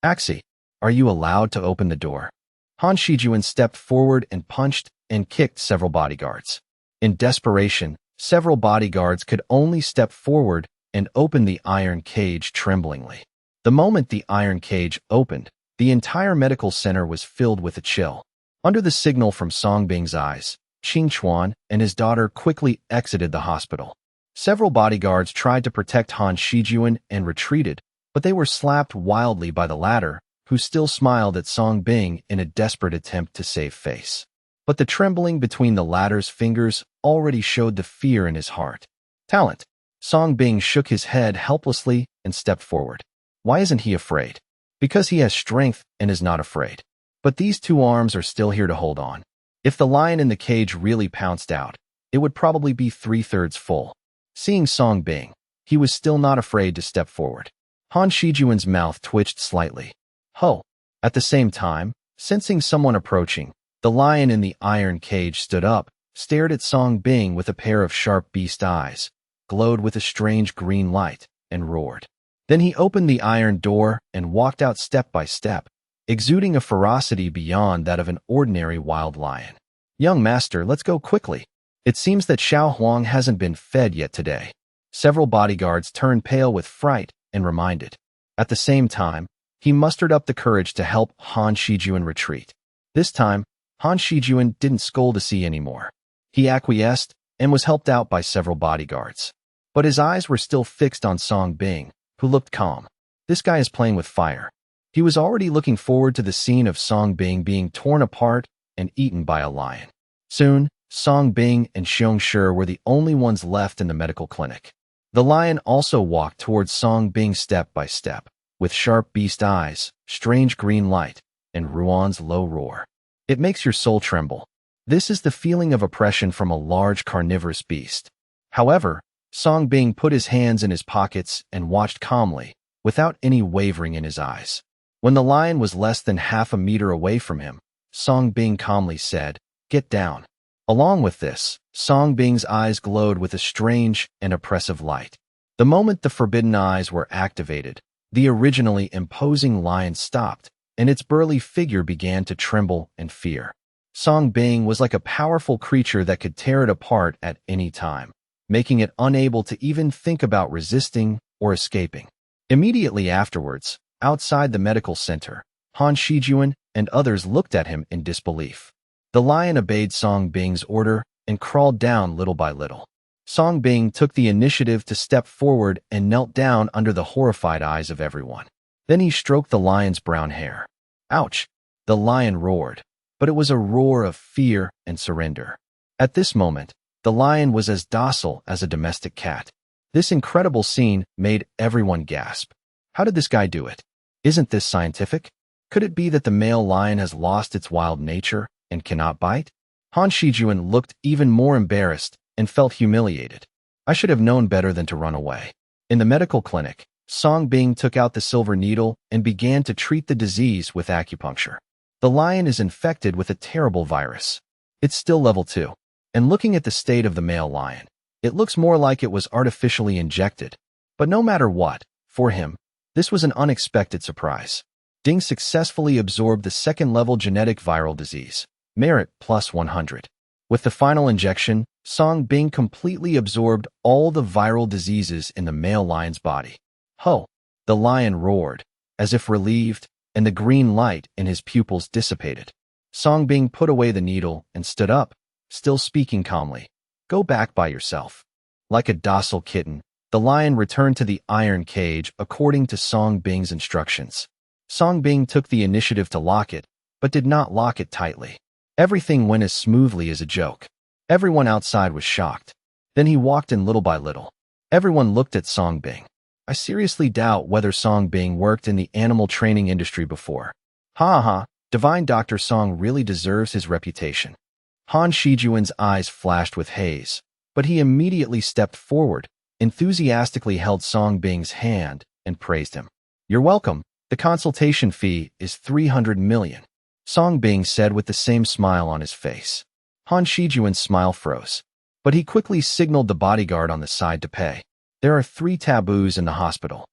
Taxi, are you allowed to open the door? Han Shijuan stepped forward and punched and kicked several bodyguards. In desperation, several bodyguards could only step forward and open the iron cage tremblingly. The moment the iron cage opened, the entire medical center was filled with a chill. Under the signal from Song Bing's eyes, Qing Chuan and his daughter quickly exited the hospital. Several bodyguards tried to protect Han Shijuan and retreated, but they were slapped wildly by the latter, who still smiled at Song Bing in a desperate attempt to save face. But the trembling between the latter's fingers already showed the fear in his heart. Talent. Song Bing shook his head helplessly and stepped forward. Why isn't he afraid? Because he has strength and is not afraid. But these two arms are still here to hold on. If the lion in the cage really pounced out, it would probably be 3/3 full. Seeing Song Bing, he was still not afraid to step forward. Han Shijuan's mouth twitched slightly. Ho! At the same time, sensing someone approaching, the lion in the iron cage stood up, stared at Song Bing with a pair of sharp beast eyes, glowed with a strange green light, and roared. Then he opened the iron door and walked out step by step, exuding a ferocity beyond that of an ordinary wild lion. Young master, let's go quickly. It seems that Xiao Huang hasn't been fed yet today. Several bodyguards turned pale with fright and reminded. At the same time, he mustered up the courage to help Han Shijuan retreat. This time, Han Shijuan didn't scold to see anymore. He acquiesced and was helped out by several bodyguards. But his eyes were still fixed on Song Bing, who looked calm. This guy is playing with fire. He was already looking forward to the scene of Song Bing being torn apart and eaten by a lion. Soon, Song Bing and Xiong Shi were the only ones left in the medical clinic. The lion also walked towards Song Bing step by step, with sharp beast eyes, strange green light, and Ruan's low roar. It makes your soul tremble. This is the feeling of oppression from a large carnivorous beast. However, Song Bing put his hands in his pockets and watched calmly, without any wavering in his eyes. When the lion was less than half a meter away from him, Song Bing calmly said, "Get down." Along with this, Song Bing's eyes glowed with a strange and oppressive light. The moment the forbidden eyes were activated, the originally imposing lion stopped, and its burly figure began to tremble in fear. Song Bing was like a powerful creature that could tear it apart at any time, making it unable to even think about resisting or escaping. Immediately afterwards, outside the medical center, Han Shijuan and others looked at him in disbelief. The lion obeyed Song Bing's order and crawled down little by little. Song Bing took the initiative to step forward and knelt down under the horrified eyes of everyone. Then he stroked the lion's brown hair. Ouch! The lion roared, but it was a roar of fear and surrender. At this moment, the lion was as docile as a domestic cat. This incredible scene made everyone gasp. How did this guy do it? Isn't this scientific? Could it be that the male lion has lost its wild nature and cannot bite? Han Shijuan looked even more embarrassed and felt humiliated. I should have known better than to run away. In the medical clinic, Song Bing took out the silver needle and began to treat the disease with acupuncture. The lion is infected with a terrible virus. It's still level 2. And looking at the state of the male lion, it looks more like it was artificially injected. But no matter what, for him, this was an unexpected surprise. Ding successfully absorbed the second-level genetic viral disease, merit plus 100. With the final injection, Song Bing completely absorbed all the viral diseases in the male lion's body. Ho! The lion roared, as if relieved, and the green light in his pupils dissipated. Song Bing put away the needle and stood up, still speaking calmly. Go back by yourself. Like a docile kitten, the lion returned to the iron cage according to Song Bing's instructions. Song Bing took the initiative to lock it, but did not lock it tightly. Everything went as smoothly as a joke. Everyone outside was shocked. Then he walked in little by little. Everyone looked at Song Bing. I seriously doubt whether Song Bing worked in the animal training industry before. Ha ha, Divine Dr. Song really deserves his reputation. Han Shijuan's eyes flashed with haze, but he immediately stepped forward, enthusiastically held Song Bing's hand, and praised him. You're welcome. The consultation fee is 300 million. Song Bing said with the same smile on his face. Han Shijuan's smile froze, but he quickly signaled the bodyguard on the side to pay. There are 3 taboos in the hospital.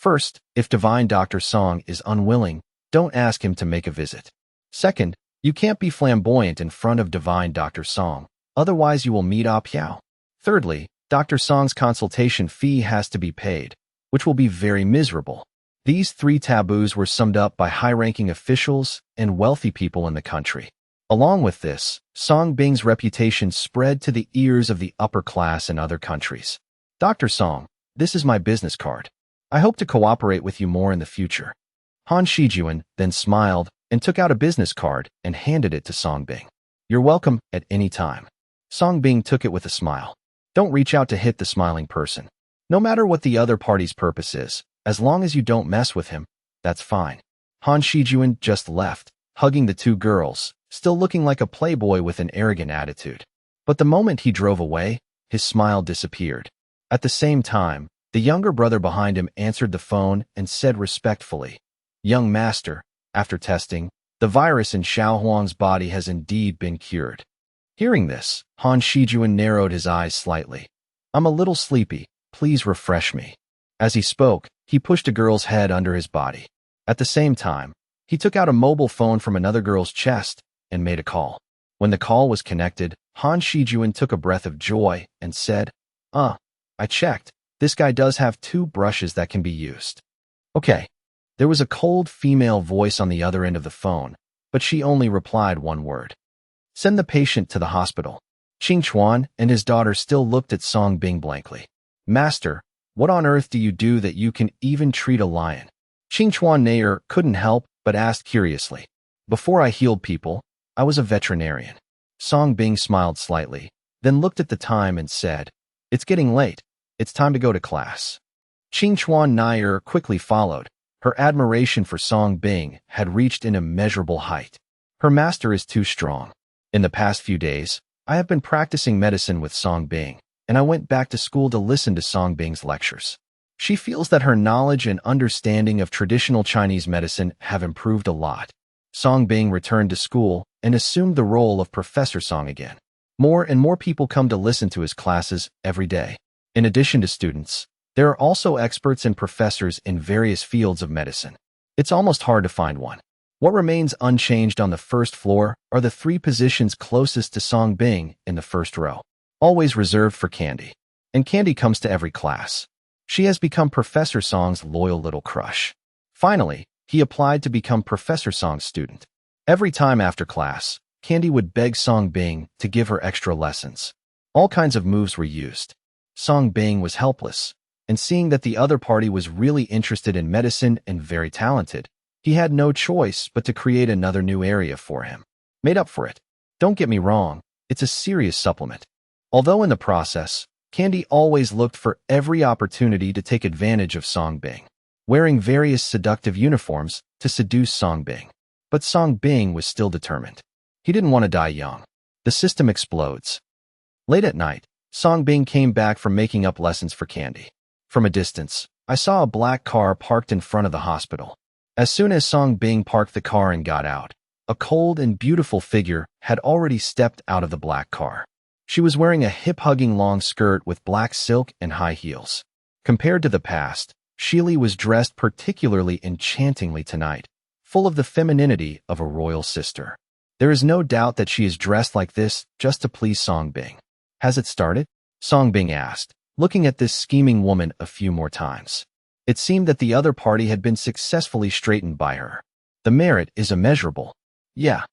First, if Divine Dr. Song is unwilling, don't ask him to make a visit. Second, you can't be flamboyant in front of Divine Dr. Song, otherwise you will meet Ah Piao. Thirdly, Dr. Song's consultation fee has to be paid, which will be very miserable. These 3 taboos were summed up by high-ranking officials and wealthy people in the country. Along with this, Song Bing's reputation spread to the ears of the upper class in other countries. Dr. Song, this is my business card. I hope to cooperate with you more in the future. Han Shijuan then smiled and took out a business card and handed it to Song Bing. You're welcome at any time. Song Bing took it with a smile. Don't reach out to hit the smiling person. No matter what the other party's purpose is, as long as you don't mess with him, that's fine. Han Shijuan just left, hugging the 2 girls, still looking like a playboy with an arrogant attitude. But the moment he drove away, his smile disappeared. At the same time, the younger brother behind him answered the phone and said respectfully, Young master, after testing, the virus in Xiao Huang's body has indeed been cured. Hearing this, Han Shijuan narrowed his eyes slightly. I'm a little sleepy, please refresh me. As he spoke, he pushed a girl's head under his body. At the same time, he took out a mobile phone from another girl's chest and made a call. When the call was connected, Han Shijuan took a breath of joy and said, I checked. This guy does have 2 brushes that can be used. Okay. There was a cold female voice on the other end of the phone, but she only replied 1 word. Send the patient to the hospital. Qing Chuan and his daughter still looked at Song Bing blankly. Master, what on earth do you do that you can even treat a lion? Qing Chuan Nair couldn't help but asked curiously. Before I healed people, I was a veterinarian. Song Bing smiled slightly, then looked at the time and said, It's getting late. It's time to go to class. Qing Chuan Nair quickly followed. Her admiration for Song Bing had reached an immeasurable height. Her master is too strong. In the past few days, I have been practicing medicine with Song Bing, and I went back to school to listen to Song Bing's lectures. She feels that her knowledge and understanding of traditional Chinese medicine have improved a lot. Song Bing returned to school and assumed the role of Professor Song again. More and more people come to listen to his classes every day. In addition to students, there are also experts and professors in various fields of medicine. It's almost hard to find one. What remains unchanged on the first floor are the 3 positions closest to Song Bing in the first row, always reserved for Candy. And Candy comes to every class. She has become Professor Song's loyal little crush. Finally, he applied to become Professor Song's student. Every time after class, Candy would beg Song Bing to give her extra lessons. All kinds of moves were used. Song Bing was helpless, and seeing that the other party was really interested in medicine and very talented, he had no choice but to create another new area for him. Made up for it. Don't get me wrong, it's a serious supplement. Although in the process, Candy always looked for every opportunity to take advantage of Song Bing, wearing various seductive uniforms to seduce Song Bing. But Song Bing was still determined. He didn't want to die young. The system explodes. Late at night, Song Bing came back from making up lessons for Candy. From a distance, I saw a black car parked in front of the hospital. As soon as Song Bing parked the car and got out, a cold and beautiful figure had already stepped out of the black car. She was wearing a hip-hugging long skirt with black silk and high heels. Compared to the past, Shili was dressed particularly enchantingly tonight, full of the femininity of a royal sister. There is no doubt that she is dressed like this just to please Song Bing. Has it started? Song Bing asked, looking at this scheming woman a few more times. It seemed that the other party had been successfully straightened by her. The merit is immeasurable. Yeah.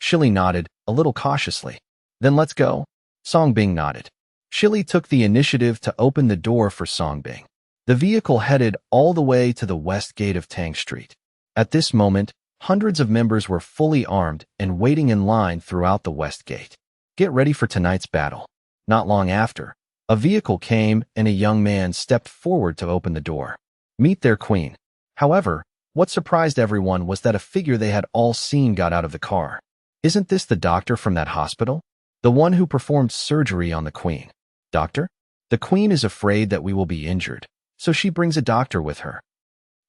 Shili nodded, a little cautiously. Then let's go. Song Bing nodded. Shili took the initiative to open the door for Song Bing. The vehicle headed all the way to the west gate of Tang Street. At this moment, hundreds of members were fully armed and waiting in line throughout the west gate. Get ready for tonight's battle. Not long after, a vehicle came and a young man stepped forward to open the door. Meet their queen. However, what surprised everyone was that a figure they had all seen got out of the car. Isn't this the doctor from that hospital? The one who performed surgery on the queen. Doctor? The queen is afraid that we will be injured, so she brings a doctor with her.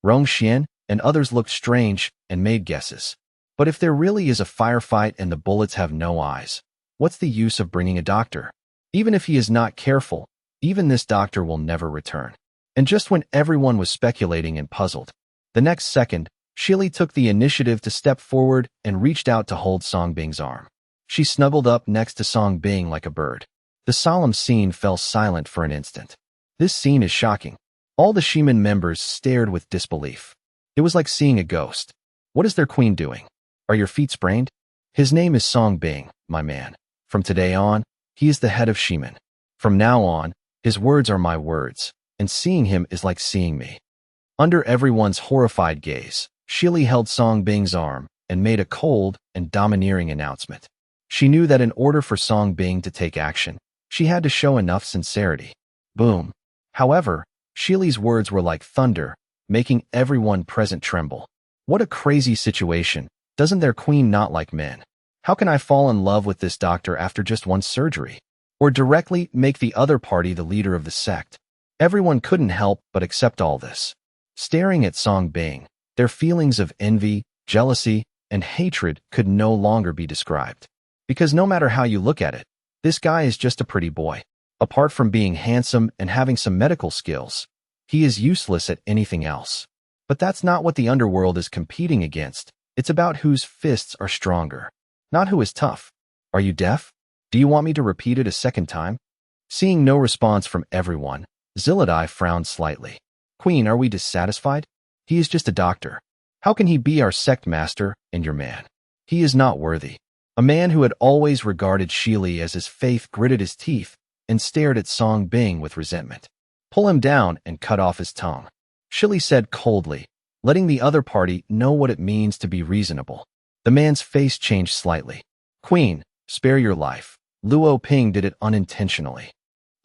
Rong Xian and others looked strange and made guesses. But if there really is a firefight and the bullets have no eyes, what's the use of bringing a doctor? Even if he is not careful, even this doctor will never return. And just when everyone was speculating and puzzled, the next second, Shili took the initiative to step forward and reached out to hold Songbing's arm. She snuggled up next to Songbing like a bird. The solemn scene fell silent for an instant. This scene is shocking. All the Shiman members stared with disbelief. It was like seeing a ghost. What is their queen doing? Are your feet sprained? His name is Songbing, my man. From today on, he is the head of Shiman. From now on, his words are my words, and seeing him is like seeing me. Under everyone's horrified gaze, Shili held Songbing's arm and made a cold and domineering announcement. She knew that in order for Songbing to take action, she had to show enough sincerity. Boom. However, Shili's words were like thunder, making everyone present tremble. What a crazy situation. Doesn't their queen not like men? How can I fall in love with this doctor after just one surgery? Or directly make the other party the leader of the sect? Everyone couldn't help but accept all this. Staring at Songbing, their feelings of envy, jealousy, and hatred could no longer be described. Because no matter how you look at it, this guy is just a pretty boy. Apart from being handsome and having some medical skills, he is useless at anything else. But that's not what the underworld is competing against. It's about whose fists are stronger, not who is tough. Are you deaf? Do you want me to repeat it a second time? Seeing no response from everyone, Zilladai frowned slightly. Queen, are we dissatisfied? He is just a doctor. How can he be our sect master and your man? He is not worthy. A man who had always regarded Shili as his faith gritted his teeth and stared at Songbing with resentment. Pull him down and cut off his tongue, Shili said coldly, letting the other party know what it means to be reasonable. The man's face changed slightly. Queen, spare your life. Luo Ping did it unintentionally.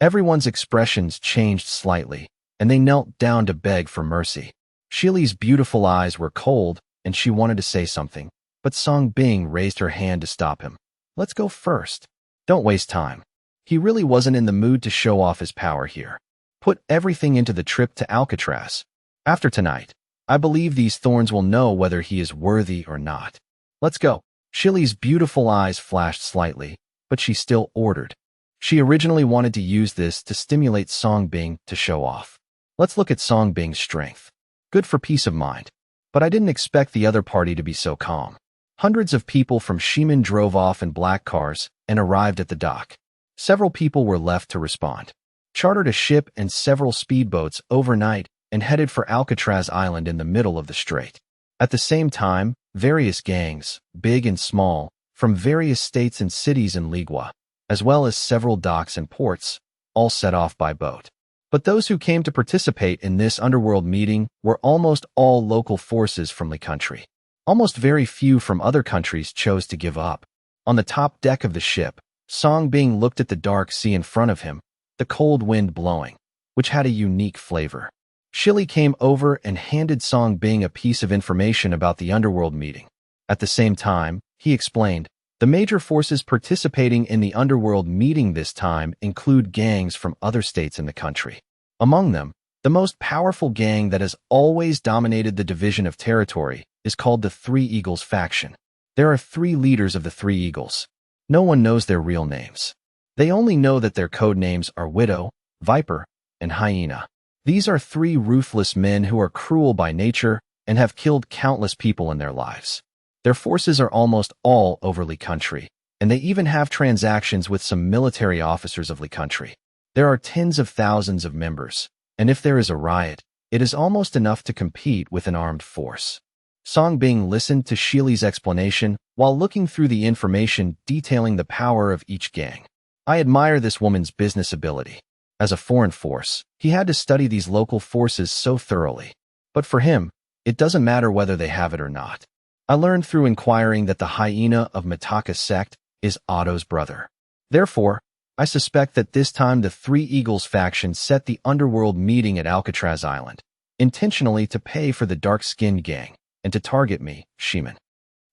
Everyone's expressions changed slightly, and they knelt down to beg for mercy. Shili's beautiful eyes were cold, and she wanted to say something, but Songbing raised her hand to stop him. Let's go first. Don't waste time. He really wasn't in the mood to show off his power here. Put everything into the trip to Alcatraz. After tonight, I believe these thorns will know whether he is worthy or not. Let's go. Shili's beautiful eyes flashed slightly, but she still ordered. She originally wanted to use this to stimulate Songbing to show off. Let's look at Songbing's strength. Good for peace of mind. But I didn't expect the other party to be so calm. Hundreds of people from Shiman drove off in black cars and arrived at the dock. Several people were left to respond. Chartered a ship and several speedboats overnight and headed for Alcatraz Island in the middle of the strait. At the same time, various gangs, big and small, from various states and cities in Ligua, as well as several docks and ports, all set off by boat. But those who came to participate in this underworld meeting were almost all local forces from the country. Almost very few from other countries chose to give up. On the top deck of the ship, Songbing looked at the dark sea in front of him, the cold wind blowing, which had a unique flavor. Shili came over and handed Songbing a piece of information about the underworld meeting. At the same time, he explained, the major forces participating in the underworld meeting this time include gangs from other states in the country. Among them, the most powerful gang that has always dominated the division of territory is called the Three Eagles faction. There are 3 leaders of the Three Eagles. No one knows their real names. They only know that their code names are Widow, Viper, and Hyena. These are 3 ruthless men who are cruel by nature and have killed countless people in their lives. Their forces are almost all over Li Country, and they even have transactions with some military officers of Li Country. There are tens of thousands of members, and if there is a riot, it is almost enough to compete with an armed force. Songbing listened to Shili's explanation while looking through the information detailing the power of each gang. I admire this woman's business ability. As a foreign force, he had to study these local forces so thoroughly. But for him, it doesn't matter whether they have it or not. I learned through inquiring that the hyena of Mitaka's sect is Otto's brother. Therefore, I suspect that this time the Three Eagles faction set the underworld meeting at Alcatraz Island, intentionally to pay for the dark-skinned gang and to target me, Shiman.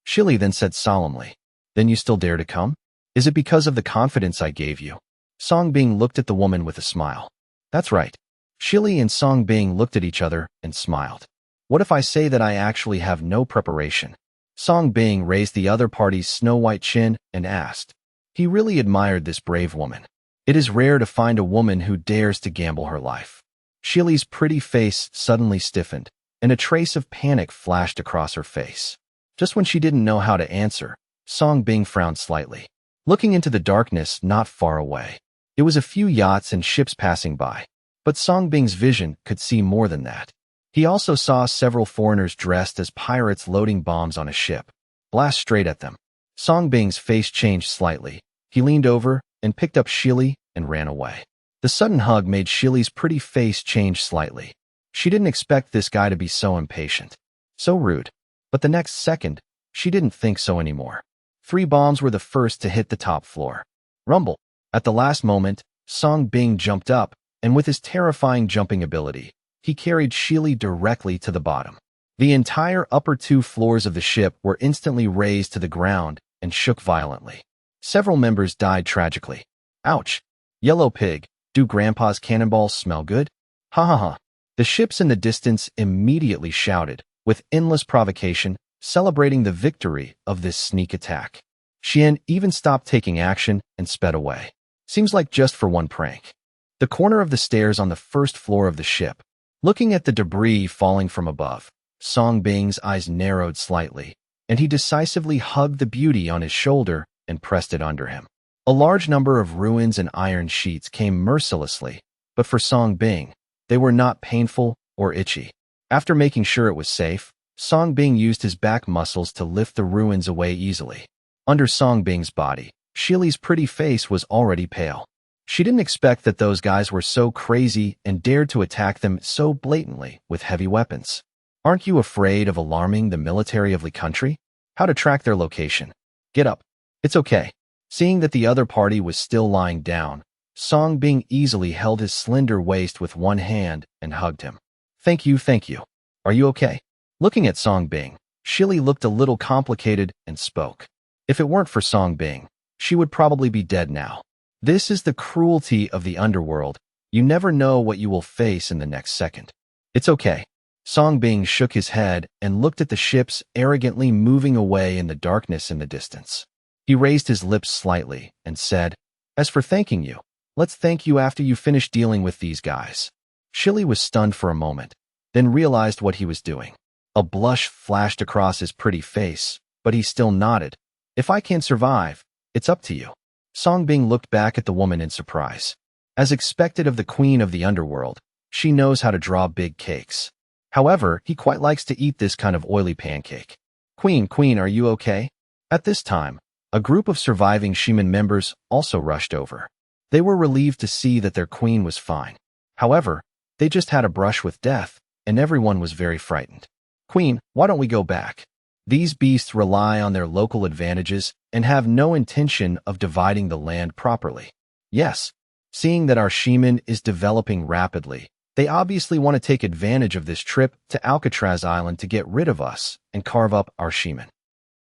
Shili then said solemnly, Then you still dare to come? Is it because of the confidence I gave you? Songbing looked at the woman with a smile. That's right. Shili and Songbing looked at each other and smiled. What if I say that I actually have no preparation? Songbing raised the other party's snow-white chin and asked. He really admired this brave woman. It is rare to find a woman who dares to gamble her life. Shili's pretty face suddenly stiffened, and a trace of panic flashed across her face. Just when she didn't know how to answer, Song Bing frowned slightly, looking into the darkness not far away. It was a few yachts and ships passing by, but Song Bing's vision could see more than that. He also saw several foreigners dressed as pirates loading bombs on a ship. Blast straight at them. Song Bing's face changed slightly. He leaned over and picked up Shili and ran away. The sudden hug made Shili's pretty face change slightly. She didn't expect this guy to be so impatient. So rude. But the next second, she didn't think so anymore. 3 bombs were the first to hit the top floor. Rumble. At the last moment, Song Bing jumped up, and with his terrifying jumping ability, he carried Shili directly to the bottom. The entire upper 2 floors of the ship were instantly razed to the ground and shook violently. Several members died tragically. Ouch. Yellow pig, do Grandpa's cannonballs smell good? Ha ha ha. The ships in the distance immediately shouted, with endless provocation, celebrating the victory of this sneak attack. Xian even stopped taking action and sped away. Seems like just for one prank. The corner of the stairs on the first floor of the ship. Looking at the debris falling from above, Song Bing's eyes narrowed slightly, and he decisively hugged the beauty on his shoulder and pressed it under him. A large number of ruins and iron sheets came mercilessly, but for Song Bing, they were not painful or itchy. After making sure it was safe, Song Bing used his back muscles to lift the ruins away easily. Under Song Bing's body, Shili's pretty face was already pale. She didn't expect that those guys were so crazy and dared to attack them so blatantly with heavy weapons. Aren't you afraid of alarming the military of the country? How to track their location? Get up. It's okay. Seeing that the other party was still lying down, Song Bing easily held his slender waist with one hand and hugged him. Thank you, thank you. Are you okay? Looking at Song Bing, Shili looked a little complicated and spoke. If it weren't for Song Bing, she would probably be dead now. This is the cruelty of the underworld. You never know what you will face in the next second. It's okay. Song Bing shook his head and looked at the ships arrogantly moving away in the darkness in the distance. He raised his lips slightly and said, "As for thanking you, let's thank you after you finish dealing with these guys." Shili was stunned for a moment, then realized what he was doing. A blush flashed across his pretty face, but he still nodded. "If I can survive, it's up to you." Song Bing looked back at the woman in surprise. As expected of the queen of the underworld, she knows how to draw big cakes. However, he quite likes to eat this kind of oily pancake. Queen, are you okay?" At this time, a group of surviving Shiman members also rushed over. They were relieved to see that their queen was fine. However, they just had a brush with death, and everyone was very frightened. "Queen, why don't we go back? These beasts rely on their local advantages and have no intention of dividing the land properly." Yes, seeing that our Shiman is developing rapidly, they obviously want to take advantage of this trip to Alcatraz Island to get rid of us and carve up our Shiman.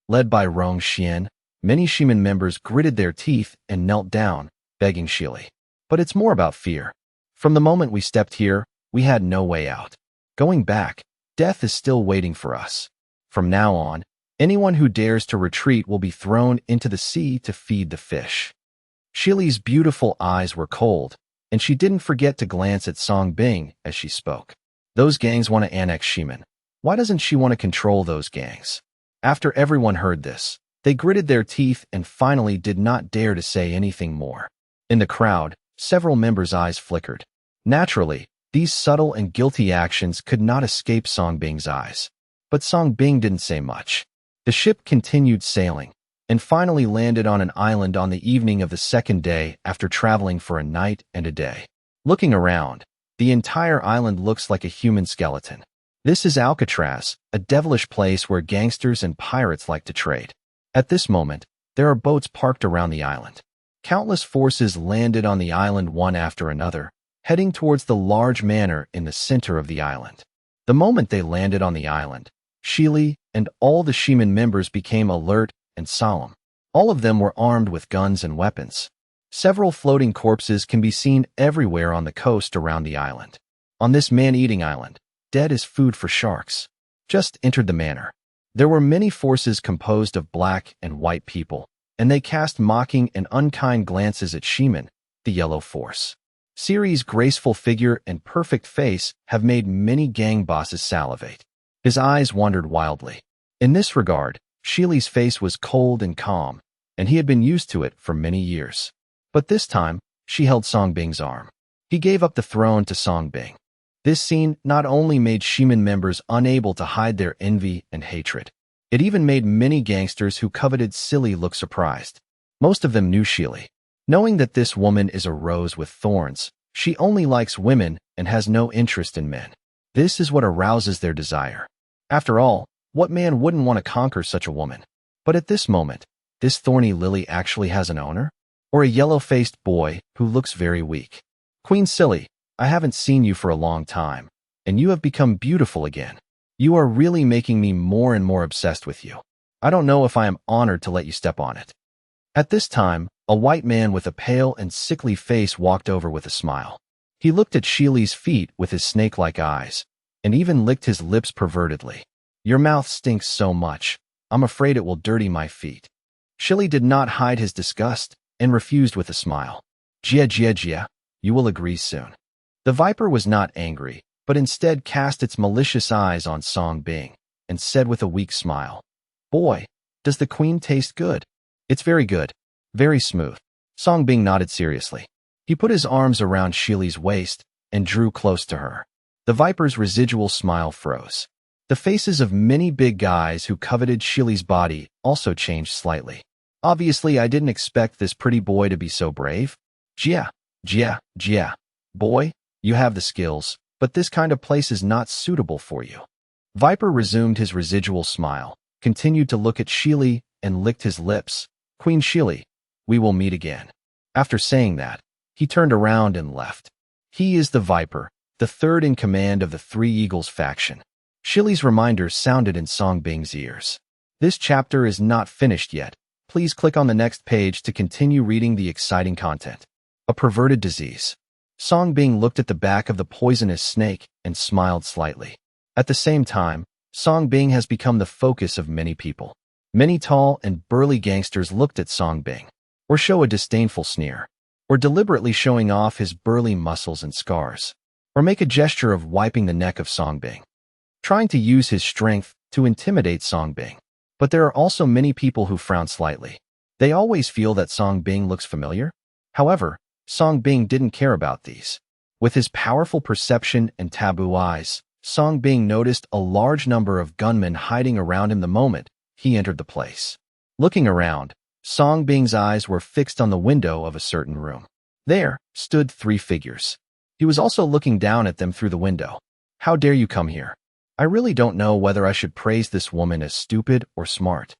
Led by Rong Xian, many Shiman members gritted their teeth and knelt down, begging Shili. But it's more about fear. From the moment we stepped here, we had no way out. Going back, death is still waiting for us. From now on, anyone who dares to retreat will be thrown into the sea to feed the fish. Shili's beautiful eyes were cold, and she didn't forget to glance at Song Bing as she spoke. Those gangs want to annex Shiman. Why doesn't she want to control those gangs? After everyone heard this, they gritted their teeth and finally did not dare to say anything more. In the crowd, several members' eyes flickered. Naturally, these subtle and guilty actions could not escape Song Bing's eyes. But Song Bing didn't say much. The ship continued sailing, and finally landed on an island on the evening of the second day after traveling for a night and a day. Looking around, the entire island looks like a human skeleton. This is Alcatraz, a devilish place where gangsters and pirates like to trade. At this moment, there are boats parked around the island. Countless forces landed on the island one after another, heading towards the large manor in the center of the island. The moment they landed on the island, Shili and all the Shiman members became alert and solemn. All of them were armed with guns and weapons. Several floating corpses can be seen everywhere on the coast around the island. On this man-eating island, dead is food for sharks. Just entered the manor. There were many forces composed of black and white people, and they cast mocking and unkind glances at Shiman, the yellow force. Siri's graceful figure and perfect face have made many gang bosses salivate. His eyes wandered wildly. In this regard, Shili's face was cold and calm, and he had been used to it for many years. But this time, she held Songbing's arm. He gave up the throne to Songbing. This scene not only made Shiman members unable to hide their envy and hatred, it even made many gangsters who coveted Silly look surprised. Most of them knew Shili. Knowing that this woman is a rose with thorns, she only likes women and has no interest in men. This is what arouses their desire. After all, what man wouldn't want to conquer such a woman? But at this moment, this thorny lily actually has an owner? Or a yellow-faced boy who looks very weak? Queen Silly, I haven't seen you for a long time, and you have become beautiful again. You are really making me more and more obsessed with you. I don't know if I am honored to let you step on it. At this time, a white man with a pale and sickly face walked over with a smile. He looked at Shili's feet with his snake-like eyes, and even licked his lips pervertedly. Your mouth stinks so much, I'm afraid it will dirty my feet. Shili did not hide his disgust and refused with a smile. Jia, you will agree soon. The viper was not angry, but instead cast its malicious eyes on Songbing and said with a weak smile, Boy, does the queen taste good? It's very good, very smooth. Songbing nodded seriously. He put his arms around Shili's waist and drew close to her. The viper's residual smile froze. The faces of many big guys who coveted Shili's body also changed slightly. Obviously, I didn't expect this pretty boy to be so brave. Jia. Boy, you have the skills, but this kind of place is not suitable for you. Viper resumed his residual smile, continued to look at Shili, and licked his lips. Queen Shili, we will meet again. After saying that, he turned around and left. He is the Viper, the third in command of the Three Eagles faction. Shili's reminder sounded in Songbing's ears. This chapter is not finished yet. Please click on the next page to continue reading the exciting content. A perverted disease. Songbing looked at the back of the poisonous snake and smiled slightly. At the same time, Songbing has become the focus of many people. Many tall and burly gangsters looked at Songbing, or show a disdainful sneer, or deliberately showing off his burly muscles and scars, or make a gesture of wiping the neck of Songbing, trying to use his strength to intimidate Songbing. But there are also many people who frown slightly. They always feel that Songbing looks familiar. However, Songbing didn't care about these. With his powerful perception and taboo eyes, Songbing noticed a large number of gunmen hiding around him the moment he entered the place. Looking around, Songbing's eyes were fixed on the window of a certain room. There stood 3 figures. He was also looking down at them through the window. How dare you come here? I really don't know whether I should praise this woman as stupid or smart.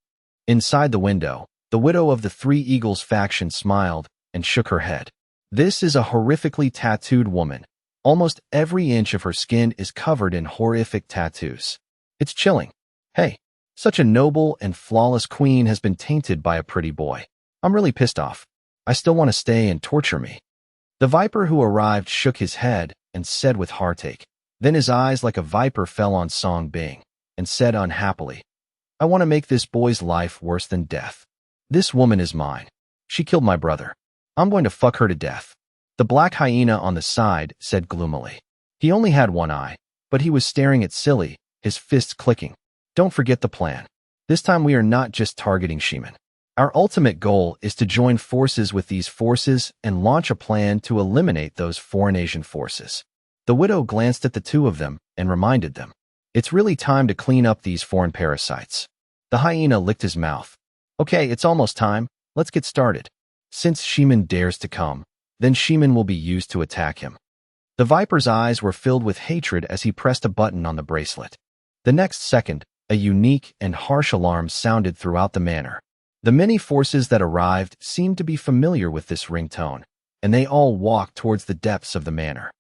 Inside the window, the widow of the Three Eagles faction smiled and shook her head. This is a horrifically tattooed woman. Almost every inch of her skin is covered in horrific tattoos. It's chilling. Hey, such a noble and flawless queen has been tainted by a pretty boy. I'm really pissed off. I still want to stay and torture me. The viper who arrived shook his head and said with heartache. Then his eyes like a viper fell on Songbing and said unhappily, I want to make this boy's life worse than death. This woman is mine. She killed my brother. I'm going to fuck her to death. The black hyena on the side said gloomily. He only had one eye, but he was staring at Silly, his fists clicking. Don't forget the plan. This time we are not just targeting Shiman. Our ultimate goal is to join forces with these forces and launch a plan to eliminate those foreign Asian forces. The widow glanced at the 2 of them and reminded them. It's really time to clean up these foreign parasites. The hyena licked his mouth. Okay, it's almost time. Let's get started. Since Shiman dares to come, then Shiman will be used to attack him. The viper's eyes were filled with hatred as he pressed a button on the bracelet. The next second, a unique and harsh alarm sounded throughout the manor. The many forces that arrived seemed to be familiar with this ringtone, and they all walked towards the depths of the manor.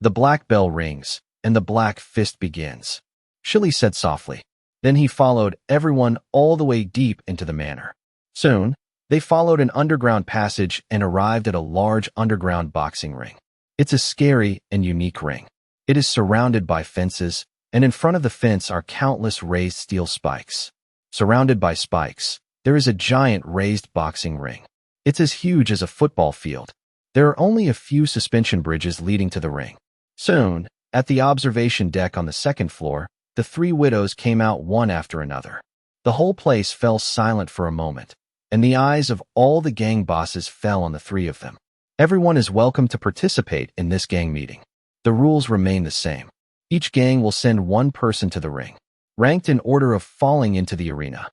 The black bell rings, and the black fist begins. Shili said softly. Then he followed everyone all the way deep into the manor. Soon, they followed an underground passage and arrived at a large underground boxing ring. It's a scary and unique ring. It is surrounded by fences, and in front of the fence are countless raised steel spikes. Surrounded by spikes, there is a giant raised boxing ring. It's as huge as a football field. There are only a few suspension bridges leading to the ring. Soon, at the observation deck on the second floor, the three widows came out one after another. The whole place fell silent for a moment, and the eyes of all the gang bosses fell on the three of them. Everyone is welcome to participate in this gang meeting. The rules remain the same. Each gang will send one person to the ring, ranked in order of falling into the arena.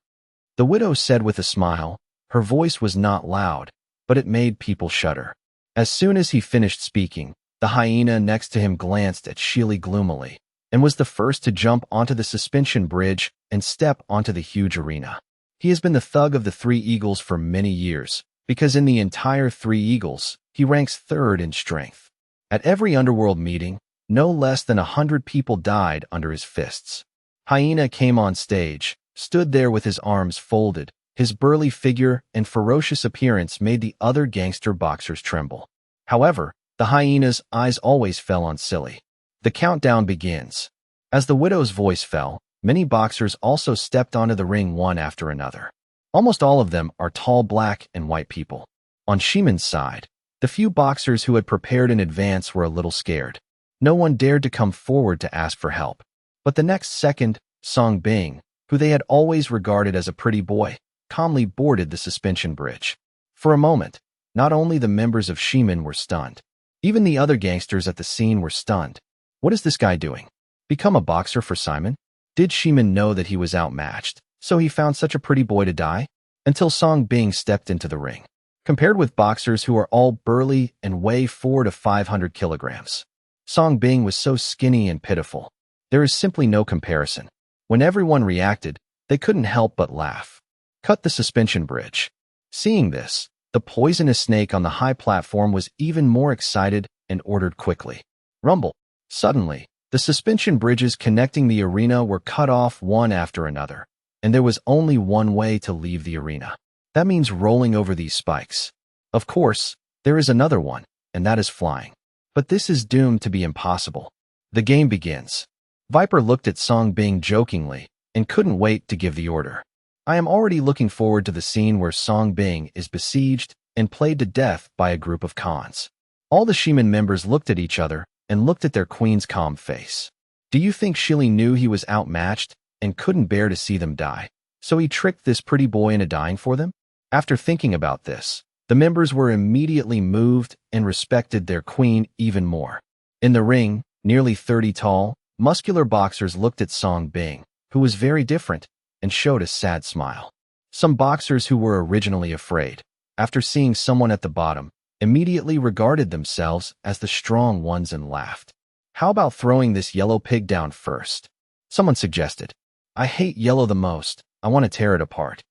The widow said with a smile. Her voice was not loud, but it made people shudder. As soon as he finished speaking, the hyena next to him glanced at Sheely gloomily and was the first to jump onto the suspension bridge and step onto the huge arena. He has been the thug of the Three Eagles for many years, because in the entire Three Eagles, he ranks third in strength. At every underworld meeting, no less than 100 people died under his fists. Hyena came on stage, stood there with his arms folded. His burly figure and ferocious appearance made the other gangster boxers tremble. However, the hyena's eyes always fell on Silly. The countdown begins. As the widow's voice fell, many boxers also stepped onto the ring one after another. Almost all of them are tall black and white people. On Shimon's side, the few boxers who had prepared in advance were a little scared. No one dared to come forward to ask for help. But the next second, Song Bing, who they had always regarded as a pretty boy, calmly boarded the suspension bridge. For a moment, not only the members of Shimon were stunned. Even the other gangsters at the scene were stunned. What is this guy doing? Become a boxer for Simon? Did Shimon know that he was outmatched, so he found such a pretty boy to die? Until Song Bing stepped into the ring. Compared with boxers who are all burly and weigh 400 to 500 kilograms, Song Bing was so skinny and pitiful. There is simply no comparison. When everyone reacted, they couldn't help but laugh. Cut the suspension bridge. Seeing this, the poisonous snake on the high platform was even more excited and ordered quickly. Rumble. Suddenly, the suspension bridges connecting the arena were cut off one after another, and there was only one way to leave the arena. That means rolling over these spikes. Of course, there is another one, and that is flying. But this is doomed to be impossible. The game begins. Viper looked at Song Bing jokingly and couldn't wait to give the order. I am already looking forward to the scene where Song Bing is besieged and played to death by a group of cons. All the Shimon members looked at each other and looked at their queen's calm face. Do you think Shili knew he was outmatched and couldn't bear to see them die, so he tricked this pretty boy into dying for them? After thinking about this, the members were immediately moved and respected their queen even more. In the ring, nearly 30 tall, muscular boxers looked at Song Bing, who was very different, and showed a sad smile. Some boxers who were originally afraid, after seeing someone at the bottom, immediately regarded themselves as the strong ones and laughed. How about throwing this yellow pig down first? Someone suggested. I hate yellow the most. I want to tear it apart.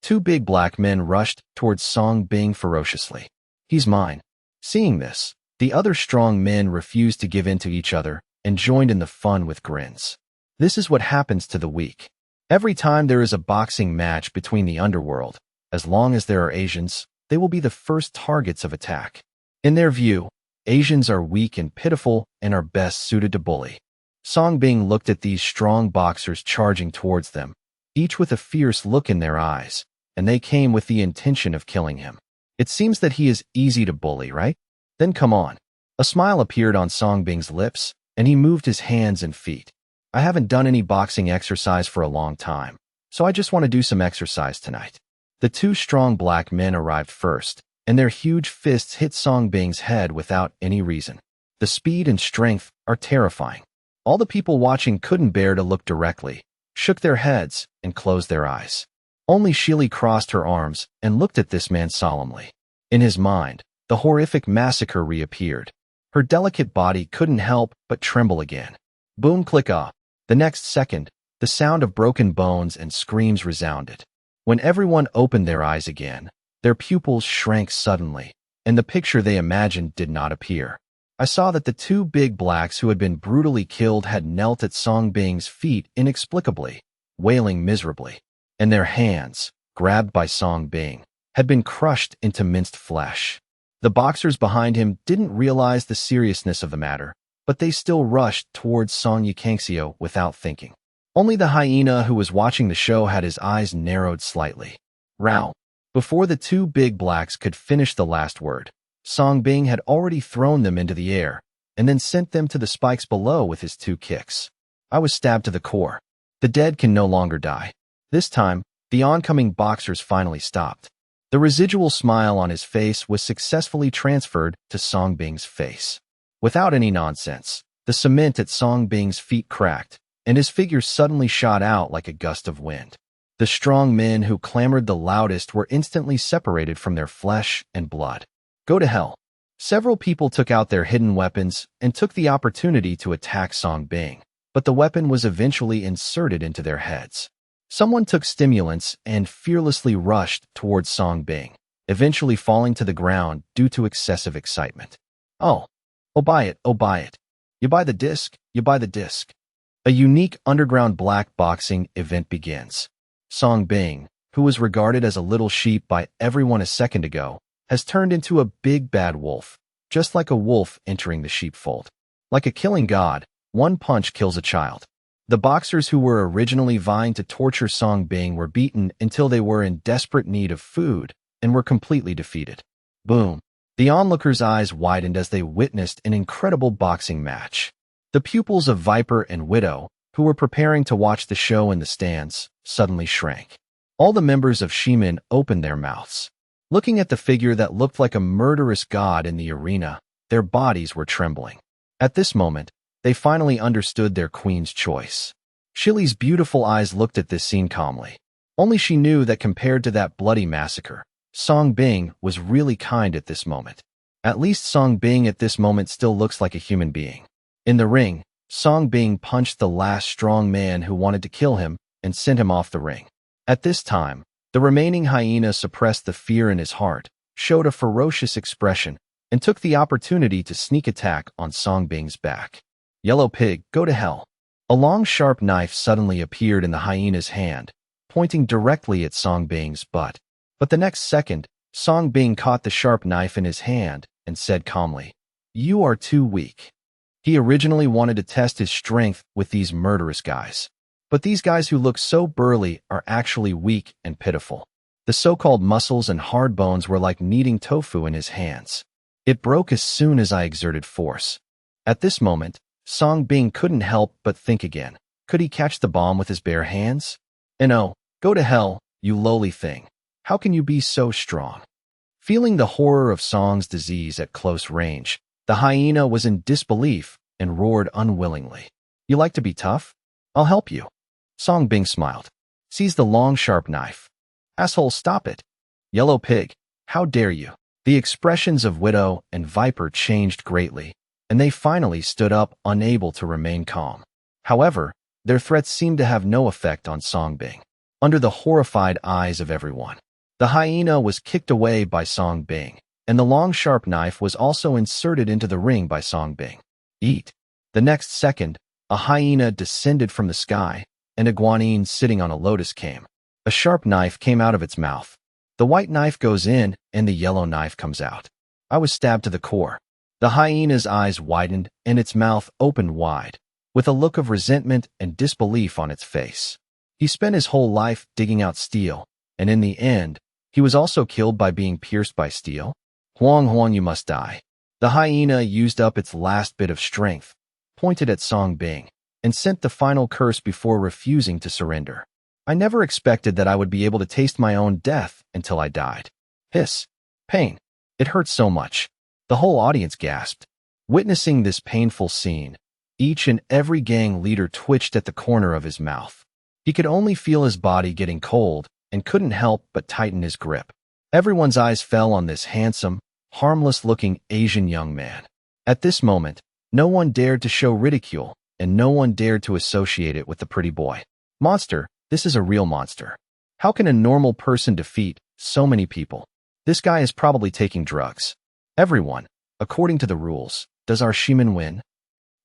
Two big black men rushed towards Song Bing ferociously. He's mine. Seeing this, the other strong men refused to give in to each other and joined in the fun with grins. This is what happens to the weak. Every time there is a boxing match between the underworld, as long as there are Asians, they will be the first targets of attack. In their view, Asians are weak and pitiful and are best suited to bully. Song Bing looked at these strong boxers charging towards them, each with a fierce look in their eyes, and they came with the intention of killing him. It seems that he is easy to bully, right? Then come on. A smile appeared on Song Bing's lips, and he moved his hands and feet. I haven't done any boxing exercise for a long time, so I just want to do some exercise tonight. The two strong black men arrived first, and their huge fists hit Song Bing's head without any reason. The speed and strength are terrifying. All the people watching couldn't bear to look directly, shook their heads, and closed their eyes. Only Sheely crossed her arms and looked at this man solemnly. In his mind, the horrific massacre reappeared. Her delicate body couldn't help but tremble again. Boom, click, ah. The next second, the sound of broken bones and screams resounded. When everyone opened their eyes again, their pupils shrank suddenly, and the picture they imagined did not appear. I saw that the two big blacks who had been brutally killed had knelt at Song Bing's feet inexplicably, wailing miserably, and their hands, grabbed by Song Bing, had been crushed into minced flesh. The boxers behind him didn't realize the seriousness of the matter, but they still rushed towards Song Yikangxio without thinking. Only the hyena who was watching the show had his eyes narrowed slightly. Row. Before the two big blacks could finish the last word, Song Bing had already thrown them into the air and then sent them to the spikes below with his 2 kicks. I was stabbed to the core. The dead can no longer die. This time, the oncoming boxers finally stopped. The residual smile on his face was successfully transferred to Song Bing's face. Without any nonsense, the cement at Song Bing's feet cracked, and his figure suddenly shot out like a gust of wind. The strong men who clamored the loudest were instantly separated from their flesh and blood. Go to hell. Several people took out their hidden weapons and took the opportunity to attack Song Bing, but the weapon was eventually inserted into their heads. Someone took stimulants and fearlessly rushed towards Song Bing, eventually falling to the ground due to excessive excitement. Oh, buy it, oh buy it. You buy the disc, you buy the disc. A unique underground black boxing event begins. Song Bing, who was regarded as a little sheep by everyone a second ago, has turned into a big bad wolf, just like a wolf entering the sheepfold. Like a killing god, one punch kills a child. The boxers who were originally vying to torture Song Bing were beaten until they were in desperate need of food and were completely defeated. Boom. The onlookers' eyes widened as they witnessed an incredible boxing match. The pupils of Viper and Widow, who were preparing to watch the show in the stands, suddenly shrank. All the members of Shimin opened their mouths. Looking at the figure that looked like a murderous god in the arena, their bodies were trembling. At this moment, they finally understood their queen's choice. Shili's beautiful eyes looked at this scene calmly. Only she knew that compared to that bloody massacre, Song Bing was really kind at this moment. At least Song Bing at this moment still looks like a human being. In the ring, Song Bing punched the last strong man who wanted to kill him and sent him off the ring. At this time, the remaining hyena suppressed the fear in his heart, showed a ferocious expression, and took the opportunity to sneak attack on Song Bing's back. Yellow pig, go to hell. A long sharp knife suddenly appeared in the hyena's hand, pointing directly at Song Bing's butt. But the next second, Song Bing caught the sharp knife in his hand and said calmly, "You are too weak." He originally wanted to test his strength with these murderous guys. But these guys who look so burly are actually weak and pitiful. The so-called muscles and hard bones were like kneading tofu in his hands. It broke as soon as I exerted force. At this moment, Song Bing couldn't help but think again. Could he catch the bomb with his bare hands? And oh, go to hell, you lowly thing. How can you be so strong? Feeling the horror of Song's disease at close range, the hyena was in disbelief and roared unwillingly. You like to be tough? I'll help you. Song Bing smiled. Seize the long, sharp knife. Asshole, stop it. Yellow pig, how dare you? The expressions of Widow and Viper changed greatly, and they finally stood up, unable to remain calm. However, their threats seemed to have no effect on Song Bing. Under the horrified eyes of everyone, the hyena was kicked away by Song Bing, and the long sharp knife was also inserted into the ring by Song Bing. Eat. The next second, a hyena descended from the sky, and a guanyin sitting on a lotus came. A sharp knife came out of its mouth. The white knife goes in, and the yellow knife comes out. I was stabbed to the core. The hyena's eyes widened, and its mouth opened wide, with a look of resentment and disbelief on its face. He spent his whole life digging out steel, and in the end, he was also killed by being pierced by steel. Huang Huang, you must die. The hyena used up its last bit of strength, pointed at Song Bing, and sent the final curse before refusing to surrender. I never expected that I would be able to taste my own death until I died. Hiss. Pain. It hurt so much. The whole audience gasped. Witnessing this painful scene, each and every gang leader twitched at the corner of his mouth. He could only feel his body getting cold and couldn't help but tighten his grip. Everyone's eyes fell on this handsome, harmless-looking Asian young man. At this moment, no one dared to show ridicule, and no one dared to associate it with the pretty boy. Monster, this is a real monster. How can a normal person defeat so many people? This guy is probably taking drugs. Everyone, according to the rules, does our Shiman win?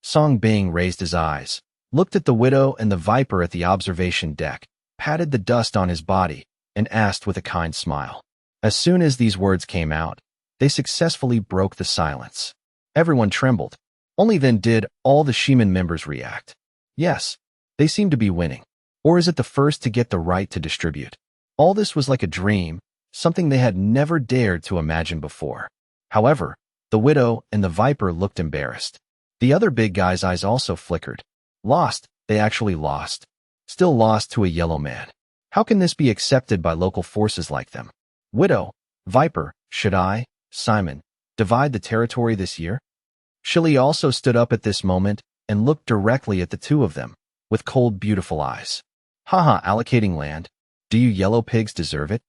Song Bing raised his eyes, looked at the Widow and the Viper at the observation deck, patted the dust on his body, and asked with a kind smile. As soon as these words came out, they successfully broke the silence. Everyone trembled. Only then did all the Shiman members react. Yes, they seemed to be winning. Or is it the first to get the right to distribute? All this was like a dream, something they had never dared to imagine before. However, the widow and the viper looked embarrassed. The other big guy's eyes also flickered. Lost, they actually lost. Still lost to a yellow man. How can this be accepted by local forces like them? Widow, viper, should I, Simon, divide the territory this year? Shili also stood up at this moment and looked directly at the two of them, with cold, beautiful eyes. Haha, allocating land. Do you yellow pigs deserve it?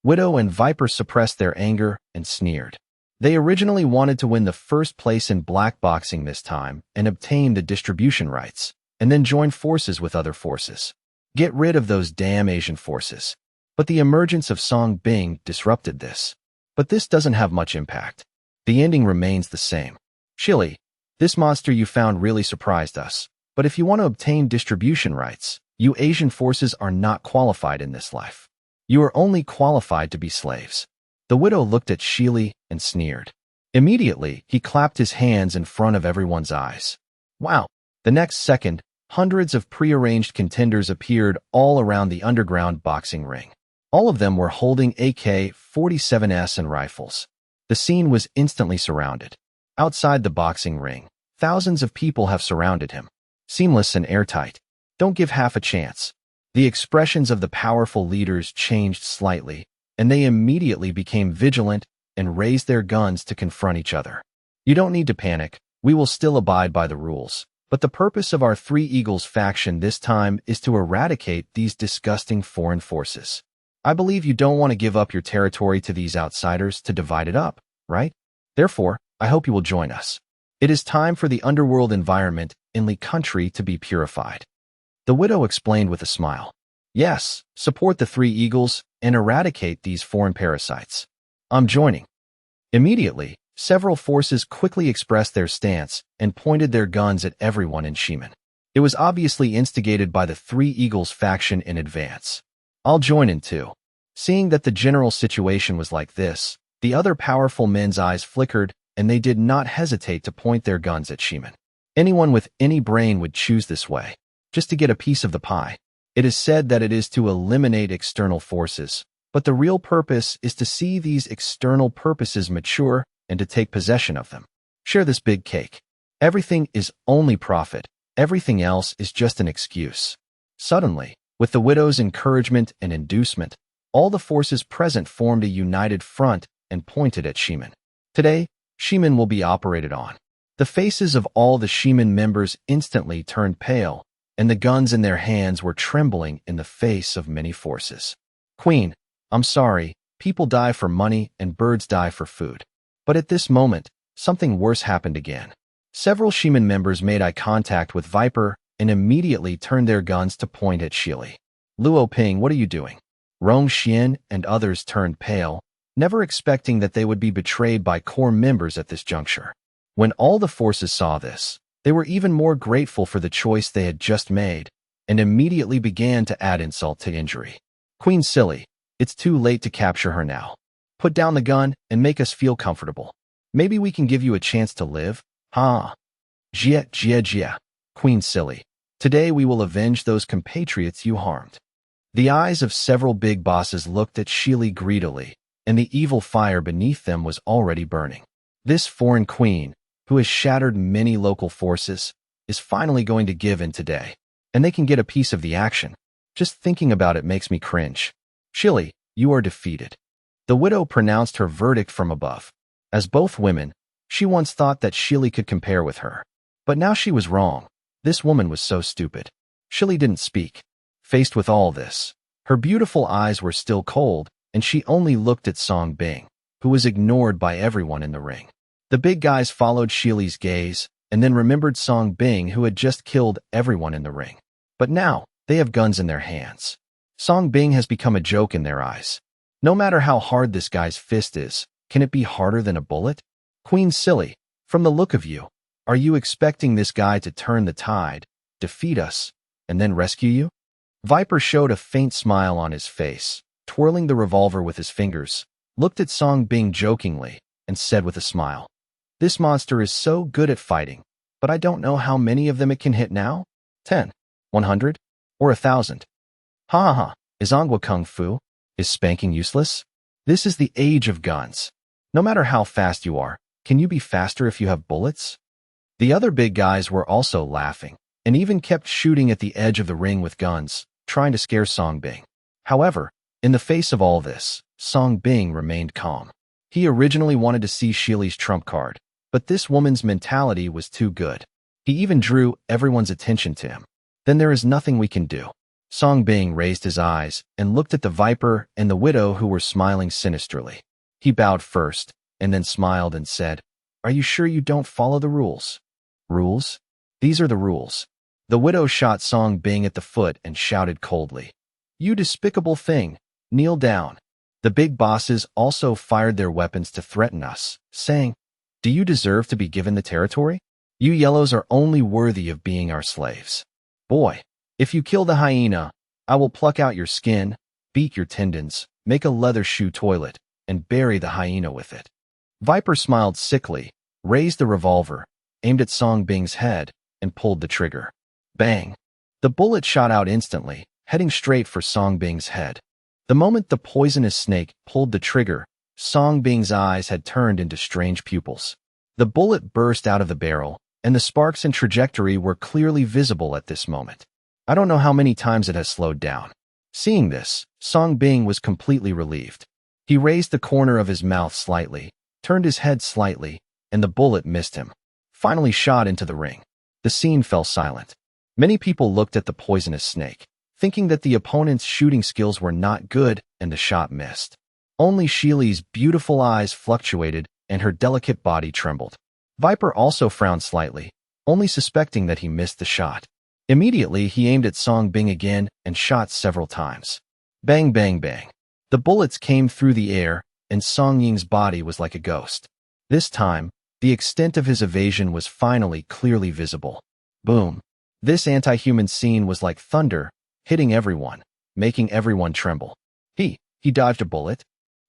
Widow and viper suppressed their anger and sneered. They originally wanted to win the first place in black boxing this time and obtain the distribution rights, and then join forces with other forces. Get rid of those damn Asian forces. But the emergence of Song Bing disrupted this. But this doesn't have much impact. The ending remains the same. Shili, this monster you found really surprised us. But if you want to obtain distribution rights, you Asian forces are not qualified in this life. You are only qualified to be slaves. The widow looked at Shili and sneered. Immediately, he clapped his hands in front of everyone's eyes. Wow! The next second, hundreds of prearranged contenders appeared all around the underground boxing ring. All of them were holding AK-47s and rifles. The scene was instantly surrounded. Outside the boxing ring, thousands of people have surrounded him. Seamless and airtight. Don't give half a chance. The expressions of the powerful leaders changed slightly, and they immediately became vigilant and raised their guns to confront each other. You don't need to panic. We will still abide by the rules. But the purpose of our Three Eagles faction this time is to eradicate these disgusting foreign forces. I believe you don't want to give up your territory to these outsiders to divide it up, right? Therefore, I hope you will join us. It is time for the underworld environment in the country to be purified. The widow explained with a smile. Yes, support the Three Eagles and eradicate these foreign parasites. I'm joining. Immediately, several forces quickly expressed their stance and pointed their guns at everyone in Shimen. It was obviously instigated by the Three Eagles faction in advance. I'll join in too. Seeing that the general situation was like this, the other powerful men's eyes flickered and they did not hesitate to point their guns at Shimen. Anyone with any brain would choose this way, just to get a piece of the pie. It is said that it is to eliminate external forces, but the real purpose is to see these external purposes mature and to take possession of them. Share this big cake. Everything is only profit. Everything else is just an excuse. Suddenly, with the widow's encouragement and inducement, all the forces present formed a united front and pointed at Shimen. Today, Shimen will be operated on. The faces of all the Shimen members instantly turned pale, and the guns in their hands were trembling in the face of many forces. Queen, I'm sorry, people die for money and birds die for food. But at this moment, something worse happened again. Several Shimen members made eye contact with Viper and immediately turned their guns to point at Shili. Luo Ping, what are you doing? Rong Xian and others turned pale, never expecting that they would be betrayed by core members at this juncture. When all the forces saw this, they were even more grateful for the choice they had just made, and immediately began to add insult to injury. Queen Silly, it's too late to capture her now. Put down the gun and make us feel comfortable. Maybe we can give you a chance to live? Ha! Jia. Queen Silly, today we will avenge those compatriots you harmed. The eyes of several big bosses looked at Shili greedily, and the evil fire beneath them was already burning. This foreign queen, who has shattered many local forces, is finally going to give in today, and they can get a piece of the action. Just thinking about it makes me cringe. Shili, you are defeated. The widow pronounced her verdict from above. As both women, she once thought that Shili could compare with her. But now she was wrong. This woman was so stupid. Shili didn't speak. Faced with all this, her beautiful eyes were still cold, and she only looked at Song Bing, who was ignored by everyone in the ring. The big guys followed Shili's gaze, and then remembered Song Bing, who had just killed everyone in the ring. But now, they have guns in their hands. Song Bing has become a joke in their eyes. No matter how hard this guy's fist is, can it be harder than a bullet? Queen Silly, from the look of you, are you expecting this guy to turn the tide, defeat us, and then rescue you? Viper showed a faint smile on his face, twirling the revolver with his fingers, looked at Song Bing jokingly, and said with a smile, "This monster is so good at fighting, but I don't know how many of them it can hit now? 10, 100, or 1,000? Ha ha ha, is Angua Kung Fu? Is spanking useless? This is the age of guns. No matter how fast you are, can you be faster if you have bullets? The other big guys were also laughing, and even kept shooting at the edge of the ring with guns, trying to scare Song Bing. However, in the face of all this, Song Bing remained calm. He originally wanted to see Shili's trump card, but this woman's mentality was too good. He even drew everyone's attention to him. Then there is nothing we can do. Song Bing raised his eyes and looked at the Viper and the Widow who were smiling sinisterly. He bowed first, and then smiled and said, "Are you sure you don't follow the rules?" "Rules? These are the rules." The Widow shot Song Bing at the foot and shouted coldly, "You despicable thing, kneel down." The big bosses also fired their weapons to threaten us, saying, "Do you deserve to be given the territory? You yellows are only worthy of being our slaves. Boy, if you kill the hyena, I will pluck out your skin, beat your tendons, make a leather shoe toilet, and bury the hyena with it." Viper smiled sickly, raised the revolver, aimed at Song Bing's head, and pulled the trigger. Bang! The bullet shot out instantly, heading straight for Song Bing's head. The moment the poisonous snake pulled the trigger, Song Bing's eyes had turned into strange pupils. The bullet burst out of the barrel, and the sparks and trajectory were clearly visible at this moment. I don't know how many times it has slowed down. Seeing this, Song Bing was completely relieved. He raised the corner of his mouth slightly, turned his head slightly, and the bullet missed him. Finally shot into the ring. The scene fell silent. Many people looked at the poisonous snake, thinking that the opponent's shooting skills were not good and the shot missed. Only Shili's beautiful eyes fluctuated and her delicate body trembled. Viper also frowned slightly, only suspecting that he missed the shot. Immediately, he aimed at Song Bing again and shot several times. Bang, bang, bang. The bullets came through the air, and Song Ying's body was like a ghost. This time, the extent of his evasion was finally clearly visible. Boom. This anti-human scene was like thunder, hitting everyone, making everyone tremble. He dodged a bullet?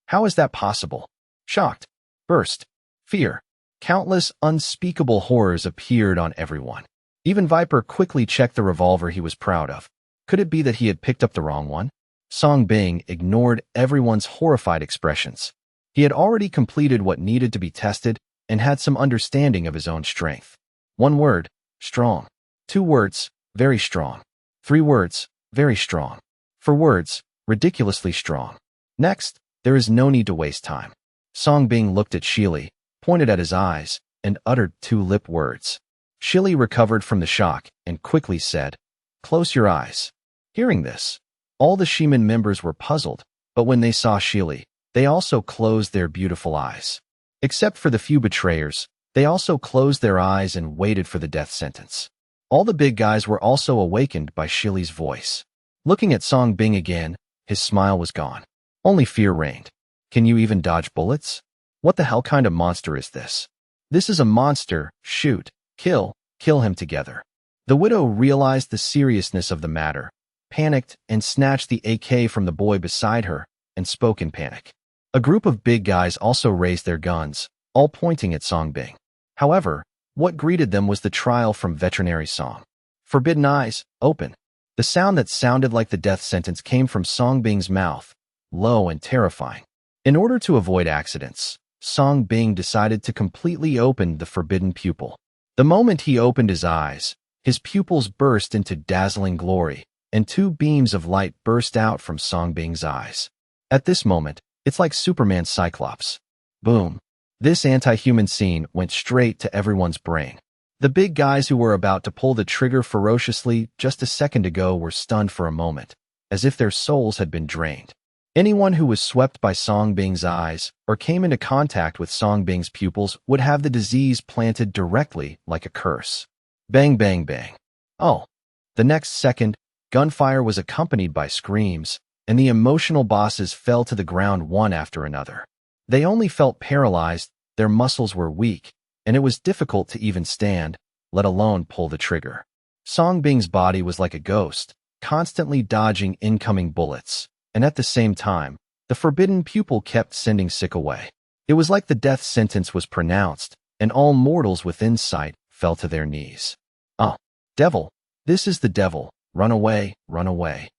How is that possible? Shocked, burst, fear. Countless unspeakable horrors appeared on everyone. Even Viper quickly checked the revolver he was proud of. Could it be that he had picked up the wrong one? Song Bing ignored everyone's horrified expressions. He had already completed what needed to be tested and had some understanding of his own strength. 1 word, strong. 2 words, very strong. 3 words, very strong. 4 words, ridiculously strong. Next, there is no need to waste time. Song Bing looked at Shili, pointed at his eyes, and uttered 2 lip words. Shili recovered from the shock and quickly said, "Close your eyes." Hearing this, all the Shiman members were puzzled, but when they saw Shili, they also closed their beautiful eyes. Except for the few betrayers, they also closed their eyes and waited for the death sentence. All the big guys were also awakened by Shili's voice. Looking at Song Bing again, his smile was gone. Only fear reigned. Can you even dodge bullets? What the hell kind of monster is this? This is a monster. Shoot, kill him together. The Widow realized the seriousness of the matter, panicked, and snatched the AK from the boy beside her, and spoke in panic. A group of big guys also raised their guns, all pointing at Song Bing. However, what greeted them was the trial from veterinary song. Forbidden eyes, open. The sound that sounded like the death sentence came from Song Bing's mouth, low and terrifying. In order to avoid accidents, Song Bing decided to completely open the forbidden pupil. The moment he opened his eyes, his pupils burst into dazzling glory, and 2 beams of light burst out from Song Bing's eyes. At this moment, it's like Superman's Cyclops. Boom. This anti-human scene went straight to everyone's brain. The big guys who were about to pull the trigger ferociously just a second ago were stunned for a moment, as if their souls had been drained. Anyone who was swept by Song Bing's eyes or came into contact with Song Bing's pupils would have the disease planted directly like a curse. Bang, bang, bang. Oh. The next second, gunfire was accompanied by screams, and the emotional bosses fell to the ground one after another. They only felt paralyzed, their muscles were weak, and it was difficult to even stand, let alone pull the trigger. Song Bing's body was like a ghost, constantly dodging incoming bullets, and at the same time, the forbidden pupil kept sending sick away. It was like the death sentence was pronounced, and all mortals within sight fell to their knees. Oh, devil! This is the devil! Run away, run away.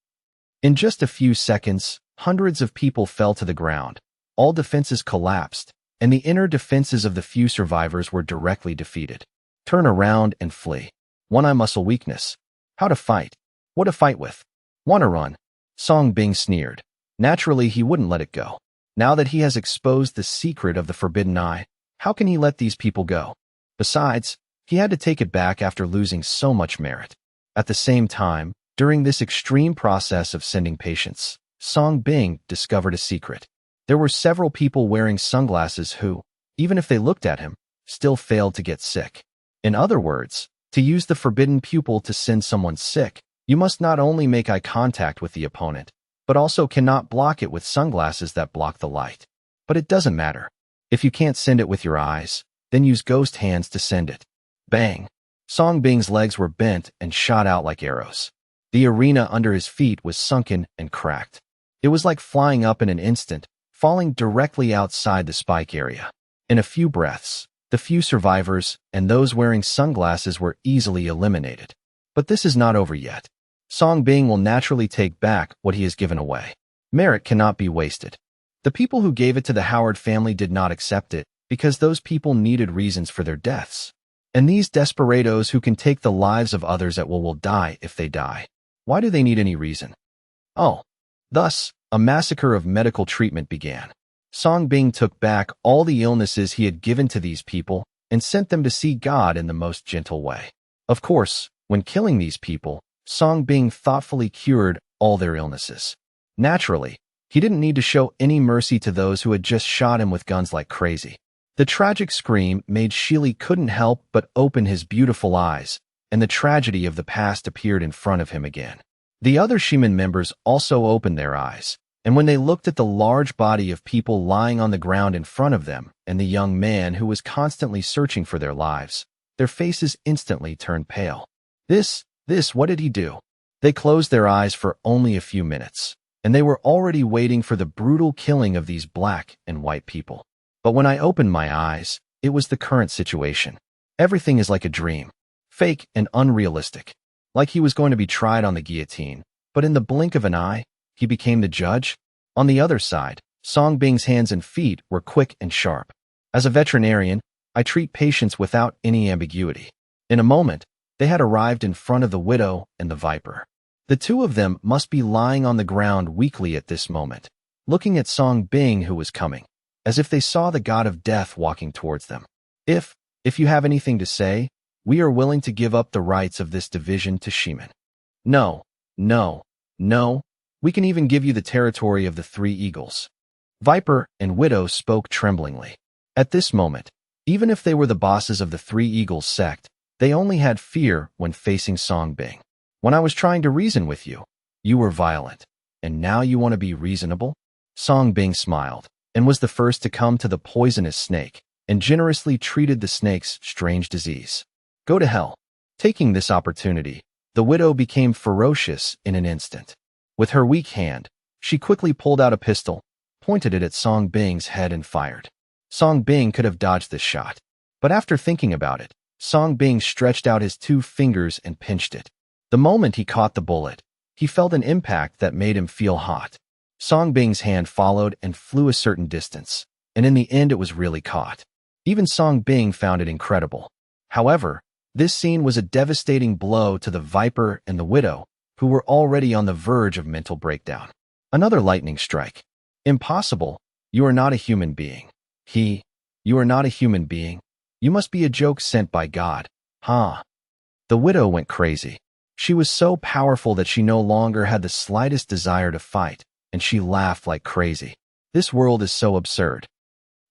In just a few seconds, hundreds of people fell to the ground. All defenses collapsed, and the inner defenses of the few survivors were directly defeated. Turn around and flee. One-eye muscle weakness. How to fight. What to fight with. Wanna run. Song Bing sneered. Naturally, he wouldn't let it go. Now that he has exposed the secret of the forbidden eye, how can he let these people go? Besides, he had to take it back after losing so much merit. At the same time, during this extreme process of sending patients, Song Bing discovered a secret. There were several people wearing sunglasses who, even if they looked at him, still failed to get sick. In other words, to use the forbidden pupil to send someone sick, you must not only make eye contact with the opponent, but also cannot block it with sunglasses that block the light. But it doesn't matter. If you can't send it with your eyes, then use ghost hands to send it. Bang! Song Bing's legs were bent and shot out like arrows. The arena under his feet was sunken and cracked. It was like flying up in an instant, falling directly outside the spike area. In a few breaths, the few survivors and those wearing sunglasses were easily eliminated. But this is not over yet. Song Bing will naturally take back what he has given away. Merit cannot be wasted. The people who gave it to the Howard family did not accept it because those people needed reasons for their deaths. And these desperados who can take the lives of others at will die if they die. Why do they need any reason? Oh. Thus, a massacre of medical treatment began. Song Bing took back all the illnesses he had given to these people and sent them to see God in the most gentle way. Of course, when killing these people, Song Bing thoughtfully cured all their illnesses. Naturally, he didn't need to show any mercy to those who had just shot him with guns like crazy. The tragic scream made Shili couldn't help but open his beautiful eyes, and the tragedy of the past appeared in front of him again. The other Shiman members also opened their eyes, and when they looked at the large body of people lying on the ground in front of them and the young man who was constantly searching for their lives, their faces instantly turned pale. What did he do? They closed their eyes for only a few minutes, and they were already waiting for the brutal killing of these black and white people. But when I opened my eyes, it was the current situation. Everything is like a dream, fake and unrealistic. Like he was going to be tried on the guillotine, but in the blink of an eye, he became the judge. On the other side, Song Bing's hands and feet were quick and sharp. As a veterinarian, I treat patients without any ambiguity. In a moment, they had arrived in front of the widow and the viper. The two of them must be lying on the ground weakly at this moment, looking at Song Bing who was coming, as if they saw the god of death walking towards them. If you have anything to say, we are willing to give up the rights of this division to Shiman. No. We can even give you the territory of the three eagles. Viper and Widow spoke tremblingly. At this moment, even if they were the bosses of the Three Eagles sect, they only had fear when facing Song Bing. When I was trying to reason with you, you were violent, and now you want to be reasonable? Song Bing smiled, and was the first to come to the poisonous snake, and generously treated the snake's strange disease. Go to hell. Taking this opportunity, the widow became ferocious in an instant. With her weak hand, she quickly pulled out a pistol, pointed it at Song Bing's head and fired. Song Bing could have dodged this shot, but after thinking about it, Song Bing stretched out his 2 fingers and pinched it. The moment he caught the bullet, he felt an impact that made him feel hot. Song Bing's hand followed and flew a certain distance, and in the end it was really caught. Even Song Bing found it incredible. However, this scene was a devastating blow to the Viper and the Widow, who were already on the verge of mental breakdown. Another lightning strike. Impossible. You are not a human being. You are not a human being. You must be a joke sent by God. Huh? The widow went crazy. She was so powerful that she no longer had the slightest desire to fight, and she laughed like crazy. This world is so absurd.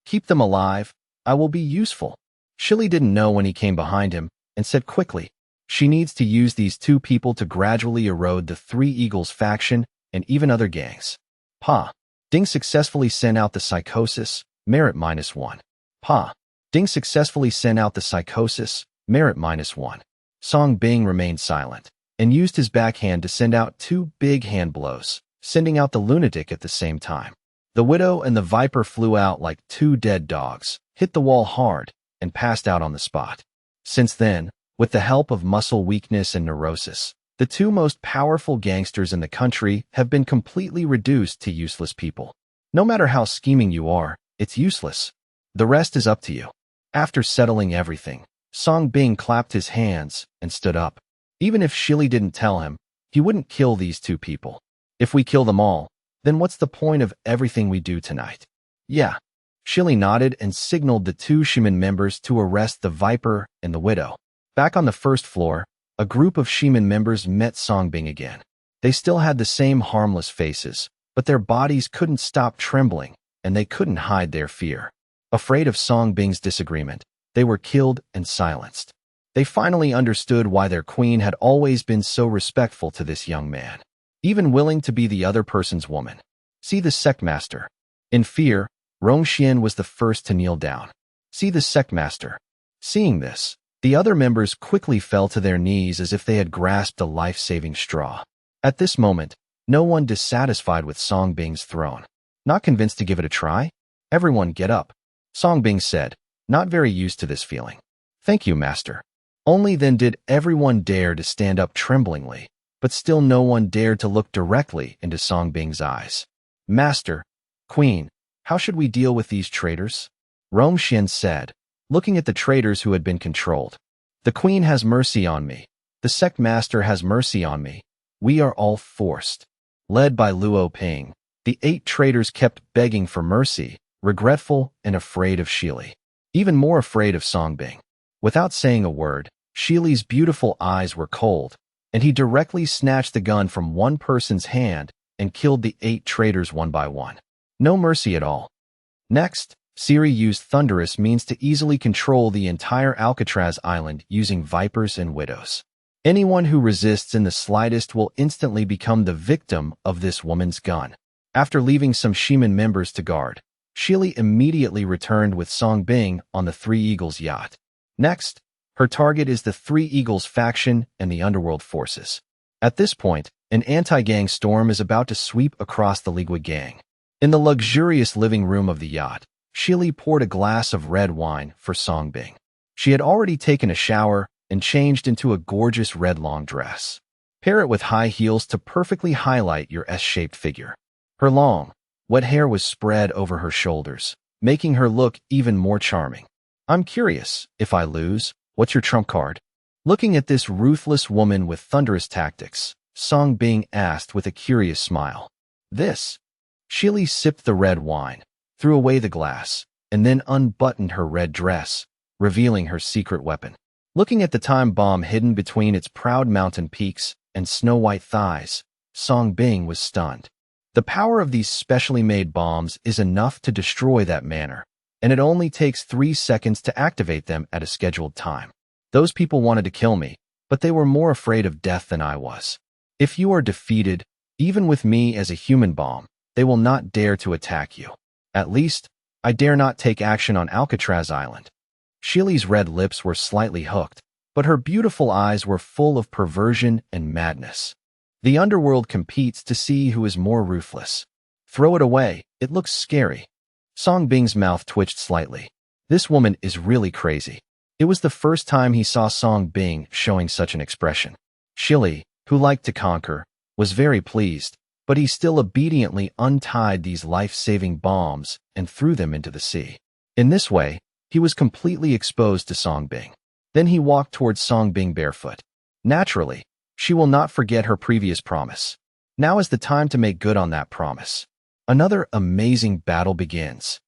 Keep them alive. I will be useful. Shili didn't know when he came behind him, and said quickly, she needs to use these 2 people to gradually erode the Three Eagles faction and even other gangs. Pa. Ding successfully sent out the psychosis, merit -1. Pa. Ding successfully sent out the psychosis, merit -1. Song Bing remained silent, and used his backhand to send out 2 big hand blows, sending out the lunatic at the same time. The widow and the viper flew out like 2 dead dogs, hit the wall hard, and passed out on the spot. Since then, with the help of muscle weakness and neurosis, the 2 most powerful gangsters in the country have been completely reduced to useless people. No matter how scheming you are, it's useless. The rest is up to you. After settling everything, Song Bing clapped his hands and stood up. Even if Shili didn't tell him, he wouldn't kill these two people. If we kill them all, then what's the point of everything we do tonight? Yeah. Shili nodded and signaled the two Shiman members to arrest the Viper and the Widow. Back on the first floor, a group of Shiman members met Song Bing again. They still had the same harmless faces, but their bodies couldn't stop trembling, and they couldn't hide their fear. Afraid of Song Bing's disagreement, they were killed and silenced. They finally understood why their queen had always been so respectful to this young man, even willing to be the other person's woman. See the sect master. In fear, Rongxian was the first to kneel down. See the sect master. Seeing this, the other members quickly fell to their knees as if they had grasped a life-saving straw. At this moment, no one dissatisfied with Song Bing's throne. Not convinced to give it a try? Everyone get up, Song Bing said, not very used to this feeling. Thank you, master. Only then did everyone dare to stand up tremblingly, but still no one dared to look directly into Song Bing's eyes. Master, Queen, how should we deal with these traitors? Rongxian said, looking at the traitors who had been controlled. The queen has mercy on me. The sect master has mercy on me. We are all forced. Led by Luo Ping, the 8 traitors kept begging for mercy, regretful and afraid of Shili. Even more afraid of Song Bing. Without saying a word, Shili's beautiful eyes were cold, and he directly snatched the gun from one person's hand and killed the 8 traitors one by one. No mercy at all. Next, Siri used thunderous means to easily control the entire Alcatraz island using vipers and widows. Anyone who resists in the slightest will instantly become the victim of this woman's gun. After leaving some Shiman members to guard, Shili immediately returned with Song Bing on the Three Eagles yacht. Next, her target is the Three Eagles faction and the underworld forces. At this point, an anti-gang storm is about to sweep across the Ligua gang. In the luxurious living room of the yacht, Shili poured a glass of red wine for Song Bing. She had already taken a shower and changed into a gorgeous red long dress. Pair it with high heels to perfectly highlight your S-shaped figure. Her long, wet hair was spread over her shoulders, making her look even more charming. I'm curious, if I lose, what's your trump card? Looking at this ruthless woman with thunderous tactics, Song Bing asked with a curious smile. This. Shili sipped the red wine, threw away the glass, and then unbuttoned her red dress, revealing her secret weapon. Looking at the time bomb hidden between its proud mountain peaks and snow-white thighs, Song Bing was stunned. The power of these specially made bombs is enough to destroy that manor, and it only takes 3 seconds to activate them at a scheduled time. Those people wanted to kill me, but they were more afraid of death than I was. If you are defeated, even with me as a human bomb, they will not dare to attack you. At least, I dare not take action on Alcatraz Island. Shili's red lips were slightly hooked, but her beautiful eyes were full of perversion and madness. The underworld competes to see who is more ruthless. Throw it away, it looks scary. Song Bing's mouth twitched slightly. This woman is really crazy. It was the first time he saw Song Bing showing such an expression. Shili, who liked to conquer, was very pleased, but he still obediently untied these life-saving bombs and threw them into the sea. In this way, he was completely exposed to Song Bing. Then he walked towards Song Bing barefoot. Naturally, she will not forget her previous promise. Now is the time to make good on that promise. Another amazing battle begins.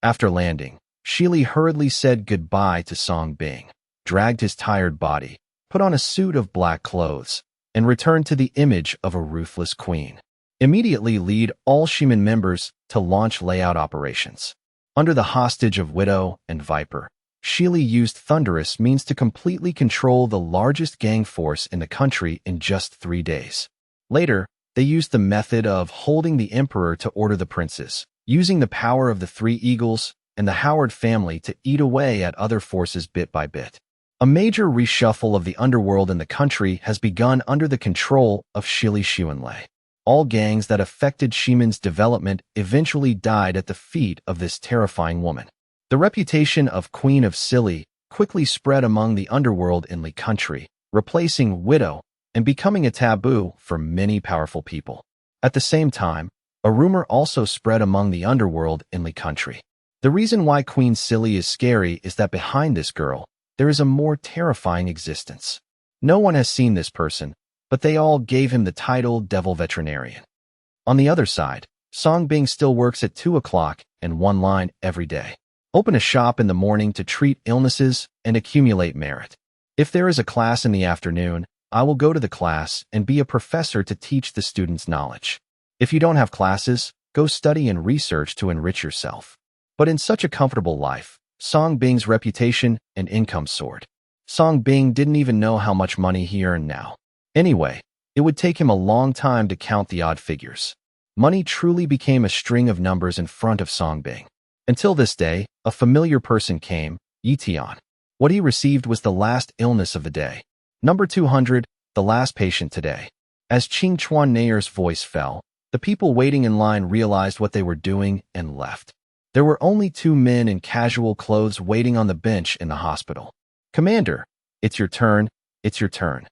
After landing, Shili hurriedly said goodbye to Song Bing, dragged his tired body, put on a suit of black clothes, and returned to the image of a ruthless queen. Immediately lead all Shiman members to launch layout operations. Under the hostage of Widow and Viper, Shili used thunderous means to completely control the largest gang force in the country in just 3 days. Later, they used the method of holding the emperor to order the princes, using the power of the Three Eagles and the Howard family to eat away at other forces bit by bit. A major reshuffle of the underworld in the country has begun under the control of Shili Xuanlei. All gangs that affected Shiman's development eventually died at the feet of this terrifying woman. The reputation of Queen of Sili quickly spread among the underworld in Li country, replacing Widow and becoming a taboo for many powerful people. At the same time, a rumor also spread among the underworld in Li country. The reason why Queen Silly is scary is that behind this girl, there is a more terrifying existence. No one has seen this person, but they all gave him the title Devil Veterinarian. On the other side, Song Bing still works at 2 o'clock and one line every day. Open a shop in the morning to treat illnesses and accumulate merit. If there is a class in the afternoon, I will go to the class and be a professor to teach the students knowledge. If you don't have classes, go study and research to enrich yourself. But in such a comfortable life, Song Bing's reputation and income soared. Song Bing didn't even know how much money he earned now. Anyway, it would take him a long time to count the odd figures. Money truly became a string of numbers in front of Song Bing. Until this day, a familiar person came, Yi Tian. What he received was the last illness of the day. Number 200, the last patient today. As Ching Chuan Nayer's voice fell, the people waiting in line realized what they were doing and left. There were only 2 men in casual clothes waiting on the bench in the hospital. Commander, it's your turn, it's your turn.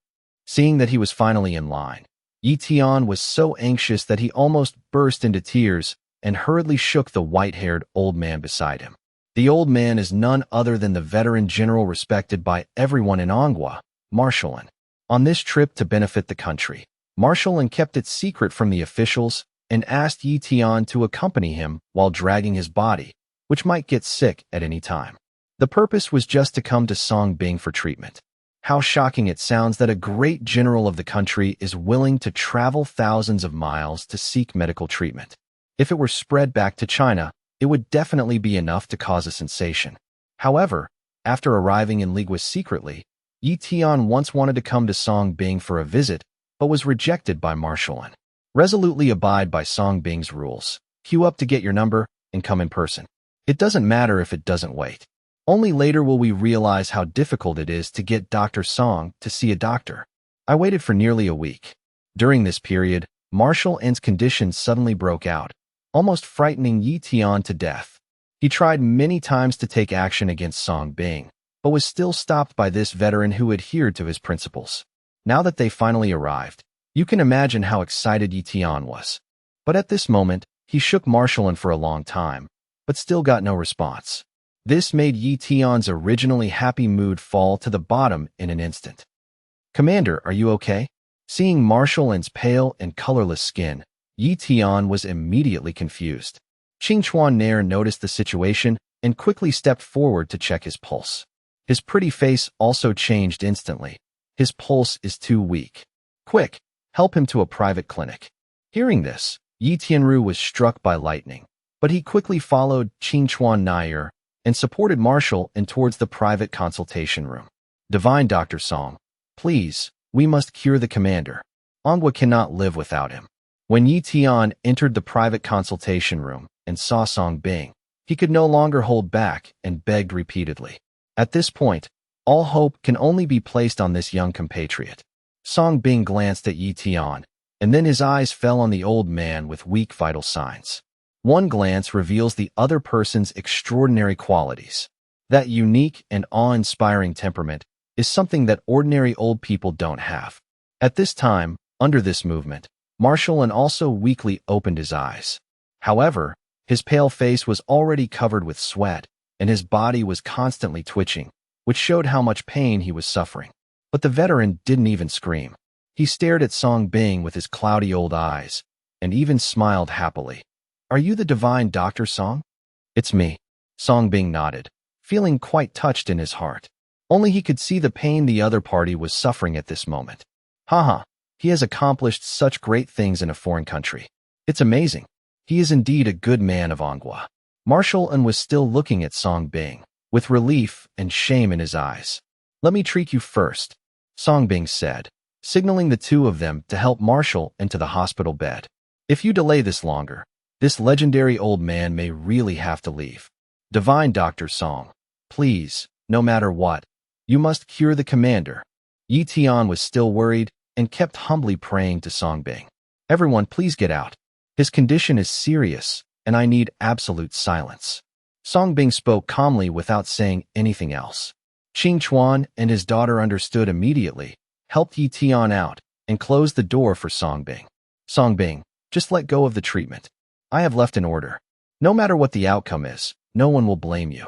Seeing that he was finally in line, Yi Tian was so anxious that he almost burst into tears and hurriedly shook the white-haired old man beside him. The old man is none other than the veteran general respected by everyone in Anghua, Marshallin. On this trip to benefit the country, Marshallin kept it secret from the officials and asked Yi Tian to accompany him while dragging his body, which might get sick at any time. The purpose was just to come to Song Bing for treatment. How shocking it sounds that a great general of the country is willing to travel thousands of miles to seek medical treatment. If it were spread back to China, it would definitely be enough to cause a sensation. However, after arriving in Ligua secretly, Yi Tian once wanted to come to Song Bing for a visit, but was rejected by Marshallin. Resolutely abide by Song Bing's rules. Queue up to get your number and come in person. It doesn't matter if it doesn't wait. Only later will we realize how difficult it is to get Dr. Song to see a doctor. I waited for nearly a week. During this period, Marshall-N's condition suddenly broke out, almost frightening Yi Tian to death. He tried many times to take action against Song Bing, but was still stopped by this veteran who adhered to his principles. Now that they finally arrived, you can imagine how excited Yi Tian was. But at this moment, he shook Marshallin for a long time, but still got no response. This made Yi Tian's originally happy mood fall to the bottom in an instant. Commander, are you okay? Seeing Marshall-N's pale and colorless skin, Yi Tian was immediately confused. Ching Chuan Nair noticed the situation and quickly stepped forward to check his pulse. His pretty face also changed instantly. His pulse is too weak. Quick, help him to a private clinic. Hearing this, Yi Tianru was struck by lightning, but he quickly followed Ching Chuan Nair and supported Marshall and towards the private consultation room. Divine Dr. Song, please, we must cure the commander. Anghua cannot live without him. When Yi Tian entered the private consultation room and saw Song Bing, he could no longer hold back and begged repeatedly. At this point, all hope can only be placed on this young compatriot. Song Bing glanced at Yi Tian, and then his eyes fell on the old man with weak vital signs. One glance reveals the other person's extraordinary qualities. That unique and awe-inspiring temperament is something that ordinary old people don't have. At this time, under this movement, Marshallin also weakly opened his eyes. However, his pale face was already covered with sweat, and his body was constantly twitching, which showed how much pain he was suffering. But the veteran didn't even scream. He stared at Song Bing with his cloudy old eyes, and even smiled happily. Are you the divine Dr. Song? It's me. Song Bing nodded, feeling quite touched in his heart. Only he could see the pain the other party was suffering at this moment. Haha, he has accomplished such great things in a foreign country. It's amazing. He is indeed a good man of Anghua. Marshall-N was still looking at Song Bing, with relief and shame in his eyes. Let me treat you first, Song Bing said, signaling the two of them to help Marshall into the hospital bed. If you delay this longer, this legendary old man may really have to leave. Divine Dr. Song, please, no matter what, you must cure the commander. Yi Tian was still worried and kept humbly praying to Song Bing. Everyone, please get out. His condition is serious, and I need absolute silence. Song Bing spoke calmly without saying anything else. Ching Chuan and his daughter understood immediately, helped Yi Tian out, and closed the door for Song Bing. Song Bing, just let go of the treatment. I have left an order. No matter what the outcome is, no one will blame you.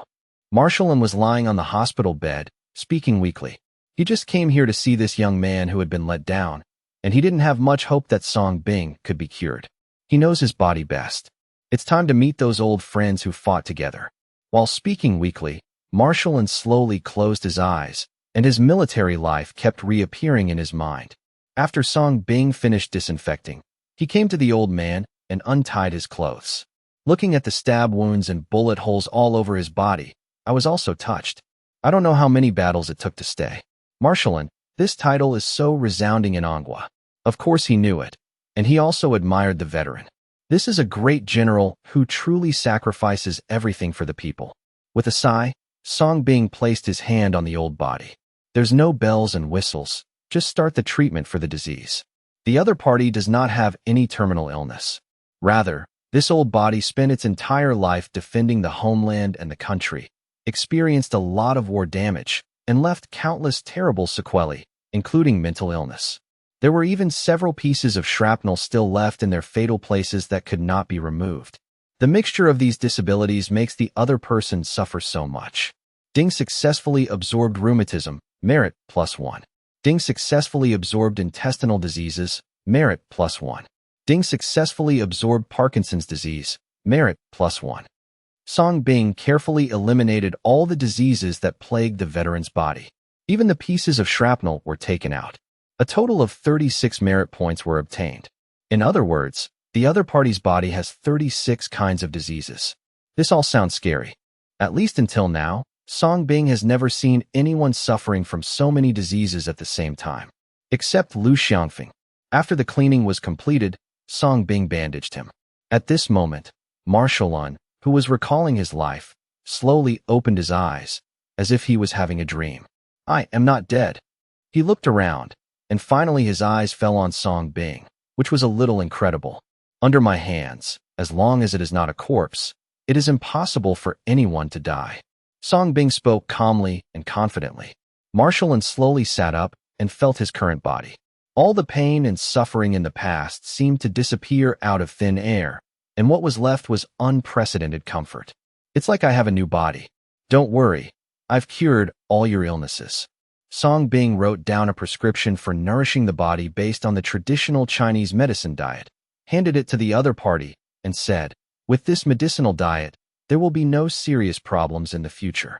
Marshallin was lying on the hospital bed, speaking weakly. He just came here to see this young man who had been let down, and he didn't have much hope that Song Bing could be cured. He knows his body best. It's time to meet those old friends who fought together. While speaking weakly, Marshallin slowly closed his eyes, and his military life kept reappearing in his mind. After Song Bing finished disinfecting, he came to the old man and untied his clothes. Looking at the stab wounds and bullet holes all over his body, I was also touched. I don't know how many battles it took to stay. Marshallin, this title is so resounding in Anghua. Of course he knew it, and he also admired the veteran. This is a great general who truly sacrifices everything for the people. With a sigh, Song Bing placed his hand on the old body. There's no bells and whistles, just start the treatment for the disease. The other party does not have any terminal illness. Rather, this old body spent its entire life defending the homeland and the country, experienced a lot of war damage, and left countless terrible sequelae, including mental illness. There were even several pieces of shrapnel still left in their fatal places that could not be removed. The mixture of these disabilities makes the other person suffer so much. Ding successfully absorbed rheumatism, merit +1. Ding successfully absorbed intestinal diseases, merit +1. Ding successfully absorbed Parkinson's disease, merit +1. Song Bing carefully eliminated all the diseases that plagued the veteran's body. Even the pieces of shrapnel were taken out. A total of 36 merit points were obtained. In other words, the other party's body has 36 kinds of diseases. This all sounds scary. At least until now, Song Bing has never seen anyone suffering from so many diseases at the same time. Except Lu Xiangfeng. After the cleaning was completed, Song Bing bandaged him. At this moment, Marshallin, who was recalling his life, slowly opened his eyes, as if he was having a dream. I am not dead. He looked around, and finally his eyes fell on Song Bing, which was a little incredible. Under my hands, as long as it is not a corpse, it is impossible for anyone to die. Song Bing spoke calmly and confidently. Marshallin slowly sat up and felt his current body. All the pain and suffering in the past seemed to disappear out of thin air, and what was left was unprecedented comfort. It's like I have a new body. Don't worry, I've cured all your illnesses. Song Bing wrote down a prescription for nourishing the body based on the traditional Chinese medicine diet, handed it to the other party, and said, with this medicinal diet, there will be no serious problems in the future.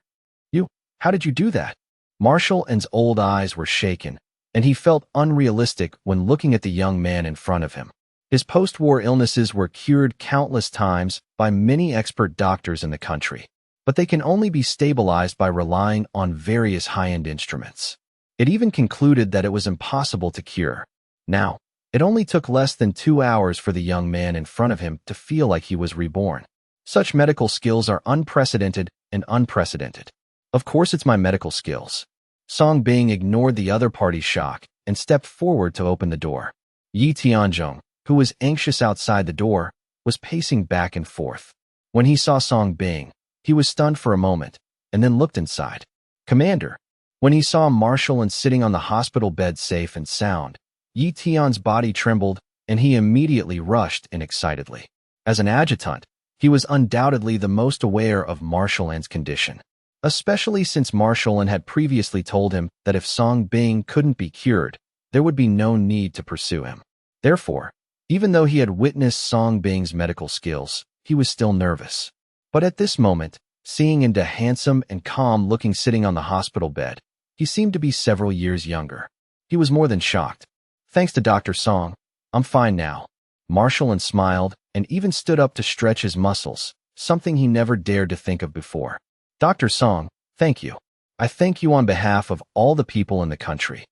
How did you do that? Marshallin's old eyes were shaken, and he felt unrealistic when looking at the young man in front of him. His post-war illnesses were cured countless times by many expert doctors in the country, but they can only be stabilized by relying on various high-end instruments. It even concluded that it was impossible to cure. Now, it only took less than 2 hours for the young man in front of him to feel like he was reborn. Such medical skills are unprecedented and unprecedented. Of course it's my medical skills. Song Bing ignored the other party's shock and stepped forward to open the door. Yi Tianzhong, who was anxious outside the door, was pacing back and forth. When he saw Song Bing, he was stunned for a moment, and then looked inside. Commander. When he saw Marshallin sitting on the hospital bed safe and sound, Yi Tian's body trembled, and he immediately rushed in excitedly. As an adjutant, he was undoubtedly the most aware of Marshallin's condition, especially since Marshallin had previously told him that if Song Bing couldn't be cured, there would be no need to pursue him. Therefore, even though he had witnessed Song Bing's medical skills, he was still nervous. But at this moment, seeing into handsome and calm-looking sitting on the hospital bed, he seemed to be several years younger. He was more than shocked. Thanks to Dr. Song, I'm fine now. Marshallin smiled and even stood up to stretch his muscles, something he never dared to think of before. Dr. Song, thank you. I thank you on behalf of all the people in the country.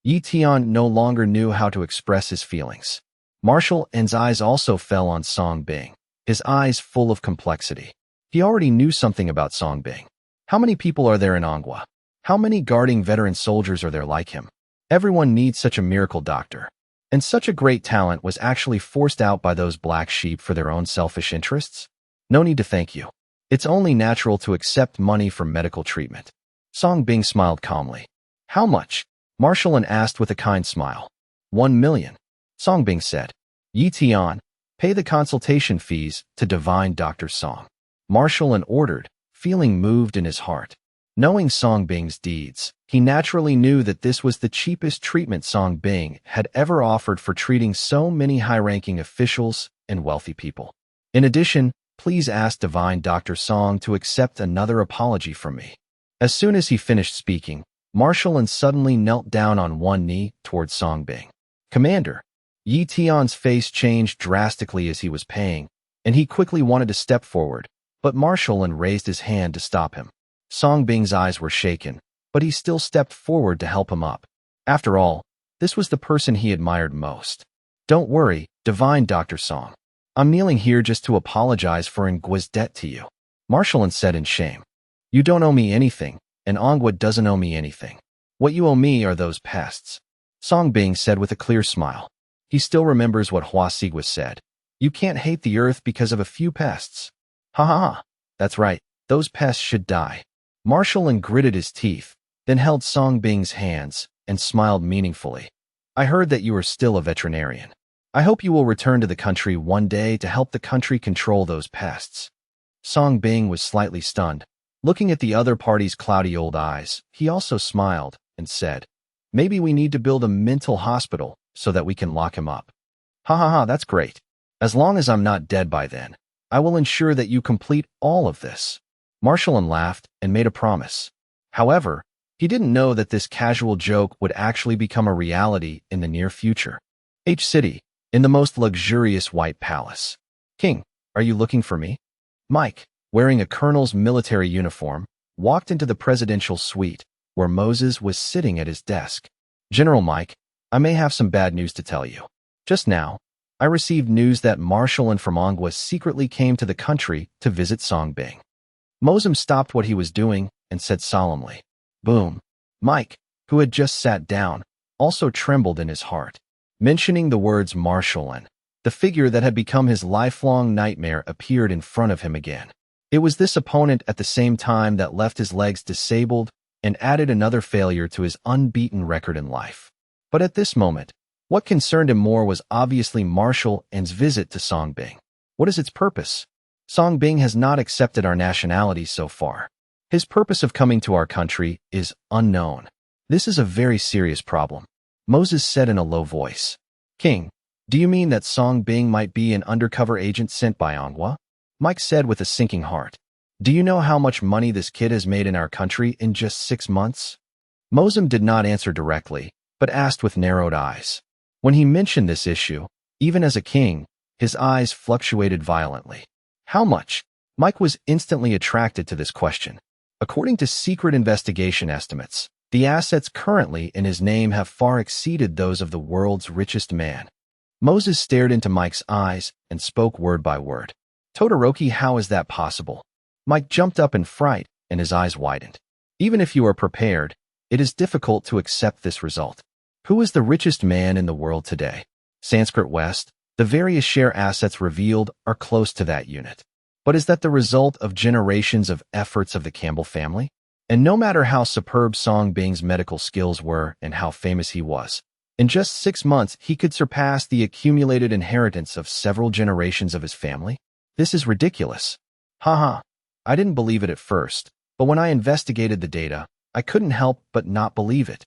Yi Tian no longer knew how to express his feelings. Marshallin's eyes also fell on Song Bing, his eyes full of complexity. He already knew something about Song Bing. How many people are there in Anghua? How many guarding veteran soldiers are there like him? Everyone needs such a miracle doctor. And such a great talent was actually forced out by those black sheep for their own selfish interests? No need to thank you. It's only natural to accept money for medical treatment. Song Bing smiled calmly. How much? Marshallin asked with a kind smile. 1 million. Song Bing said. Yi Tian, pay the consultation fees to divine Dr. Song. martial and ordered, feeling moved in his heart. Knowing Song Bing's deeds, he naturally knew that this was the cheapest treatment Song Bing had ever offered for treating so many high-ranking officials and wealthy people. In addition, please ask Divine Dr. Song to accept another apology from me. As soon as he finished speaking, Marshall suddenly knelt down on one knee towards Song Bing. Commander. Yi Tian's face changed drastically as he was paying, and he quickly wanted to step forward, but Marshall raised his hand to stop him. Song Bing's eyes were shaken, but he still stepped forward to help him up. After all, this was the person he admired most. Don't worry, Divine Dr. Song. I'm kneeling here just to apologize for Ngua's debt to you. Marshall said in shame. You don't owe me anything, and Ngua doesn't owe me anything. What you owe me are those pests. Song Bing said with a clear smile. He still remembers what Hua Sigua said. You can't hate the earth because of a few pests. Ha ha ha. That's right, those pests should die. Marshall gritted his teeth, then held Song Bing's hands and smiled meaningfully. I heard that you are still a veterinarian. I hope you will return to the country one day to help the country control those pests. Song Bing was slightly stunned. Looking at the other party's cloudy old eyes, he also smiled and said, Maybe we need to build a mental hospital so that we can lock him up. Ha ha ha, that's great. As long as I'm not dead by then, I will ensure that you complete all of this. Marshall laughed and made a promise. However, he didn't know that this casual joke would actually become a reality in the near future. H City, in the most luxurious white palace. King, are you looking for me? Mike, wearing a colonel's military uniform, walked into the presidential suite, where Moses was sitting at his desk. General Mike, I may have some bad news to tell you. Just now, I received news that Marshall from Ngua secretly came to the country to visit Song Bing. Moses stopped what he was doing and said solemnly, Boom. Mike, who had just sat down, also trembled in his heart. Mentioning the words Marshall the figure that had become his lifelong nightmare appeared in front of him again. It was this opponent at the same time that left his legs disabled and added another failure to his unbeaten record in life. But at this moment, what concerned him more was obviously Marshall's visit to Song Bing. What is its purpose? Song Bing has not accepted our nationality so far. His purpose of coming to our country is unknown. This is a very serious problem. Moses said in a low voice. King, do you mean that Song Bing might be an undercover agent sent by Ngua? Mike said with a sinking heart. Do you know how much money this kid has made in our country in just 6 months? Moses did not answer directly, but asked with narrowed eyes. When he mentioned this issue, even as a king, his eyes fluctuated violently. How much? Mike was instantly attracted to this question. According to secret investigation estimates, the assets currently in his name have far exceeded those of the world's richest man. Moses stared into Mike's eyes and spoke word by word. Todoroki, how is that possible? Mike jumped up in fright and his eyes widened. Even if you are prepared, it is difficult to accept this result. Who is the richest man in the world today? Sanskrit West, the various share assets revealed are close to that unit. But is that the result of generations of efforts of the Campbell family? And no matter how superb Song Bing's medical skills were and how famous he was, in just 6 months he could surpass the accumulated inheritance of several generations of his family? This is ridiculous. Haha. I didn't believe it at first, but when I investigated the data, I couldn't help but not believe it.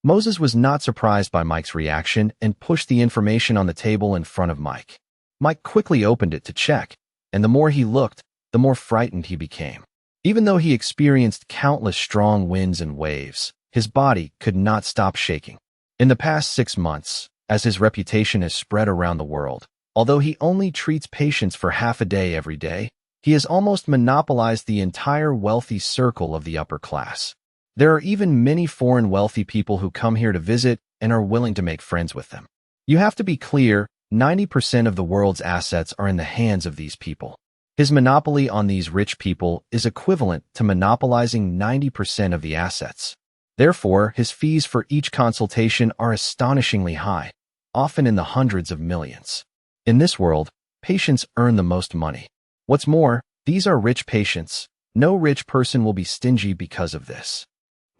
Moses was not surprised by Mike's reaction and pushed the information on the table in front of Mike. Mike quickly opened it to check, and the more he looked, the more frightened he became. Even though he experienced countless strong winds and waves, his body could not stop shaking. In the past 6 months, as his reputation has spread around the world, although he only treats patients for half a day every day, he has almost monopolized the entire wealthy circle of the upper class. There are even many foreign wealthy people who come here to visit and are willing to make friends with them. You have to be clear, 90% of the world's assets are in the hands of these people. His monopoly on these rich people is equivalent to monopolizing 90% of the assets. Therefore, his fees for each consultation are astonishingly high, often in the hundreds of millions. In this world, patients earn the most money. What's more, these are rich patients. No rich person will be stingy because of this.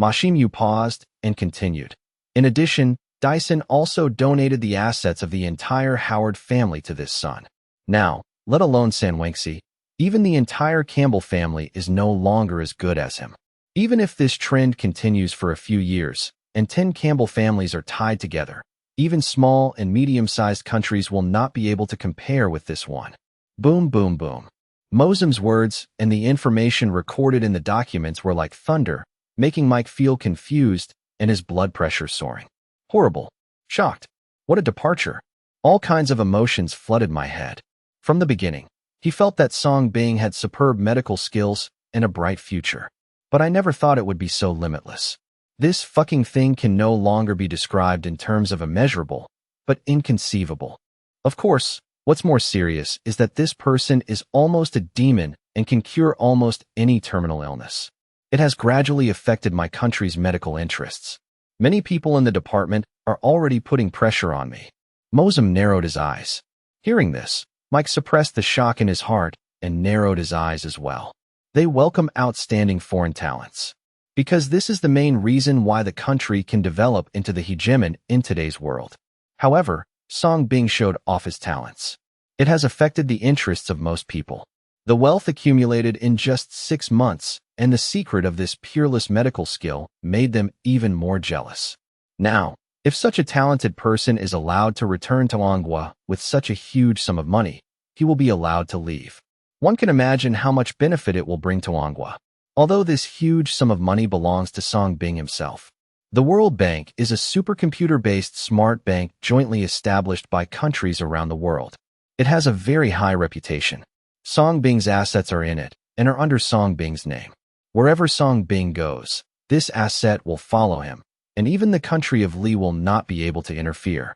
Mashimu paused and continued. In addition, Dyson also donated the assets of the entire Howard family to this son. Now, let alone Sanwangsi, Even the entire Campbell family is no longer as good as him. Even if this trend continues for a few years, and 10 Campbell families are tied together, even small and medium-sized countries will not be able to compare with this one. Boom, boom, boom. Mosam's words and the information recorded in the documents were like thunder, making Mike feel confused and his blood pressure soaring. Horrible. Shocked. What a departure. All kinds of emotions flooded my head. From the beginning, he felt that Song Bing had superb medical skills and a bright future. But I never thought it would be so limitless. This fucking thing can no longer be described in terms of immeasurable, but inconceivable. Of course, what's more serious is that this person is almost a demon and can cure almost any terminal illness. It has gradually affected my country's medical interests. Many people in the department are already putting pressure on me. Mosam narrowed his eyes. Hearing this, Mike suppressed the shock in his heart and narrowed his eyes as well. They welcome outstanding foreign talents. Because this is the main reason why the country can develop into the hegemon in today's world. However, Song Bing showed off his talents. It has affected the interests of most people. The wealth accumulated in just 6 months, and the secret of this peerless medical skill made them even more jealous. Now, if such a talented person is allowed to return to Manhua with such a huge sum of money, he will be allowed to leave. One can imagine how much benefit it will bring to Manhua. Although this huge sum of money belongs to Song Bing himself. The World Bank is a supercomputer-based smart bank jointly established by countries around the world. It has a very high reputation. Song Bing's assets are in it and are under Song Bing's name. Wherever Song Bing goes, this asset will follow him, and even the country of Li will not be able to interfere.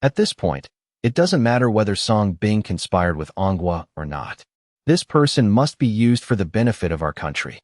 At this point, it doesn't matter whether Song Bing conspired with Manhua or not. This person must be used for the benefit of our country.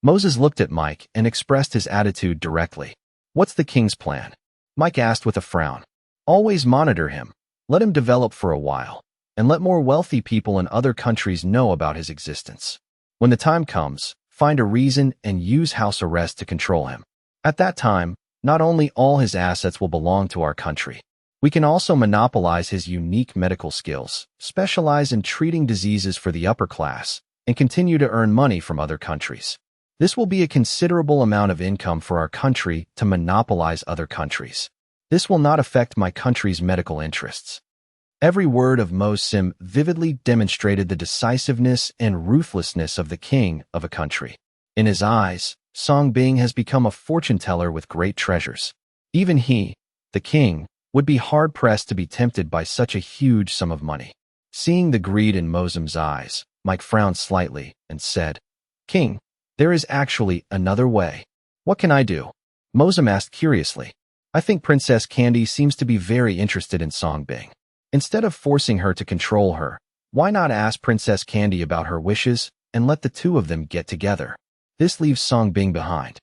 Moses looked at Mike and expressed his attitude directly. What's the king's plan? Mike asked with a frown. Always monitor him. Let him develop for a while, and let more wealthy people in other countries know about his existence. When the time comes, find a reason and use house arrest to control him. At that time, not only all his assets will belong to our country, we can also monopolize his unique medical skills, specialize in treating diseases for the upper class, and continue to earn money from other countries. This will be a considerable amount of income for our country to monopolize other countries. This will not affect my country's medical interests. Every word of Mosim vividly demonstrated the decisiveness and ruthlessness of the king of a country. In his eyes, Song Bing has become a fortune-teller with great treasures. Even he, the king, would be hard-pressed to be tempted by such a huge sum of money. Seeing the greed in Mosim's eyes, Mike frowned slightly and said, "King, there is actually another way. What can I do?" Mosim asked curiously. "I think Princess Candy seems to be very interested in Song Bing. Instead of forcing her to control her, why not ask Princess Candy about her wishes and let the two of them get together? This leaves Song Bing behind."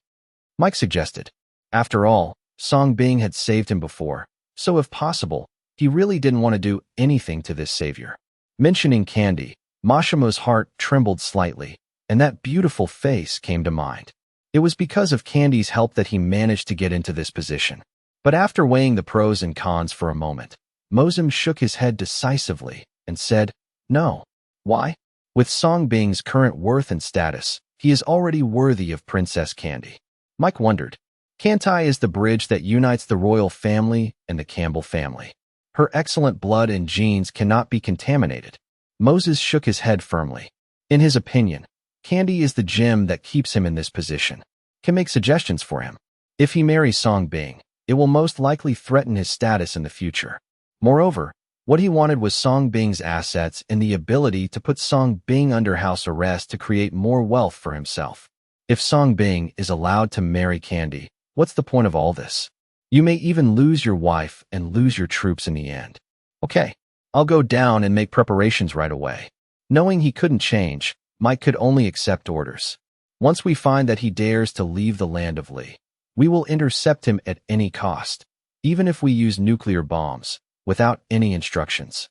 Mike suggested. After all, Song Bing had saved him before, so if possible, he really didn't want to do anything to this savior. Mentioning Candy, Mashima's heart trembled slightly, and that beautiful face came to mind. It was because of Candy's help that he managed to get into this position. But after weighing the pros and cons for a moment, Mosim shook his head decisively and said, "No." Why? With Song Bing's current worth and status, he is already worthy of Princess Candy. Mike wondered. Cantai is the bridge that unites the royal family and the Campbell family. Her excellent blood and genes cannot be contaminated. Moses shook his head firmly. In his opinion, Candy is the gem that keeps him in this position. Can make suggestions for him. If he marries Song Bing, it will most likely threaten his status in the future. Moreover, what he wanted was Song Bing's assets and the ability to put Song Bing under house arrest to create more wealth for himself. If Song Bing is allowed to marry Candy, what's the point of all this? You may even lose your wife and lose your troops in the end. Okay, I'll go down and make preparations right away. Knowing he couldn't change, Mike could only accept orders. Once we find that he dares to leave the land of Li, we will intercept him at any cost, even if we use nuclear bombs, without any instructions.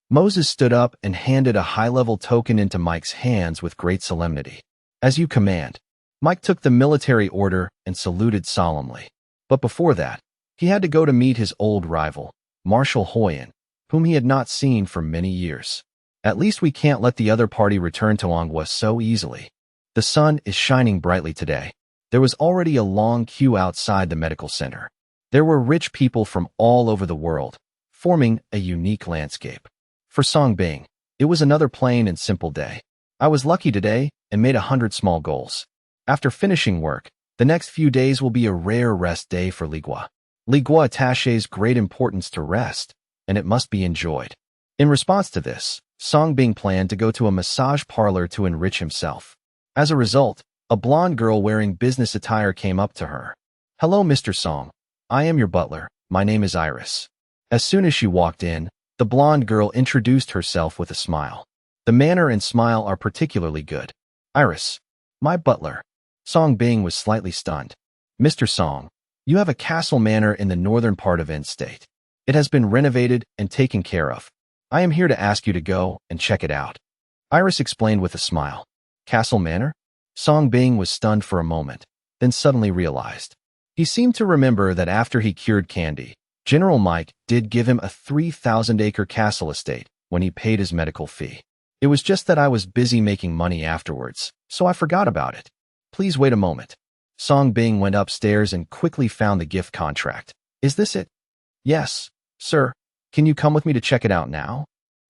Moses stood up and handed a high-level token into Mike's hands with great solemnity. As you command. Mike took the military order and saluted solemnly. But before that, he had to go to meet his old rival, Marshal Hoyan, whom he had not seen for many years. At least we can't let the other party return to Manhua so easily. The sun is shining brightly today. There was already a long queue outside the medical center. There were rich people from all over the world, forming a unique landscape. For Songbing, it was another plain and simple day. I was lucky today and made 100 small goals. After finishing work, the next few days will be a rare rest day for Ligua. Ligua attaches great importance to rest, and it must be enjoyed. In response to this, Songbing planned to go to a massage parlor to enrich himself. As a result, a blonde girl wearing business attire came up to her. "Hello, Mr. Song. I am your butler. My name is Iris." As soon as she walked in, the blonde girl introduced herself with a smile. The manner and smile are particularly good. "Iris, my butler." Songbing was slightly stunned. "Mr. Song, you have a castle manor in the northern part of N State. It has been renovated and taken care of. I am here to ask you to go and check it out." Iris explained with a smile. "Castle manor?" Songbing was stunned for a moment, then suddenly realized. He seemed to remember that after he cured Candy, General Mike did give him a 3,000-acre castle estate when he paid his medical fee. It was just that I was busy making money afterwards, so I forgot about it. Please wait a moment. Songbing went upstairs and quickly found the gift contract. "Is this it?" "Yes, sir. Can you come with me to check it out now?"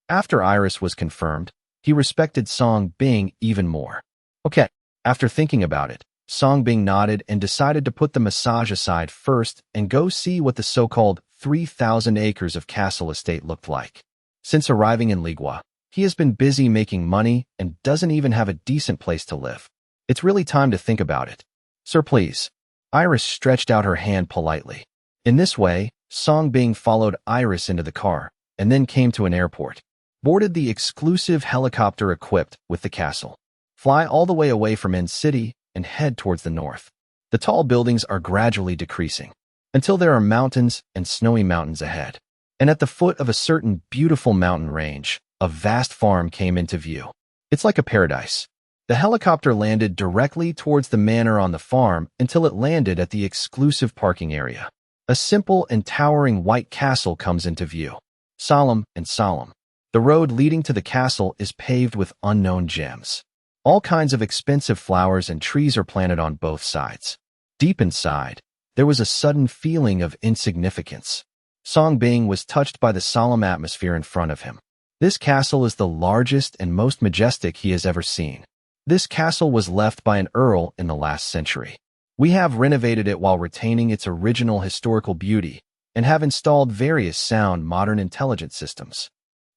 After Iris was confirmed, he respected Songbing even more. "Okay." After thinking about it, Songbing nodded and decided to put the massage aside first and go see what the so-called 3,000 acres of castle estate looked like. Since arriving in Ligua, he has been busy making money and doesn't even have a decent place to live. It's really time to think about it. "Sir, please." Iris stretched out her hand politely. In this way, Songbing followed Iris into the car and then came to an airport, boarded the exclusive helicopter equipped with the castle, fly all the way away from N City, and head towards the north. The tall buildings are gradually decreasing until there are mountains and snowy mountains ahead. And at the foot of a certain beautiful mountain range, a vast farm came into view. It's like a paradise. The helicopter landed directly towards the manor on the farm until it landed at the exclusive parking area. A simple and towering white castle comes into view. Solemn and solemn. The road leading to the castle is paved with unknown gems. All kinds of expensive flowers and trees are planted on both sides. Deep inside, there was a sudden feeling of insignificance. Songbing was touched by the solemn atmosphere in front of him. This castle is the largest and most majestic he has ever seen. This castle was left by an earl in the last century. We have renovated it while retaining its original historical beauty and have installed various sound modern intelligence systems.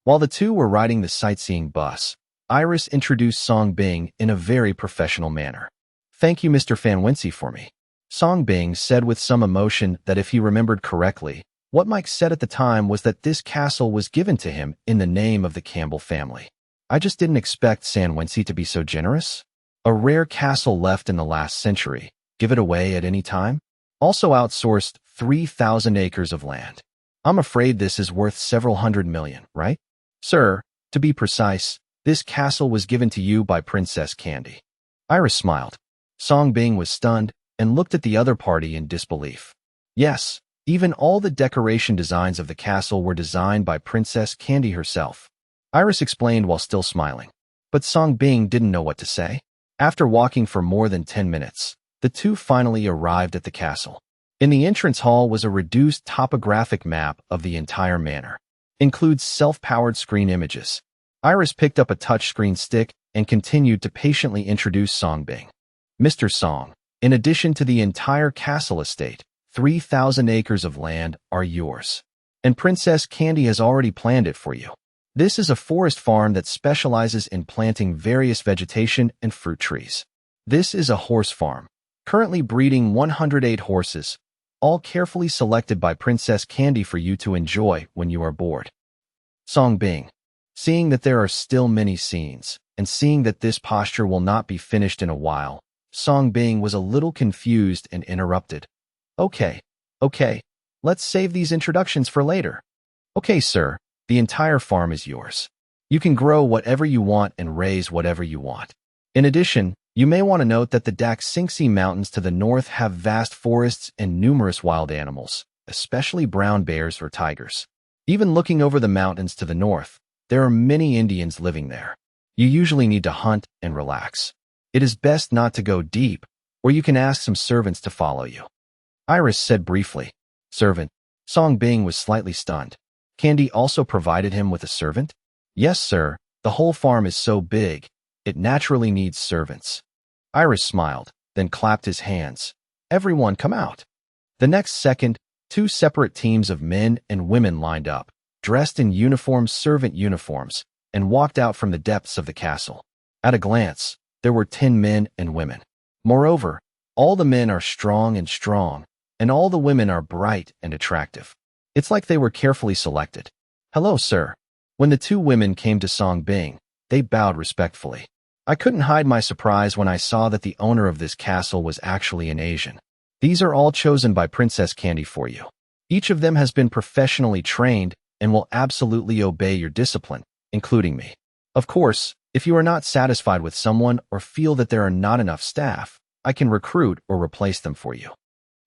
While the two were riding the sightseeing bus, Iris introduced Songbing in a very professional manner. "Thank you, Mr. Fanwensi, for me." Songbing said with some emotion that if he remembered correctly, what Mike said at the time was that this castle was given to him in the name of the Campbell family. "I just didn't expect Sanwensi to be so generous. A rare castle left in the last century. Give it away at any time? Also outsourced 3,000 acres of land. I'm afraid this is worth several hundred million, right? Sir, to be precise, this castle was given to you by Princess Candy." Iris smiled. Songbing was stunned and looked at the other party in disbelief. Yes, even all the decoration designs of the castle were designed by Princess Candy herself. Iris explained while still smiling. But Songbing didn't know what to say. After walking for more than 10 minutes, the two finally arrived at the castle. In the entrance hall was a reduced topographic map of the entire manor. Includes self-powered screen images. Iris picked up a touchscreen stick and continued to patiently introduce Songbing. "Mr. Song, in addition to the entire castle estate, 3,000 acres of land are yours. And Princess Candy has already planned it for you. This is a forest farm that specializes in planting various vegetation and fruit trees. This is a horse farm, currently breeding 108 horses, all carefully selected by Princess Candy for you to enjoy when you are bored." Songbing, seeing that there are still many scenes, and seeing that this posture will not be finished in a while, Songbing was a little confused and interrupted. Okay, let's save these introductions for later." "Okay, sir, the entire farm is yours. You can grow whatever you want and raise whatever you want. In addition, you may want to note that the Daxingxi Mountains to the north have vast forests and numerous wild animals, especially brown bears or tigers. Even looking over the mountains to the north, There are many Indians living there. You usually need to hunt and relax. It is best not to go deep, or you can ask some servants to follow you." Iris said briefly. "Servant?" Song Bing was slightly stunned. Candy also provided him with a servant? "Yes, sir. The whole farm is so big, it naturally needs servants." Iris smiled, then clapped his hands. "Everyone come out." The next second, two separate teams of men and women lined up, dressed in servant uniforms, and walked out from the depths of the castle. At a glance, there were 10 men and women. Moreover, all the men are strong, and all the women are bright and attractive. It's like they were carefully selected. "Hello, sir." When the two women came to Song Bing, they bowed respectfully. I couldn't hide my surprise when I saw that the owner of this castle was actually an Asian. "These are all chosen by Princess Candy for you. Each of them has been professionally trained and will absolutely obey your discipline, including me. Of course, if you are not satisfied with someone or feel that there are not enough staff, I can recruit or replace them for you."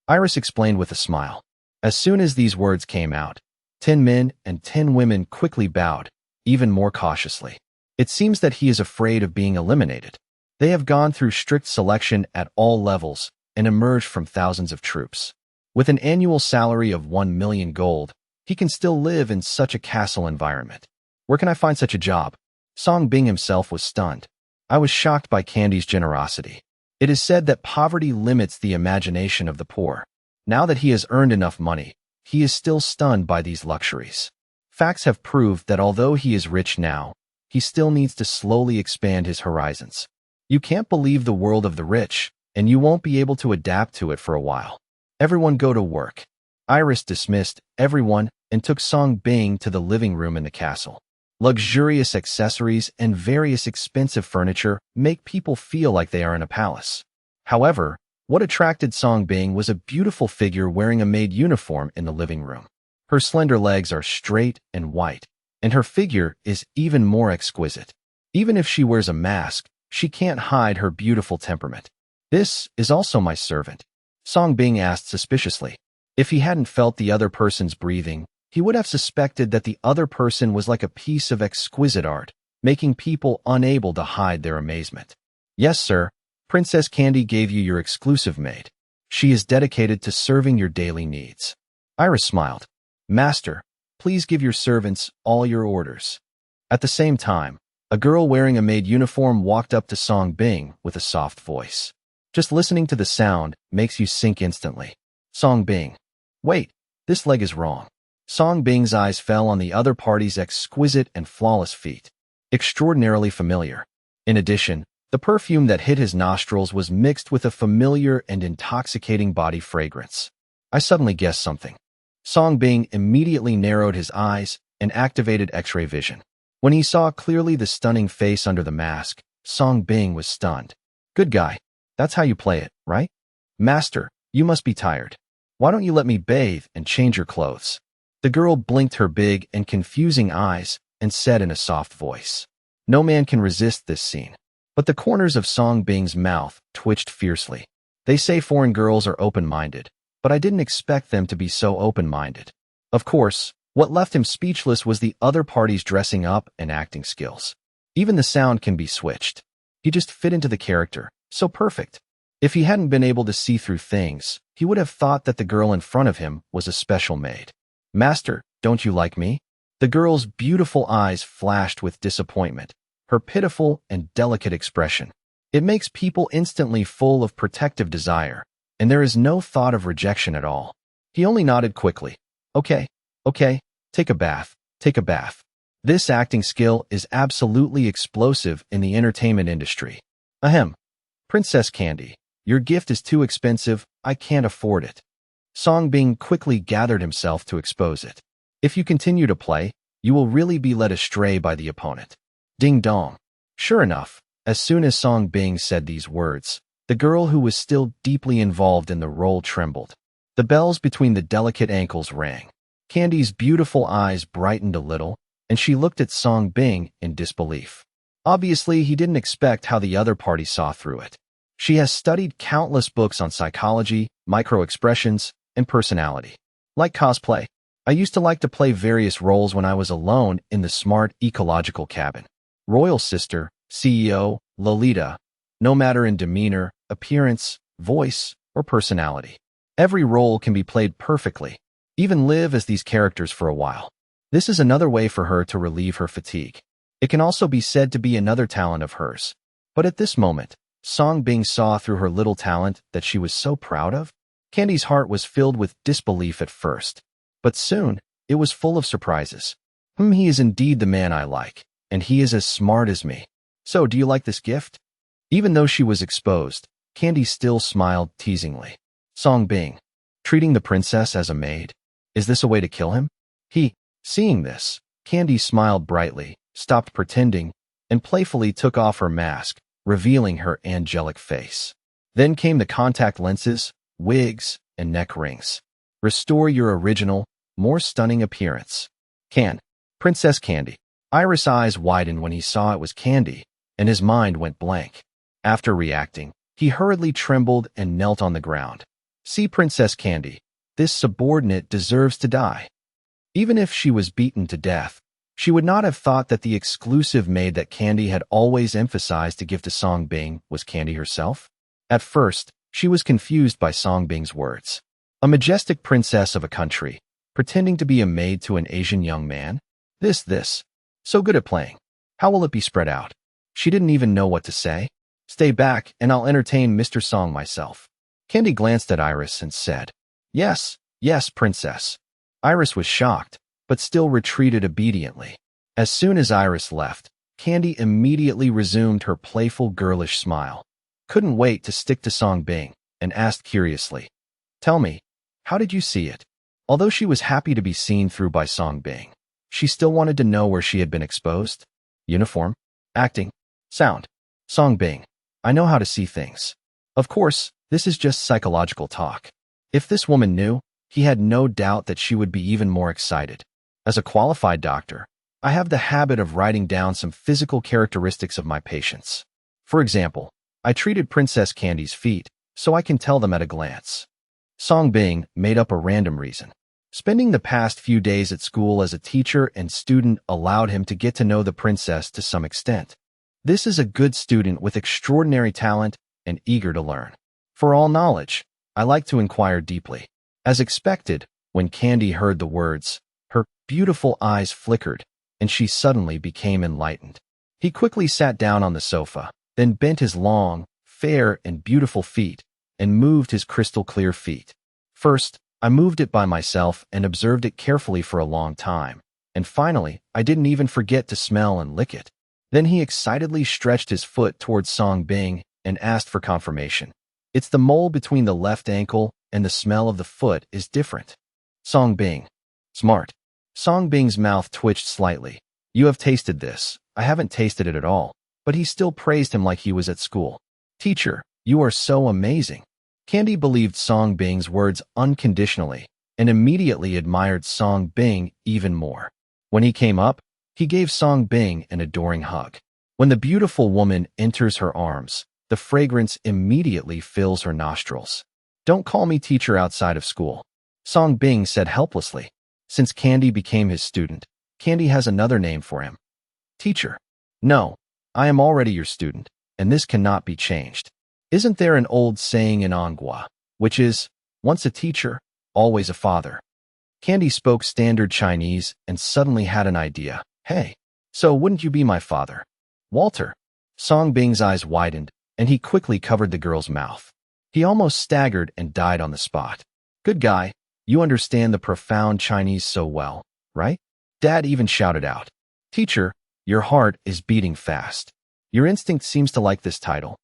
Iris explained with a smile. As soon as these words came out, 10 men and 10 women quickly bowed, even more cautiously. It seems that he is afraid of being eliminated. They have gone through strict selection at all levels and emerged from thousands of troops. With an annual salary of 1 million gold, he can still live in such a castle environment. Where can I find such a job? Song Bing himself was stunned. I was shocked by Candy's generosity. It is said that poverty limits the imagination of the poor. Now that he has earned enough money, he is still stunned by these luxuries. Facts have proved that although he is rich now, he still needs to slowly expand his horizons. You can't believe the world of the rich, and you won't be able to adapt to it for a while. Everyone go to work. Iris dismissed everyone and took Song Bing to the living room in the castle. Luxurious accessories and various expensive furniture make people feel like they are in a palace. However, what attracted Song Bing was a beautiful figure wearing a maid uniform in the living room. Her slender legs are straight and white, and her figure is even more exquisite. Even if she wears a mask, she can't hide her beautiful temperament. "This is also my servant," Song Bing asked suspiciously. If he hadn't felt the other person's breathing, he would have suspected that the other person was like a piece of exquisite art, making people unable to hide their amazement. "Yes, sir. Princess Candy gave you your exclusive maid. She is dedicated to serving your daily needs." Iris smiled. "Master, please give your servants all your orders." At the same time, a girl wearing a maid uniform walked up to Song Bing with a soft voice. Just listening to the sound makes you sink instantly. Song Bing. Wait, this leg is wrong. Song Bing's eyes fell on the other party's exquisite and flawless feet. Extraordinarily familiar. In addition, the perfume that hit his nostrils was mixed with a familiar and intoxicating body fragrance. I suddenly guessed something. Song Bing immediately narrowed his eyes and activated X-ray vision. When he saw clearly the stunning face under the mask, Song Bing was stunned. "Good guy. That's how you play it, right? Master, you must be tired. Why don't you let me bathe and change your clothes?" The girl blinked her big and confusing eyes and said in a soft voice. No man can resist this scene. But the corners of Song Bing's mouth twitched fiercely. They say foreign girls are open-minded, but I didn't expect them to be so open-minded. Of course, what left him speechless was the other party's dressing up and acting skills. Even the sound can be switched. He just fit into the character, so perfect. If he hadn't been able to see through things, he would have thought that the girl in front of him was a special maid. "Master, don't you like me?" The girl's beautiful eyes flashed with disappointment, her pitiful and delicate expression. It makes people instantly full of protective desire, and there is no thought of rejection at all. He only nodded quickly. Okay, take a bath. This acting skill is absolutely explosive in the entertainment industry. Ahem. Princess Candy, your gift is too expensive, I can't afford it. Song Bing quickly gathered himself to expose it. If you continue to play, you will really be led astray by the opponent. Ding dong. Sure enough, as soon as Song Bing said these words, the girl who was still deeply involved in the role trembled. The bells between the delicate ankles rang. Candy's beautiful eyes brightened a little, and she looked at Song Bing in disbelief. Obviously, he didn't expect how the other party saw through it. She has studied countless books on psychology, micro-expressions, and personality. Like cosplay, I used to like to play various roles when I was alone in the smart ecological cabin. Royal sister, CEO, Lolita, no matter in demeanor, appearance, voice, or personality. Every role can be played perfectly. Even live as these characters for a while. This is another way for her to relieve her fatigue. It can also be said to be another talent of hers. But at this moment, Song Bing saw through her little talent that she was so proud of. Candy's heart was filled with disbelief at first. But soon, it was full of surprises. He is indeed the man I like, and he is as smart as me. So, do you like this gift? Even though she was exposed, Candy still smiled teasingly. Song Bing, treating the princess as a maid? Is this a way to kill him? Seeing this, Candy smiled brightly, stopped pretending, and playfully took off her mask, revealing her angelic face. Then came the contact lenses, wigs, and neck rings. Restore your original, more stunning appearance. Princess Candy. Iris' eyes widened when he saw it was Candy, and his mind went blank. After reacting, he hurriedly trembled and knelt on the ground. See, Princess Candy, this subordinate deserves to die. Even if she was beaten to death, she would not have thought that the exclusive maid that Candy had always emphasized to give to Song Bing was Candy herself. At first, she was confused by Song Bing's words. A majestic princess of a country, pretending to be a maid to an Asian young man? This. So good at playing. How will it be spread out? She didn't even know what to say. Stay back, and I'll entertain Mr. Song myself. Candy glanced at Iris and said, Yes, princess. Iris was shocked, but still retreated obediently. As soon as Iris left, Candy immediately resumed her playful girlish smile. Couldn't wait to stick to Song Bing, and asked curiously, Tell me, how did you see it? Although she was happy to be seen through by Song Bing, she still wanted to know where she had been exposed. Uniform, acting, sound. Song Bing, I know how to see things. Of course, this is just psychological talk. If this woman knew, he had no doubt that she would be even more excited. As a qualified doctor, I have the habit of writing down some physical characteristics of my patients. For example, I treated Princess Candy's feet, so I can tell them at a glance. Song Bing made up a random reason. Spending the past few days at school as a teacher and student allowed him to get to know the princess to some extent. This is a good student with extraordinary talent and eager to learn. For all knowledge, I like to inquire deeply. As expected, when Candy heard the words, her beautiful eyes flickered, and she suddenly became enlightened. He quickly sat down on the sofa, then bent his long, fair, and beautiful feet, and moved his crystal-clear feet. First, I moved it by myself and observed it carefully for a long time, and finally, I didn't even forget to smell and lick it. Then he excitedly stretched his foot towards Song Bing and asked for confirmation. It's the mole between the left ankle and the smell of the foot is different. Song Bing. Smart. Song Bing's mouth twitched slightly. You have tasted this. I haven't tasted it at all. But he still praised him like he was at school. Teacher, you are so amazing. Candy believed Song Bing's words unconditionally and immediately admired Song Bing even more. When he came up, he gave Song Bing an adoring hug. When the beautiful woman enters her arms, the fragrance immediately fills her nostrils. Don't call me teacher outside of school, Song Bing said helplessly. Since Candy became his student, Candy has another name for him. Teacher. No, I am already your student, and this cannot be changed. Isn't there an old saying in Manhua, which is, once a teacher, always a father? Candy spoke standard Chinese and suddenly had an idea. Hey, so wouldn't you be my father? Walter. Song Bing's eyes widened, and he quickly covered the girl's mouth. He almost staggered and died on the spot. Good guy, you understand the profound Chinese so well, right? Dad even shouted out. Teacher, your heart is beating fast. Your instinct seems to like this title.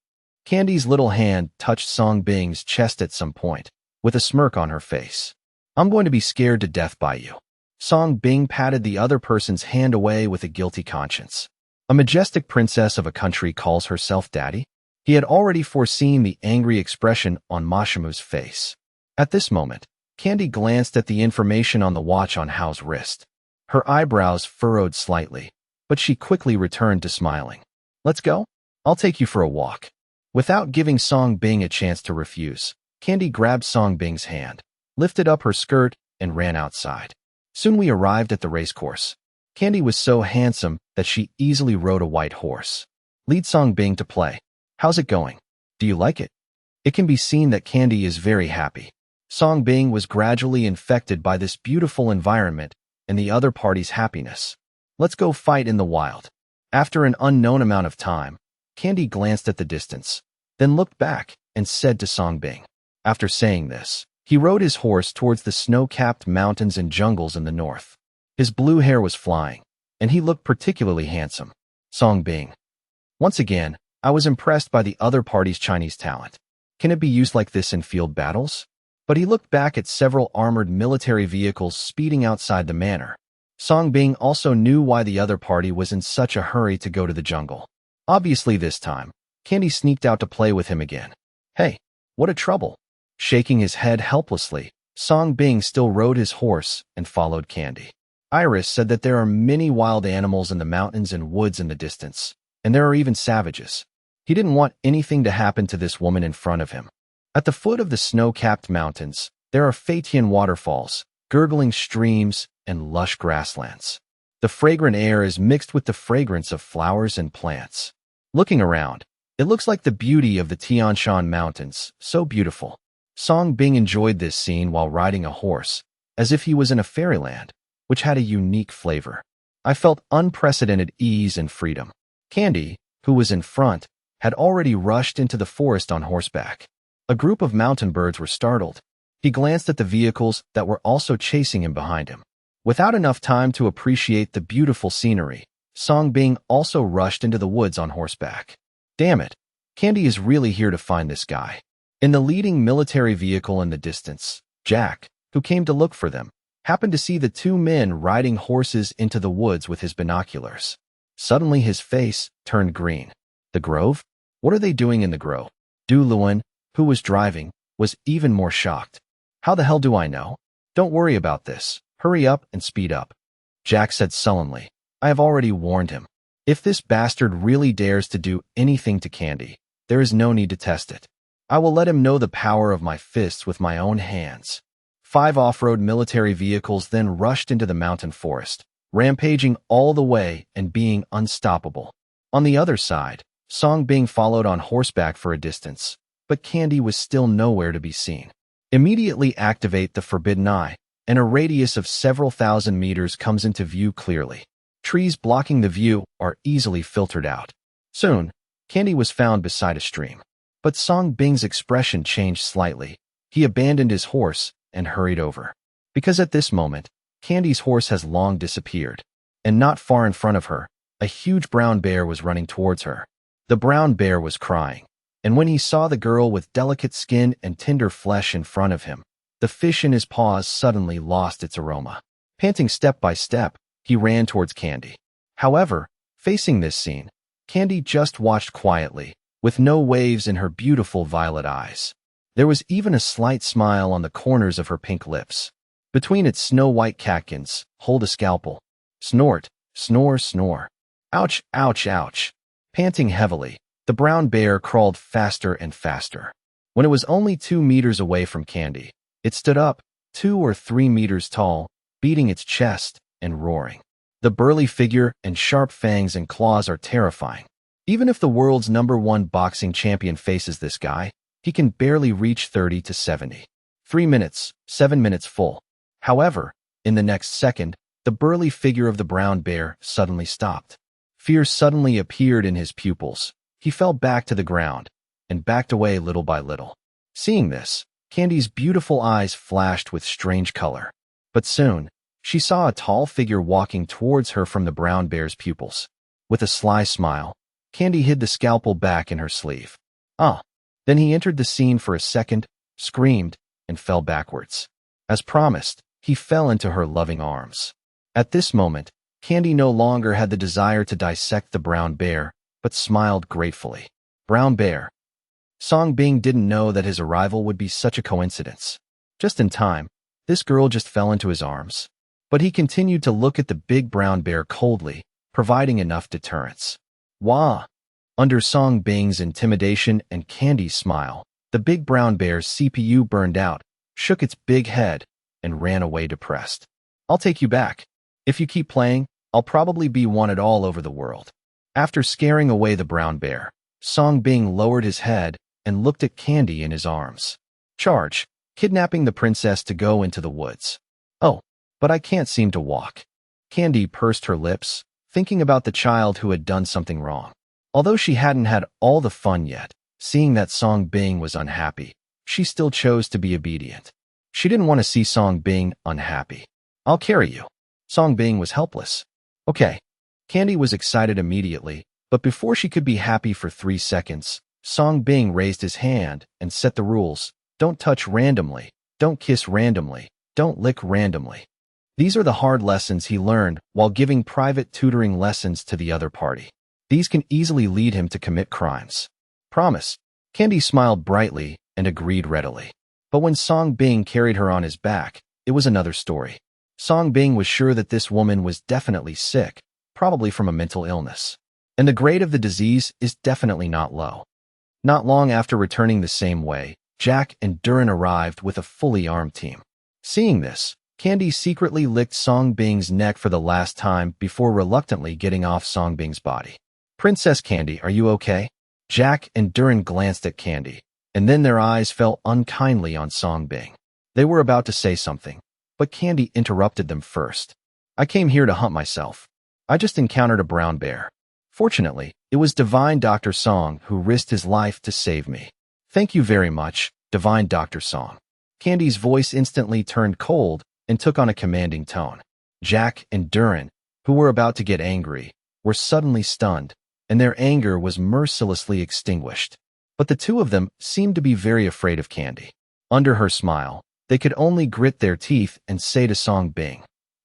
Candy's little hand touched Song Bing's chest at some point, with a smirk on her face. I'm going to be scared to death by you. Song Bing patted the other person's hand away with a guilty conscience. A majestic princess of a country calls herself daddy? He had already foreseen the angry expression on Mashimu's face. At this moment, Candy glanced at the information on the watch on Hao's wrist. Her eyebrows furrowed slightly, but she quickly returned to smiling. Let's go? I'll take you for a walk. Without giving Song Bing a chance to refuse, Candy grabbed Song Bing's hand, lifted up her skirt, and ran outside. Soon we arrived at the racecourse. Candy was so handsome that she easily rode a white horse. Lead Song Bing to play. How's it going? Do you like it? It can be seen that Candy is very happy. Song Bing was gradually infected by this beautiful environment and the other party's happiness. Let's go fight in the wild. After an unknown amount of time, Candy glanced at the distance, then looked back and said to Song Bing. After saying this, he rode his horse towards the snow-capped mountains and jungles in the north. His blue hair was flying, and he looked particularly handsome. Song Bing. Once again, I was impressed by the other party's Chinese talent. Can it be used like this in field battles? But he looked back at several armored military vehicles speeding outside the manor. Song Bing also knew why the other party was in such a hurry to go to the jungle. Obviously this time, Candy sneaked out to play with him again. Hey, what a trouble. Shaking his head helplessly, Song Bing still rode his horse and followed Candy. Iris said that there are many wild animals in the mountains and woods in the distance, and there are even savages. He didn't want anything to happen to this woman in front of him. At the foot of the snow-capped mountains, there are Fatian waterfalls, gurgling streams, and lush grasslands. The fragrant air is mixed with the fragrance of flowers and plants. Looking around, it looks like the beauty of the Tian Shan Mountains, so beautiful. Song Bing enjoyed this scene while riding a horse, as if he was in a fairyland, which had a unique flavor. I felt unprecedented ease and freedom. Candy, who was in front, had already rushed into the forest on horseback. A group of mountain birds were startled. He glanced at the vehicles that were also chasing him behind him. Without enough time to appreciate the beautiful scenery, Song Bing also rushed into the woods on horseback. Damn it, Candy is really here to find this guy. In the leading military vehicle in the distance, Jack, who came to look for them, happened to see the two men riding horses into the woods with his binoculars. Suddenly his face turned green. The grove? What are they doing in the grove? Du Luan, who was driving, was even more shocked. How the hell do I know? Don't worry about this. Hurry up and speed up. Jack said sullenly. I have already warned him. If this bastard really dares to do anything to Candy, there is no need to test it. I will let him know the power of my fists with my own hands. 5 off-road military vehicles then rushed into the mountain forest, rampaging all the way and being unstoppable. On the other side, Song Bing followed on horseback for a distance, but Candy was still nowhere to be seen. Immediately activate the Forbidden Eye, and a radius of several thousand meters comes into view clearly. Trees blocking the view are easily filtered out. Soon, Candy was found beside a stream. But Song Bing's expression changed slightly. He abandoned his horse and hurried over. Because at this moment, Candy's horse has long disappeared, and not far in front of her, a huge brown bear was running towards her. The brown bear was crying, and when he saw the girl with delicate skin and tender flesh in front of him, the fish in his paws suddenly lost its aroma. Panting step by step, he ran towards Candy. However, facing this scene, Candy just watched quietly, with no waves in her beautiful violet eyes. There was even a slight smile on the corners of her pink lips. Between its snow-white catkins, hold a scalpel. Snort, snore, snore. Ouch, ouch, ouch. Panting heavily, the brown bear crawled faster and faster. When it was only 2 meters away from Candy, it stood up, 2 or 3 meters tall, beating its chest and roaring. The burly figure and sharp fangs and claws are terrifying. Even if the world's #1 boxing champion faces this guy, he can barely reach 30 to 70. 3 minutes, 7 minutes full. However, in the next second, the burly figure of the brown bear suddenly stopped. Fear suddenly appeared in his pupils. He fell back to the ground and backed away little by little. Seeing this, Candy's beautiful eyes flashed with strange color. But soon, she saw a tall figure walking towards her from the brown bear's pupils. With a sly smile, Candy hid the scalpel back in her sleeve. Then he entered the scene for a second, screamed, and fell backwards. As promised, he fell into her loving arms. At this moment, Candy no longer had the desire to dissect the brown bear, but smiled gratefully. Brown bear. Song Bing didn't know that his arrival would be such a coincidence. Just in time, this girl just fell into his arms. But he continued to look at the big brown bear coldly, providing enough deterrence. Wah! Under Song Bing's intimidation and Candy's smile, the big brown bear's CPU burned out, shook its big head, and ran away depressed. I'll take you back. If you keep playing, I'll probably be wanted all over the world." After scaring away the brown bear, Song Bing lowered his head and looked at Candy in his arms. "Charge, kidnapping the princess to go into the woods." "Oh, but I can't seem to walk." Candy pursed her lips, thinking about the child who had done something wrong. Although she hadn't had all the fun yet, seeing that Song Bing was unhappy, she still chose to be obedient. She didn't want to see Song Bing unhappy. "I'll carry you." Song Bing was helpless. "Okay." Candy was excited immediately, but before she could be happy for 3 seconds, Song Bing raised his hand and set the rules. Don't touch randomly, don't kiss randomly, don't lick randomly. These are the hard lessons he learned while giving private tutoring lessons to the other party. These can easily lead him to commit crimes. "Promise." Candy smiled brightly and agreed readily. But when Song Bing carried her on his back, it was another story. Song Bing was sure that this woman was definitely sick, probably from a mental illness. And the grade of the disease is definitely not low. Not long after returning the same way, Jack and Duran arrived with a fully armed team. Seeing this, Candy secretly licked Song Bing's neck for the last time before reluctantly getting off Song Bing's body. "Princess Candy, are you okay?" Jack and Duran glanced at Candy, and then their eyes fell unkindly on Song Bing. They were about to say something, but Candy interrupted them first. "I came here to hunt myself. I just encountered a brown bear. Fortunately, it was Divine Dr. Song who risked his life to save me. Thank you very much, Divine Dr. Song." Candy's voice instantly turned cold and took on a commanding tone. Jack and Duran, who were about to get angry, were suddenly stunned, and their anger was mercilessly extinguished. But the two of them seemed to be very afraid of Candy. Under her smile, they could only grit their teeth and say to Song Bing,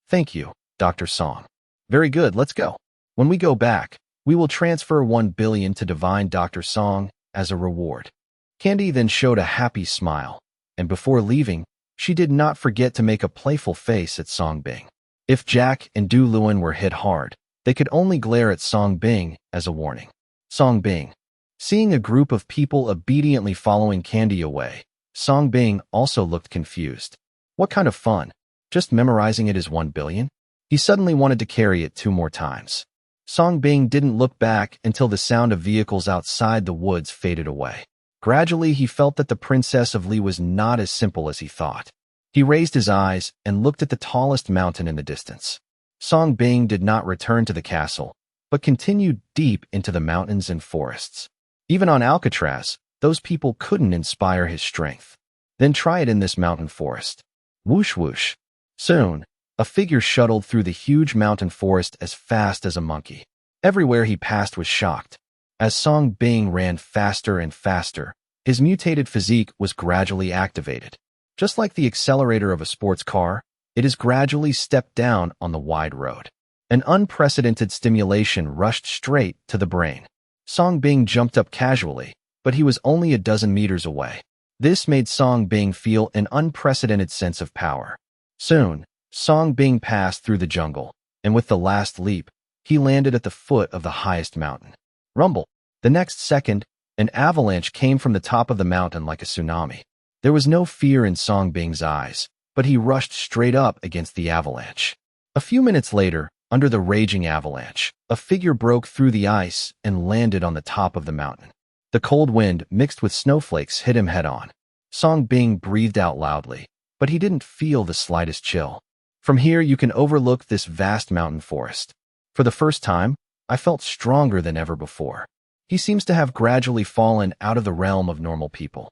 "Thank you, Dr. Song. Very good, let's go. When we go back, we will transfer 1 billion to Divine Dr. Song as a reward." Candy then showed a happy smile, and before leaving, she did not forget to make a playful face at Song Bing. If Jack and Du Luan were hit hard, they could only glare at Song Bing as a warning. Song Bing. Seeing a group of people obediently following Candy away, Song Bing also looked confused. What kind of fun? Just memorizing it as 1 billion? He suddenly wanted to carry it 2 more times. Song Bing didn't look back until the sound of vehicles outside the woods faded away. Gradually, he felt that the Princess of Li was not as simple as he thought. He raised his eyes and looked at the tallest mountain in the distance. Song Bing did not return to the castle, but continued deep into the mountains and forests. Even on Alcatraz, those people couldn't inspire his strength. Then try it in this mountain forest. Whoosh whoosh. Soon, a figure shuttled through the huge mountain forest as fast as a monkey. Everywhere he passed was shocked. As Song Bing ran faster and faster, his mutated physique was gradually activated. Just like the accelerator of a sports car, it is gradually stepped down on the wide road. An unprecedented stimulation rushed straight to the brain. Song Bing jumped up casually, but he was only a dozen meters away. This made Song Bing feel an unprecedented sense of power. Soon, Song Bing passed through the jungle, and with the last leap, he landed at the foot of the highest mountain. Rumble. The next second, an avalanche came from the top of the mountain like a tsunami. There was no fear in Song Bing's eyes, but he rushed straight up against the avalanche. A few minutes later, under the raging avalanche, a figure broke through the ice and landed on the top of the mountain. The cold wind mixed with snowflakes hit him head-on. Song Bing breathed out loudly, but he didn't feel the slightest chill. From here, you can overlook this vast mountain forest. For the first time, I felt stronger than ever before. He seems to have gradually fallen out of the realm of normal people.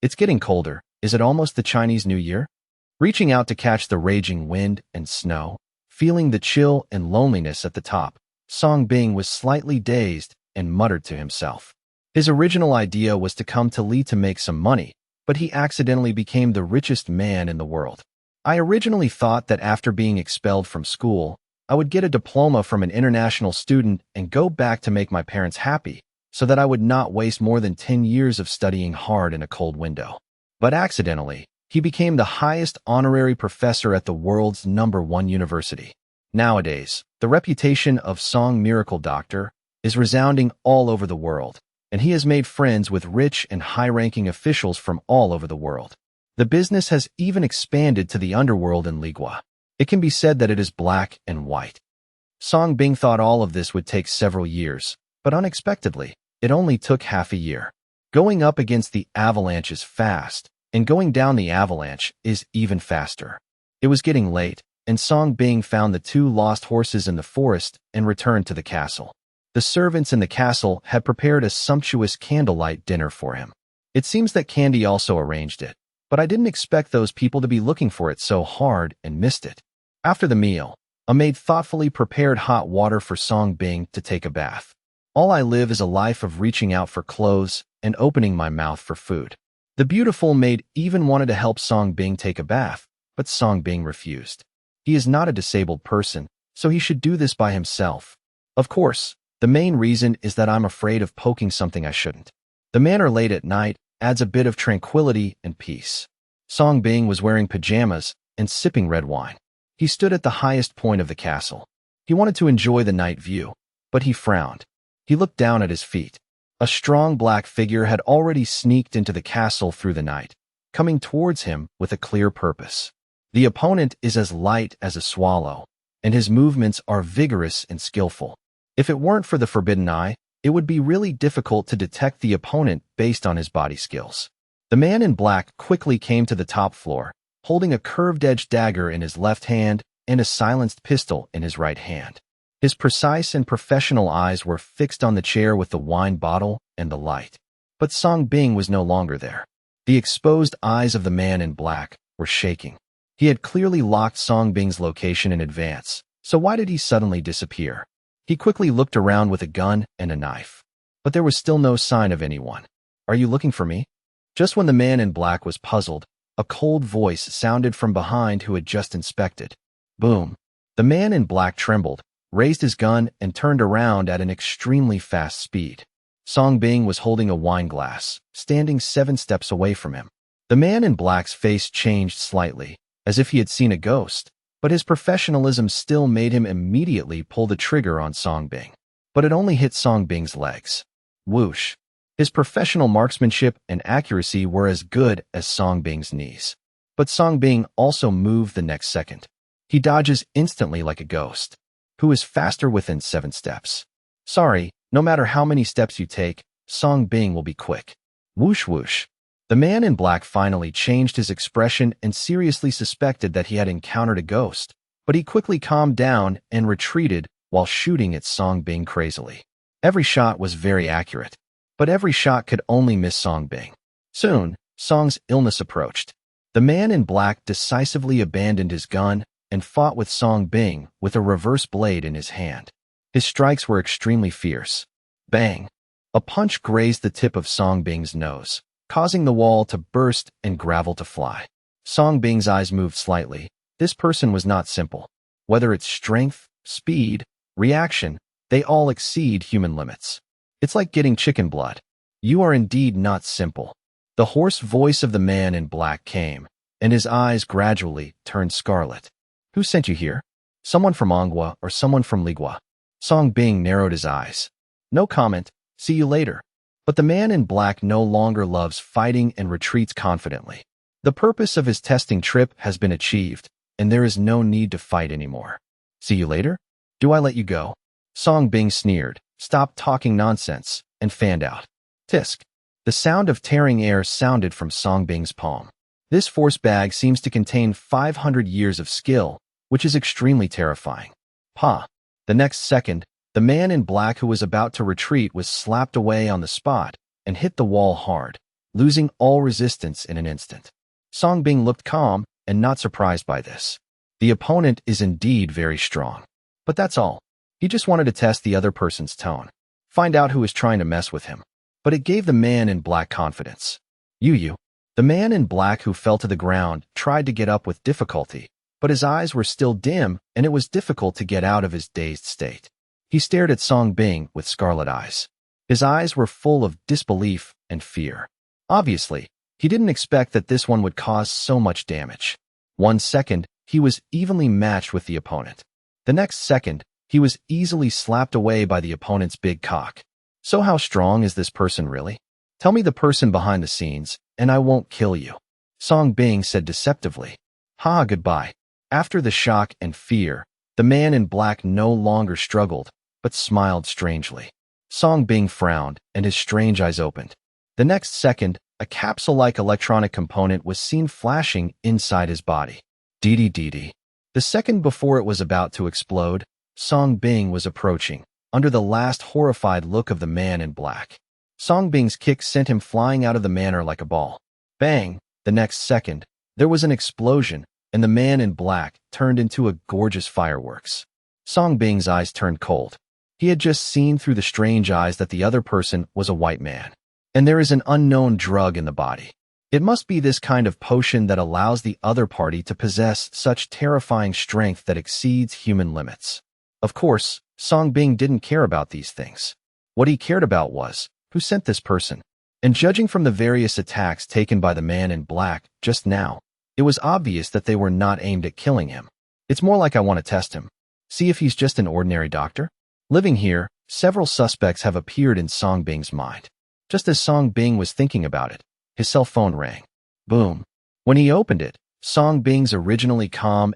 It's getting colder. Is it almost the Chinese New Year? Reaching out to catch the raging wind and snow, feeling the chill and loneliness at the top, Song Bing was slightly dazed and muttered to himself. His original idea was to come to Li to make some money, but he accidentally became the richest man in the world. I originally thought that after being expelled from school, I would get a diploma from an international student and go back to make my parents happy, so that I would not waste more than 10 years of studying hard in a cold window. But accidentally, he became the highest honorary professor at the world's #1 university. Nowadays, the reputation of Song Miracle Doctor is resounding all over the world, and he has made friends with rich and high-ranking officials from all over the world. The business has even expanded to the underworld in Ligua. It can be said that it is black and white. Song Bing thought all of this would take several years, but unexpectedly, it only took half a year. Going up against the avalanche is fast, and going down the avalanche is even faster. It was getting late, and Song Bing found the two lost horses in the forest and returned to the castle. The servants in the castle had prepared a sumptuous candlelight dinner for him. It seems that Candy also arranged it, but I didn't expect those people to be looking for it so hard and missed it. After the meal, a maid thoughtfully prepared hot water for Song Bing to take a bath. All I live is a life of reaching out for clothes and opening my mouth for food. The beautiful maid even wanted to help Song Bing take a bath, but Song Bing refused. He is not a disabled person, so he should do this by himself. Of course, the main reason is that I'm afraid of poking something I shouldn't. The manner late at night adds a bit of tranquility and peace. Song Bing was wearing pajamas and sipping red wine. He stood at the highest point of the castle. He wanted to enjoy the night view, but he frowned. He looked down at his feet. A strong black figure had already sneaked into the castle through the night, coming towards him with a clear purpose. The opponent is as light as a swallow, and his movements are vigorous and skillful. If it weren't for the forbidden eye, it would be really difficult to detect the opponent based on his body skills. The man in black quickly came to the top floor, holding a curved-edged dagger in his left hand and a silenced pistol in his right hand. His precise and professional eyes were fixed on the chair with the wine bottle and the light. But Song Bing was no longer there. The exposed eyes of the man in black were shaking. He had clearly locked Song Bing's location in advance, so why did he suddenly disappear? He quickly looked around with a gun and a knife. But there was still no sign of anyone. "Are you looking for me?" Just when the man in black was puzzled, a cold voice sounded from behind who had just inspected. Boom. The man in black trembled, raised his gun, and turned around at an extremely fast speed. Song Bing was holding a wine glass, standing 7 steps away from him. The man in black's face changed slightly, as if he had seen a ghost, but his professionalism still made him immediately pull the trigger on Song Bing. But it only hit Song Bing's legs. Whoosh. His professional marksmanship and accuracy were as good as Song Bing's knees. But Song Bing also moved the next second. He dodges instantly like a ghost, who is faster within 7 steps. Sorry, no matter how many steps you take, Song Bing will be quick. Whoosh whoosh. The man in black finally changed his expression and seriously suspected that he had encountered a ghost, but he quickly calmed down and retreated while shooting at Song Bing crazily. Every shot was very accurate, but every shot could only miss Song Bing. Soon, Song's illness approached. The man in black decisively abandoned his gun and fought with Song Bing with a reverse blade in his hand. His strikes were extremely fierce. Bang! A punch grazed the tip of Song Bing's nose, causing the wall to burst and gravel to fly. Song Bing's eyes moved slightly. This person was not simple. Whether it's strength, speed, reaction, they all exceed human limits. It's like getting chicken blood. You are indeed not simple. The hoarse voice of the man in black came, and his eyes gradually turned scarlet. Who sent you here? Someone from Manhua or someone from Ligua? Song Bing narrowed his eyes. No comment. See you later. But the man in black no longer loves fighting and retreats confidently. The purpose of his testing trip has been achieved, and there is no need to fight anymore. See you later? Do I let you go? Song Bing sneered, stopped talking nonsense, and fanned out. Tisk. The sound of tearing air sounded from Song Bing's palm. This force bag seems to contain 500 years of skill, which is extremely terrifying. Pa. The next second, the man in black who was about to retreat was slapped away on the spot and hit the wall hard, losing all resistance in an instant. Song Bing looked calm and not surprised by this. The opponent is indeed very strong. But that's all. He just wanted to test the other person's tone, find out who was trying to mess with him. But it gave the man in black confidence. You. The man in black who fell to the ground tried to get up with difficulty, but his eyes were still dim and it was difficult to get out of his dazed state. He stared at Song Bing with scarlet eyes. His eyes were full of disbelief and fear. Obviously, he didn't expect that this one would cause so much damage. 1 second, he was evenly matched with the opponent. The next second, he was easily slapped away by the opponent's big cock. So how strong is this person really? Tell me the person behind the scenes, and I won't kill you. Song Bing said deceptively. Ha, goodbye. After the shock and fear, the man in black no longer struggled, but smiled strangely. Song Bing frowned, and his strange eyes opened. The next second, a capsule-like electronic component was seen flashing inside his body. Dee. The second before it was about to explode, Song Bing was approaching, under the last horrified look of the man in black. Song Bing's kick sent him flying out of the manor like a ball. Bang! The next second, there was an explosion, and the man in black turned into a gorgeous fireworks. Song Bing's eyes turned cold. He had just seen through the strange eyes that the other person was a white man. And there is an unknown drug in the body. It must be this kind of potion that allows the other party to possess such terrifying strength that exceeds human limits. Of course, Song Bing didn't care about these things. What he cared about was, who sent this person? And judging from the various attacks taken by the man in black just now, it was obvious that they were not aimed at killing him. It's more like I want to test him. See if he's just an ordinary doctor? Living here, several suspects have appeared in Song Bing's mind. Just as Song Bing was thinking about it, his cell phone rang. Boom. When he opened it, Song Bing's originally calm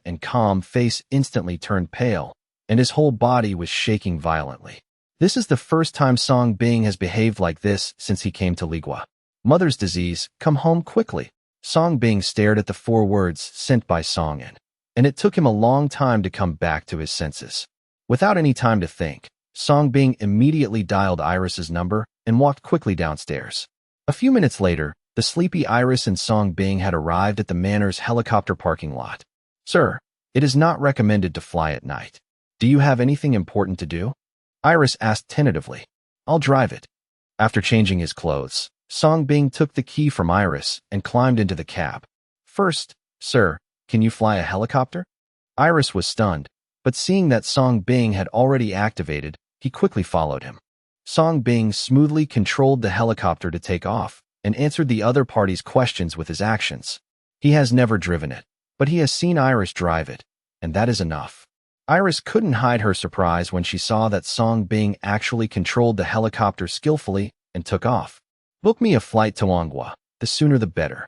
face instantly turned pale, and his whole body was shaking violently. This is the first time Song Bing has behaved like this since he came to Ligua. Mother's disease, come home quickly. Song Bing stared at the 4 words sent by Song In, and it took him a long time to come back to his senses. Without any time to think, Song Bing immediately dialed Iris's number and walked quickly downstairs. A few minutes later, the sleepy Iris and Song Bing had arrived at the manor's helicopter parking lot. Sir, it is not recommended to fly at night. Do you have anything important to do? Iris asked tentatively. I'll drive it. After changing his clothes, Song Bing took the key from Iris and climbed into the cab. First, sir, can you fly a helicopter? Iris was stunned, but seeing that Song Bing had already activated, he quickly followed him. Song Bing smoothly controlled the helicopter to take off and answered the other party's questions with his actions. He has never driven it, but he has seen Iris drive it, and that is enough. Iris couldn't hide her surprise when she saw that Song Bing actually controlled the helicopter skillfully and took off. Book me a flight to Manhua, the sooner the better.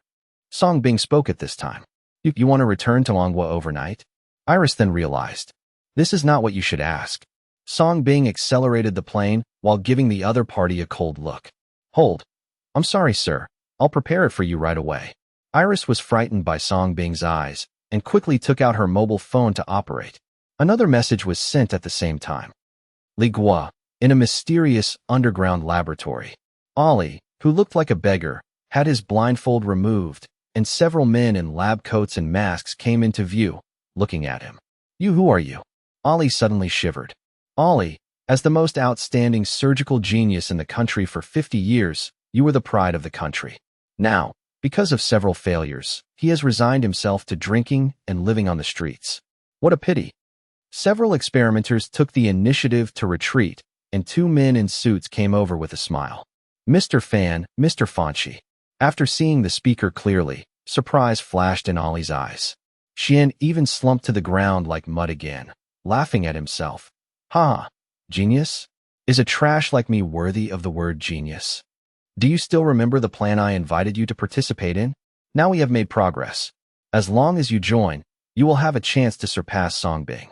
Song Bing spoke at this time. You want to return to Manhua overnight? Iris then realized. This is not what you should ask. Song Bing accelerated the plane while giving the other party a cold look. Hold. I'm sorry, sir. I'll prepare it for you right away. Iris was frightened by Song Bing's eyes and quickly took out her mobile phone to operate. Another message was sent at the same time. Ligua, in a mysterious underground laboratory. Ollie, who looked like a beggar, had his blindfold removed, and several men in lab coats and masks came into view, looking at him. Who are you? Ollie suddenly shivered. Ollie, as the most outstanding surgical genius in the country for 50 years, you were the pride of the country. Now, because of several failures, he has resigned himself to drinking and living on the streets. What a pity. Several experimenters took the initiative to retreat, and 2 men in suits came over with a smile. Mr. Fan, Mr. Fanchi. After seeing the speaker clearly, surprise flashed in Ollie's eyes. Xian even slumped to the ground like mud again, laughing at himself. Ha! Genius? Is a trash like me worthy of the word genius? Do you still remember the plan I invited you to participate in? Now we have made progress. As long as you join, you will have a chance to surpass Song Bing.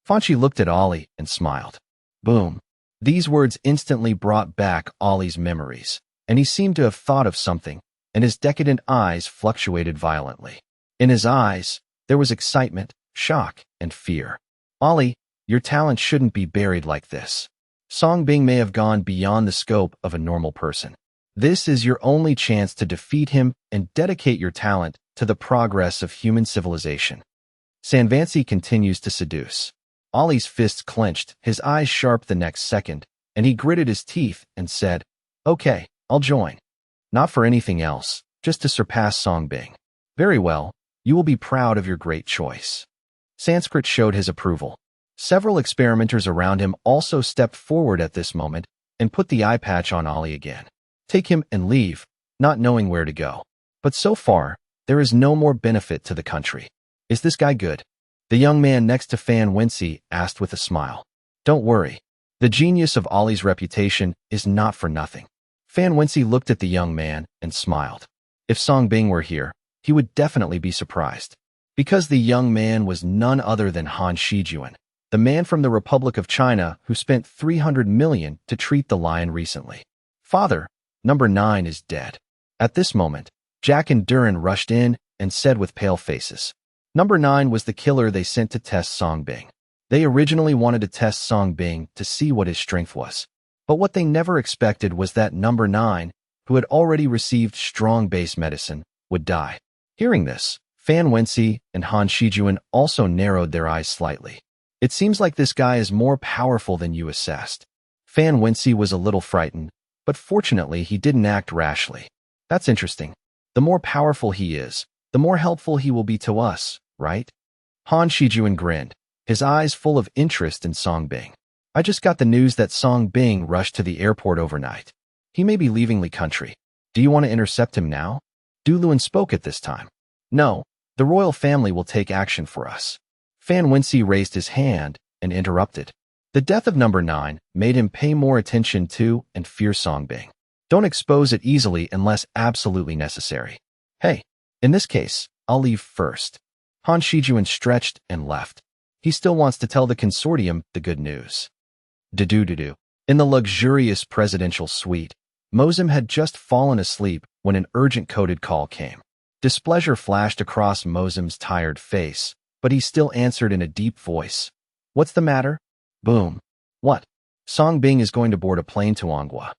Fanchi looked at Ollie and smiled. Boom. These words instantly brought back Ollie's memories, and he seemed to have thought of something, and his decadent eyes fluctuated violently. In his eyes, there was excitement, shock, and fear. Ollie, your talent shouldn't be buried like this. Song Bing may have gone beyond the scope of a normal person. This is your only chance to defeat him and dedicate your talent to the progress of human civilization. Sanvancy continues to seduce. Ollie's fists clenched, his eyes sharp the next second, and he gritted his teeth and said, Okay, I'll join. Not for anything else, just to surpass Song Bing. Very well, you will be proud of your great choice. Sanskrit showed his approval. Several experimenters around him also stepped forward at this moment and put the eye patch on Ollie again. Take him and leave, not knowing where to go. But so far, there is no more benefit to the country. Is this guy good? The young man next to Fan Wency asked with a smile. Don't worry. The genius of Ollie's reputation is not for nothing. Fan Wency looked at the young man and smiled. If Song Bing were here, he would definitely be surprised. Because the young man was none other than Han Shijuan, the man from the Republic of China who spent 300 million to treat the lion recently. Father, number 9 is dead. At this moment, Jack and Duran rushed in and said with pale faces, Number 9 was the killer they sent to test Song Bing. They originally wanted to test Song Bing to see what his strength was. But what they never expected was that number 9, who had already received strong base medicine, would die. Hearing this, Fan Wenxi and Han Shijuan also narrowed their eyes slightly. It seems like this guy is more powerful than you assessed. Fan Wenxi was a little frightened, but fortunately he didn't act rashly. That's interesting. The more powerful he is, the more helpful he will be to us, right? Han Shijuan grinned, his eyes full of interest in Song Bing. I just got the news that Song Bing rushed to the airport overnight. He may be leaving the country. Do you want to intercept him now? Du Luan spoke at this time. No, the royal family will take action for us. Fan Wenxi raised his hand and interrupted. The death of number 9 made him pay more attention to and fear Song Bing. Don't expose it easily unless absolutely necessary. Hey, in this case, I'll leave first. Han Shijuan stretched and left. He still wants to tell the consortium the good news. Do-do-do-do. In the luxurious presidential suite, Mozum had just fallen asleep when an urgent coded call came. Displeasure flashed across Mozum's tired face, but he still answered in a deep voice. What's the matter? Boom. What? Song Bing is going to board a plane to Anghua.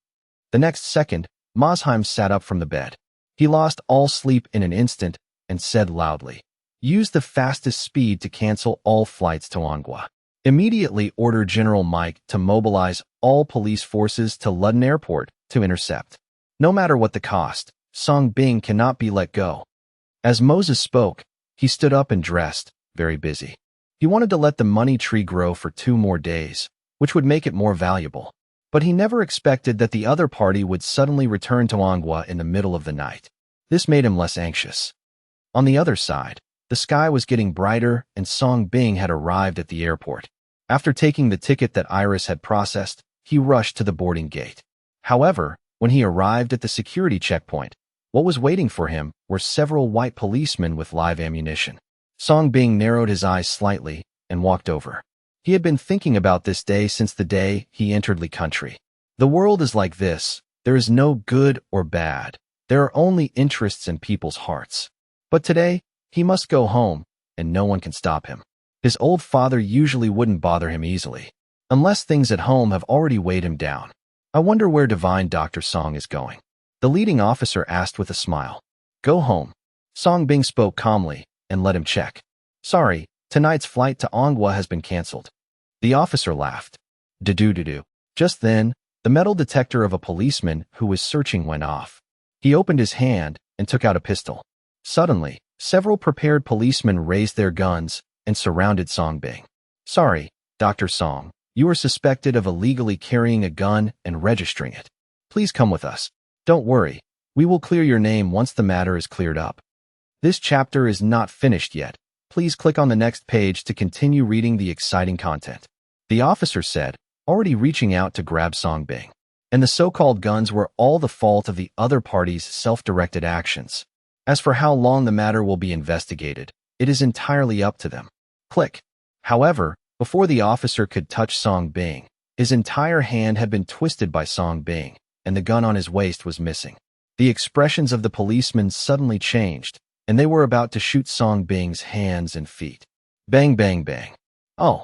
The next second, Mozheim sat up from the bed. He lost all sleep in an instant and said loudly, Use the fastest speed to cancel all flights to Anghua. Immediately order General Mike to mobilize all police forces to Ludden Airport to intercept. No matter what the cost, Song Bing cannot be let go. As Moses spoke, he stood up and dressed, very busy. He wanted to let the money tree grow for 2 more days, which would make it more valuable. But he never expected that the other party would suddenly return to Anghua in the middle of the night. This made him less anxious. On the other side, the sky was getting brighter and Song Bing had arrived at the airport. After taking the ticket that Iris had processed, he rushed to the boarding gate. However, when he arrived at the security checkpoint, what was waiting for him were several white policemen with live ammunition. Song Bing narrowed his eyes slightly and walked over. He had been thinking about this day since the day he entered the country. The world is like this. There is no good or bad. There are only interests in people's hearts. But today, he must go home, and no one can stop him. His old father usually wouldn't bother him easily, unless things at home have already weighed him down. I wonder where Divine Dr. Song is going. The leading officer asked with a smile. Go home. Song Bing spoke calmly and let him check. Sorry, tonight's flight to Anghua has been cancelled. The officer laughed. Do-do-do-do. Just then, the metal detector of a policeman who was searching went off. He opened his hand and took out a pistol. Suddenly, several prepared policemen raised their guns and surrounded Song Bing. Sorry, Dr. Song, you are suspected of illegally carrying a gun and registering it. Please come with us. Don't worry, we will clear your name once the matter is cleared up. This chapter is not finished yet. Please click on the next page to continue reading the exciting content. The officer said, already reaching out to grab Song Bing. And the so-called guns were all the fault of the other party's self-directed actions. As for how long the matter will be investigated, it is entirely up to them. Click. However, before the officer could touch Song Bing, his entire hand had been twisted by Song Bing, and the gun on his waist was missing. The expressions of the policemen suddenly changed, and they were about to shoot Song Bing's hands and feet. Bang, bang, bang. Oh,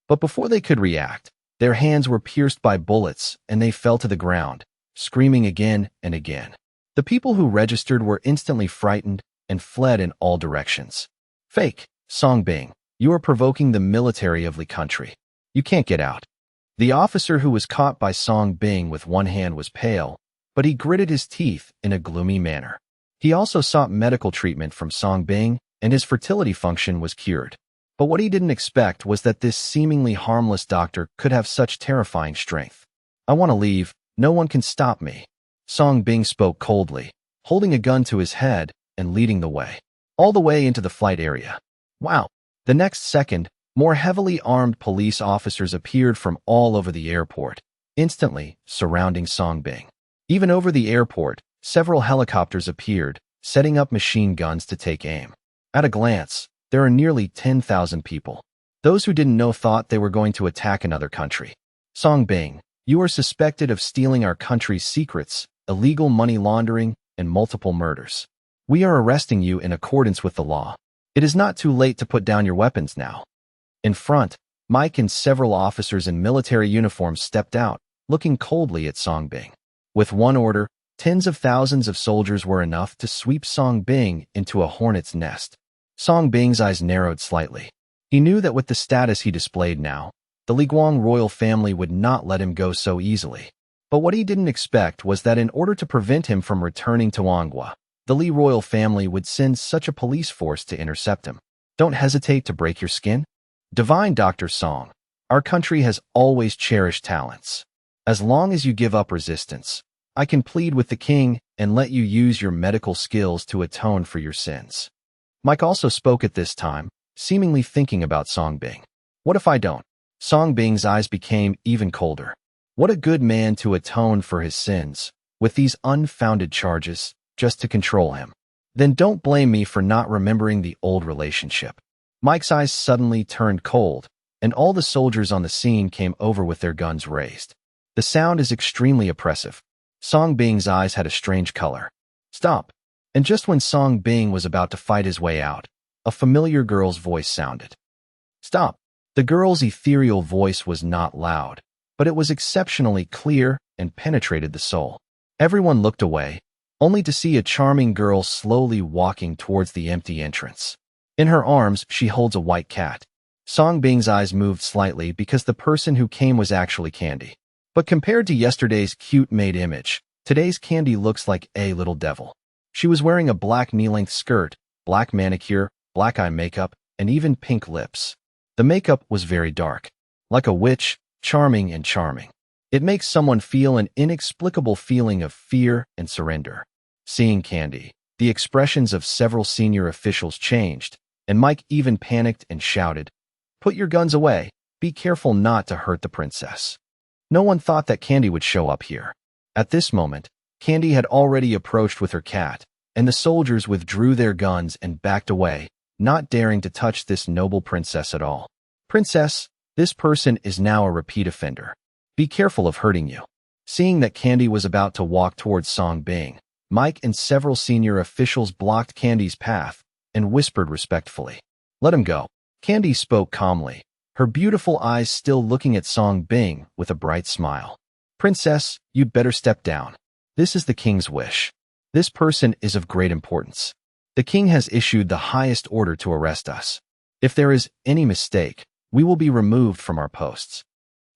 but before they could react, their hands were pierced by bullets and they fell to the ground, screaming again and again. The people who registered were instantly frightened and fled in all directions. Fake, Song Bing, you are provoking the military of the country. You can't get out. The officer who was caught by Song Bing with one hand was pale, but he gritted his teeth in a gloomy manner. He also sought medical treatment from Song Bing, and his fertility function was cured. But what he didn't expect was that this seemingly harmless doctor could have such terrifying strength. I want to leave. No one can stop me. Song Bing spoke coldly, holding a gun to his head and leading the way. All the way into the flight area. Wow. The next second, more heavily armed police officers appeared from all over the airport, instantly surrounding Song Bing. Even over the airport, several helicopters appeared, setting up machine guns to take aim. At a glance, There are nearly 10,000 people. Those who didn't know thought they were going to attack another country. Song Bing, you are suspected of stealing our country's secrets, illegal money laundering, and multiple murders. We are arresting you in accordance with the law. It is not too late to put down your weapons now. In front, Mike and several officers in military uniforms stepped out, looking coldly at Song Bing. With one order, tens of thousands of soldiers were enough to sweep Song Bing into a hornet's nest. Song Bing's eyes narrowed slightly. He knew that with the status he displayed now, the Li Guang royal family would not let him go so easily. But what he didn't expect was that in order to prevent him from returning to Manhua, the Li royal family would send such a police force to intercept him. Don't hesitate to break your skin. Divine Dr. Song, our country has always cherished talents. As long as you give up resistance, I can plead with the king and let you use your medical skills to atone for your sins. Mike also spoke at this time, seemingly thinking about Song Bing. What if I don't? Song Bing's eyes became even colder. What a good man to atone for his sins, with these unfounded charges, just to control him. Then don't blame me for not remembering the old relationship. Mike's eyes suddenly turned cold, and all the soldiers on the scene came over with their guns raised. The sound is extremely oppressive. Song Bing's eyes had a strange color. Stop. And just when Song Bing was about to fight his way out, a familiar girl's voice sounded. Stop. The girl's ethereal voice was not loud, but it was exceptionally clear and penetrated the soul. Everyone looked away, only to see a charming girl slowly walking towards the empty entrance. In her arms, she holds a white cat. Song Bing's eyes moved slightly because the person who came was actually Candy. But compared to yesterday's cute maid image, today's Candy looks like a little devil. She was wearing a black knee-length skirt, black manicure, black eye makeup, and even pink lips. The makeup was very dark, like a witch, charming and charming. It makes someone feel an inexplicable feeling of fear and surrender. Seeing Candy, the expressions of several senior officials changed, and Mike even panicked and shouted, "Put your guns away. Be careful not to hurt the princess." No one thought that Candy would show up here. At this moment, Candy had already approached with her cat, and the soldiers withdrew their guns and backed away, not daring to touch this noble princess at all. Princess, this person is now a repeat offender. Be careful of hurting you. Seeing that Candy was about to walk towards Song Bing, Mike and several senior officials blocked Candy's path and whispered respectfully. Let him go. Candy spoke calmly, her beautiful eyes still looking at Song Bing with a bright smile. Princess, you'd better step down. This is the king's wish. This person is of great importance. The king has issued the highest order to arrest us. If there is any mistake, we will be removed from our posts.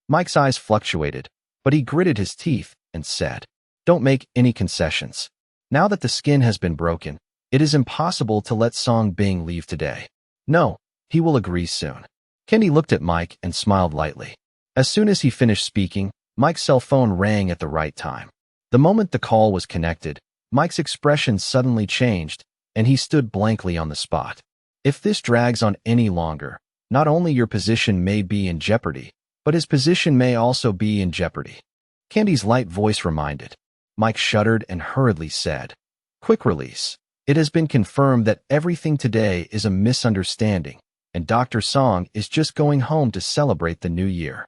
Mike's eyes fluctuated, but he gritted his teeth and said, Don't make any concessions. Now that the skin has been broken, it is impossible to let Song Bing leave today. No, he will agree soon. Candy looked at Mike and smiled lightly. As soon as he finished speaking, Mike's cell phone rang at the right time. The moment the call was connected, Mike's expression suddenly changed, and he stood blankly on the spot. If this drags on any longer, not only your position may be in jeopardy, but his position may also be in jeopardy. Candy's light voice reminded. Mike shuddered and hurriedly said, Quick release. It has been confirmed that everything today is a misunderstanding, and Dr. Song is just going home to celebrate the new year.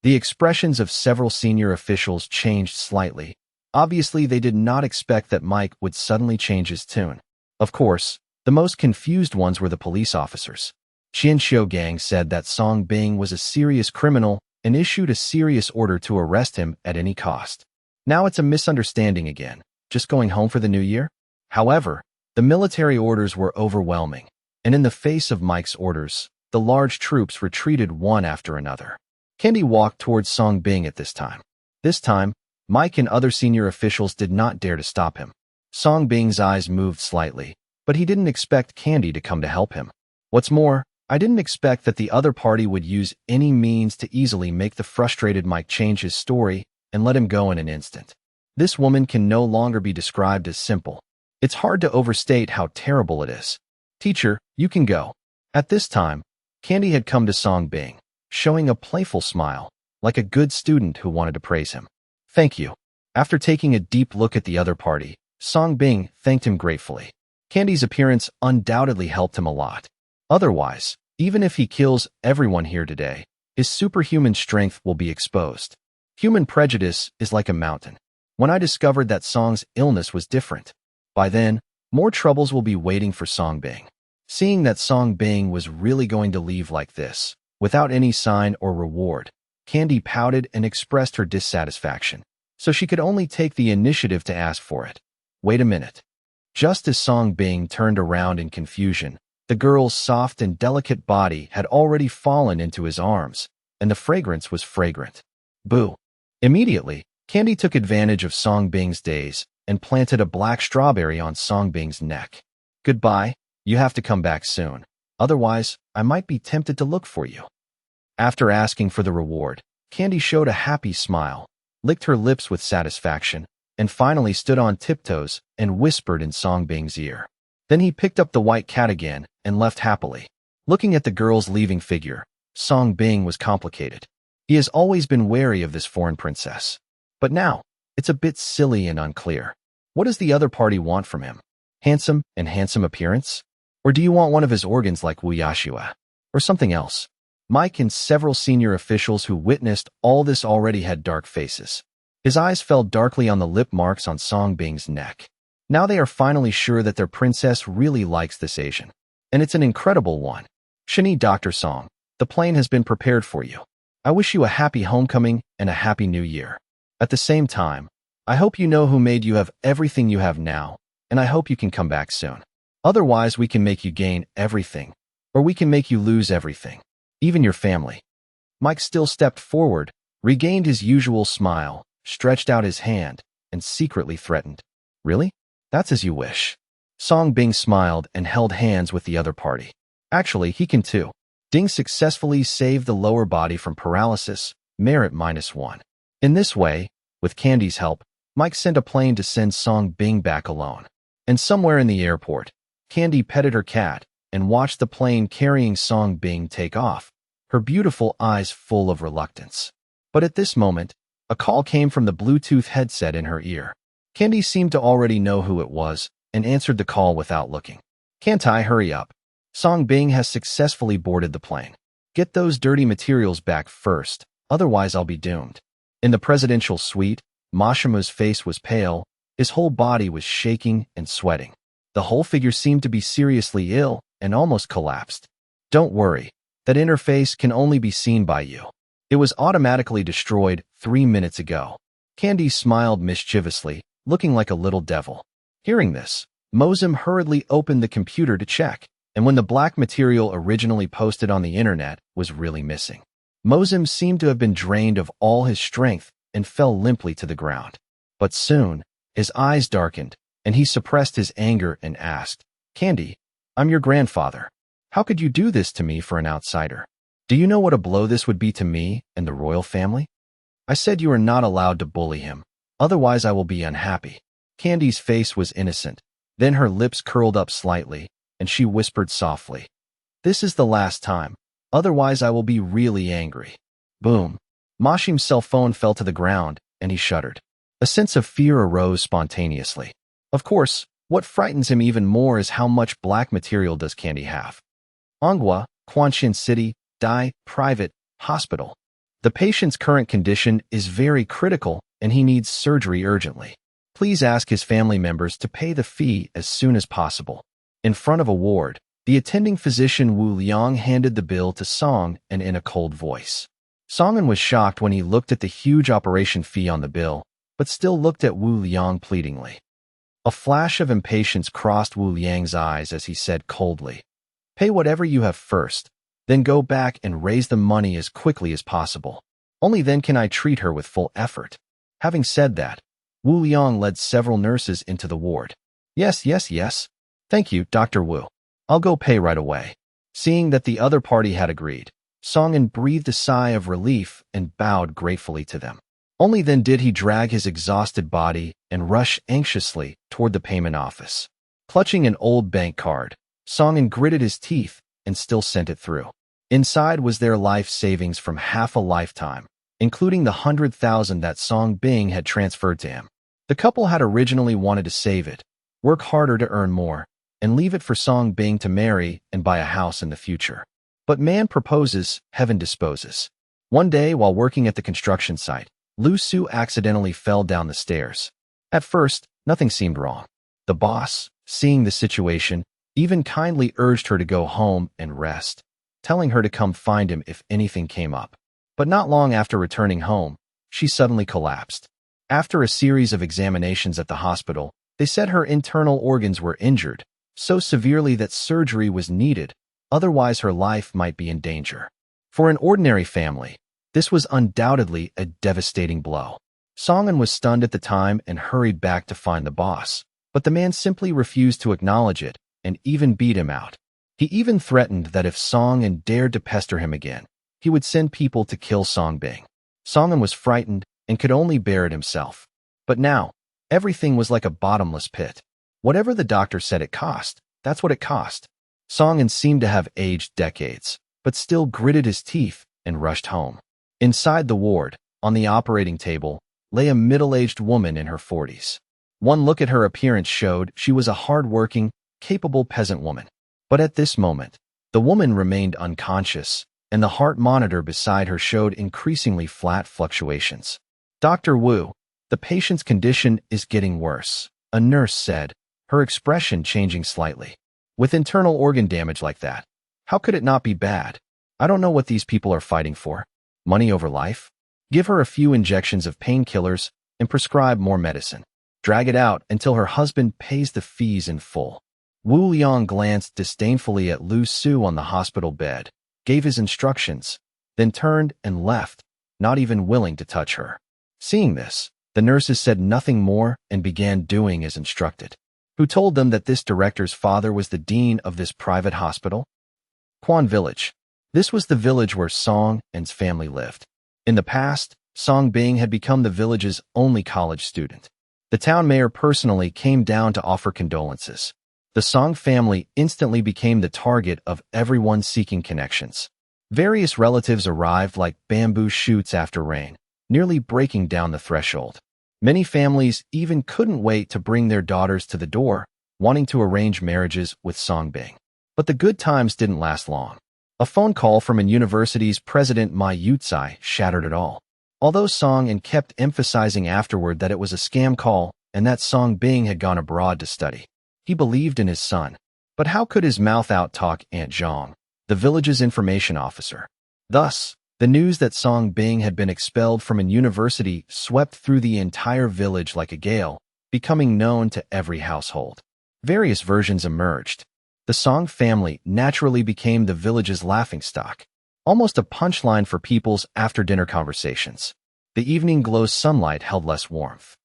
The expressions of several senior officials changed slightly. Obviously, they did not expect that Mike would suddenly change his tune. Of course, the most confused ones were the police officers. Qian Xiugang said that Song Bing was a serious criminal and issued a serious order to arrest him at any cost. Now it's a misunderstanding again, just going home for the new year? However, the military orders were overwhelming, and in the face of Mike's orders, the large troops retreated one after another. Candy walked towards Song Bing at this time. This time, Mike and other senior officials did not dare to stop him. Song Bing's eyes moved slightly, but he didn't expect Candy to come to help him. What's more, I didn't expect that the other party would use any means to easily make the frustrated Mike change his story and let him go in an instant. This woman can no longer be described as simple. It's hard to overstate how terrible it is. Teacher, you can go. At this time, Candy had come to Song Bing, showing a playful smile, like a good student who wanted to praise him. Thank you. After taking a deep look at the other party, Song Bing thanked him gratefully. Candy's appearance undoubtedly helped him a lot. Otherwise, even if he kills everyone here today, his superhuman strength will be exposed. Human prejudice is like a mountain. When I discovered that Song's illness was different, by then, more troubles will be waiting for Songbing. Seeing that Songbing was really going to leave like this, without any sign or reward, Candy pouted and expressed her dissatisfaction, so she could only take the initiative to ask for it. Wait a minute. Just as Songbing turned around in confusion, the girl's soft and delicate body had already fallen into his arms, and the fragrance was fragrant. Boo. Immediately, Candy took advantage of Songbing's daze and planted a black strawberry on Songbing's neck. Goodbye, you have to come back soon. Otherwise, I might be tempted to look for you. After asking for the reward, Candy showed a happy smile, licked her lips with satisfaction, and finally stood on tiptoes and whispered in Songbing's ear. Then he picked up the white cat again and left happily. Looking at the girl's leaving figure, Songbing was complicated. He has always been wary of this foreign princess. But now, it's a bit silly and unclear. What does the other party want from him? Handsome appearance? Or do you want one of his organs like Wu Yashua? Or something else? Mike and several senior officials who witnessed all this already had dark faces. His eyes fell darkly on the lip marks on Songbing's neck. Now they are finally sure that their princess really likes this Asian. And it's an incredible one. Shani Dr. Song, the plane has been prepared for you. I wish you a happy homecoming and a happy new year. At the same time, I hope you know who made you have everything you have now, and I hope you can come back soon. Otherwise, we can make you gain everything, or we can make you lose everything, even your family. Mike still stepped forward, regained his usual smile, stretched out his hand, and secretly threatened. Really? That's as you wish. Songbing smiled and held hands with the other party. Actually, he can too. Ding successfully saved the lower body from paralysis, merit -1. In this way, with Candy's help, Mike sent a plane to send Songbing back alone. And somewhere in the airport, Candy petted her cat and watched the plane carrying Songbing take off, her beautiful eyes full of reluctance. But at this moment, a call came from the Bluetooth headset in her ear. Candy seemed to already know who it was and answered the call without looking. Can't I hurry up? Songbing has successfully boarded the plane. Get those dirty materials back first, otherwise I'll be doomed. In the presidential suite, Mashima's face was pale, his whole body was shaking and sweating. The whole figure seemed to be seriously ill and almost collapsed. Don't worry, that interface can only be seen by you. It was automatically destroyed 3 minutes ago. Candy smiled mischievously, looking like a little devil. Hearing this, Mozum hurriedly opened the computer to check, and when the black material originally posted on the internet was really missing. Mozum seemed to have been drained of all his strength and fell limply to the ground. But soon, his eyes darkened, and he suppressed his anger and asked, Candy, I'm your grandfather. How could you do this to me for an outsider? Do you know what a blow this would be to me and the royal family? I said you are not allowed to bully him, otherwise I will be unhappy. Candy's face was innocent, then her lips curled up slightly, and she whispered softly, This is the last time, otherwise I will be really angry. Boom. Mashim's cell phone fell to the ground, and he shuddered. A sense of fear arose spontaneously. Of course, what frightens him even more is how much black material does Candy have. Anghua, Quanshin City, Dai, Private, Hospital. The patient's current condition is very critical, and he needs surgery urgently. Please ask his family members to pay the fee as soon as possible. In front of a ward, the attending physician Wu Liang handed the bill to Song and in a cold voice. Songen was shocked when he looked at the huge operation fee on the bill, but still looked at Wu Liang pleadingly. A flash of impatience crossed Wu Liang's eyes as he said coldly, Pay whatever you have first, then go back and raise the money as quickly as possible. Only then can I treat her with full effort. Having said that, Wu Liang led several nurses into the ward. Yes. Thank you, Dr. Wu. I'll go pay right away. Seeing that the other party had agreed, Songen breathed a sigh of relief and bowed gratefully to them. Only then did he drag his exhausted body and rush anxiously toward the payment office. Clutching an old bank card, Songen gritted his teeth and still sent it through. Inside was their life savings from half a lifetime, including the 100,000 that Songbing had transferred to him. The couple had originally wanted to save it, work harder to earn more, and leave it for Song Bing to marry and buy a house in the future. But man proposes, heaven disposes. One day, while working at the construction site, Lu Su accidentally fell down the stairs. At first, nothing seemed wrong. The boss, seeing the situation, even kindly urged her to go home and rest, telling her to come find him if anything came up. But not long after returning home, she suddenly collapsed. After a series of examinations at the hospital, they said her internal organs were injured, so severely that surgery was needed, otherwise her life might be in danger. For an ordinary family, this was undoubtedly a devastating blow. Song-an was stunned at the time and hurried back to find the boss, but the man simply refused to acknowledge it and even beat him out. He even threatened that if Song-an dared to pester him again, he would send people to kill Song Bing. Song-an was frightened and could only bear it himself. But now, everything was like a bottomless pit. Whatever the doctor said it cost, that's what it cost. Song-an seemed to have aged decades, but still gritted his teeth and rushed home. Inside the ward, on the operating table, lay a middle-aged woman in her 40s. One look at her appearance showed she was a hard-working, capable peasant woman. But at this moment, the woman remained unconscious, and the heart monitor beside her showed increasingly flat fluctuations. "Dr. Wu, the patient's condition is getting worse," a nurse said, her expression changing slightly. "With internal organ damage like that, how could it not be bad? I don't know what these people are fighting for. Money over life? Give her a few injections of painkillers and prescribe more medicine. Drag it out until her husband pays the fees in full." Wu Liang glanced disdainfully at Lu Su on the hospital bed, gave his instructions, then turned and left, not even willing to touch her. Seeing this, the nurses said nothing more and began doing as instructed. Who told them that this director's father was the dean of this private hospital? Quan Village. This was the village where Song and's family lived. In the past, Song Bing had become the village's only college student. The town mayor personally came down to offer condolences. The Song family instantly became the target of everyone seeking connections. Various relatives arrived like bamboo shoots after rain, nearly breaking down the threshold. Many families even couldn't wait to bring their daughters to the door, wanting to arrange marriages with Song Bing. But the good times didn't last long. A phone call from an university's president Ma Yutsai shattered it all. Although Song-an kept emphasizing afterward that it was a scam call and that Song Bing had gone abroad to study. He believed in his son. But how could his mouth out-talk Aunt Zhang, the village's information officer? Thus, the news that Song Bing had been expelled from an university swept through the entire village like a gale, becoming known to every household. Various versions emerged. The Song family naturally became the village's laughingstock, almost a punchline for people's after-dinner conversations. The evening glow's sunlight held less warmth.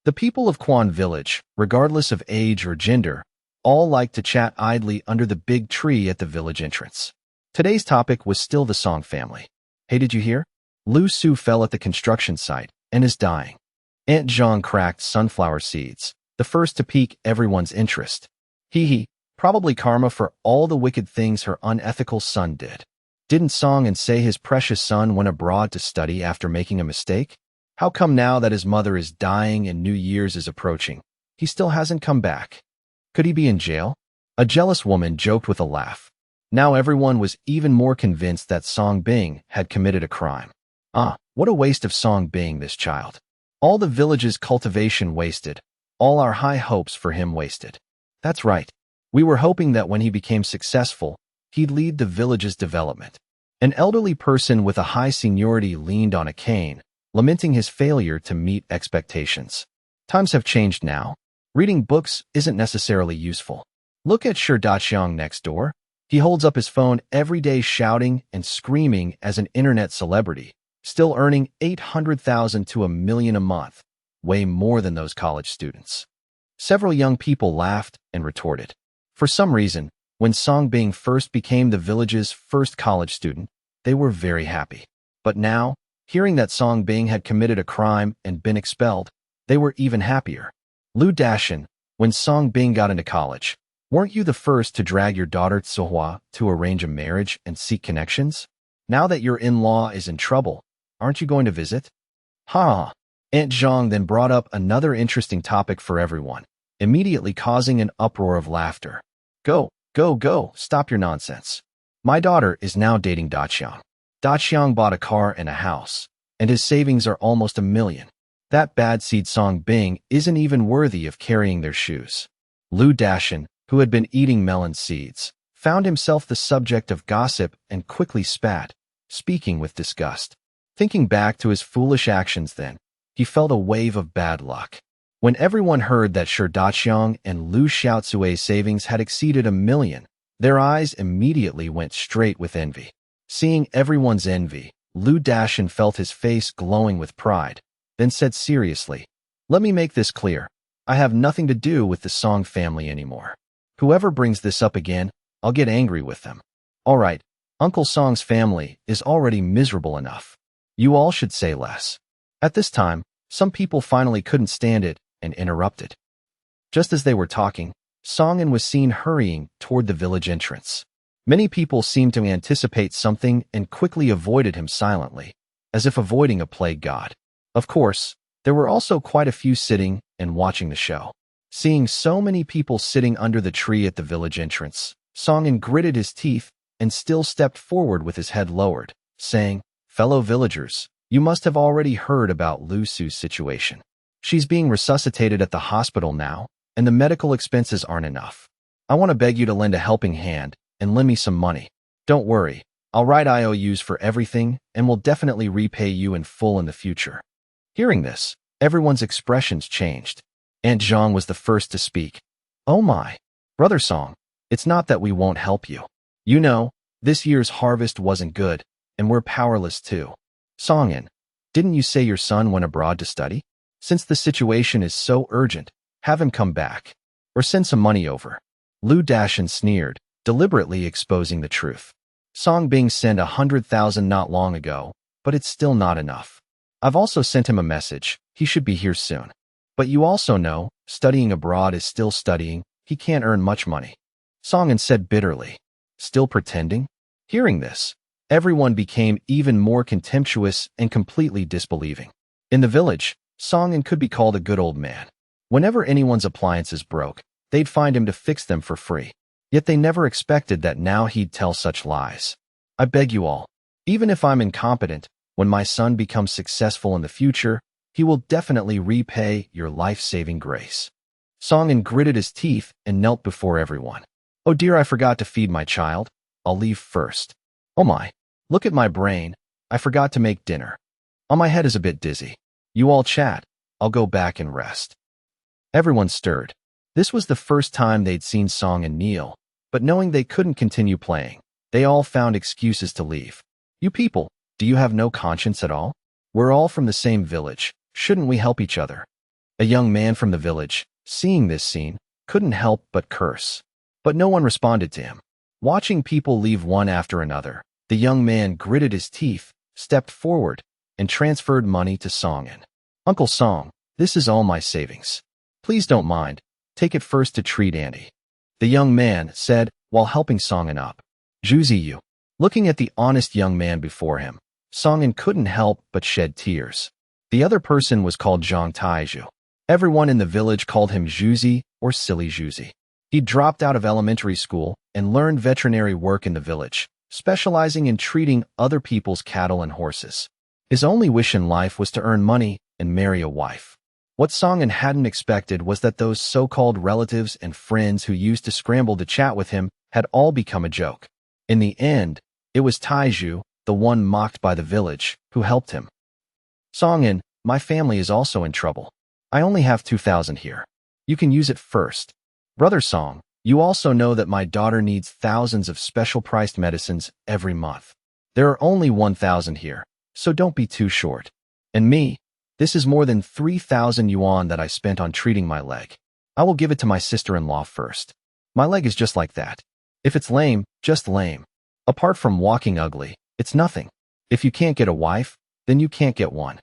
The people of Quan Village, regardless of age or gender, all liked to chat idly under the big tree at the village entrance. Today's topic was still the Song family. Hey, did you hear? Lu Su fell at the construction site and is dying. Aunt Zhang cracked sunflower seeds, the first to pique everyone's interest. Hee, probably karma for all the wicked things her unethical son did. Didn't Song-an say his precious son went abroad to study after making a mistake? How come now that his mother is dying and New Year's is approaching, he still hasn't come back? Could he be in jail? A jealous woman joked with a laugh. Now everyone was even more convinced that Song Bing had committed a crime. What a waste of Song Bing, this child. All the village's cultivation wasted, all our high hopes for him wasted. That's right. We were hoping that when he became successful, he'd lead the village's development. An elderly person with a high seniority leaned on a cane, lamenting his failure to meet expectations. Times have changed now. Reading books isn't necessarily useful. Look at Shi Daqiang next door. He holds up his phone every day shouting and screaming as an internet celebrity, still earning 800,000 to 1 million a month, way more than those college students. Several young people laughed and retorted. For some reason, when Song Bing first became the village's first college student, they were very happy. But now, hearing that Song Bing had committed a crime and been expelled, they were even happier. Lu Dashan, when Song Bing got into college, weren't you the first to drag your daughter Tsuhua to arrange a marriage and seek connections? Now that your in-law is in trouble, aren't you going to visit? Ha! Aunt Zhang then brought up another interesting topic for everyone, immediately causing an uproar of laughter. Go, go, go, stop your nonsense. My daughter is now dating Daqiang. Daqiang bought a car and a house, and his savings are almost 1 million. That bad seed Song Bing isn't even worthy of carrying their shoes. Lu Dashan, who had been eating melon seeds, found himself the subject of gossip and quickly spat, speaking with disgust. Thinking back to his foolish actions then, he felt a wave of bad luck. When everyone heard that Shi Daqiang and Lu Xiaozui's savings had exceeded 1 million, their eyes immediately went straight with envy. Seeing everyone's envy, Lu Dashan felt his face glowing with pride, then said seriously, "Let me make this clear. I have nothing to do with the Song family anymore. Whoever brings this up again, I'll get angry with them. All right, Uncle Song's family is already miserable enough. You all should say less." At this time, some people finally couldn't stand it and interrupted. Just as they were talking, Song was seen hurrying toward the village entrance. Many people seemed to anticipate something and quickly avoided him silently, as if avoiding a plague god. Of course, there were also quite a few sitting and watching the show. Seeing so many people sitting under the tree at the village entrance, Song gritted his teeth and still stepped forward with his head lowered, saying, "Fellow villagers, you must have already heard about Lu Su's situation. She's being resuscitated at the hospital now, and the medical expenses aren't enough. I want to beg you to lend a helping hand and lend me some money. Don't worry, I'll write IOUs for everything and will definitely repay you in full in the future." Hearing this, everyone's expressions changed. Aunt Zhang was the first to speak. "Oh my, Brother Song, it's not that we won't help you. You know, this year's harvest wasn't good, and we're powerless too. Song, didn't you say your son went abroad to study? Since the situation is so urgent, have him come back. Or send some money over." Lu Dashan sneered, deliberately exposing the truth. Song Bing sent 100,000 not long ago, but it's still not enough. I've also sent him a message. He should be here soon. But you also know, studying abroad is still studying. He can't earn much money. Song said bitterly. Still pretending? Hearing this, everyone became even more contemptuous and completely disbelieving. In the village, Song could be called a good old man. Whenever anyone's appliances broke, they'd find him to fix them for free. Yet they never expected that now he'd tell such lies. I beg you all, even if I'm incompetent, when my son becomes successful in the future, he will definitely repay your life-saving grace. Song gritted his teeth and knelt before everyone. "Oh dear, I forgot to feed my child. I'll leave first. Oh my, look at my brain. I forgot to make dinner. Oh, my head is a bit dizzy. You all chat. I'll go back and rest." Everyone stirred. This was the first time they'd seen Song kneel, but knowing they couldn't continue playing, they all found excuses to leave. "You people, do you have no conscience at all? We're all from the same village. Shouldn't we help each other?" A young man from the village, seeing this scene, couldn't help but curse. But no one responded to him. Watching people leave one after another, the young man gritted his teeth, stepped forward, and transferred money to Song. "Uncle Song, this is all my savings. Please don't mind. Take it first to treat Auntie," the young man said while helping Song up. "Zhuzi you." Looking at the honest young man before him, Song couldn't help but shed tears. The other person was called Zhang Taizhu. Everyone in the village called him Zhuzi or Silly Zhuzi. He dropped out of elementary school and learned veterinary work in the village, specializing in treating other people's cattle and horses. His only wish in life was to earn money and marry a wife. What Song hadn't expected was that those so-called relatives and friends who used to scramble to chat with him had all become a joke. In the end, it was Taizhu, the one mocked by the village, who helped him. "Song, my family is also in trouble. I only have 2,000 here. You can use it first. Brother Song, you also know that my daughter needs thousands of special-priced medicines every month. There are only 1,000 here, so don't be too short. And me, this is more than 3,000 yuan that I spent on treating my leg. I will give it to my sister-in-law first. My leg is just like that. If it's lame, just lame. Apart from walking ugly, it's nothing. If you can't get a wife, then you can't get one."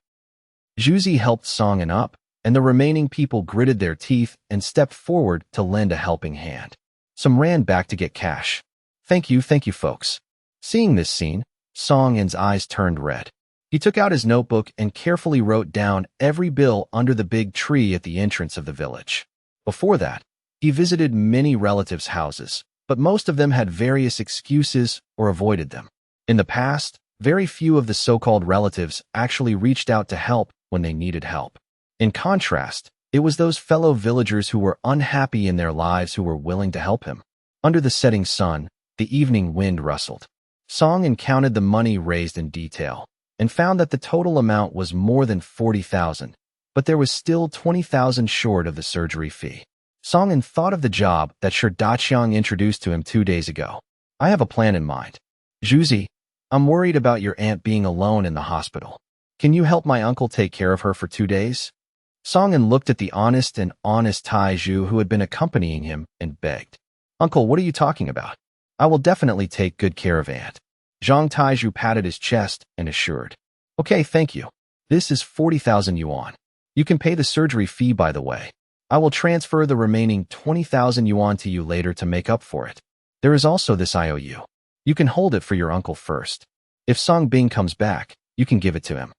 Zhuzi helped Song up, and the remaining people gritted their teeth and stepped forward to lend a helping hand. Some ran back to get cash. Thank you, folks." Seeing this scene, Song's eyes turned red. He took out his notebook and carefully wrote down every bill under the big tree at the entrance of the village. Before that, he visited many relatives' houses, but most of them had various excuses or avoided them. In the past, very few of the so-called relatives actually reached out to help when they needed help. In contrast, it was those fellow villagers who were unhappy in their lives who were willing to help him. Under the setting sun, the evening wind rustled. Song counted the money raised in detail and found that the total amount was more than 40,000, but there was still 20,000 short of the surgery fee. Song thought of the job that Shi Daqiang introduced to him 2 days ago. I have a plan in mind. Zhuzi, I'm worried about your aunt being alone in the hospital. Can you help my uncle take care of her for 2 days? Song looked at the honest Taizhu who had been accompanying him and begged. Uncle, what are you talking about? I will definitely take good care of Aunt. Zhang Taizhu patted his chest and assured. Okay, thank you. This is 40,000 yuan. You can pay the surgery fee, by the way. I will transfer the remaining 20,000 yuan to you later to make up for it. There is also this IOU. You can hold it for your uncle first. If Song Bing comes back, you can give it to him.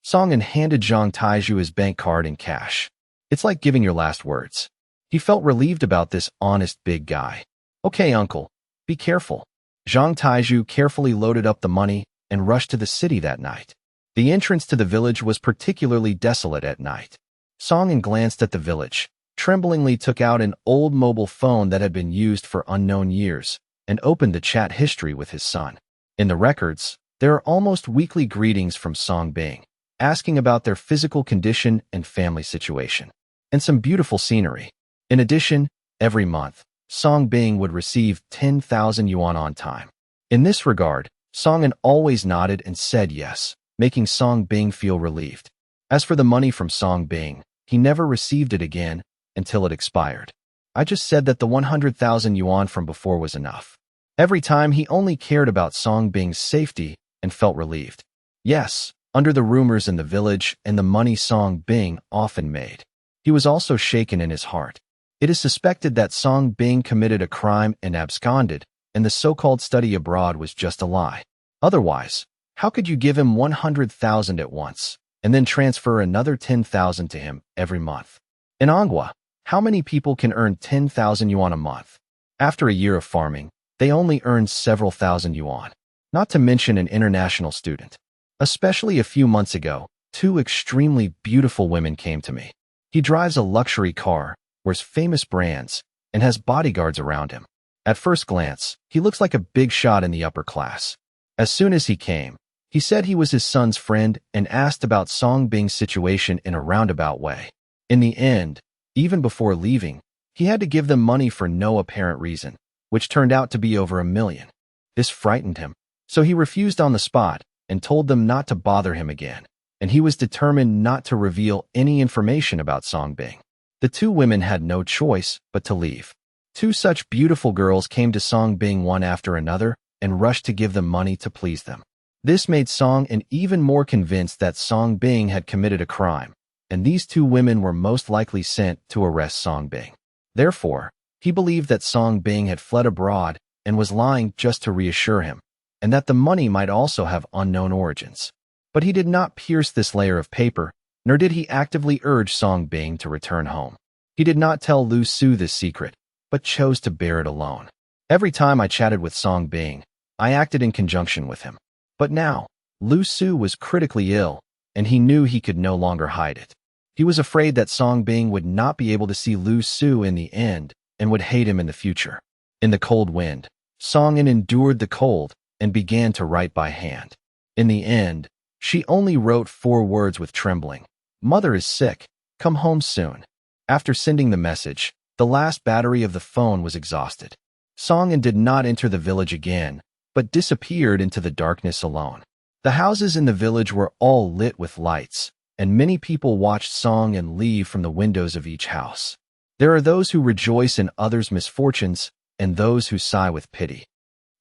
Song handed Zhang Taizhu his bank card and cash. It's like giving your last words. He felt relieved about this honest big guy. Okay, uncle. Be careful. Zhang Taizhu carefully loaded up the money and rushed to the city that night. The entrance to the village was particularly desolate at night. Song glanced at the village, tremblingly took out an old mobile phone that had been used for unknown years, and opened the chat history with his son. In the records, there are almost weekly greetings from Song Bing, asking about their physical condition and family situation, and some beautiful scenery. In addition, every month, Song Bing would receive 10,000 yuan on time. In this regard, Song always nodded and said yes, making Song Bing feel relieved. As for the money from Song Bing, he never received it again until it expired. I just said that the 100,000 yuan from before was enough. Every time he only cared about Song Bing's safety and felt relieved. Yes, under the rumors in the village and the money Song Bing often made, he was also shaken in his heart. It is suspected that Song Bing committed a crime and absconded, and the so-called study abroad was just a lie. Otherwise, how could you give him 100,000 at once, and then transfer another 10,000 to him every month? In Anghua, how many people can earn 10,000 yuan a month? After a year of farming, they only earn several thousand yuan, not to mention an international student. Especially a few months ago, 2 extremely beautiful women came to me. He drives a luxury car, wears famous brands, and has bodyguards around him. At first glance, he looks like a big shot in the upper class. As soon as he came, he said he was his son's friend and asked about Song Bing's situation in a roundabout way. In the end, even before leaving, he had to give them money for no apparent reason, which turned out to be over 1 million. This frightened him, so he refused on the spot and told them not to bother him again, and he was determined not to reveal any information about Song Bing. The 2 women had no choice but to leave. 2 such beautiful girls came to Song Bing one after another and rushed to give them money to please them. This made Song even more convinced that Song Bing had committed a crime, and these 2 women were most likely sent to arrest Song Bing. Therefore, he believed that Song Bing had fled abroad and was lying just to reassure him, and that the money might also have unknown origins. But he did not pierce this layer of paper, nor did he actively urge Song Bing to return home. He did not tell Lu Su this secret, but chose to bear it alone. Every time I chatted with Song Bing, I acted in conjunction with him. But now, Lu Su was critically ill, and he knew he could no longer hide it. He was afraid that Song Bing would not be able to see Lu Su in the end and would hate him in the future. In the cold wind, Song endured the cold and began to write by hand. In the end, she only wrote 4 words with trembling. Mother is sick. Come home soon. After sending the message, the last battery of the phone was exhausted. Song did not enter the village again, but disappeared into the darkness alone. The houses in the village were all lit with lights, and many people watched Song leave from the windows of each house. There are those who rejoice in others' misfortunes, and those who sigh with pity.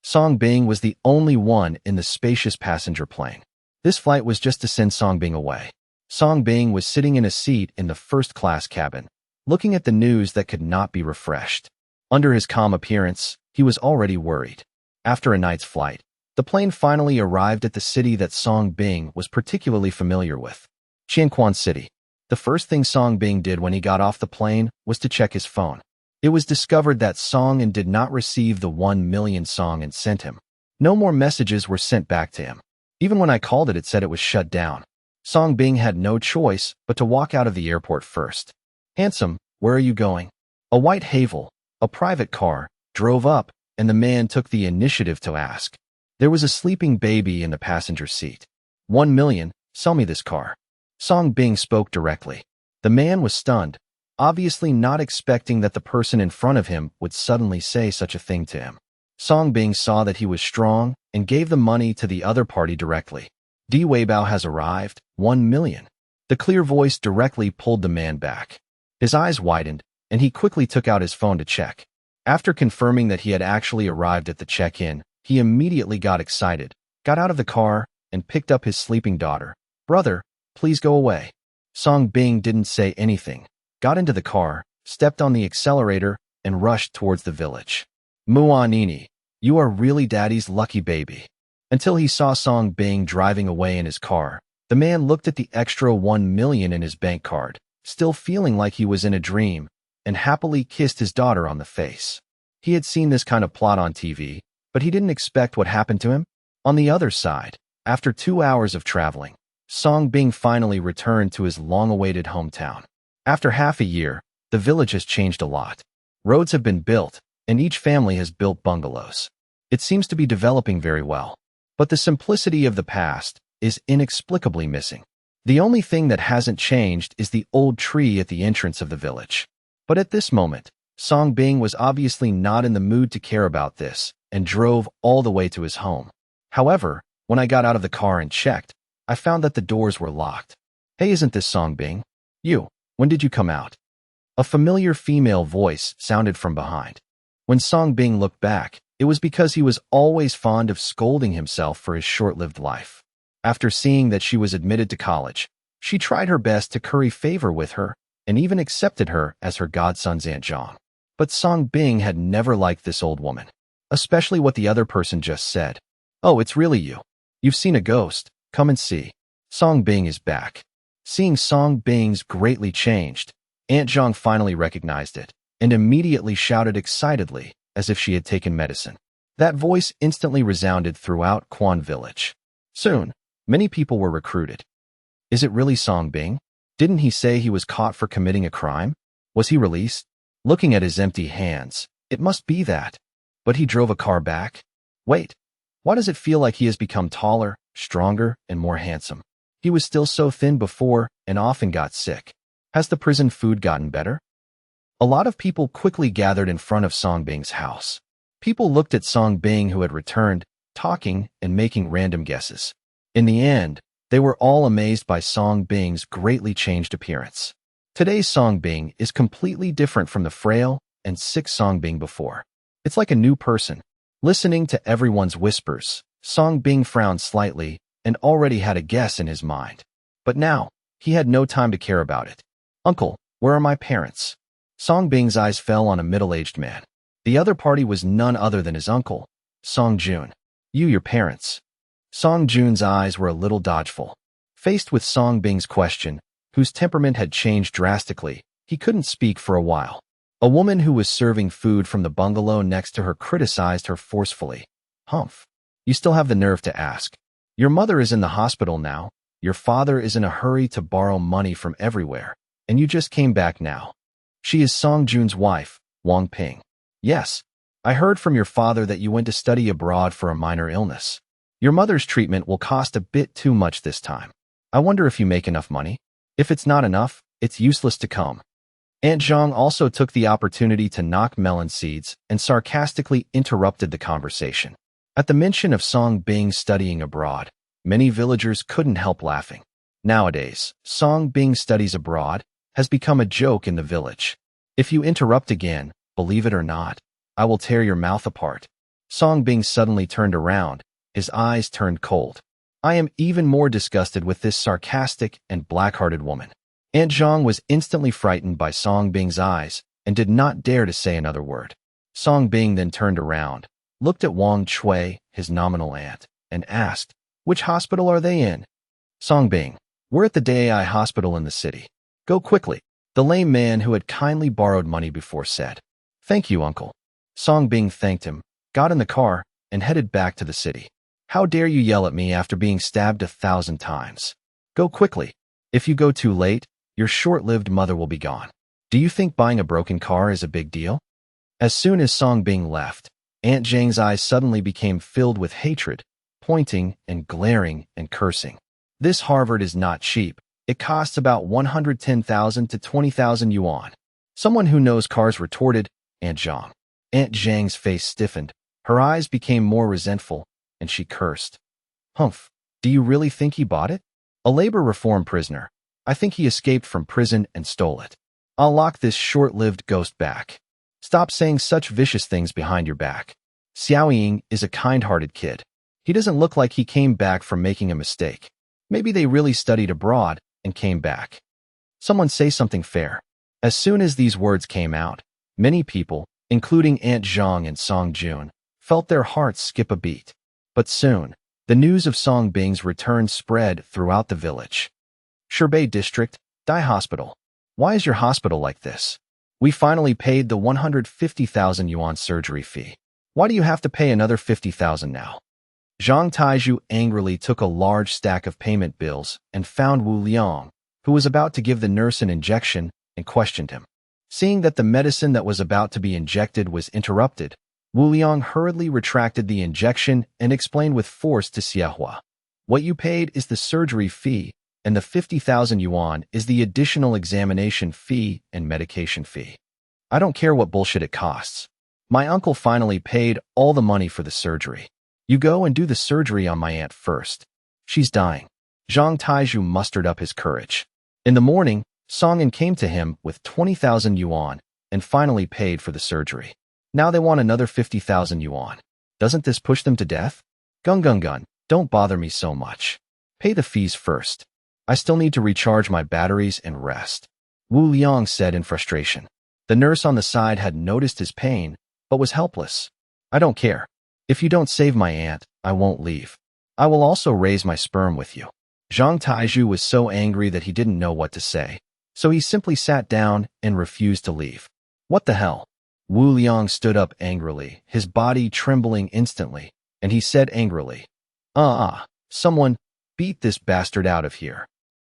Song Bing was the only one in the spacious passenger plane. This flight was just to send Song Bing away. Song Bing was sitting in a seat in the first-class cabin, looking at the news that could not be refreshed. Under his calm appearance, he was already worried. After a night's flight, the plane finally arrived at the city that Song Bing was particularly familiar with, Qianquan City. The first thing Song Bing did when he got off the plane was to check his phone. It was discovered that Song and did not receive the 1 million Song and sent him. No more messages were sent back to him. Even when I called it, it said it was shut down. Song Bing had no choice but to walk out of the airport first. Handsome, where are you going? A white Havel, a private car, drove up, and the man took the initiative to ask. There was a sleeping baby in the passenger seat. 1 million, sell me this car. Song Bing spoke directly. The man was stunned, obviously not expecting that the person in front of him would suddenly say such a thing to him. Song Bing saw that he was strong and gave the money to the other party directly. Di Weibao has arrived, 1 million. The clear voice directly pulled the man back. His eyes widened, and he quickly took out his phone to check. After confirming that he had actually arrived at the check-in, he immediately got excited, got out of the car, and picked up his sleeping daughter. Brother, please go away. Song Bing didn't say anything, got into the car, stepped on the accelerator, and rushed towards the village. Muanini, you are really daddy's lucky baby. Until he saw Song Bing driving away in his car, the man looked at the extra 1 million in his bank card, still feeling like he was in a dream, and happily kissed his daughter on the face. He had seen this kind of plot on TV, but he didn't expect what happened to him. On the other side, after 2 hours of traveling, Song Bing finally returned to his long-awaited hometown. After half a year, the village has changed a lot. Roads have been built, and each family has built bungalows. It seems to be developing very well. But the simplicity of the past is inexplicably missing. The only thing that hasn't changed is the old tree at the entrance of the village. But at this moment, Song Bing was obviously not in the mood to care about this and drove all the way to his home. However, when I got out of the car and checked, I found that the doors were locked. Hey, isn't this Song Bing? You, when did you come out? A familiar female voice sounded from behind. When Song Bing looked back, it was because he was always fond of scolding himself for his short-lived life. After seeing that she was admitted to college, she tried her best to curry favor with her and even accepted her as her godson's Aunt Zhang. But Song Bing had never liked this old woman, especially what the other person just said. Oh, it's really you. You've seen a ghost. Come and see. Song Bing is back. Seeing Song Bing's greatly changed, Aunt Zhang finally recognized it and immediately shouted excitedly as if she had taken medicine. That voice instantly resounded throughout Quan Village. Soon, many people were recruited. Is it really Song Bing? Didn't he say he was caught for committing a crime? Was he released? Looking at his empty hands, it must be that. But he drove a car back? Wait, why does it feel like he has become taller, stronger, and more handsome? He was still so thin before and often got sick. Has the prison food gotten better? A lot of people quickly gathered in front of Song Bing's house. People looked at Song Bing, who had returned, talking and making random guesses. In the end, they were all amazed by Song Bing's greatly changed appearance. Today's Song Bing is completely different from the frail and sick Song Bing before. It's like a new person. Listening to everyone's whispers, Song Bing frowned slightly and already had a guess in his mind. But now, he had no time to care about it. Uncle, where are my parents? Song Bing's eyes fell on a middle-aged man. The other party was none other than his uncle, Song Jun. Your parents. Song Jun's eyes were a little dodgeful. Faced with Song Bing's question, whose temperament had changed drastically, he couldn't speak for a while. A woman who was serving food from the bungalow next to her criticized her forcefully. Humph. You still have the nerve to ask. Your mother is in the hospital now. Your father is in a hurry to borrow money from everywhere, and you just came back now. She is Song Jun's wife, Wang Ping. Yes, I heard from your father that you went to study abroad for a minor illness. Your mother's treatment will cost a bit too much this time. I wonder if you make enough money. If it's not enough, it's useless to come. Aunt Zhang also took the opportunity to knock melon seeds and sarcastically interrupted the conversation. At the mention of Song Bing studying abroad, many villagers couldn't help laughing. Nowadays, Song Bing studies abroad has become a joke in the village. If you interrupt again, believe it or not, I will tear your mouth apart. Song Bing suddenly turned around, his eyes turned cold. I am even more disgusted with this sarcastic and black-hearted woman. Aunt Zhang was instantly frightened by Song Bing's eyes and did not dare to say another word. Song Bing then turned around, looked at Wang Chui, his nominal aunt, and asked, which hospital are they in? Song Bing, we're at the Dai hospital in the city. Go quickly, the lame man who had kindly borrowed money before said. Thank you, uncle. Song Bing thanked him, got in the car, and headed back to the city. How dare you yell at me after being stabbed 1,000 times? Go quickly. If you go too late, your short-lived mother will be gone. Do you think buying a broken car is a big deal? As soon as Song Bing left, Aunt Zhang's eyes suddenly became filled with hatred, pointing and glaring and cursing. This Harvard is not cheap. It costs about 110,000 to 20,000 yuan. Someone who knows cars retorted, Aunt Zhang. Aunt Zhang's face stiffened. Her eyes became more resentful, and she cursed. Humph, do you really think he bought it? A labor reform prisoner. I think he escaped from prison and stole it. I'll lock this short-lived ghost back. Stop saying such vicious things behind your back. Xiao Ying is a kind-hearted kid. He doesn't look like he came back from making a mistake. Maybe they really studied abroad and came back. Someone say something fair. As soon as these words came out, many people, including Aunt Zhang and Song Jun, felt their hearts skip a beat. But soon, the news of Song Bing's return spread throughout the village. Shubei District, Dai Hospital. Why is your hospital like this? We finally paid the 150,000 yuan surgery fee. Why do you have to pay another 50,000 now? Zhang Taizhu angrily took a large stack of payment bills and found Wu Liang, who was about to give the nurse an injection, and questioned him. Seeing that the medicine that was about to be injected was interrupted, Wu Liang hurriedly retracted the injection and explained with force to Xiahua. What you paid is the surgery fee, and the 50,000 yuan is the additional examination fee and medication fee. I don't care what bullshit it costs. My uncle finally paid all the money for the surgery. You go and do the surgery on my aunt first. She's dying. Zhang Taizhu mustered up his courage. In the morning, Song An came to him with 20,000 yuan and finally paid for the surgery. Now they want another 50,000 yuan. Doesn't this push them to death? Gun, don't bother me so much. Pay the fees first. I still need to recharge my batteries and rest. Wu Liang said in frustration. The nurse on the side had noticed his pain, but was helpless. I don't care. If you don't save my aunt, I won't leave. I will also raise my sperm with you. Zhang Taizhu was so angry that he didn't know what to say, so he simply sat down and refused to leave. What the hell? Wu Liang stood up angrily, his body trembling instantly, and he said angrily, someone, beat this bastard out of here.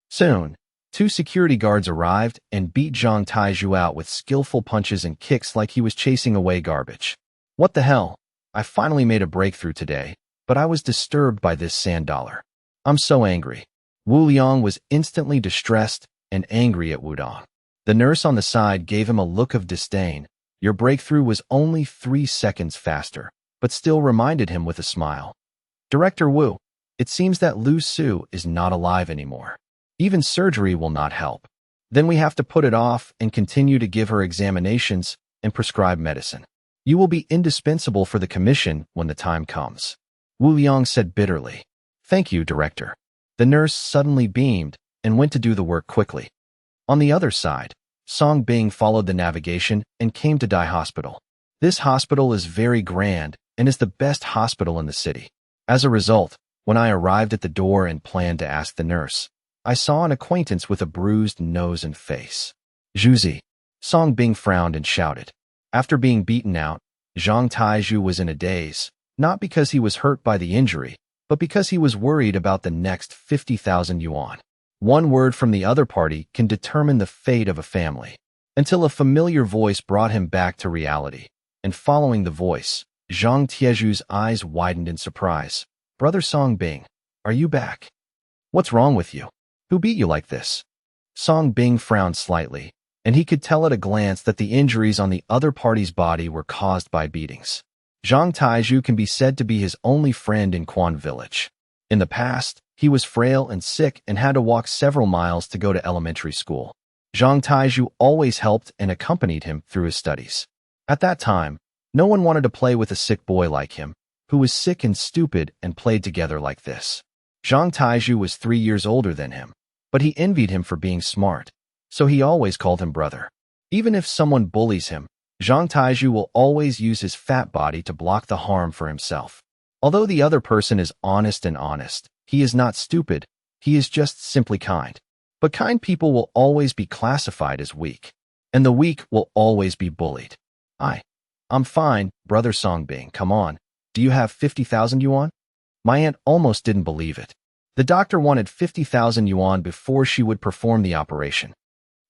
Soon, 2 security guards arrived and beat Zhang Taizhu out with skillful punches and kicks like he was chasing away garbage. What the hell? I finally made a breakthrough today, but I was disturbed by this sand dollar. I'm so angry. Wu Liang was instantly distressed and angry at Wu Dong. The nurse on the side gave him a look of disdain. Your breakthrough was only 3 seconds faster, but still reminded him with a smile. Director Wu, it seems that Lu Su is not alive anymore. Even surgery will not help. Then we have to put it off and continue to give her examinations and prescribe medicine. You will be indispensable for the commission when the time comes. Wu Liang said bitterly. Thank you, Director. The nurse suddenly beamed and went to do the work quickly. On the other side, Song Bing followed the navigation and came to Dai Hospital. This hospital is very grand and is the best hospital in the city. As a result, when I arrived at the door and planned to ask the nurse, I saw an acquaintance with a bruised nose and face. Zhuzi. Song Bing frowned and shouted. After being beaten out, Zhang Taizhu was in a daze, not because he was hurt by the injury, but because he was worried about the next 50,000 yuan. One word from the other party can determine the fate of a family. Until a familiar voice brought him back to reality, and following the voice, Zhang Tieju's eyes widened in surprise. Brother Song Bing, are you back? What's wrong with you? Who beat you like this? Song Bing frowned slightly, and he could tell at a glance that the injuries on the other party's body were caused by beatings. Zhang Taizhu can be said to be his only friend in Quan Village. In the past, he was frail and sick and had to walk several miles to go to elementary school. Zhang Taizhu always helped and accompanied him through his studies. At that time, no one wanted to play with a sick boy like him, who was sick and stupid and played together like this. Zhang Taizhu was 3 years older than him, but he envied him for being smart, so he always called him brother. Even if someone bullies him, Zhang Taizhu will always use his fat body to block the harm for himself. Although the other person is honest, he is not stupid, he is just simply kind. But kind people will always be classified as weak, and the weak will always be bullied. I. I'm fine, Brother Songbing, come on. Do you have 50,000 yuan? My aunt almost didn't believe it. The doctor wanted 50,000 yuan before she would perform the operation.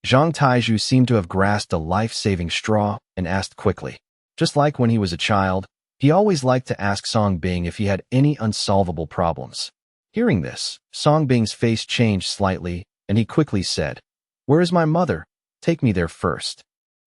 Zhang Taizhu seemed to have grasped a life-saving straw and asked quickly. Just like when he was a child, he always liked to ask Songbing if he had any unsolvable problems. Hearing this, Songbing's face changed slightly, and he quickly said, "Where is my mother? Take me there first."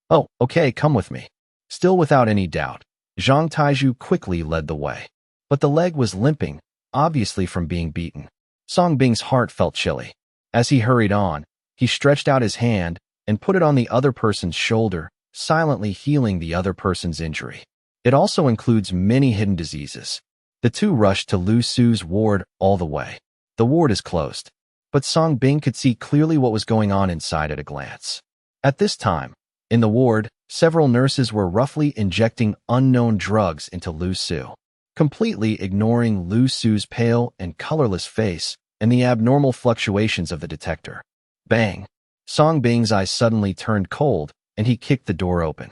"Oh, okay, come with me." Still without any doubt, Zhang Taizhu quickly led the way. But the leg was limping, obviously from being beaten. Songbing's heart felt chilly. As he hurried on, he stretched out his hand and put it on the other person's shoulder, silently healing the other person's injury. It also includes many hidden diseases. The two rushed to Lu Su's ward all the way. The ward is closed, but Songbing could see clearly what was going on inside at a glance. At this time, in the ward, several nurses were roughly injecting unknown drugs into Lu Su, completely ignoring Lu Su's pale and colorless face and the abnormal fluctuations of the detector. Bang! Songbing's eyes suddenly turned cold, and he kicked the door open.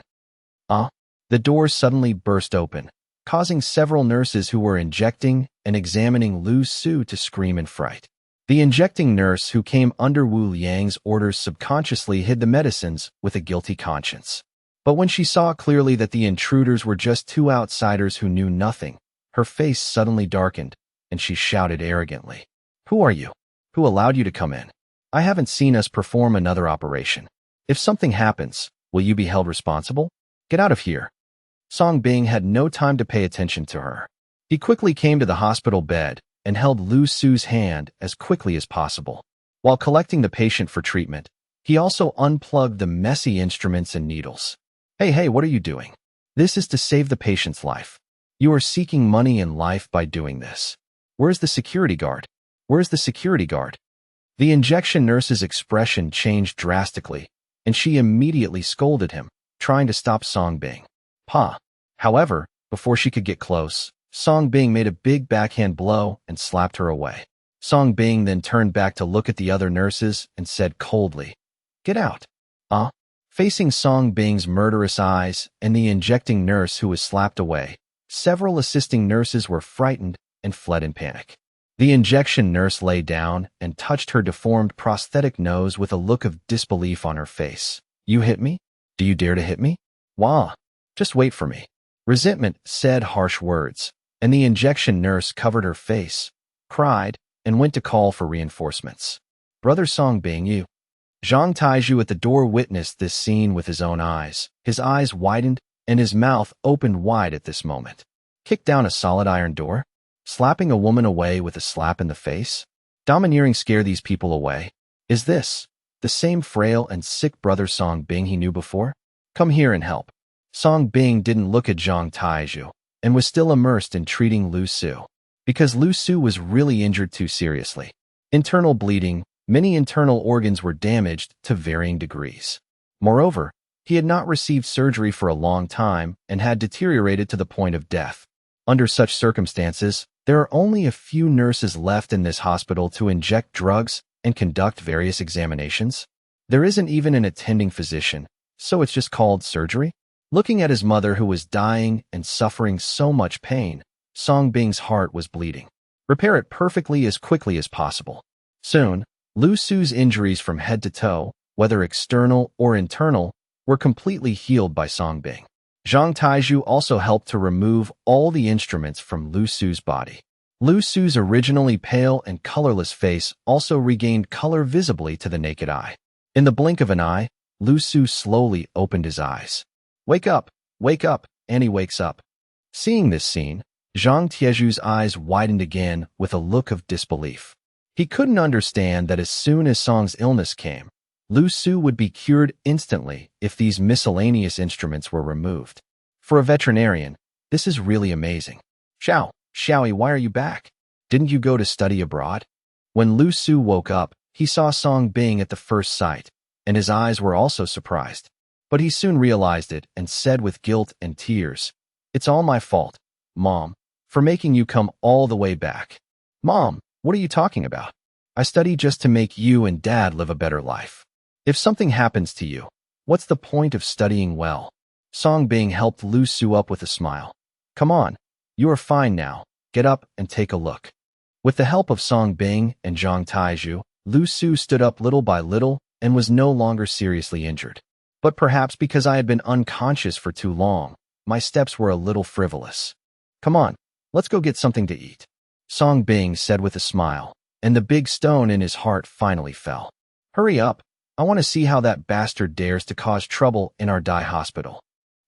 The door suddenly burst open, causing several nurses who were injecting and examining Lu Su to scream in fright. The injecting nurse who came under Wu Liang's orders subconsciously hid the medicines with a guilty conscience. But when she saw clearly that the intruders were just two outsiders who knew nothing, her face suddenly darkened, and she shouted arrogantly, "Who are you? Who allowed you to come in? I haven't seen us perform another operation. If something happens, will you be held responsible? Get out of here." Songbing had no time to pay attention to her. He quickly came to the hospital bed and held Lu Su's hand as quickly as possible. While collecting the patient for treatment, he also unplugged the messy instruments and needles. Hey, what are you doing? This is to save the patient's life. You are seeking money in life by doing this. Where's the security guard? Where's the security guard?" The injection nurse's expression changed drastically, and she immediately scolded him, trying to stop Songbing. However, before she could get close, Songbing made a big backhand blow and slapped her away. Songbing then turned back to look at the other nurses and said coldly, "Get out." Facing Songbing's murderous eyes and the injecting nurse who was slapped away, several assisting nurses were frightened and fled in panic. The injection nurse lay down and touched her deformed prosthetic nose with a look of disbelief on her face. "You hit me? Do you dare to hit me? Wah! Just wait for me." Resentment said harsh words, and the injection nurse covered her face, cried, and went to call for reinforcements. "Brother Songbing, you." Zhang Taizhu at the door witnessed this scene with his own eyes. His eyes widened, and his mouth opened wide at this moment. Kick down a solid iron door? Slapping a woman away with a slap in the face? Domineering scare these people away? Is this the same frail and sick Brother Songbing he knew before? Come here and help. Songbing didn't look at Zhang Taizhu and was still immersed in treating Lu Su, because Lu Su was really injured too seriously. Internal bleeding, many internal organs were damaged to varying degrees. Moreover, he had not received surgery for a long time and had deteriorated to the point of death. Under such circumstances, there are only a few nurses left in this hospital to inject drugs and conduct various examinations. There isn't even an attending physician, so it's just called surgery. Looking at his mother who was dying and suffering so much pain, Songbing's heart was bleeding. Repair it perfectly as quickly as possible. Soon, Lu Su's injuries from head to toe, whether external or internal, were completely healed by Songbing. Zhang Taizhu also helped to remove all the instruments from Lu Su's body. Lu Su's originally pale and colorless face also regained color visibly to the naked eye. In the blink of an eye, Lu Su slowly opened his eyes. Wake up, and he wakes up. Seeing this scene, Zhang Taizhu's eyes widened again with a look of disbelief. He couldn't understand that as soon as Song's illness came, Lu Su would be cured instantly if these miscellaneous instruments were removed. For a veterinarian, this is really amazing. Xiaoyi, why are you back? Didn't you go to study abroad? When Lu Su woke up, he saw Songbing at the first sight, and his eyes were also surprised. But he soon realized it and said with guilt and tears, "It's all my fault, Mom, for making you come all the way back." "Mom, what are you talking about? I study just to make you and Dad live a better life. If something happens to you, what's the point of studying well?" Song Bing helped Lu Su up with a smile. Come on, you are fine now. Get up and take a look. With the help of Song Bing and Zhang Taizhu, Lu Su stood up little by little and was no longer seriously injured. But perhaps because I had been unconscious for too long, my steps were a little frivolous. Come on, let's go get something to eat. Song Bing said with a smile, and the big stone in his heart finally fell. Hurry up, I want to see how that bastard dares to cause trouble in our Dai hospital.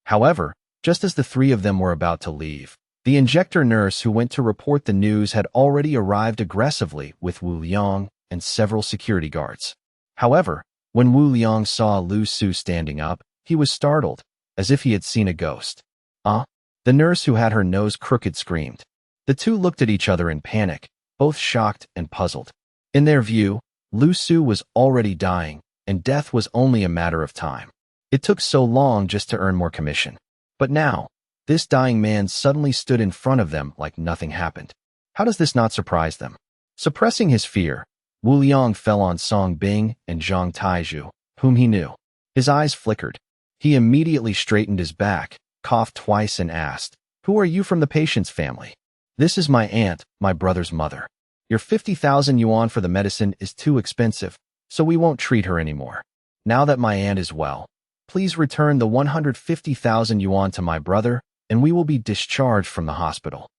However, just as the three of them were about to leave, the injector nurse who went to report the news had already arrived aggressively with Wu Liang and several security guards. However, when Wu Liang saw Lu Su standing up, he was startled, as if he had seen a ghost. The nurse who had her nose crooked screamed. The two looked at each other in panic, both shocked and puzzled. In their view, Lu Su was already dying, and death was only a matter of time. It took so long just to earn more commission. But now, this dying man suddenly stood in front of them like nothing happened. How does this not surprise them? Suppressing his fear, Wu Liang fell on Song Bing and Zhang Taizhu, whom he knew. His eyes flickered. He immediately straightened his back, coughed twice and asked, "Who are you from the patient's family?" "This is my aunt, my brother's mother. Your 50,000 yuan for the medicine is too expensive, so we won't treat her anymore. Now that my aunt is well, please return the 150,000 yuan to my brother, and we will be discharged from the hospital."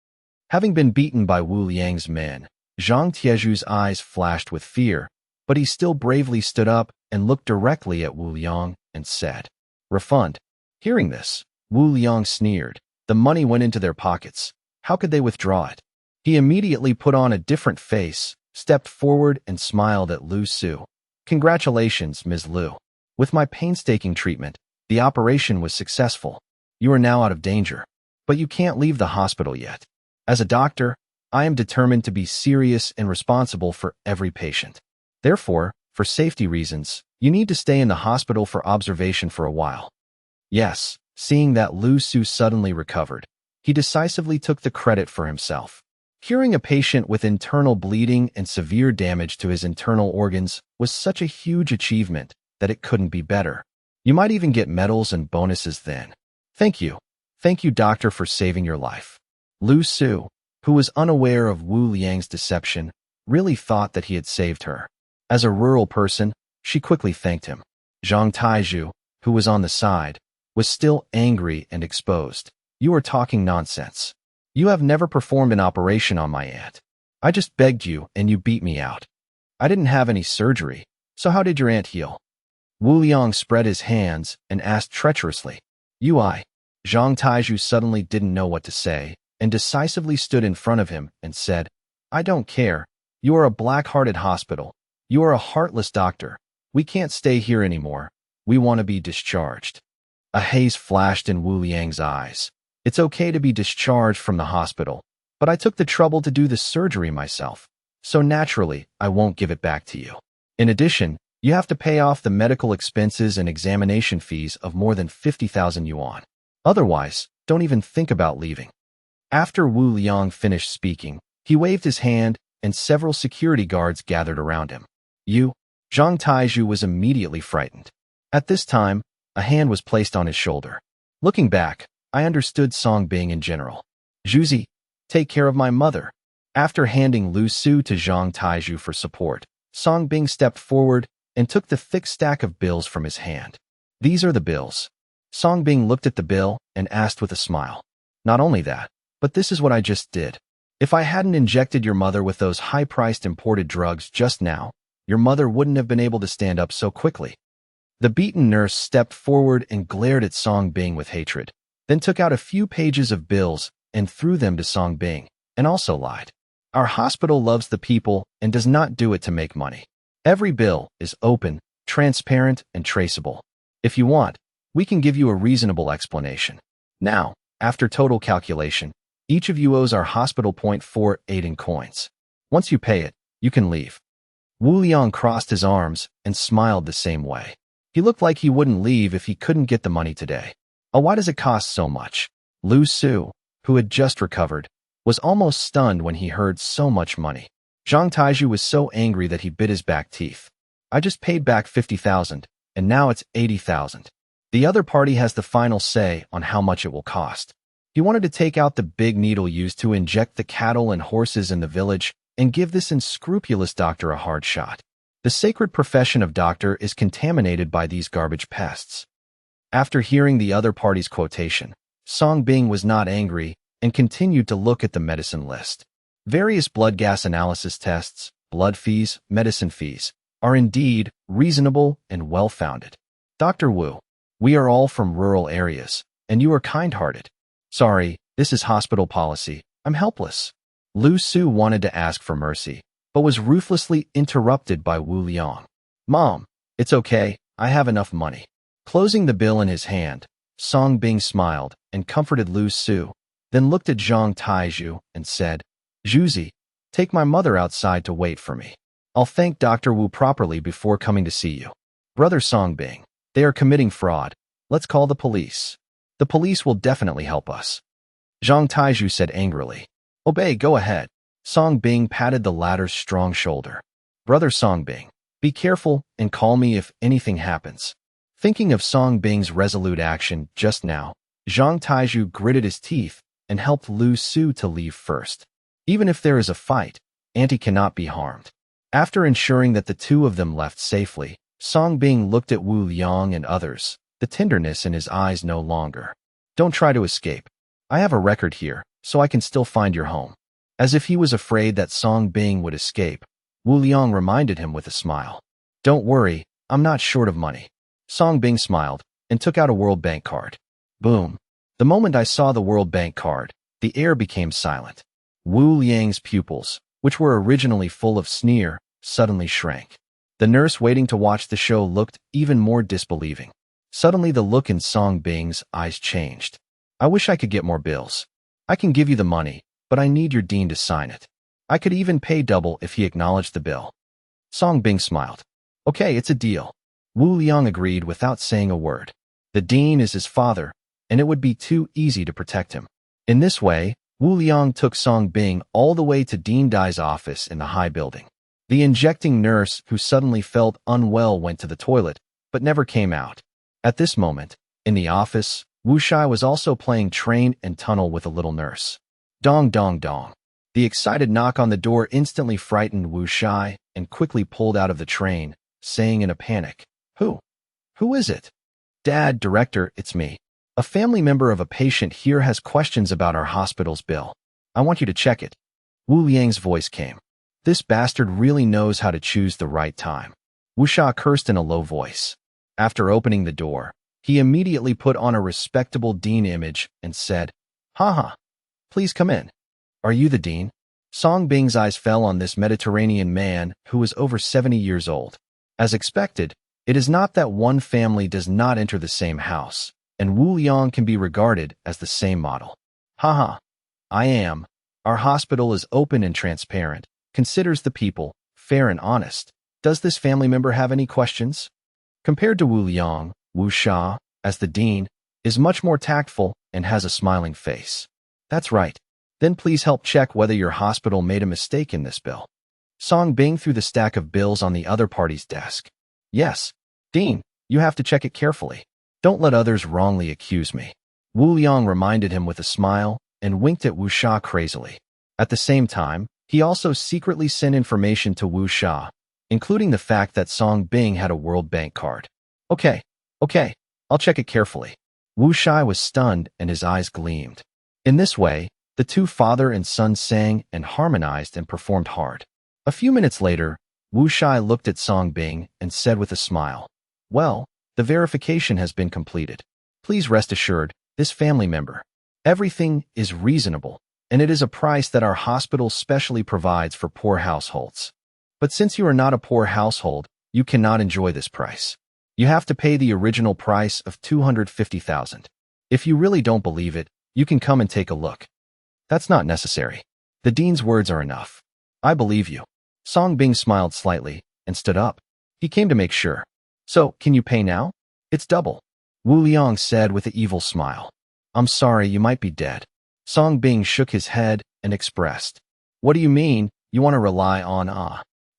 Having been beaten by Wu Liang's men, Zhang Tiezhu's eyes flashed with fear, but he still bravely stood up and looked directly at Wu Liang and said, "Refund." Hearing this, Wu Liang sneered. The money went into their pockets. How could they withdraw it? He immediately put on a different face, stepped forward and smiled at Lu Su. "Congratulations, Ms. Lu. With my painstaking treatment, the operation was successful. You are now out of danger. But you can't leave the hospital yet. As a doctor, I am determined to be serious and responsible for every patient. Therefore, for safety reasons, you need to stay in the hospital for observation for a while." Yes, seeing that Lu Su suddenly recovered, he decisively took the credit for himself. Curing a patient with internal bleeding and severe damage to his internal organs was such a huge achievement that it couldn't be better. You might even get medals and bonuses then. Thank you, doctor, for saving your life. Lu Su, who was unaware of Wu Liang's deception, really thought that he had saved her. As a rural person, she quickly thanked him. Zhang Taizhu, who was on the side, was still angry and exposed. "You are talking nonsense. You have never performed an operation on my aunt. I just begged you and you beat me out. I didn't have any surgery, so how did your aunt heal?" Wu Liang spread his hands and asked treacherously, "I?" Zhang Taizhu suddenly didn't know what to say and decisively stood in front of him and said, "I don't care. You are a black-hearted hospital. You are a heartless doctor. We can't stay here anymore. We want to be discharged." A haze flashed in Wu Liang's eyes. "It's okay to be discharged from the hospital, but I took the trouble to do the surgery myself, so naturally I won't give it back to you. In addition, you have to pay off the medical expenses and examination fees of more than 50,000 yuan. Otherwise, don't even think about leaving." After Wu Liang finished speaking, he waved his hand and several security guards gathered around him. "You?" Zhang Taizhu was immediately frightened. At this time, a hand was placed on his shoulder. Looking back, I understood Song Bing in general. "Zhuzi, take care of my mother." After handing Lu Su to Zhang Taizhu for support, Song Bing stepped forward and took the thick stack of bills from his hand. "These are the bills." Song Bing looked at the bill and asked with a smile, "Not only that, but this is what I just did. If I hadn't injected your mother with those high-priced imported drugs just now, your mother wouldn't have been able to stand up so quickly." The beaten nurse stepped forward and glared at Song Bing with hatred, then took out a few pages of bills and threw them to Song Bing, and also lied. "Our hospital loves the people and does not do it to make money. Every bill is open, transparent, and traceable. If you want, we can give you a reasonable explanation. Now, after total calculation, each of you owes our hospital 0.48 in coins. Once you pay it, you can leave." Wu Liang crossed his arms and smiled the same way. He looked like he wouldn't leave if he couldn't get the money today. "Oh, why does it cost so much?" Lu Su, who had just recovered, was almost stunned when he heard so much money. Zhang Taizhu was so angry that he bit his back teeth. "I just paid back 50,000, and now it's 80,000. The other party has the final say on how much it will cost. He wanted to take out the big needle used to inject the cattle and horses in the village and give this unscrupulous doctor a hard shot. The sacred profession of doctor is contaminated by these garbage pests. After hearing the other party's quotation, Song Bing was not angry and continued to look at the medicine list. Various blood gas analysis tests, blood fees, medicine fees, are indeed reasonable and well-founded. Dr. Wu, we are all from rural areas, and you are kind-hearted. Sorry, this is hospital policy. I'm helpless. Lu Su wanted to ask for mercy, but was ruthlessly interrupted by Wu Liang. Mom, it's okay, I have enough money. Closing the bill in his hand, Song Bing smiled and comforted Lu Su, then looked at Zhang Taizhu and said, Zhuzi, take my mother outside to wait for me. I'll thank Dr. Wu properly before coming to see you. Brother Song Bing, they are committing fraud. Let's call the police. The police will definitely help us. Zhang Taizhu said angrily. Obey, go ahead. Song Bing patted the latter's strong shoulder. Brother Song Bing, be careful and call me if anything happens. Thinking of Song Bing's resolute action just now, Zhang Taizhu gritted his teeth and helped Lu Su to leave first. Even if there is a fight, Auntie cannot be harmed. After ensuring that the two of them left safely, Song Bing looked at Wu Liang and others, the tenderness in his eyes no longer. Don't try to escape. I have a record here, so I can still find your home. As if he was afraid that Song Bing would escape, Wu Liang reminded him with a smile. Don't worry, I'm not short of money. Song Bing smiled and took out a World Bank card. Boom. The moment I saw the World Bank card, the air became silent. Wu Liang's pupils, which were originally full of sneer, suddenly shrank. The nurse waiting to watch the show looked even more disbelieving. Suddenly the look in Song Bing's eyes changed. I wish I could get more bills. I can give you the money, but I need your dean to sign it. I could even pay double if he acknowledged the bill. Song Bing smiled. Okay, it's a deal. Wu Liang agreed without saying a word. The dean is his father, and it would be too easy to protect him. In this way, Wu Liang took Song Bing all the way to Dean Dai's office in the high building. The injecting nurse, who suddenly felt unwell, went to the toilet, but never came out. At this moment, in the office, Wu Shai was also playing train and tunnel with a little nurse. Dong dong dong. The excited knock on the door instantly frightened Wu Shai and quickly pulled out of the train, saying in a panic, Who? Who is it? Dad, director, it's me. A family member of a patient here has questions about our hospital's bill. I want you to check it. Wu Liang's voice came. This bastard really knows how to choose the right time. Wu Sha cursed in a low voice. After opening the door, he immediately put on a respectable dean image and said, Haha, please come in. Are you the dean? Song Bing's eyes fell on this Mediterranean man who was over 70 years old. As expected, it is not that one family does not enter the same house, and Wu Liang can be regarded as the same model. Haha, I am. Our hospital is open and transparent, considers the people, fair and honest. Does this family member have any questions? Compared to Wu Liang, Wu Sha, as the dean, is much more tactful and has a smiling face. That's right. Then please help check whether your hospital made a mistake in this bill. Song Bing threw the stack of bills on the other party's desk. Yes, Dean, you have to check it carefully. Don't let others wrongly accuse me. Wu Liang reminded him with a smile and winked at Wu Sha crazily. At the same time, he also secretly sent information to Wu Sha, including the fact that Song Bing had a World Bank card. Okay, I'll check it carefully. Wu Shai was stunned and his eyes gleamed. In this way, the two father and son sang and harmonized and performed hard. A few minutes later, Wu Shai looked at Song Bing and said with a smile, Well, the verification has been completed. Please rest assured, this family member. Everything is reasonable, and it is a price that our hospital specially provides for poor households. But since you are not a poor household, you cannot enjoy this price. You have to pay the original price of 250,000. If you really don't believe it, you can come and take a look. That's not necessary. The dean's words are enough. I believe you. Song Bing smiled slightly and stood up. He came to make sure. So, can you pay now? It's double. Wu Liang said with an evil smile. I'm sorry, you might be dead. Song Bing shook his head and expressed. What do you mean, you want to rely on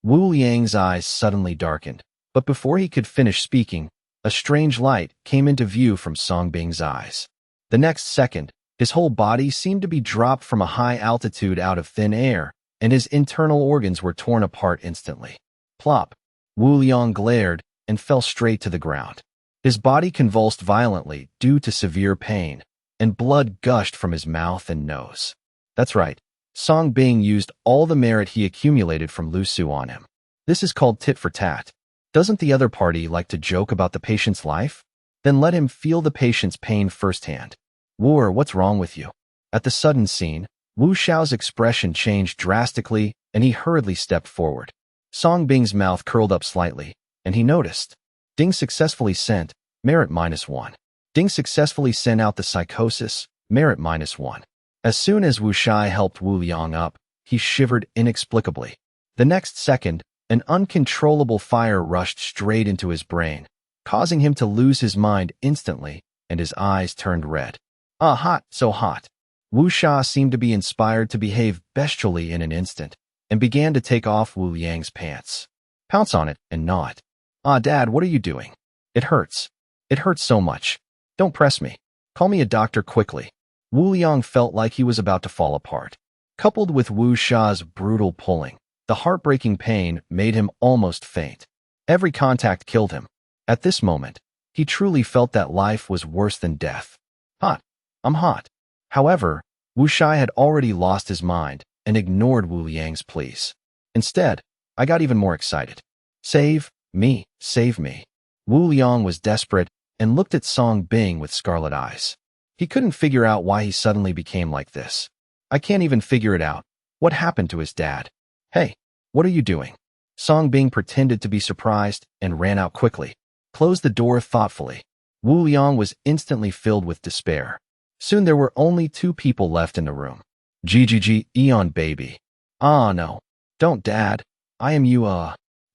Wu Liang's eyes suddenly darkened, but before he could finish speaking, A strange light came into view from Song Bing's eyes. The next second, his whole body seemed to be dropped from a high altitude out of thin air, and his internal organs were torn apart instantly. Plop! Wu Liang glared and fell straight to the ground. His body convulsed violently due to severe pain, and blood gushed from his mouth and nose. That's right. Song Bing used all the merit he accumulated from Lu Su on him. This is called tit for tat. Doesn't the other party like to joke about the patient's life? Then let him feel the patient's pain firsthand. Wu, what's wrong with you? At the sudden scene, Wu Xiao's expression changed drastically, and he hurriedly stepped forward. Song Bing's mouth curled up slightly, and he noticed. Ding successfully sent, merit -1. Ding successfully sent out the psychosis, merit -1. As soon as Wu Shai helped Wu Liang up, he shivered inexplicably. The next second, an uncontrollable fire rushed straight into his brain, causing him to lose his mind instantly, and his eyes turned red. Ah, hot, so hot. Wu Sha seemed to be inspired to behave bestially in an instant, and began to take off Wu Liang's pants. Pounce on it and gnaw it. Ah, Dad, what are you doing? It hurts. It hurts so much. Don't press me. Call me a doctor quickly. Wu Liang felt like he was about to fall apart. Coupled with Wu Sha's brutal pulling, the heartbreaking pain made him almost faint. Every contact killed him. At this moment, he truly felt that life was worse than death. Hot. I'm hot. However, Wu Shai had already lost his mind and ignored Wu Liang's pleas. Instead, I got even more excited. Save me, save me. Wu Liang was desperate and looked at Song Bing with scarlet eyes. He couldn't figure out why he suddenly became like this. I can't even figure it out. What happened to his dad? Hey, what are you doing? Song Bing pretended to be surprised and ran out quickly. Closed the door thoughtfully. Wu Liang was instantly filled with despair. Soon there were only 2 people left in the room. GGG, Eon baby. Ah no. Don't, Dad. I am you,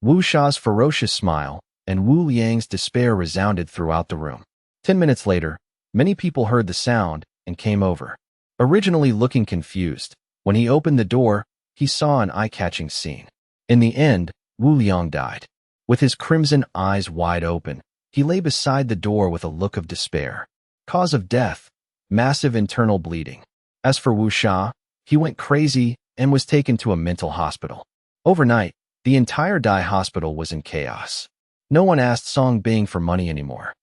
Wu Sha's ferocious smile and Wu Liang's despair resounded throughout the room. 10 minutes later, many people heard the sound and came over. Originally looking confused, when he opened the door, he saw an eye-catching scene. In the end, Wu Liang died. With his crimson eyes wide open, he lay beside the door with a look of despair. Cause of death: massive internal bleeding. As for Wu Sha, he went crazy and was taken to a mental hospital. Overnight, the entire Dai hospital was in chaos. No one asked Song Bing for money anymore.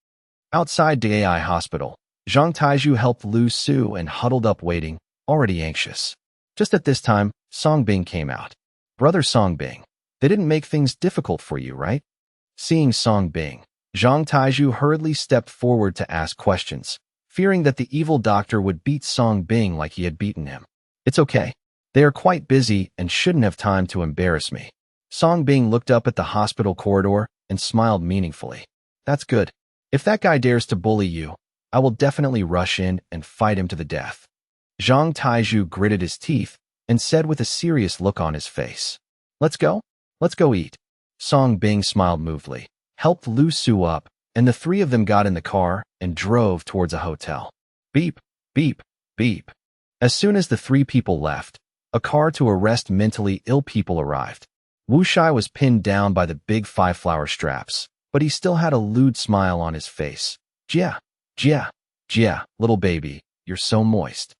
Outside Dai hospital, Zhang Taizhu helped Lu Su and huddled up waiting, already anxious. Just at this time, Song Bing came out. Brother Song Bing, they didn't make things difficult for you, right? Seeing Song Bing, Zhang Taizhu hurriedly stepped forward to ask questions, fearing that the evil doctor would beat Song Bing like he had beaten him. It's okay. They are quite busy and shouldn't have time to embarrass me. Song Bing looked up at the hospital corridor and smiled meaningfully. That's good. If that guy dares to bully you, I will definitely rush in and fight him to the death. Zhang Taizhu gritted his teeth and said with a serious look on his face. Let's go? Let's go eat. Song Bing smiled movedly, helped Lu Su up, and the 3 of them got in the car and drove towards a hotel. Beep, beep, beep. As soon as the 3 people left, a car to arrest mentally ill people arrived. Wu Shai was pinned down by the big 5-flower straps, but he still had a lewd smile on his face. Jia, Jia, Jia, little baby, you're so moist.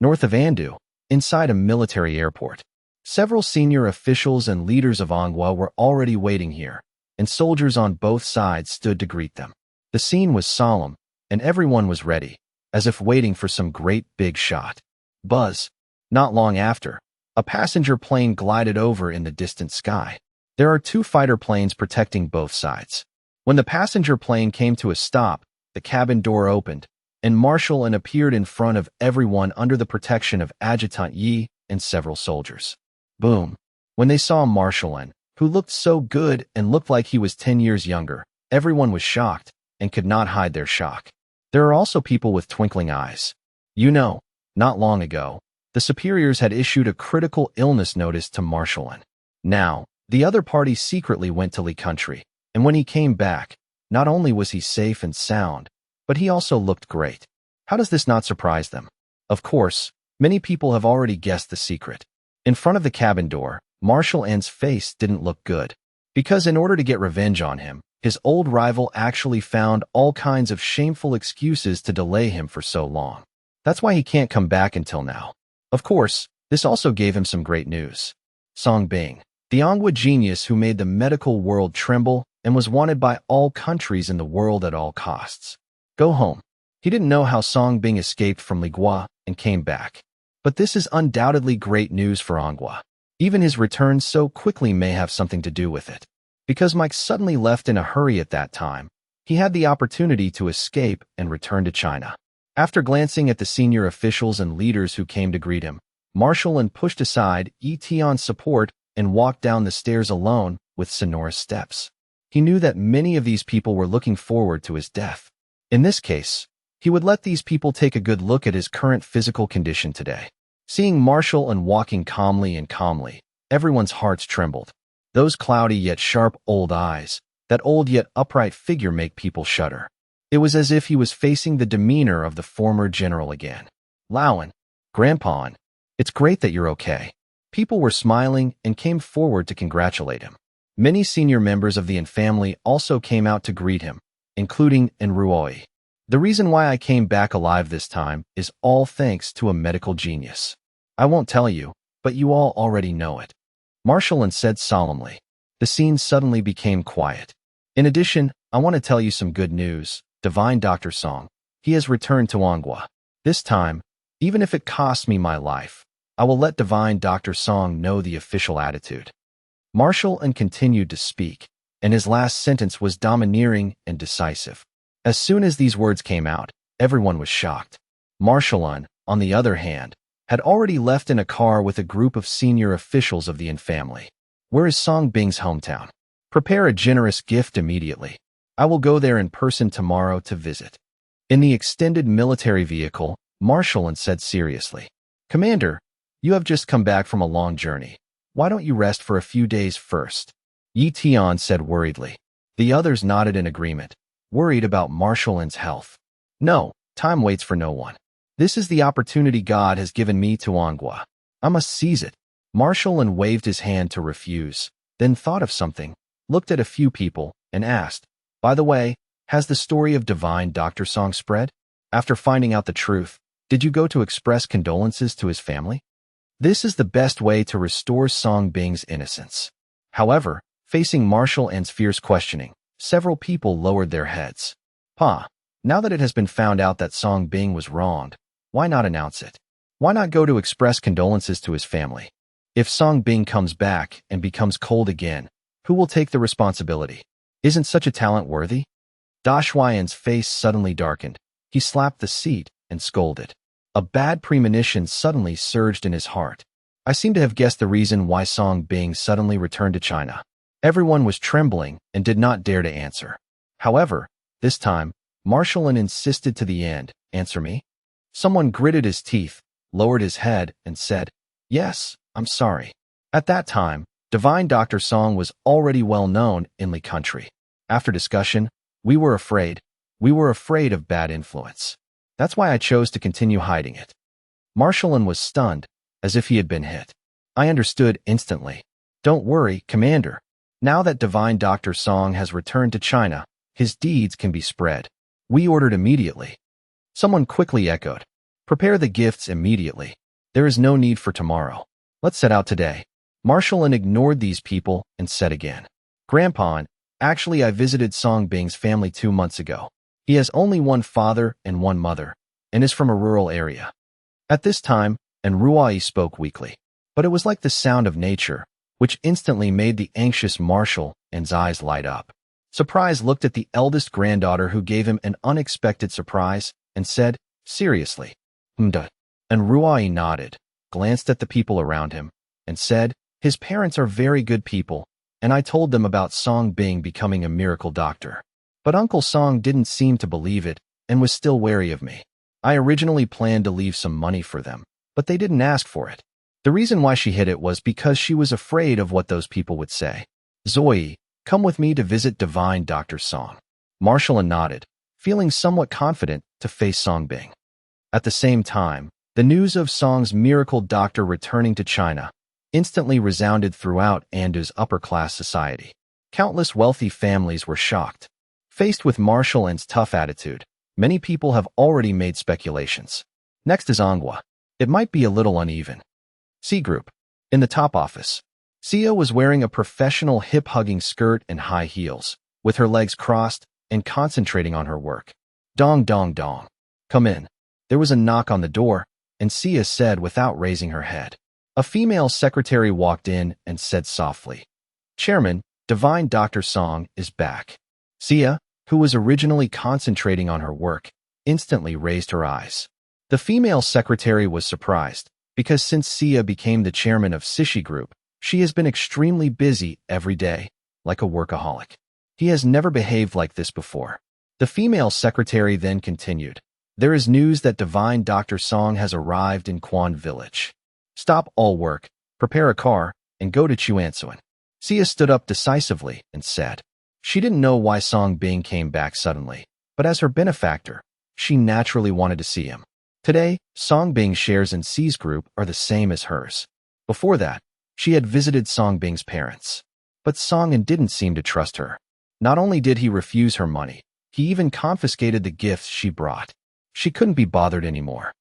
North of Andu, inside a military airport, several senior officials and leaders of Manhua were already waiting here, and soldiers on both sides stood to greet them. The scene was solemn, and everyone was ready, as if waiting for some great big shot. Buzz. Not long after, a passenger plane glided over in the distant sky. There are 2 fighter planes protecting both sides. When the passenger plane came to a stop, the cabin door opened, and Marshal An appeared in front of everyone under the protection of Adjutant Yi and several soldiers. Boom. When they saw Marshal An, who looked so good and looked like he was 10 years younger, everyone was shocked and could not hide their shock. There are also people with twinkling eyes. You know, not long ago, the superiors had issued a critical illness notice to Marshal An. Now, the other party secretly went to Li country, and when he came back, not only was he safe and sound, but he also looked great. How does this not surprise them? Of course, many people have already guessed the secret. In front of the cabin door, Marshal An's face didn't look good, because in order to get revenge on him, His old rival actually found all kinds of shameful excuses to delay him for so long. That's why he can't come back until now. Of course, this also gave him some great news. Song Bing, the Anghua genius who made the medical world tremble and was wanted by all countries in the world at all costs. Go home. He didn't know how Song Bing escaped from Ligua and came back. But this is undoubtedly great news for Anghua. Even his return so quickly may have something to do with it. Because Mike suddenly left in a hurry at that time, he had the opportunity to escape and return to China. After glancing at the senior officials and leaders who came to greet him, Marshall and pushed aside Etion's support and walked down the stairs alone with sonorous steps. He knew that many of these people were looking forward to his death. In this case, he would let these people take a good look at his current physical condition today. Seeing Marshall and walking calmly, everyone's hearts trembled. Those cloudy yet sharp old eyes, that old yet upright figure make people shudder. It was as if he was facing the demeanor of the former general again. Lauan, Grandpa, it's great that you're okay. People were smiling and came forward to congratulate him. Many senior members of the In family also came out to greet him, including Enruoi. The reason why I came back alive this time is all thanks to a medical genius. I won't tell you, but you all already know it. Marshall said solemnly. The scene suddenly became quiet. In addition, I want to tell you some good news. Divine Dr. Song. He has returned to Anghua. This time, even if it costs me my life, I will let Divine Dr. Song know the official attitude. Marshall continued to speak, and his last sentence was domineering and decisive. As soon as these words came out, everyone was shocked. Marshall, on the other hand, had already left in a car with a group of senior officials of the In family. Where is Song Bing's hometown? Prepare a generous gift immediately. I will go there in person tomorrow to visit. In the extended military vehicle, Marshall said seriously, Commander, you have just come back from a long journey. Why don't you rest for a few days first? Yi Tian said worriedly. The others nodded in agreement, worried about Marshall's health. No, time waits for no one. This is the opportunity God has given me to Anghua. I must seize it. Marshall waved his hand to refuse, then thought of something, looked at a few people, and asked, By the way, has the story of Divine Dr. Song spread? After finding out the truth, did you go to express condolences to his family? This is the best way to restore Song Bing's innocence. However, facing Marshall's fierce questioning, several people lowered their heads. Pa, now that it has been found out that Song Bing was wronged, why not announce it? Why not go to express condolences to his family? If Song Bing comes back and becomes cold again, who will take the responsibility? Isn't such a talent worthy? Da Shuiyan's face suddenly darkened. He slapped the seat and scolded. A bad premonition suddenly surged in his heart. I seem to have guessed the reason why Song Bing suddenly returned to China. Everyone was trembling and did not dare to answer. However, this time, Marshall insisted to the end, Answer me? Someone gritted his teeth, lowered his head, and said, Yes, I'm sorry. At that time, Divine Dr. Song was already well known in the country. After discussion, we were afraid of bad influence. That's why I chose to continue hiding it. Marshall was stunned, as if he had been hit. I understood instantly. Don't worry, Commander. Now that Divine Dr. Song has returned to China, his deeds can be spread. We ordered immediately. Someone quickly echoed. Prepare the gifts immediately. There is no need for tomorrow. Let's set out today. Marshall ignored these people and said again. Grandpa, actually I visited Song Bing's family 2 months ago. He has only one father and one mother, and is from a rural area. At this time, Enruoi spoke weakly, but it was like the sound of nature, which instantly made the anxious Marshall's eyes light up. Surprise looked at the eldest granddaughter who gave him an unexpected surprise and said, Seriously? Mda. Enruoi nodded, glanced at the people around him, and said, His parents are very good people, and I told them about Song Bing becoming a miracle doctor. But Uncle Song didn't seem to believe it and was still wary of me. I originally planned to leave some money for them, but they didn't ask for it. The reason why she hid it was because she was afraid of what those people would say. Zoe, come with me to visit Divine Dr. Song. Marshall nodded, feeling somewhat confident to face Song Bing. At the same time, the news of Song's miracle doctor returning to China instantly resounded throughout Andu's upper-class society. Countless wealthy families were shocked. Faced with Marshall N's tough attitude, many people have already made speculations. Next is Anghua. It might be a little uneven. C Group. In the top office, Sia was wearing a professional hip-hugging skirt and high heels, with her legs crossed and concentrating on her work. Dong dong dong. Come in. There was a knock on the door, and Sia said without raising her head. A female secretary walked in and said softly, "Chairman, Divine Dr. Song is back." Sia, who was originally concentrating on her work, instantly raised her eyes. The female secretary was surprised, because since Sia became the chairman of Sishi Group, she has been extremely busy every day, like a workaholic. He has never behaved like this before. The female secretary then continued, "There is news that Divine Dr. Song has arrived in Quan Village. Stop all work, prepare a car, and go to Chuansuan." Sia stood up decisively and said, she didn't know why Song Bing came back suddenly, but as her benefactor, she naturally wanted to see him. Today, Song Bing's shares in C's group are the same as hers. Before that, she had visited Song Bing's parents. But Song An didn't seem to trust her. Not only did he refuse her money, he even confiscated the gifts she brought. She couldn't be bothered anymore.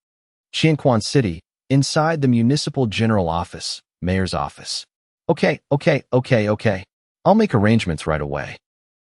Qianquan City, inside the municipal general office, mayor's office. Okay. I'll make arrangements right away."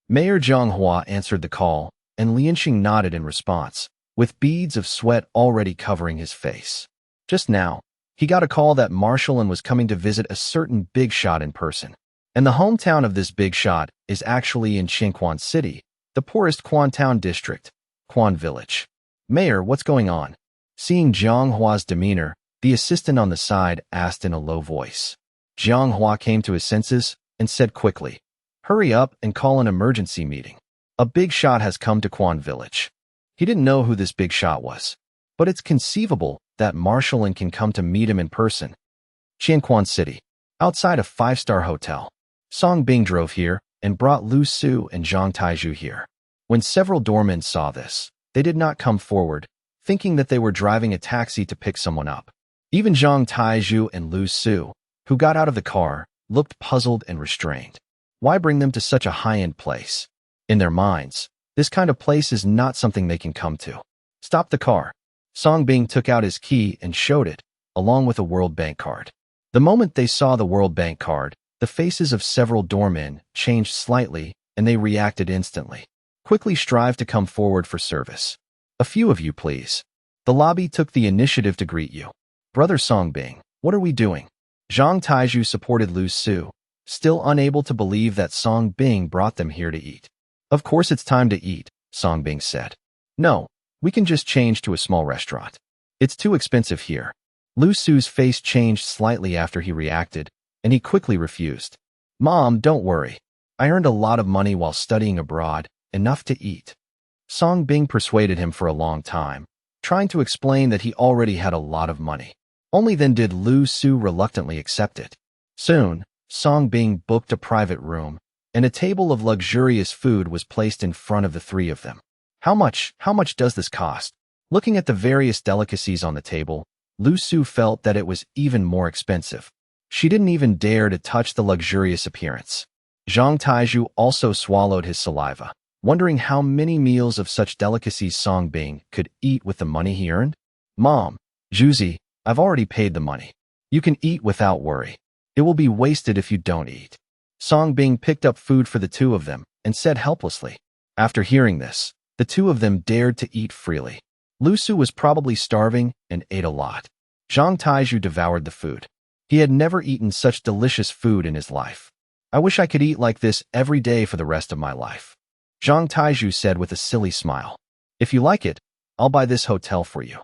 Mayor Zhang Hua answered the call, and Lianxing nodded in response, with beads of sweat already covering his face. Just now, he got a call that Marshall N was coming to visit a certain big shot in person. And the hometown of this big shot is actually in Qianquan City, the poorest Quan Town district, Quan Village. "Mayor, what's going on?" Seeing Zhang Hua's demeanor, the assistant on the side asked in a low voice. Zhang Hua came to his senses and said quickly, "Hurry up and call an emergency meeting. A big shot has come to Quan Village." He didn't know who this big shot was, but it's conceivable that Marshall N can come to meet him in person. Qianquan City, outside a five-star hotel. Song Bing drove here and brought Lu Su and Zhang Taizhu here. When several doormen saw this, they did not come forward, thinking that they were driving a taxi to pick someone up. Even Zhang Taizhu and Lu Su, who got out of the car, looked puzzled and restrained. Why bring them to such a high-end place? In their minds, this kind of place is not something they can come to. "Stop the car." Song Bing took out his key and showed it, along with a World Bank card. The moment they saw the World Bank card, the faces of several doormen changed slightly, and they reacted instantly. Quickly strive to come forward for service. "A few of you, please." The lobby took the initiative to greet you. "Brother Song Bing, what are we doing?" Zhang Taizhu supported Lu Su, still unable to believe that Song Bing brought them here to eat. "Of course it's time to eat," Song Bing said. "No, we can just change to a small restaurant. It's too expensive here." Lu Su's face changed slightly after he reacted, and he quickly refused. "Mom, don't worry. I earned a lot of money while studying abroad, enough to eat." Song Bing persuaded him for a long time, trying to explain that he already had a lot of money. Only then did Lu Su reluctantly accept it. Soon, Song Bing booked a private room, and a table of luxurious food was placed in front of the three of them. How much does this cost?" Looking at the various delicacies on the table, Lu Su felt that it was even more expensive. She didn't even dare to touch the luxurious appearance. Zhang Taizhu also swallowed his saliva, wondering how many meals of such delicacies Song Bing could eat with the money he earned. "Mom, Juzi, I've already paid the money. You can eat without worry. It will be wasted if you don't eat." Song Bing picked up food for the two of them and said helplessly. After hearing this, the two of them dared to eat freely. Lu Su was probably starving and ate a lot. Zhang Taizhu devoured the food. He had never eaten such delicious food in his life. "I wish I could eat like this every day for the rest of my life," Zhang Taizhu said with a silly smile. "If you like it, I'll buy this hotel for you,"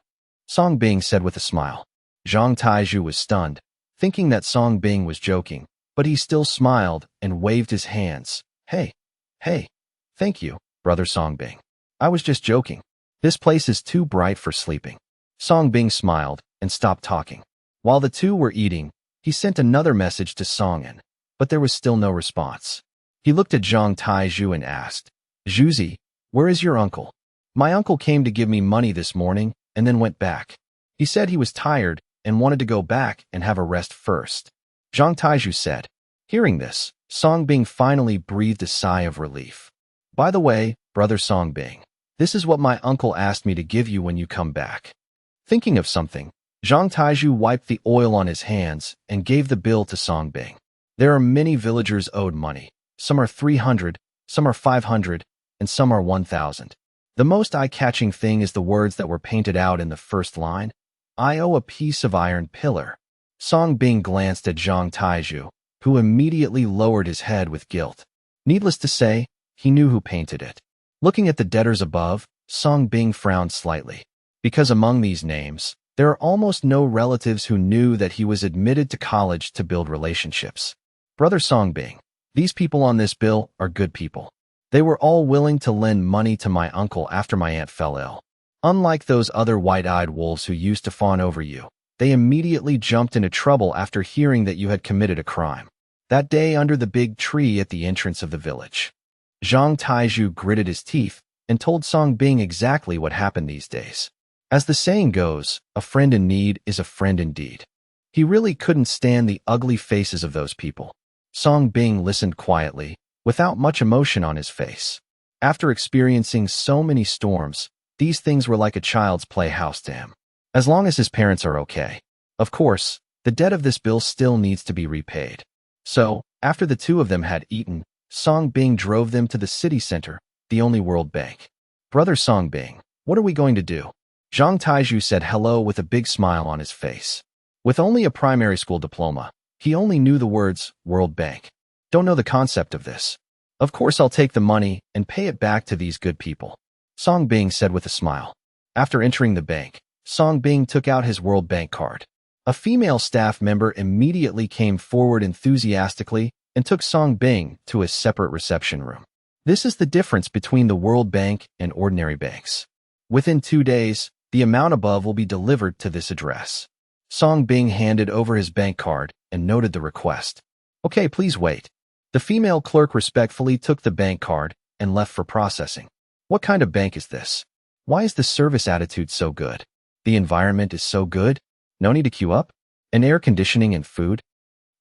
Song Bing said with a smile. Zhang Taizhu was stunned, thinking that Song Bing was joking, but he still smiled and waved his hands. Hey, thank you, brother Song Bing. I was just joking. This place is too bright for sleeping." Song Bing smiled and stopped talking. While the two were eating, he sent another message to Song An, but there was still no response. He looked at Zhang Taizhu and asked, "Juzi, where is your uncle?" "My uncle came to give me money this morning and then went back. He said he was tired and wanted to go back and have a rest first," Zhang Taizhu said. Hearing this, Song Bing finally breathed a sigh of relief. By the way, brother Song Bing, this is what my uncle asked me to give you when you come back. Thinking of something, Zhang Taiju wiped the oil on his hands and gave the bill to Song Bing. There are many villagers owed money. Some are 300, some are 500, and some are 1,000. The most eye-catching thing is the words that were painted out in the first line. I owe a piece of iron pillar. Song Bing glanced at Zhang Taiju, who immediately lowered his head with guilt. Needless to say, he knew who painted it. Looking at the debtors above, Song Bing frowned slightly. Because among these names, there are almost no relatives who knew that he was admitted to college to build relationships. Brother Song Bing, these people on this bill are good people. They were all willing to lend money to my uncle after my aunt fell ill. Unlike those other white-eyed wolves who used to fawn over you, they immediately jumped into trouble after hearing that you had committed a crime. That day under the big tree at the entrance of the village. Zhang Taiju gritted his teeth and told Song Bing exactly what happened these days. As the saying goes, a friend in need is a friend indeed. He really couldn't stand the ugly faces of those people. Song Bing listened quietly, without much emotion on his face. After experiencing so many storms, these things were like a child's playhouse to him. As long as his parents are okay. Of course, the debt of this bill still needs to be repaid. So, after the two of them had eaten, Song Bing drove them to the city center, the only World Bank. Brother Song Bing, what are we going to do? Zhang Taiju said hello with a big smile on his face. With only a primary school diploma, he only knew the words, World Bank. Don't know the concept of this. Of course I'll take the money and pay it back to these good people. Song Bing said with a smile. After entering the bank, Song Bing took out his World Bank card. A female staff member immediately came forward enthusiastically and took Song Bing to a separate reception room. This is the difference between the World Bank and ordinary banks. Within 2 days, the amount above will be delivered to this address. Song Bing handed over his bank card and noted the request. Okay, please wait. The female clerk respectfully took the bank card and left for processing. What kind of bank is this? Why is the service attitude so good? The environment is so good? No need to queue up? And air conditioning and food?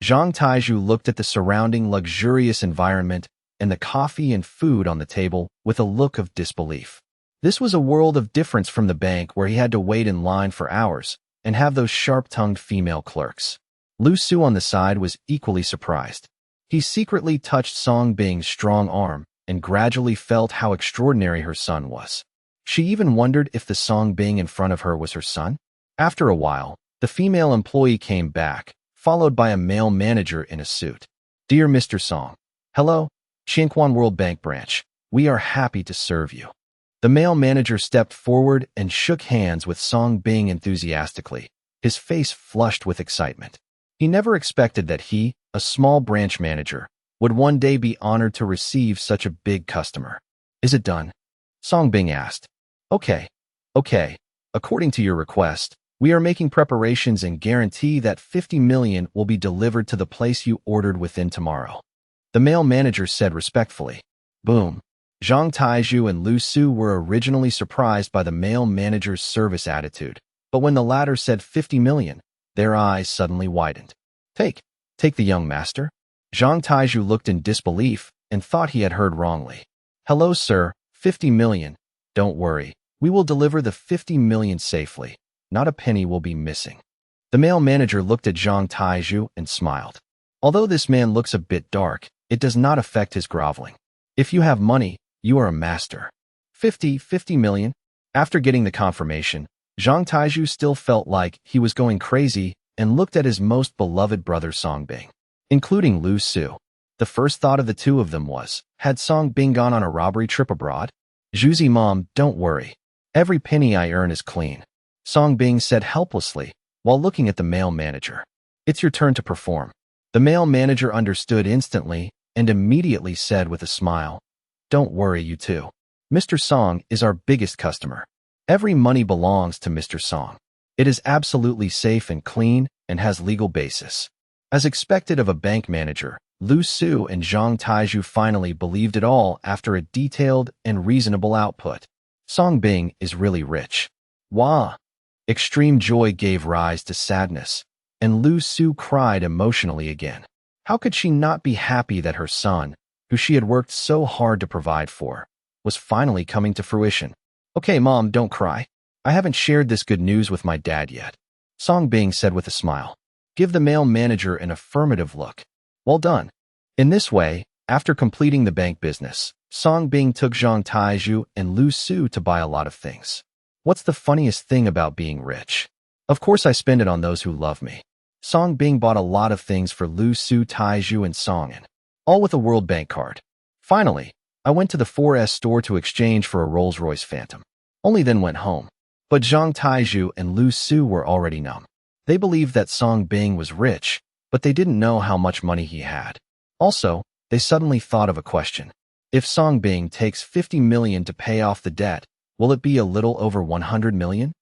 Zhang Taiju looked at the surrounding luxurious environment and the coffee and food on the table with a look of disbelief. This was a world of difference from the bank where he had to wait in line for hours and have those sharp-tongued female clerks. Lu Su on the side was equally surprised. He secretly touched Song Bing's strong arm and gradually felt how extraordinary her son was. She even wondered if the Song Bing in front of her was her son. After a while, the female employee came back, followed by a male manager in a suit. Dear Mr. Song. Hello, Qingquan World Bank branch. We are happy to serve you. The male manager stepped forward and shook hands with Song Bing enthusiastically, his face flushed with excitement. He never expected that he, a small branch manager, would one day be honored to receive such a big customer. Is it done? Song Bing asked. Okay. According to your request, we are making preparations and guarantee that 50 million will be delivered to the place you ordered within tomorrow. The male manager said respectfully. Boom. Zhang Taiju and Lu Su were originally surprised by the male manager's service attitude, but when the latter said 50 million, their eyes suddenly widened. Take the young master. Zhang Taiju looked in disbelief and thought he had heard wrongly. Hello, sir, 50 million. Don't worry, we will deliver the 50 million safely. Not a penny will be missing. The male manager looked at Zhang Taiju and smiled. Although this man looks a bit dark, it does not affect his groveling. If you have money, you are a master. 50 million? After getting the confirmation, Zhang Taiju still felt like he was going crazy and looked at his most beloved brother Song Bing, including Lu Su. The first thought of the two of them was, had Song Bing gone on a robbery trip abroad? Zhuzi Mom, don't worry. Every penny I earn is clean. Song Bing said helplessly, while looking at the male manager. It's your turn to perform. The male manager understood instantly and immediately said with a smile, Don't worry, you two. Mr. Song is our biggest customer. Every money belongs to Mr. Song. It is absolutely safe and clean and has legal basis. As expected of a bank manager, Lu Su and Zhang Taiju finally believed it all after a detailed and reasonable output. Song Bing is really rich. Wah! Extreme joy gave rise to sadness, and Lu Su cried emotionally again. How could she not be happy that her son, who she had worked so hard to provide for, was finally coming to fruition? Okay, Mom, don't cry. I haven't shared this good news with my dad yet, Song Bing said with a smile. Give the male manager an affirmative look. Well done. In this way, after completing the bank business, Song Bing took Zhang Taizhu and Lu Su to buy a lot of things. What's the funniest thing about being rich? Of course I spend it on those who love me. Song Bing bought a lot of things for Lu Su, Taizhu, and Song An, all with a World Bank card. Finally, I went to the 4S store to exchange for a Rolls-Royce Phantom. Only then went home. But Zhang Taizhu and Lu Su were already numb. They believed that Song Bing was rich, but they didn't know how much money he had. Also, they suddenly thought of a question. If Song Bing takes 50 million to pay off the debt, will it be a little over 100 million?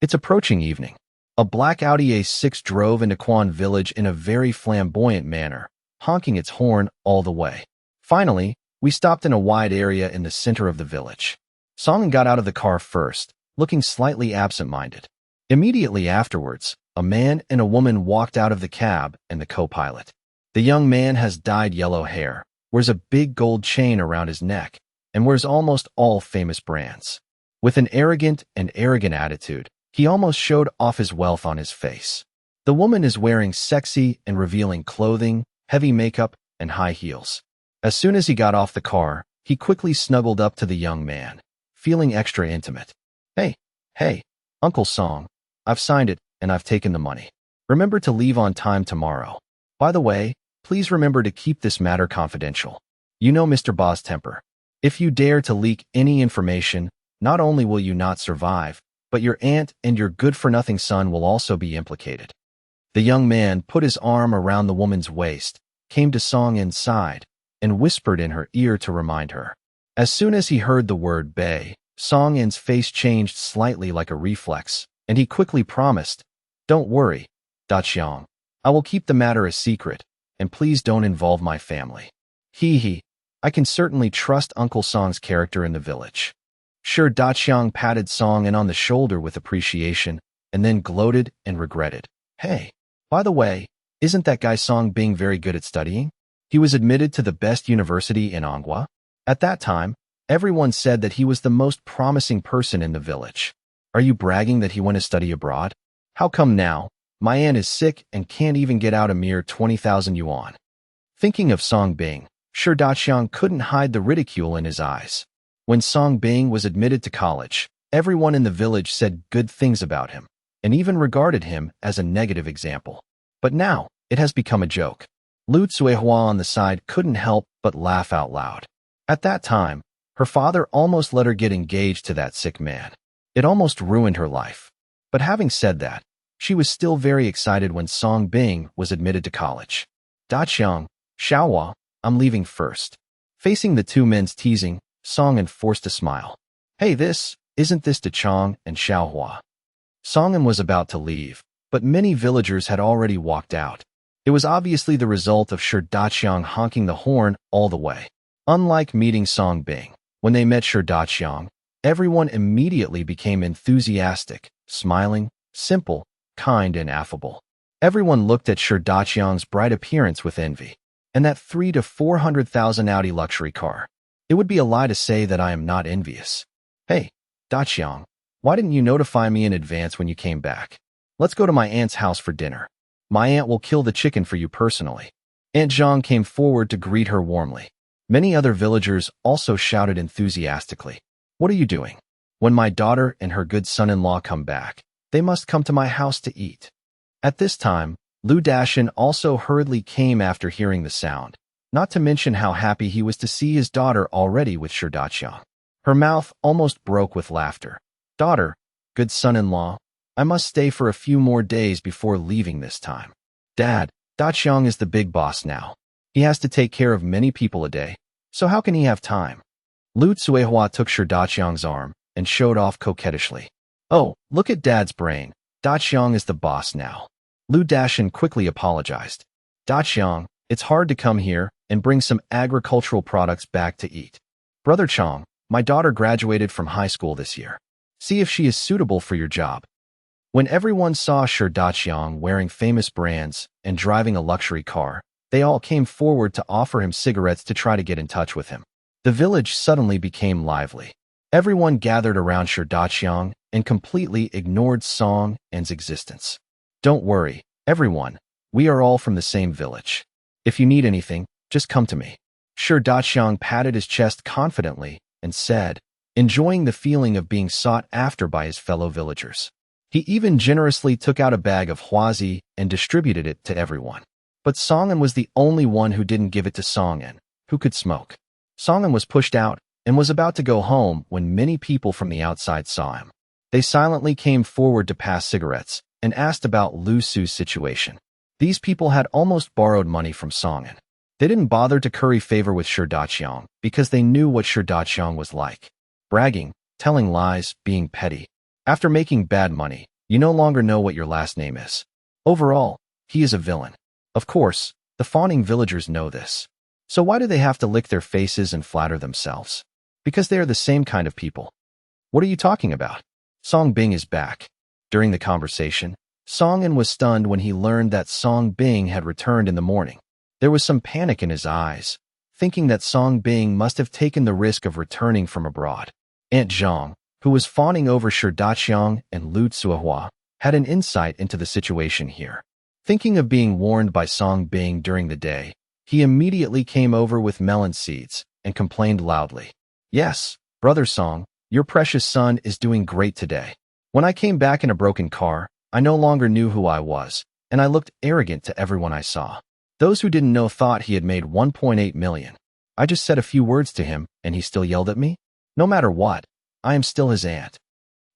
It's approaching evening. A black Audi A6 drove into Quan village in a very flamboyant manner, honking its horn all the way. Finally, we stopped in a wide area in the center of the village. Song got out of the car first, looking slightly absent-minded. Immediately afterwards, a man and a woman walked out of the cab and the co-pilot. The young man has dyed yellow hair, wears a big gold chain around his neck, and wears almost all famous brands. With an arrogant attitude, he almost showed off his wealth on his face. The woman is wearing sexy and revealing clothing, heavy makeup, and high heels. As soon as he got off the car, he quickly snuggled up to the young man, feeling extra intimate. Hey, Uncle Song, I've signed it and I've taken the money. Remember to leave on time tomorrow. By the way, please remember to keep this matter confidential. You know Mr. Ba's temper. If you dare to leak any information, not only will you not survive, but your aunt and your good-for-nothing son will also be implicated. The young man put his arm around the woman's waist, came to Song An's side, and whispered in her ear to remind her. As soon as he heard the word "bae," Song An's face changed slightly like a reflex, and he quickly promised, "Don't worry, Da Qiang. I will keep the matter a secret, and please don't involve my family." I can certainly trust Uncle Song's character in the village. Sure, Da Qiang patted Song An on the shoulder with appreciation, and then gloated and regretted. Hey, by the way, isn't that guy Song Bing very good at studying? He was admitted to the best university in Anghua. At that time, everyone said that he was the most promising person in the village. Are you bragging that he went to study abroad? How come now? My aunt is sick and can't even get out a mere 20,000 yuan. Thinking of Song Bing, sure Da Qiang couldn't hide the ridicule in his eyes. When Song Bing was admitted to college, everyone in the village said good things about him, and even regarded him as a negative example. But now, it has become a joke. Lu Tsuehua on the side couldn't help but laugh out loud. At that time, her father almost let her get engaged to that sick man. It almost ruined her life. But having said that, she was still very excited when Song Bing was admitted to college. Da Qiang, Xiaohua, I'm leaving first. Facing the two men's teasing, Song An forced a smile. Hey, isn't this Da Qiang and Xiaohua? Song An was about to leave, but many villagers had already walked out. It was obviously the result of Sure Da Qiang honking the horn all the way. Unlike meeting Song Bing, when they met Sure Da Qiang, everyone immediately became enthusiastic, smiling, simple, kind, and affable. Everyone looked at Sure Da Qiang's bright appearance with envy, and that 300,000 to 400,000 Audi luxury car. It would be a lie to say that I am not envious. Hey, Da Qiang, why didn't you notify me in advance when you came back? Let's go to my aunt's house for dinner. My aunt will kill the chicken for you personally. Aunt Zhang came forward to greet her warmly. Many other villagers also shouted enthusiastically. What are you doing? When my daughter and her good son-in-law come back, they must come to my house to eat. At this time, Lu Dashan also hurriedly came after hearing the sound, not to mention how happy he was to see his daughter already with Sure Da Qiang. Her mouth almost broke with laughter. Daughter, good son-in-law, I must stay for a few more days before leaving this time. Dad, Da Qiang is the big boss now. He has to take care of many people a day, so how can he have time? Lu Tsuehua took Sure Da Qiang's arm and showed off coquettishly. Oh, look at Dad's brain. Da Qiang is the boss now. Lu Dashan quickly apologized. Da Qiang, it's hard to come here and bring some agricultural products back to eat. Brother Chong, my daughter graduated from high school this year. See if she is suitable for your job. When everyone saw Sure Da Qiang wearing famous brands and driving a luxury car, They all came forward to offer him cigarettes to try to get in touch with him. The village suddenly became lively. Everyone gathered around Shidaqiang and completely ignored Song An's existence. Don't worry, everyone. We are all from the same village. If you need anything, just come to me. Shidaqiang patted his chest confidently and said, enjoying the feeling of being sought after by his fellow villagers. He even generously took out a bag of huazi and distributed it to everyone. But Song An was the only one who didn't give it to Song An, who could smoke. Song An was pushed out and was about to go home when many people from the outside saw him. They silently came forward to pass cigarettes and asked about Lu Su's situation. These people had almost borrowed money from Song An. They didn't bother to curry favor with Shidaqiang because they knew what Shidaqiang was like. Bragging, telling lies, being petty. After making bad money, you no longer know what your last name is. Overall, he is a villain. Of course, the fawning villagers know this. So why do they have to lick their faces and flatter themselves? Because they are the same kind of people. What are you talking about? Song Bing is back. During the conversation, Song An was stunned when he learned that Song Bing had returned in the morning. There was some panic in his eyes, thinking that Song Bing must have taken the risk of returning from abroad. Aunt Zhang, who was fawning over Shidaqiang and Lu Tsuahua, had an insight into the situation here. Thinking of being warned by Song Bing during the day, he immediately came over with melon seeds and complained loudly. Yes, Brother Song, your precious son is doing great today. When I came back in a broken car, I no longer knew who I was, and I looked arrogant to everyone I saw. Those who didn't know thought he had made 1.8 million. I just said a few words to him, and he still yelled at me? No matter what, I am still his aunt.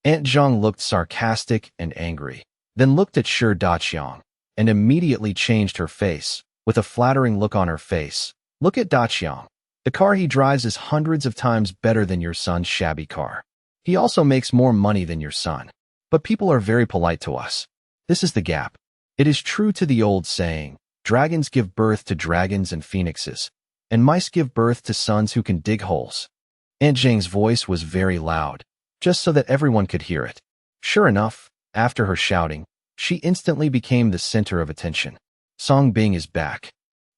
Aunt Zhang looked sarcastic and angry, then looked at Shidaqiang, and immediately changed her face, with a flattering look on her face. Look at Daqiang. The car he drives is hundreds of times better than your son's shabby car. He also makes more money than your son. But people are very polite to us. This is the gap. It is true to the old saying, dragons give birth to dragons and phoenixes, and mice give birth to sons who can dig holes. Aunt Zhang's voice was very loud, just so that everyone could hear it. Sure enough, after her shouting, she instantly became the center of attention. Song Bing is back.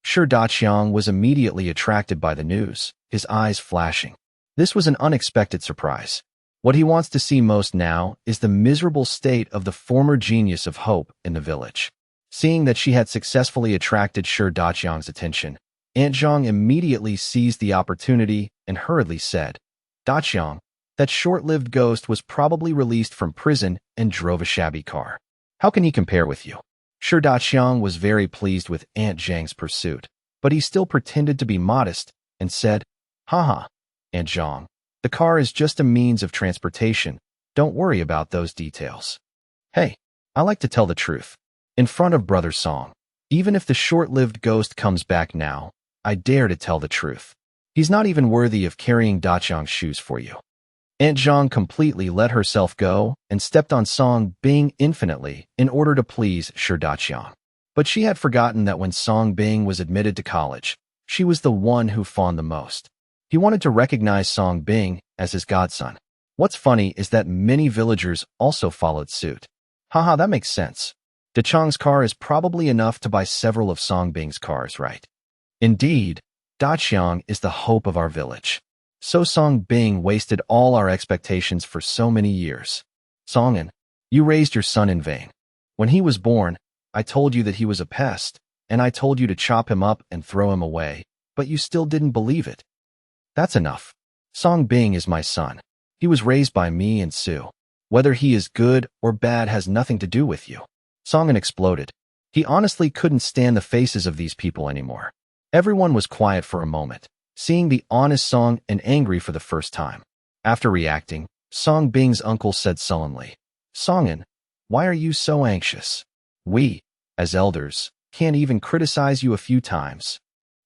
Shidaqiang was immediately attracted by the news, his eyes flashing. This was an unexpected surprise. What he wants to see most now is the miserable state of the former genius of hope in the village. Seeing that she had successfully attracted Shidaqiang's attention, Aunt Zhang immediately seized the opportunity and hurriedly said, Daqiang, that short-lived ghost was probably released from prison and drove a shabby car. How can he compare with you? Shidaqiang was very pleased with Aunt Zhang's pursuit, but he still pretended to be modest and said, Haha, Aunt Zhang, the car is just a means of transportation. Don't worry about those details. Hey, I like to tell the truth. In front of Brother Song, even if the short-lived ghost comes back now, I dare to tell the truth. He's not even worthy of carrying Daqiang's shoes for you. Aunt Zhang completely let herself go and stepped on Song Bing infinitely in order to please Shidaqiang. But she had forgotten that when Song Bing was admitted to college, she was the one who fawned the most. He wanted to recognize Song Bing as his godson. What's funny is that many villagers also followed suit. Haha, that makes sense. Daqiang's car is probably enough to buy several of Song Bing's cars, right? Indeed, Daqiang is the hope of our village. So Song Bing wasted all our expectations for so many years. Song An, you raised your son in vain. When he was born, I told you that he was a pest, and I told you to chop him up and throw him away, but you still didn't believe it. That's enough. Song Bing is my son. He was raised by me and Sue. Whether he is good or bad has nothing to do with you. Song An exploded. He honestly couldn't stand the faces of these people anymore. Everyone was quiet for a moment, seeing the honest Song An angry for the first time. After reacting, Song Bing's uncle said sullenly, Song An, why are you so anxious? We, as elders, can't even criticize you a few times.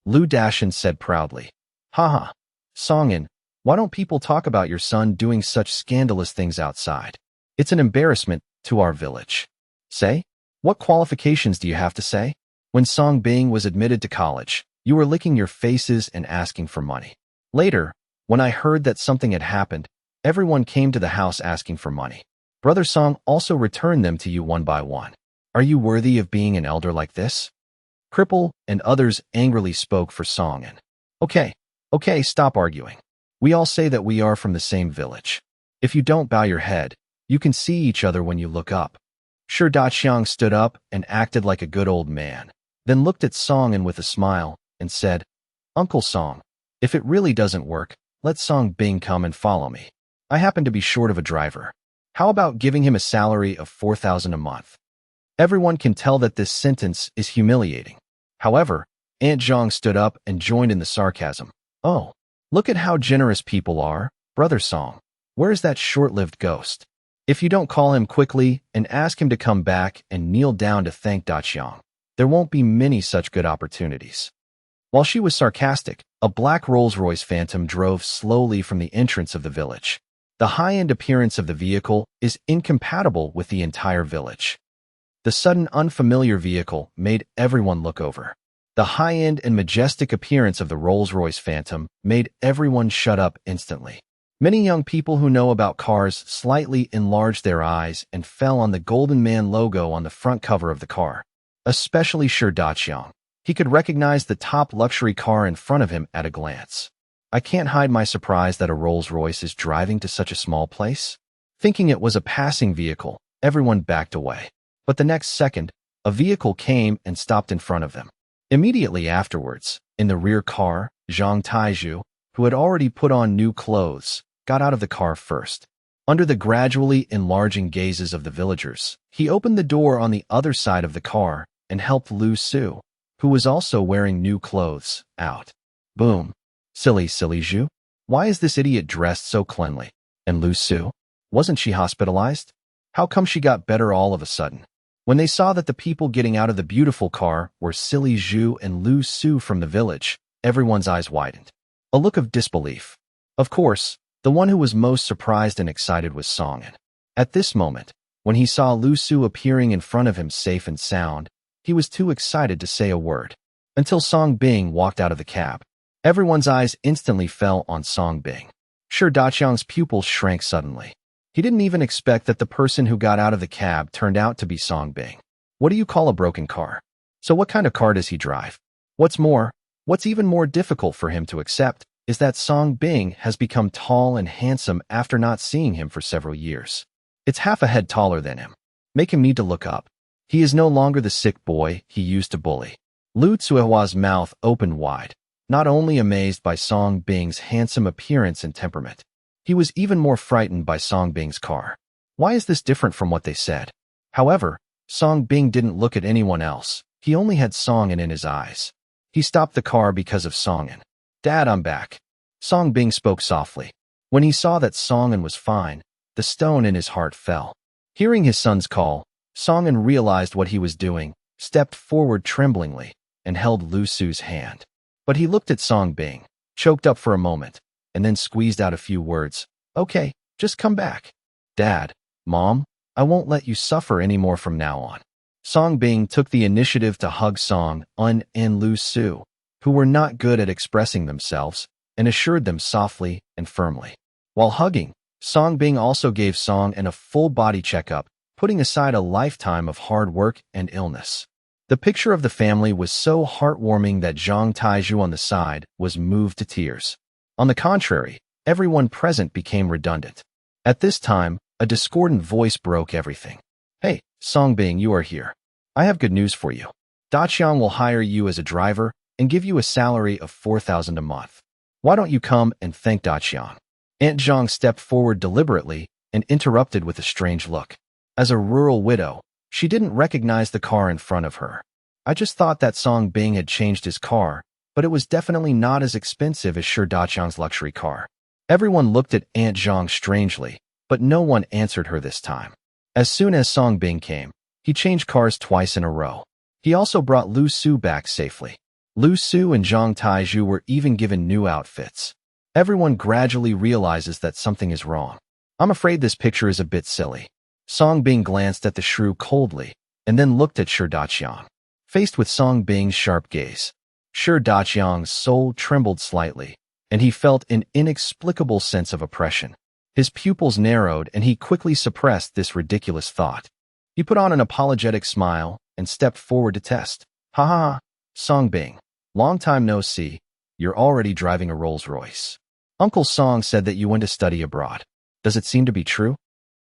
Lu Dashan said proudly, Haha, Song An, why don't people talk about your son doing such scandalous things outside? It's an embarrassment to our village. Say? What qualifications do you have to say? When Song Bing was admitted to college, you were licking your faces and asking for money. Later, when I heard that something had happened, everyone came to the house asking for money. Brother Song also returned them to you one by one. Are you worthy of being an elder like this? Cripple and others angrily spoke for Song and, Okay, stop arguing. We all say that we are from the same village. If you don't bow your head, you can see each other when you look up. Shi Daqiang stood up and acted like a good old man, then looked at Song and with a smile and said, Uncle Song, if it really doesn't work, let Song Bing come and follow me. I happen to be short of a driver. How about giving him a salary of 4,000 a month? Everyone can tell that this sentence is humiliating. However, Aunt Zhang stood up and joined in the sarcasm. Oh, look at how generous people are, Brother Song. Where is that short-lived ghost? If you don't call him quickly and ask him to come back and kneel down to thank Daqiang, there won't be many such good opportunities. While she was sarcastic, a black Rolls-Royce Phantom drove slowly from the entrance of the village. The high-end appearance of the vehicle is incompatible with the entire village. The sudden unfamiliar vehicle made everyone look over. The high-end and majestic appearance of the Rolls-Royce Phantom made everyone shut up instantly. Many young people who know about cars slightly enlarged their eyes and fell on the Golden Man logo on the front cover of the car. Especially Shi Daqiang. He could recognize the top luxury car in front of him at a glance. I can't hide my surprise that a Rolls-Royce is driving to such a small place. Thinking it was a passing vehicle, everyone backed away. But the next second, a vehicle came and stopped in front of them. Immediately afterwards, in the rear car, Zhang Taizhu, who had already put on new clothes, got out of the car first. Under the gradually enlarging gazes of the villagers, he opened the door on the other side of the car and helped Lu Su, who was also wearing new clothes, out. Boom. Silly Zhu. Why is this idiot dressed so cleanly? And Lu Su? Wasn't she hospitalized? How come she got better all of a sudden? When they saw that the people getting out of the beautiful car were Silly Zhu and Lu Su from the village, everyone's eyes widened. A look of disbelief. Of course, the one who was most surprised and excited was Song An. At this moment, when he saw Lu Su appearing in front of him safe and sound, he was too excited to say a word. Until Song Bing walked out of the cab. Everyone's eyes instantly fell on Song Bing. Shi Daqiang's pupils shrank suddenly. He didn't even expect that the person who got out of the cab turned out to be Song Bing. What do you call a broken car? So what kind of car does he drive? What's more, what's even more difficult for him to accept is that Song Bing has become tall and handsome after not seeing him for several years. It's half a head taller than him. Make him need to look up. He is no longer the sick boy he used to bully. Lu Tsuehua's mouth opened wide, not only amazed by Song Bing's handsome appearance and temperament. He was even more frightened by Song Bing's car. Why is this different from what they said? However, Song Bing didn't look at anyone else. He only had Song An in his eyes. He stopped the car because of Song An. Dad, I'm back. Song Bing spoke softly. When he saw that Song An was fine, the stone in his heart fell. Hearing his son's call, Song An realized what he was doing, stepped forward tremblingly, and held Lu Su's hand. But he looked at Song Bing, choked up for a moment, and then squeezed out a few words. Okay, just come back. Dad, Mom, I won't let you suffer anymore from now on. Song Bing took the initiative to hug Song An and Lu Su, who were not good at expressing themselves, and assured them softly and firmly. While hugging, Song Bing also gave Song An a full body checkup, putting aside a lifetime of hard work and illness. The picture of the family was so heartwarming that Zhang Taizhu on the side was moved to tears. On the contrary, everyone present became redundant. At this time, a discordant voice broke everything. Hey, Song Bing, you are here. I have good news for you. Daqiang will hire you as a driver and give you a salary of 4,000 a month. Why don't you come and thank Daqiang? Aunt Zhang stepped forward deliberately and interrupted with a strange look. As a rural widow, she didn't recognize the car in front of her. I just thought that Song Bing had changed his car, but it was definitely not as expensive as Shi Daqiang's luxury car. Everyone looked at Aunt Zhang strangely, but no one answered her this time. As soon as Song Bing came, he changed cars twice in a row. He also brought Lu Su back safely. Lu Su and Zhang Taizhu were even given new outfits. Everyone gradually realizes that something is wrong. I'm afraid this picture is a bit silly. Song Bing glanced at the shrew coldly, and then looked at Shi Daqiang. Faced with Song Bing's sharp gaze, Shi Daqiang's soul trembled slightly, and he felt an inexplicable sense of oppression. His pupils narrowed, and he quickly suppressed this ridiculous thought. He put on an apologetic smile and stepped forward to test. Ha ha ha, Song Bing. Long time no see. You're already driving a Rolls-Royce. Uncle Song said that you went to study abroad. Does it seem to be true?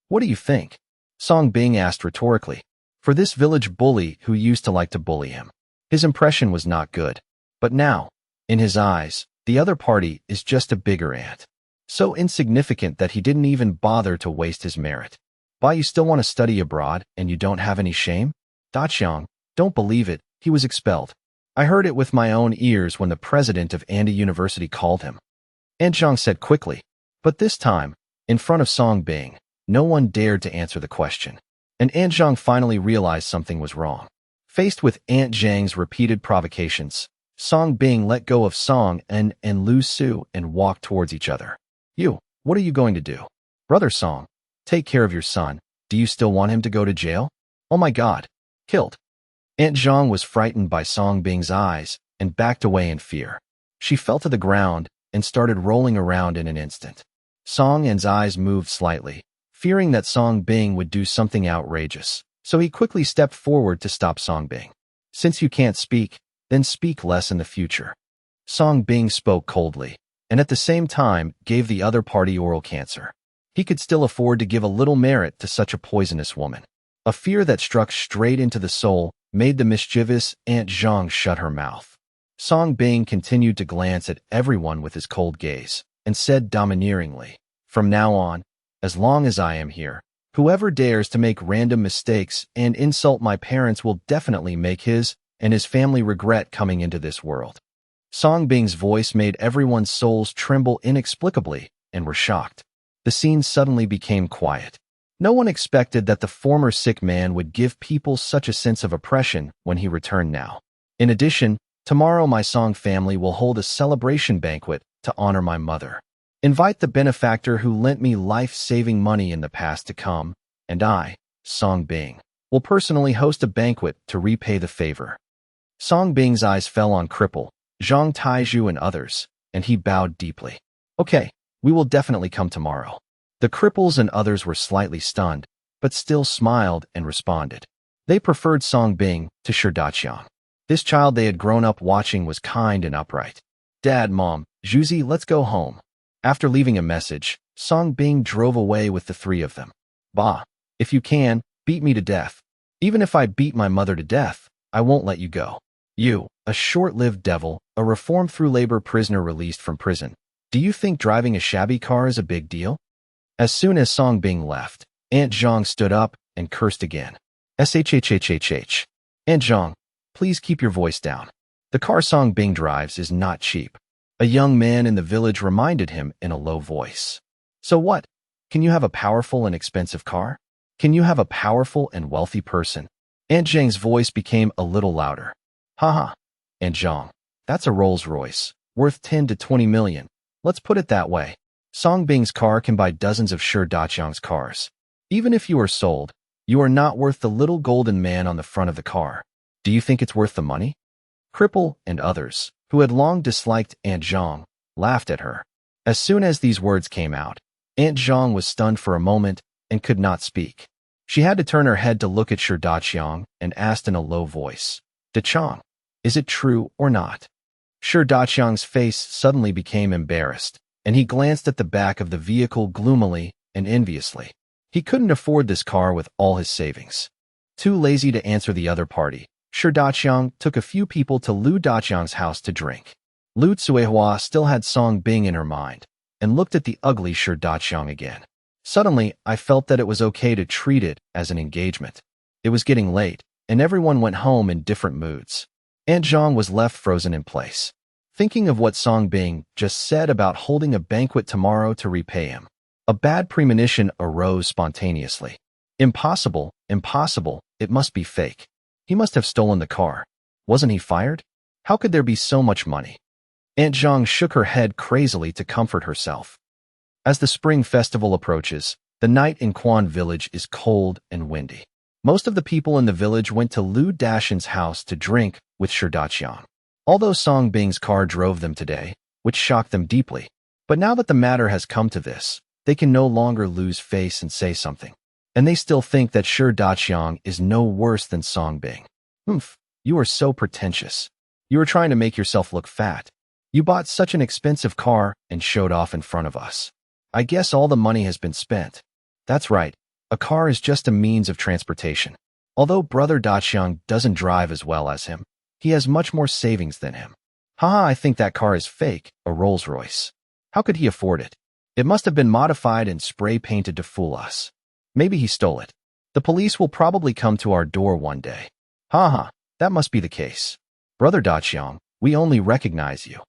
What do you think? Song Bing asked rhetorically. For this village bully who used to like to bully him. His impression was not good. But now, in his eyes, the other party is just a bigger ant. So insignificant that he didn't even bother to waste his merit. Why, you still want to study abroad and you don't have any shame? Daqiang, don't believe it, he was expelled. I heard it with my own ears when the president of Anda University called him. Anzhang said quickly. But this time, in front of Song Bing, no one dared to answer the question. And Anzhang finally realized something was wrong. Faced with Aunt Zhang's repeated provocations, Song Bing let go of Song and Lu Su and walked towards each other. You, what are you going to do? Brother Song, take care of your son. Do you still want him to go to jail? Oh my God. Killed. Aunt Zhang was frightened by Song Bing's eyes and backed away in fear. She fell to the ground and started rolling around in an instant. Song An's eyes moved slightly, fearing that Song Bing would do something outrageous, so he quickly stepped forward to stop Song Bing. Since you can't speak, then speak less in the future. Song Bing spoke coldly, and at the same time gave the other party oral cancer. He could still afford to give a little merit to such a poisonous woman. A fear that struck straight into the soul made the mischievous Aunt Zhang shut her mouth. Song Bing continued to glance at everyone with his cold gaze, and said domineeringly, From now on, as long as I am here, whoever dares to make random mistakes and insult my parents will definitely make his and his family regret coming into this world. Song Bing's voice made everyone's souls tremble inexplicably and were shocked. The scene suddenly became quiet. No one expected that the former sick man would give people such a sense of oppression when he returned now. In addition, tomorrow my Song family will hold a celebration banquet to honor my mother. Invite the benefactor who lent me life-saving money in the past to come, and I, Song Bing, will personally host a banquet to repay the favor. Song Bing's eyes fell on Cripple, Zhang Taizhu and others, and he bowed deeply. Okay, we will definitely come tomorrow. The cripples and others were slightly stunned, but still smiled and responded. They preferred Song Bing to Daqiang. This child they had grown up watching was kind and upright. Dad, Mom, Zhuzi, let's go home. After leaving a message, Song Bing drove away with the three of them. Bah, if you can, beat me to death. Even if I beat my mother to death, I won't let you go. You, a short-lived devil, a reformed-through-labor prisoner released from prison. Do you think driving a shabby car is a big deal? As soon as Song Bing left, Aunt Zhang stood up and cursed again. Shhhhhh. Aunt Zhang, please keep your voice down. The car Song Bing drives is not cheap. A young man in the village reminded him in a low voice. So what? Can you have a powerful and expensive car? Can you have a powerful and wealthy person? Aunt Zhang's voice became a little louder. Haha. Aunt Zhang, that's a Rolls-Royce, worth 10 to 20 million. Let's put it that way. Song Bing's car can buy dozens of Daqiang's cars. Even if you are sold, you are not worth the little golden man on the front of the car. Do you think it's worth the money? Cripple and others, who had long disliked Aunt Zhang, laughed at her. As soon as these words came out, Aunt Zhang was stunned for a moment and could not speak. She had to turn her head to look at Daqiang and asked in a low voice, Daqiang, is it true or not? Daqiang's face suddenly became embarrassed, and he glanced at the back of the vehicle gloomily and enviously. He couldn't afford this car with all his savings. Too lazy to answer the other party, Daqiang took a few people to Lu Daqiang's house to drink. Lu Tsuehua still had Song Bing in her mind, and looked at the ugly Daqiang again. Suddenly, I felt that it was okay to treat it as an engagement. It was getting late, and everyone went home in different moods. Aunt Zhang was left frozen in place, thinking of what Song Bing just said about holding a banquet tomorrow to repay him. A bad premonition arose spontaneously. Impossible, impossible, it must be fake. He must have stolen the car. Wasn't he fired? How could there be so much money? Aunt Zhang shook her head crazily to comfort herself. As the spring festival approaches, the night in Quan village is cold and windy. Most of the people in the village went to Lu Dashan's house to drink with Daqiang. Although Song Bing's car drove them today, which shocked them deeply. But now that the matter has come to this, they can no longer lose face and say something. And they still think that Daqiang is no worse than Song Bing. You are so pretentious. You were trying to make yourself look fat. You bought such an expensive car and showed off in front of us. I guess all the money has been spent. That's right. A car is just a means of transportation. Although Brother Daqiang doesn't drive as well as him, he has much more savings than him. Haha, I think that car is fake, a Rolls-Royce. How could he afford it? It must have been modified and spray-painted to fool us. Maybe he stole it. The police will probably come to our door one day. Haha, that must be the case. Brother Daqiang, we only recognize you.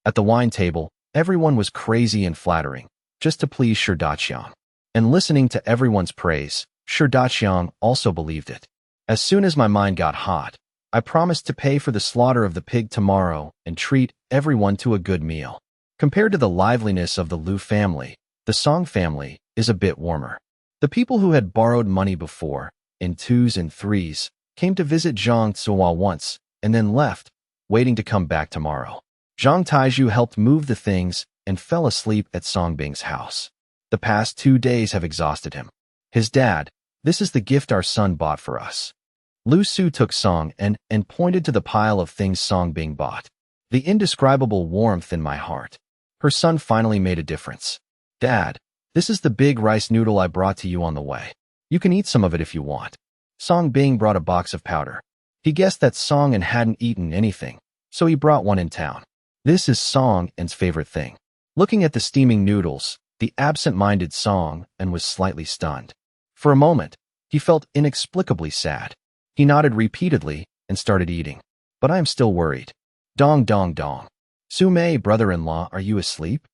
At the wine table, everyone was crazy and flattering, just to please Sir Daqiang. And listening to everyone's praise, Sir Daqiang also believed it. As soon as my mind got hot, I promised to pay for the slaughter of the pig tomorrow and treat everyone to a good meal. Compared to the liveliness of the Liu family, the Song family is a bit warmer. The people who had borrowed money before, in 2s and 3s, came to visit Zhang Zuo once and then left, waiting to come back tomorrow. Zhang Taizhu helped move the things and fell asleep at Songbing's house. The past 2 days have exhausted him. His dad, this is the gift our son bought for us. Lu Su took Song and pointed to the pile of things Songbing bought. The indescribable warmth in my heart. Her son finally made a difference. Dad, this is the big rice noodle I brought to you on the way. You can eat some of it if you want. Songbing brought a box of powder. He guessed that Song hadn't eaten anything, so he brought one in town. This is Song's favorite thing. Looking at the steaming noodles, the absent-minded Song was slightly stunned. For a moment, he felt inexplicably sad. He nodded repeatedly and started eating. But I am still worried. Dong dong dong. Su Mei, brother-in-law, are you asleep?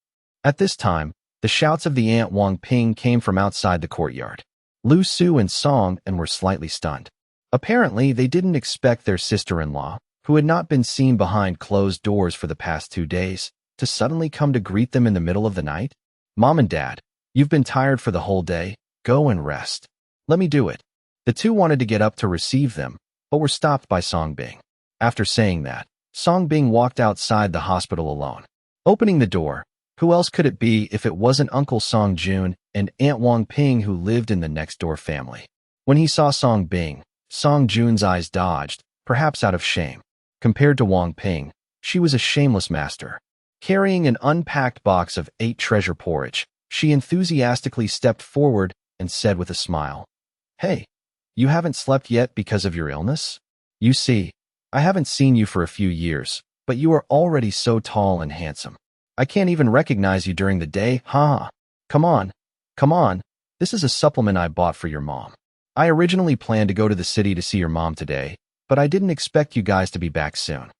At this time, the shouts of the Aunt Wang Ping came from outside the courtyard. Lu Su and Song were slightly stunned. Apparently, they didn't expect their sister-in-law, who had not been seen behind closed doors for the past 2 days, to suddenly come to greet them in the middle of the night. Mom and Dad, you've been tired for the whole day. Go and rest. Let me do it. The two wanted to get up to receive them, but were stopped by Songbing. After saying that, Songbing walked outside the hospital alone. Opening the door, who else could it be if it wasn't Uncle Songjun and Aunt Wang Ping who lived in the next-door family? When he saw Songbing, Songjun's eyes dodged, perhaps out of shame. Compared to Wang Ping, she was a shameless master. Carrying an unpacked box of 8 treasure porridge, she enthusiastically stepped forward and said with a smile, "Hey, you haven't slept yet because of your illness? You see, I haven't seen you for a few years, but you are already so tall and handsome. I can't even recognize you during the day, huh? Come on, come on, this is a supplement I bought for your mom. I originally planned to go to the city to see your mom today, but I didn't expect you guys to be back soon."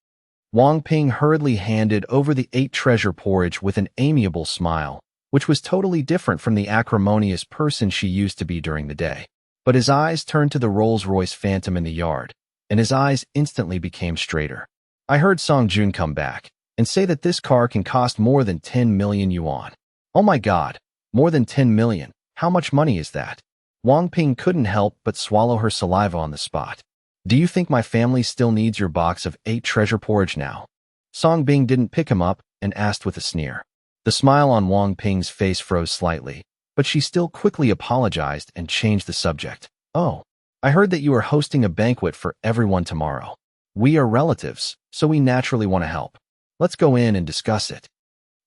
Wang Ping hurriedly handed over the 8 treasure porridge with an amiable smile, which was totally different from the acrimonious person she used to be during the day. But his eyes turned to the Rolls-Royce Phantom in the yard, and his eyes instantly became straighter. I heard Songjun come back and say that this car can cost more than 10 million yuan. Oh my god, more than 10 million. How much money is that? Wang Ping couldn't help but swallow her saliva on the spot. Do you think my family still needs your box of 8 treasure porridge now? Songbing didn't pick him up and asked with a sneer. The smile on Wang Ping's face froze slightly, but she still quickly apologized and changed the subject. Oh, I heard that you are hosting a banquet for everyone tomorrow. We are relatives, so we naturally want to help. Let's go in and discuss it.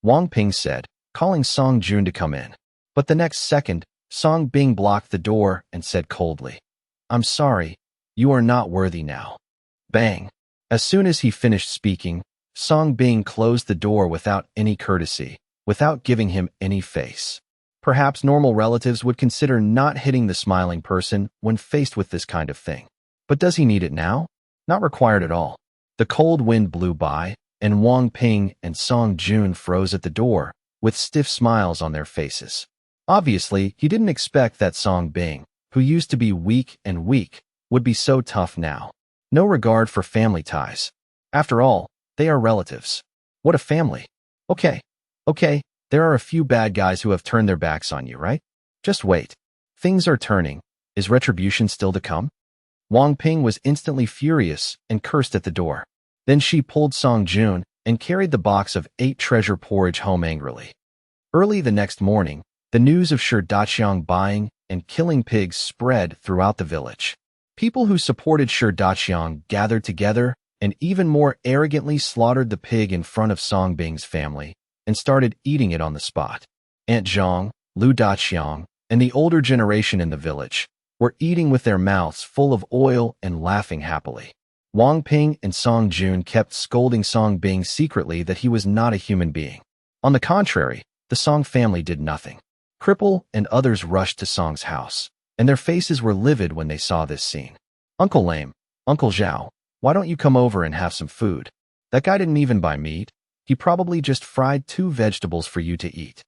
Wang Ping said, calling Songjun to come in. But the next second, Songbing blocked the door and said coldly, "I'm sorry. You are not worthy now." Bang! As soon as he finished speaking, Songbing closed the door without any courtesy, without giving him any face. Perhaps normal relatives would consider not hitting the smiling person when faced with this kind of thing. But does he need it now? Not required at all. The cold wind blew by, and Wang Ping and Songjun froze at the door, with stiff smiles on their faces. Obviously, he didn't expect that Songbing, who used to be weak, would be so tough now. No regard for family ties. After all, they are relatives. What a family. Okay, there are a few bad guys who have turned their backs on you, right? Just wait. Things are turning. Is retribution still to come? Wang Ping was instantly furious and cursed at the door. Then she pulled Songjun and carried the box of 8 treasure porridge home angrily. Early the next morning, the news of Sir Daqiang buying and killing pigs spread throughout the village. People who supported Sir Daqiang gathered together and even more arrogantly slaughtered the pig in front of Song Bing's family and started eating it on the spot. Aunt Zhang, Lu Daqiang, and the older generation in the village were eating with their mouths full of oil and laughing happily. Wang Ping and Song Jun kept scolding Song Bing secretly that he was not a human being. On the contrary, the Song family did nothing. Cripple and others rushed to Song's house, and their faces were livid when they saw this scene. Uncle Lame, Uncle Zhao, why don't you come over and have some food? That guy didn't even buy meat. He probably just fried 2 vegetables for you to eat.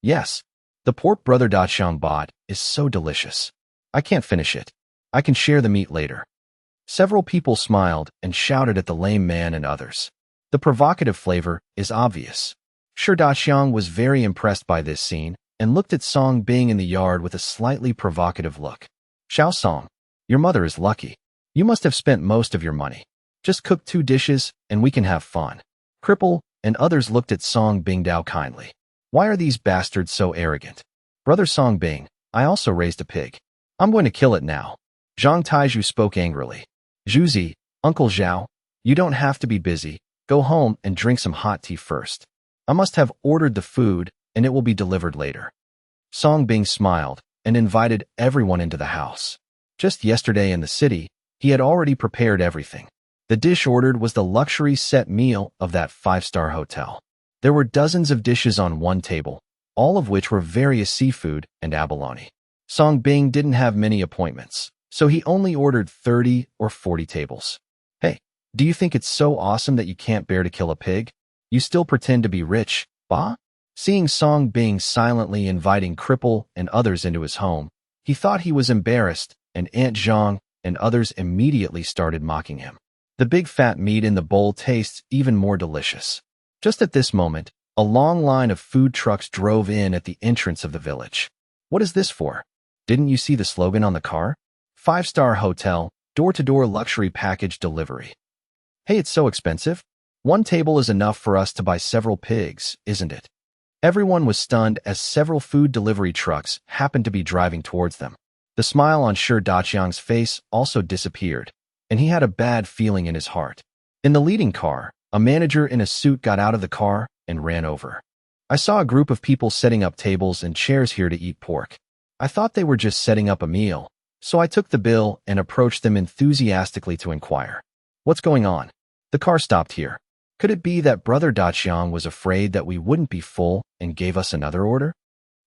Yes, the pork Brother Daqiang bought is so delicious. I can't finish it. I can share the meat later. Several people smiled and shouted at the lame man and others. The provocative flavor is obvious. Shi Daqiang was very impressed by this scene and looked at Song Bing in the yard with a slightly provocative look. Xiao Song, your mother is lucky. You must have spent most of your money. Just cook 2 dishes and we can have fun. Cripple and others looked at Song Bing Dao kindly. Why are these bastards so arrogant? Brother Song Bing, I also raised a pig. I'm going to kill it now. Zhang Taizhu spoke angrily. Zhuzi, Uncle Zhao, you don't have to be busy. Go home and drink some hot tea first. I must have ordered the food and it will be delivered later. Song Bing smiled and invited everyone into the house. Just yesterday in the city, he had already prepared everything. The dish ordered was the luxury set meal of that 5-star hotel. There were dozens of dishes on one table, all of which were various seafood and abalone. Song Bing didn't have many appointments, so he only ordered 30 or 40 tables. Hey, do you think it's so awesome that you can't bear to kill a pig? You still pretend to be rich, bah? Seeing Song Bing silently inviting Cripple and others into his home, he thought he was embarrassed, and Aunt Zhang and others immediately started mocking him. The big fat meat in the bowl tastes even more delicious. Just at this moment, a long line of food trucks drove in at the entrance of the village. What is this for? Didn't you see the slogan on the car? 5-star hotel, door-to-door luxury package delivery. Hey, it's so expensive. 1 table is enough for us to buy several pigs, isn't it? Everyone was stunned as several food delivery trucks happened to be driving towards them. The smile on Shi Daqiang's face also disappeared, and he had a bad feeling in his heart. In the leading car, a manager in a suit got out of the car and ran over. I saw a group of people setting up tables and chairs here to eat pork. I thought they were just setting up a meal, so I took the bill and approached them enthusiastically to inquire. What's going on? The car stopped here. Could it be that Brother Daqiang was afraid that we wouldn't be full and gave us another order?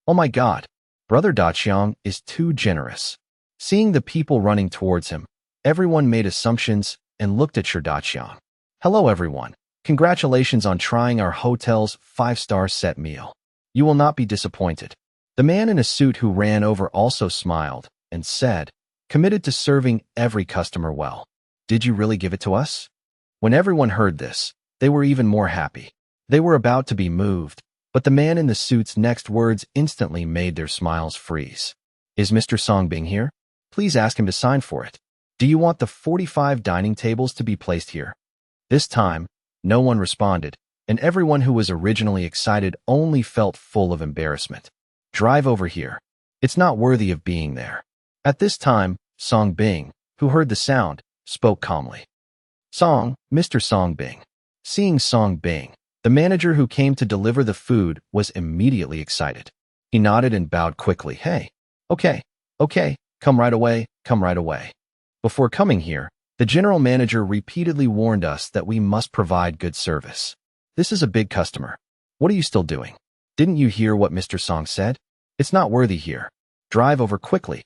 Oh my God, Brother Daqiang is too generous. Seeing the people running towards him, everyone made assumptions and looked at Shi Daqiang. Hello everyone. Congratulations on trying our hotel's 5-star set meal. You will not be disappointed. The man in a suit who ran over also smiled and said, committed to serving every customer well. Did you really give it to us? When everyone heard this, they were even more happy. They were about to be moved, but the man in the suit's next words instantly made their smiles freeze. Is Mr. Song Bing here? Please ask him to sign for it. Do you want the 45 dining tables to be placed here? This time, no one responded, and everyone who was originally excited only felt full of embarrassment. Drive over here. It's not worthy of being there. At this time, Song Bing, who heard the sound, spoke calmly. Song, Mr. Song Bing. Seeing Song Bing, the manager who came to deliver the food was immediately excited. He nodded and bowed quickly. Hey, okay, come right away. Before coming here, the general manager repeatedly warned us that we must provide good service. This is a big customer. What are you still doing? Didn't you hear what Mr. Song said? It's not worthy here. Drive over quickly.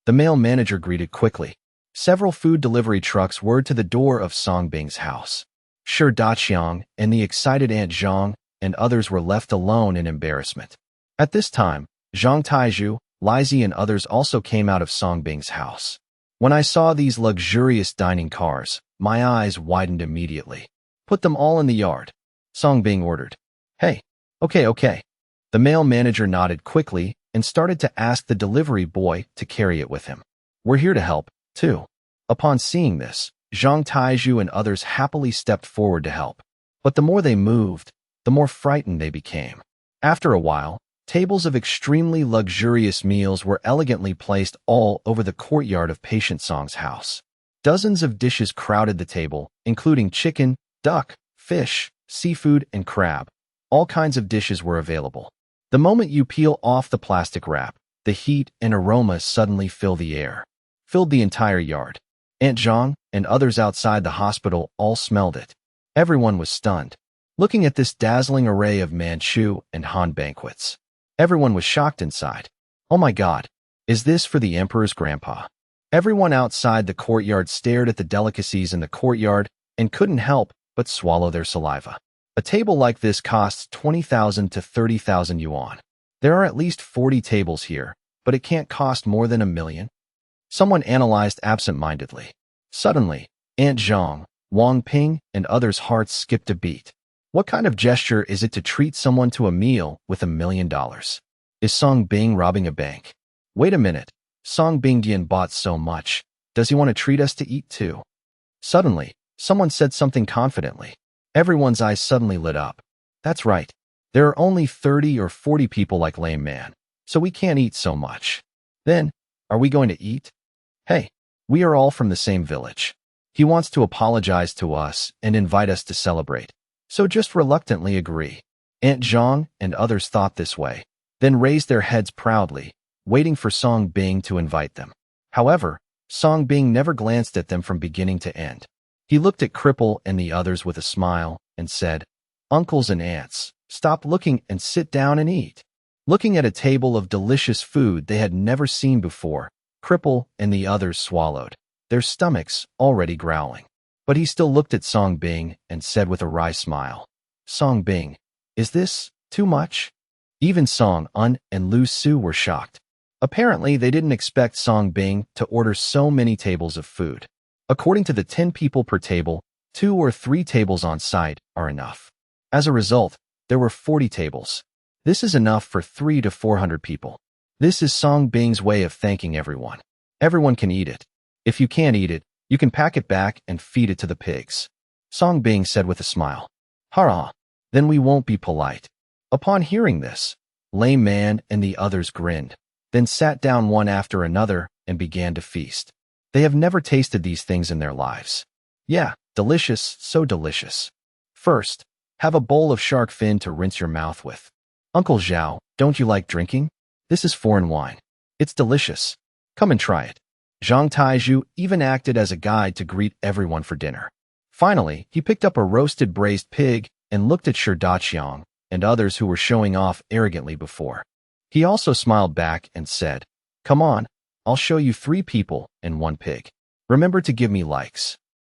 The male manager greeted quickly. Several food delivery trucks whirred to the door of Song Bing's house. Shi Daqiang and the excited Aunt Zhang and others were left alone in embarrassment. At this time, Zhang Taizhu, Lizzie and others also came out of Song Bing's house. When I saw these luxurious dining cars, my eyes widened immediately. Put them all in the yard. Song Bing ordered. Hey, okay. The male manager nodded quickly and started to ask the delivery boy to carry it with him. We're here to help, too. Upon seeing this, Zhang Taizhu and others happily stepped forward to help. But the more they moved, the more frightened they became. After a while, tables of extremely luxurious meals were elegantly placed all over the courtyard of Patient Song's house. Dozens of dishes crowded the table, including chicken, duck, fish, seafood, and crab. All kinds of dishes were available. The moment you peel off the plastic wrap, the heat and aroma suddenly filled the entire yard. Aunt Zhang and others outside the hospital all smelled it. Everyone was stunned, looking at this dazzling array of Manchu and Han banquets. Everyone was shocked inside. Oh my God, is this for the emperor's grandpa? Everyone outside the courtyard stared at the delicacies in the courtyard and couldn't help but swallow their saliva. A table like this costs 20,000 to 30,000 yuan. There are at least 40 tables here, but it can't cost more than 1 million. Someone analyzed absent-mindedly. Suddenly, Aunt Zhang, Wang Ping, and others' hearts skipped a beat. What kind of gesture is it to treat someone to a meal with $1 million? Is Song Bing robbing a bank? Wait a minute. Song Bingdian bought so much. Does he want to treat us to eat too? Suddenly, someone said something confidently. Everyone's eyes suddenly lit up. That's right. There are only 30 or 40 people like Lame Man, so we can't eat so much. Then, are we going to eat? Hey, we are all from the same village. He wants to apologize to us and invite us to celebrate, so just reluctantly agree. Aunt Zhang and others thought this way, then raised their heads proudly, waiting for Song Bing to invite them. However, Song Bing never glanced at them from beginning to end. He looked at Cripple and the others with a smile and said, "Uncles and aunts, stop looking and sit down and eat." Looking at a table of delicious food they had never seen before, Cripple and the others swallowed, their stomachs already growling. But he still looked at Song Bing and said with a wry smile, "Song Bing, is this too much?" Even Song Un and Lu Su were shocked. Apparently, they didn't expect Song Bing to order so many tables of food. According to the 10 people per table, 2 or 3 tables on site are enough. As a result, there were 40 tables. This is enough for 300 to 400 people. This is Song Bing's way of thanking everyone. Everyone can eat it. If you can't eat it, you can pack it back and feed it to the pigs. Song Bing said with a smile. Hurrah, then we won't be polite. Upon hearing this, Lame Man and the others grinned, then sat down one after another and began to feast. They have never tasted these things in their lives. Yeah, delicious, so delicious. First, have a bowl of shark fin to rinse your mouth with. Uncle Zhao, don't you like drinking? This is foreign wine. It's delicious. Come and try it. Zhang Taizhu even acted as a guide to greet everyone for dinner. Finally, he picked up a roasted braised pig and looked at Shi Daqiang and others who were showing off arrogantly before. He also smiled back and said, "Come on, I'll show you 3 people and 1 pig. Remember to give me likes."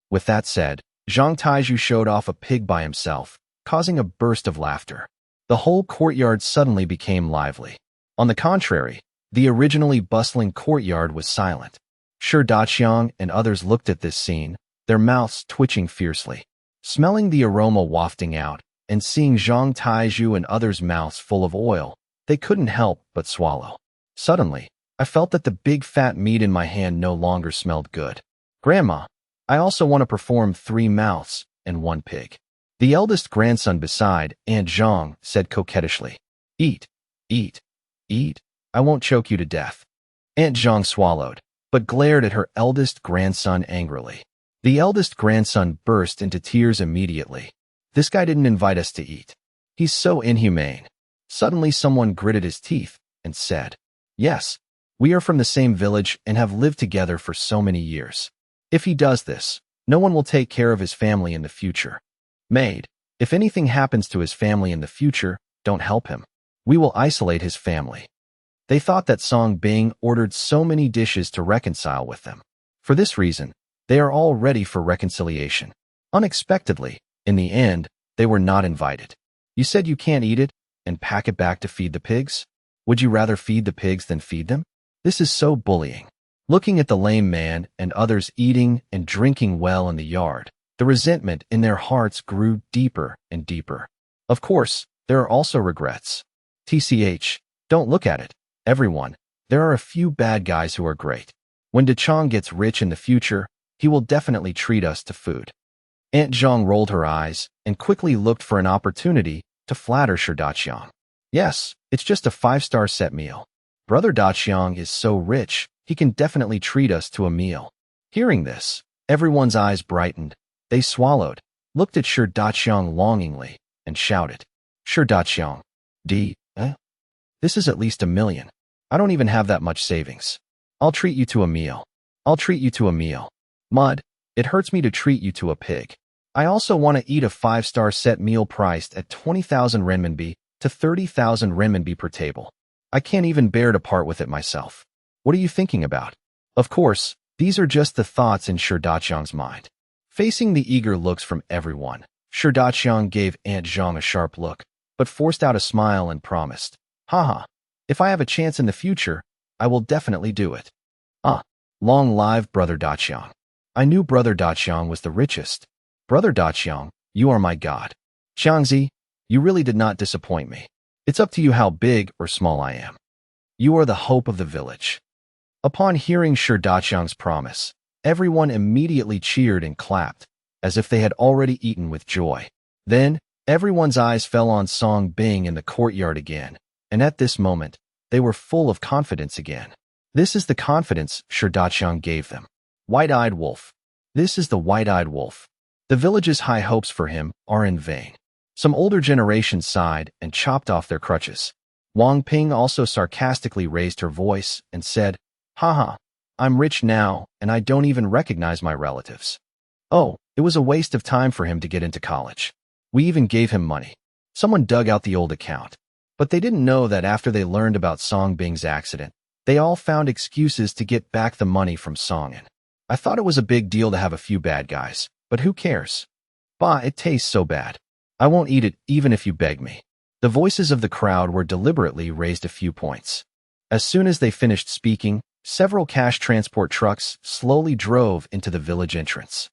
With that said, Zhang Taizhu showed off a pig by himself, causing a burst of laughter. The whole courtyard suddenly became lively. On the contrary, the originally bustling courtyard was silent. Shi Daqiang and others looked at this scene, their mouths twitching fiercely. Smelling the aroma wafting out, and seeing Zhang Taizhu and others' mouths full of oil, they couldn't help but swallow. Suddenly, I felt that the big fat meat in my hand no longer smelled good. Grandma, I also want to perform 3 mouths and 1 pig. The eldest grandson beside Aunt Zhang said coquettishly, "Eat, eat, eat. I won't choke you to death." Aunt Zhang swallowed, but glared at her eldest grandson angrily. The eldest grandson burst into tears immediately. This guy didn't invite us to eat. He's so inhumane. Suddenly someone gritted his teeth and said, "Yes, we are from the same village and have lived together for so many years. If he does this, no one will take care of his family in the future. Maid, if anything happens to his family in the future, don't help him. We will isolate his family." They thought that Song Bing ordered so many dishes to reconcile with them. For this reason, they are all ready for reconciliation. Unexpectedly, in the end, they were not invited. You said you can't eat it and pack it back to feed the pigs? Would you rather feed the pigs than feed them? This is so bullying. Looking at the Lame Man and others eating and drinking well in the yard, the resentment in their hearts grew deeper and deeper. Of course, there are also regrets. TCH, don't look at it. Everyone, there are a few bad guys who are great. When DeChong gets rich in the future, he will definitely treat us to food. Aunt Zhang rolled her eyes and quickly looked for an opportunity to flatter Shi Daqiang. Yes, it's just a 5-star set meal. Brother Daqiang is so rich, he can definitely treat us to a meal. Hearing this, Everyone's eyes brightened. They swallowed, looked at Shi Daqiang longingly, and shouted, Shi Daqiang, this is at least $1 million. I don't even have that much savings. I'll treat you to a meal. I'll treat you to a meal. Mud, it hurts me to treat you to a pig. I also want to eat a 5-star set meal priced at 20,000 renminbi to 30,000 renminbi per table. I can't even bear to part with it myself. What are you thinking about? Of course, these are just the thoughts in Shi Daqiang's mind. Facing the eager looks from everyone, Shi Daqiang gave Aunt Zhang a sharp look, but forced out a smile and promised, Haha, if I have a chance in the future, I will definitely do it. Long live Brother Daqiang. I knew Brother Daqiang was the richest. Brother Daqiang, you are my god. Xiangzi, you really did not disappoint me. It's up to you how big or small I am. You are the hope of the village. Upon hearing Shi Daqiang's promise, everyone immediately cheered and clapped, as if they had already eaten with joy. Then, everyone's eyes fell on Song Bing in the courtyard again, and at this moment, they were full of confidence again. This is the confidence Shi Daqiang gave them. White-eyed wolf. This is the white-eyed wolf. The village's high hopes for him are in vain. Some older generations sighed and chopped off their crutches. Wang Ping also sarcastically raised her voice and said, Haha, I'm rich now, and I don't even recognize my relatives. Oh, it was a waste of time for him to get into college. We even gave him money. Someone dug out the old account. But they didn't know that after they learned about Song Bing's accident, they all found excuses to get back the money from Songin. I thought it was a big deal to have a few bad guys, but who cares? Bah, it tastes so bad. I won't eat it even if you beg me. The voices of the crowd were deliberately raised a few points. As soon as they finished speaking, several cash transport trucks slowly drove into the village entrance.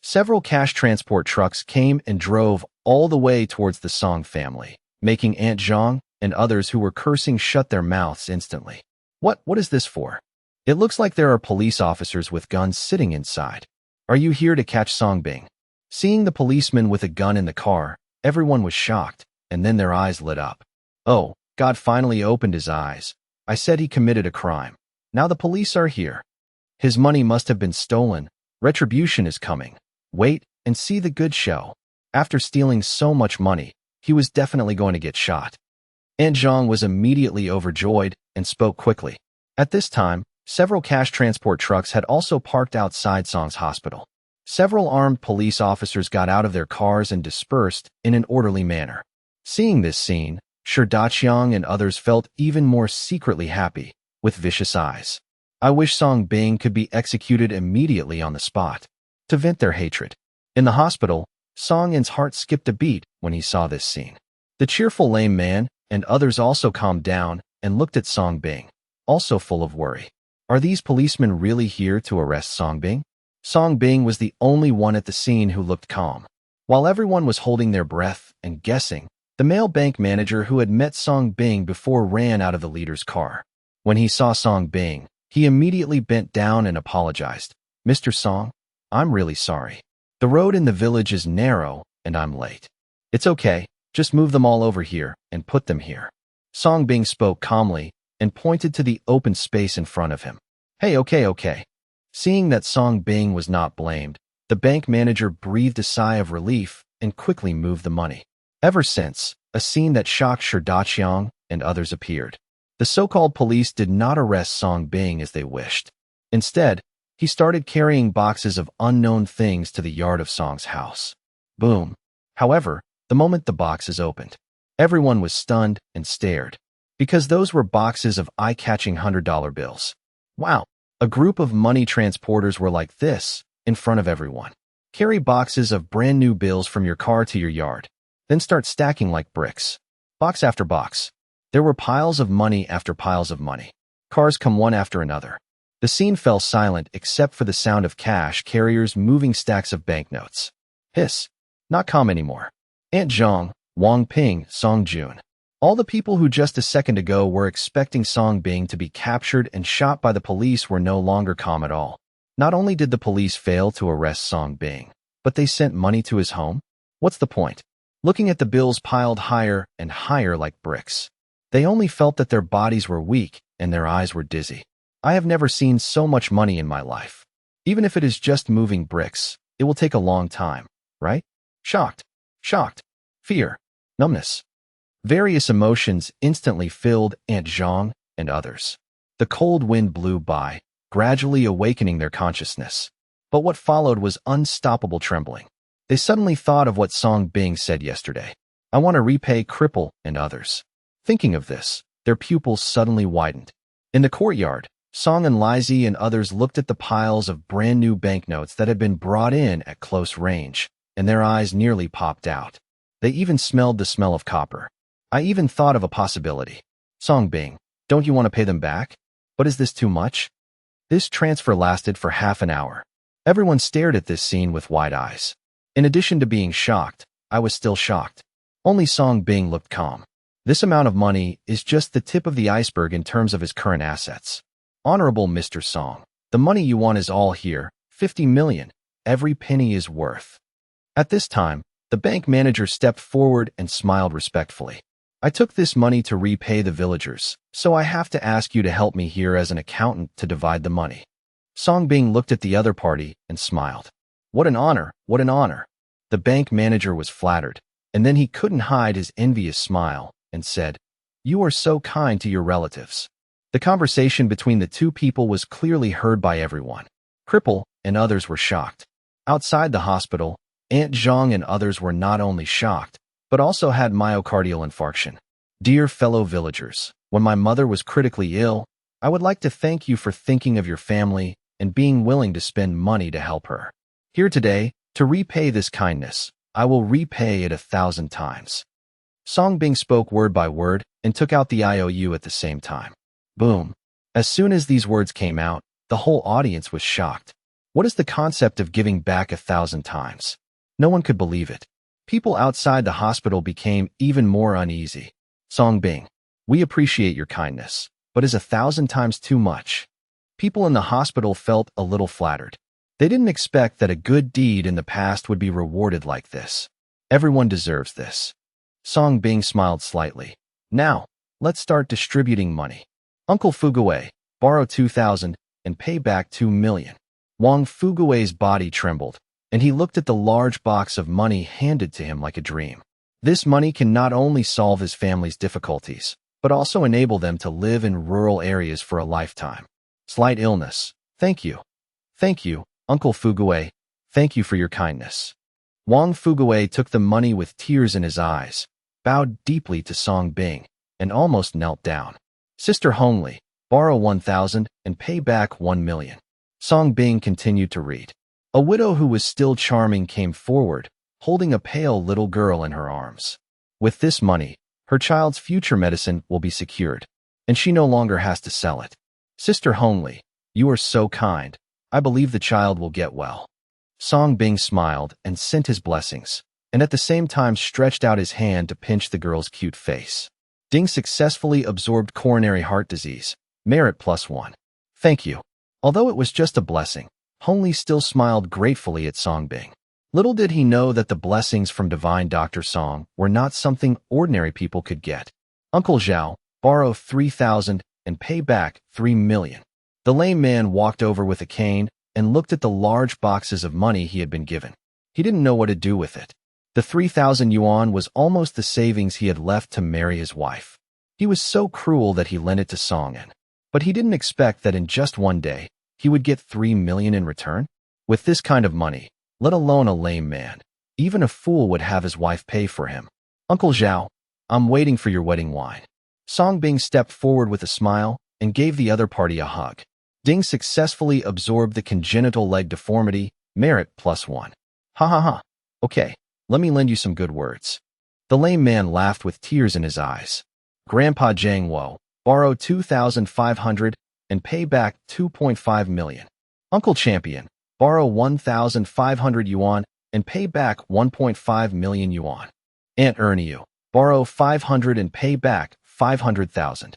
Several cash transport trucks came and drove all the way towards the Song family, making Aunt Zhang and others who were cursing shut their mouths instantly. What is this for? It looks like there are police officers with guns sitting inside. Are you here to catch Song Bing? Seeing the policeman with a gun in the car, everyone was shocked, and then their eyes lit up. Oh, God finally opened his eyes. I said he committed a crime. Now the police are here. His money must have been stolen. Retribution is coming. Wait and see the good show. After stealing so much money, he was definitely going to get shot. Aunt Zhang was immediately overjoyed and spoke quickly. At this time, several cash transport trucks had also parked outside Song's hospital. Several armed police officers got out of their cars and dispersed in an orderly manner. Seeing this scene, Shi Daqiang and others felt even more secretly happy, with vicious eyes. I wish Song Bing could be executed immediately on the spot, to vent their hatred. In the hospital, Song In's heart skipped a beat when he saw this scene. The cheerful lame man and others also calmed down and looked at Song Bing, also full of worry. Are these policemen really here to arrest Song Bing? Song Bing was the only one at the scene who looked calm. While everyone was holding their breath and guessing, the male bank manager who had met Song Bing before ran out of the leader's car. When he saw Song Bing, he immediately bent down and apologized. Mr. Song, I'm really sorry. The road in the village is narrow and I'm late. It's okay, just move them all over here and put them here. Song Bing spoke calmly and pointed to the open space in front of him. Hey, okay. Seeing that Song Bing was not blamed, the bank manager breathed a sigh of relief and quickly moved the money. Ever since, a scene that shocked Shi Daqiang and others appeared. The so-called police did not arrest Song Bing as they wished. Instead, he started carrying boxes of unknown things to the yard of Song's house. Boom. However, the moment the boxes opened, everyone was stunned and stared, because those were boxes of eye-catching $100 bills. Wow, a group of money transporters were like this, in front of everyone. Carry boxes of brand new bills from your car to your yard, then start stacking like bricks. Box after box. There were piles of money after piles of money. Cars come one after another. The scene fell silent except for the sound of cash carriers moving stacks of banknotes. Hiss. Not calm anymore. Aunt Zhang, Wang Ping, Song Jun. All the people who just a second ago were expecting Song Bing to be captured and shot by the police were no longer calm at all. Not only did the police fail to arrest Song Bing, but they sent money to his home? What's the point? Looking at the bills piled higher and higher like bricks. They only felt that their bodies were weak and their eyes were dizzy. I have never seen so much money in my life. Even if it is just moving bricks, it will take a long time, right? Shocked, fear, numbness. Various emotions instantly filled Aunt Zhang and others. The cold wind blew by, gradually awakening their consciousness. But what followed was unstoppable trembling. They suddenly thought of what Song Bing said yesterday. I want to repay Cripple and others. Thinking of this, their pupils suddenly widened. In the courtyard, Song and Lizzie and others looked at the piles of brand-new banknotes that had been brought in at close range, and their eyes nearly popped out. They even smelled the smell of copper. I even thought of a possibility. Song Bing, don't you want to pay them back? But is this too much? This transfer lasted for half an hour. Everyone stared at this scene with wide eyes. In addition to being shocked, I was still shocked. Only Song Bing looked calm. This amount of money is just the tip of the iceberg in terms of his current assets. Honorable Mr. Song, the money you want is all here, 50 million. Every penny is worth. At this time, the bank manager stepped forward and smiled respectfully. I took this money to repay the villagers, so I have to ask you to help me here as an accountant to divide the money. Song Bing looked at the other party and smiled. What an honor, what an honor. The bank manager was flattered, and then he couldn't hide his envious smile and said, You are so kind to your relatives. The conversation between the two people was clearly heard by everyone. Cripple and others were shocked. Outside the hospital, Aunt Zhang and others were not only shocked, but also had myocardial infarction. Dear fellow villagers, when my mother was critically ill, I would like to thank you for thinking of your family and being willing to spend money to help her. Here today, to repay this kindness, I will repay it 1,000 times. Song Bing spoke word by word and took out the IOU at the same time. Boom. As soon as these words came out, the whole audience was shocked. What is the concept of giving back 1,000 times? No one could believe it. People outside the hospital became even more uneasy. Song Bing, we appreciate your kindness, but is 1,000 times too much? People in the hospital felt a little flattered. They didn't expect that a good deed in the past would be rewarded like this. Everyone deserves this. Song Bing smiled slightly. Now, let's start distributing money. Uncle Fuguwei, borrow 2,000 and pay back 2 million. Wang Fuguwei's body trembled, and he looked at the large box of money handed to him like a dream. This money can not only solve his family's difficulties, but also enable them to live in rural areas for a lifetime. Slight illness. Thank you. Thank you, Uncle Fuguwei. Thank you for your kindness. Wang Fuguwei took the money with tears in his eyes, bowed deeply to Song Bing, and almost knelt down. Sister Hongli, borrow 1,000 and pay back 1 million. Song Bing continued to read. A widow who was still charming came forward, holding a pale little girl in her arms. With this money, her child's future medicine will be secured, and she no longer has to sell it. Sister Hongli, you are so kind. I believe the child will get well. Song Bing smiled and sent his blessings, and at the same time stretched out his hand to pinch the girl's cute face. Ding successfully absorbed coronary heart disease. Merit +1. Thank you. Although it was just a blessing, Hongli still smiled gratefully at Song Bing. Little did he know that the blessings from divine Dr. Song were not something ordinary people could get. Uncle Zhao, borrow 3,000 and pay back 3 million. The lame man walked over with a cane and looked at the large boxes of money he had been given. He didn't know what to do with it. The 3,000 yuan was almost the savings he had left to marry his wife. He was so cruel that he lent it to Song En. But he didn't expect that in just one day, he would get 3 million in return. With this kind of money, let alone a lame man, even a fool would have his wife pay for him. Uncle Zhao, I'm waiting for your wedding wine. Song Bing stepped forward with a smile and gave the other party a hug. Ding successfully absorbed the congenital leg deformity, merit +1. Ha ha ha. Okay, let me lend you some good words. The lame man laughed with tears in his eyes. Grandpa Zhang Wo, borrow 2,500 and pay back 2.5 million. Uncle Champion, borrow 1,500 yuan and pay back 1.5 million yuan. Aunt Erniu, borrow 500 and pay back 500,000.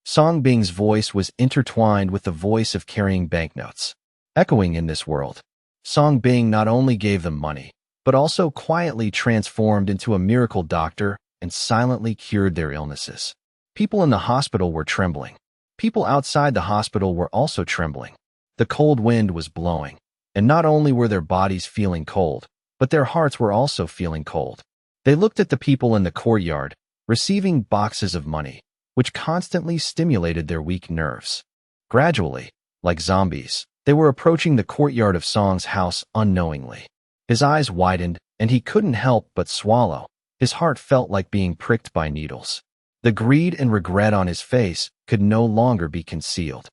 Song Bing's voice was intertwined with the voice of carrying banknotes. Echoing in this world, Song Bing not only gave them money, but also quietly transformed into a miracle doctor and silently cured their illnesses. People in the hospital were trembling. People outside the hospital were also trembling. The cold wind was blowing, and not only were their bodies feeling cold, but their hearts were also feeling cold. They looked at the people in the courtyard, receiving boxes of money, which constantly stimulated their weak nerves. Gradually, like zombies, they were approaching the courtyard of Song's house unknowingly. His eyes widened, and he couldn't help but swallow. His heart felt like being pricked by needles. The greed and regret on his face could no longer be concealed.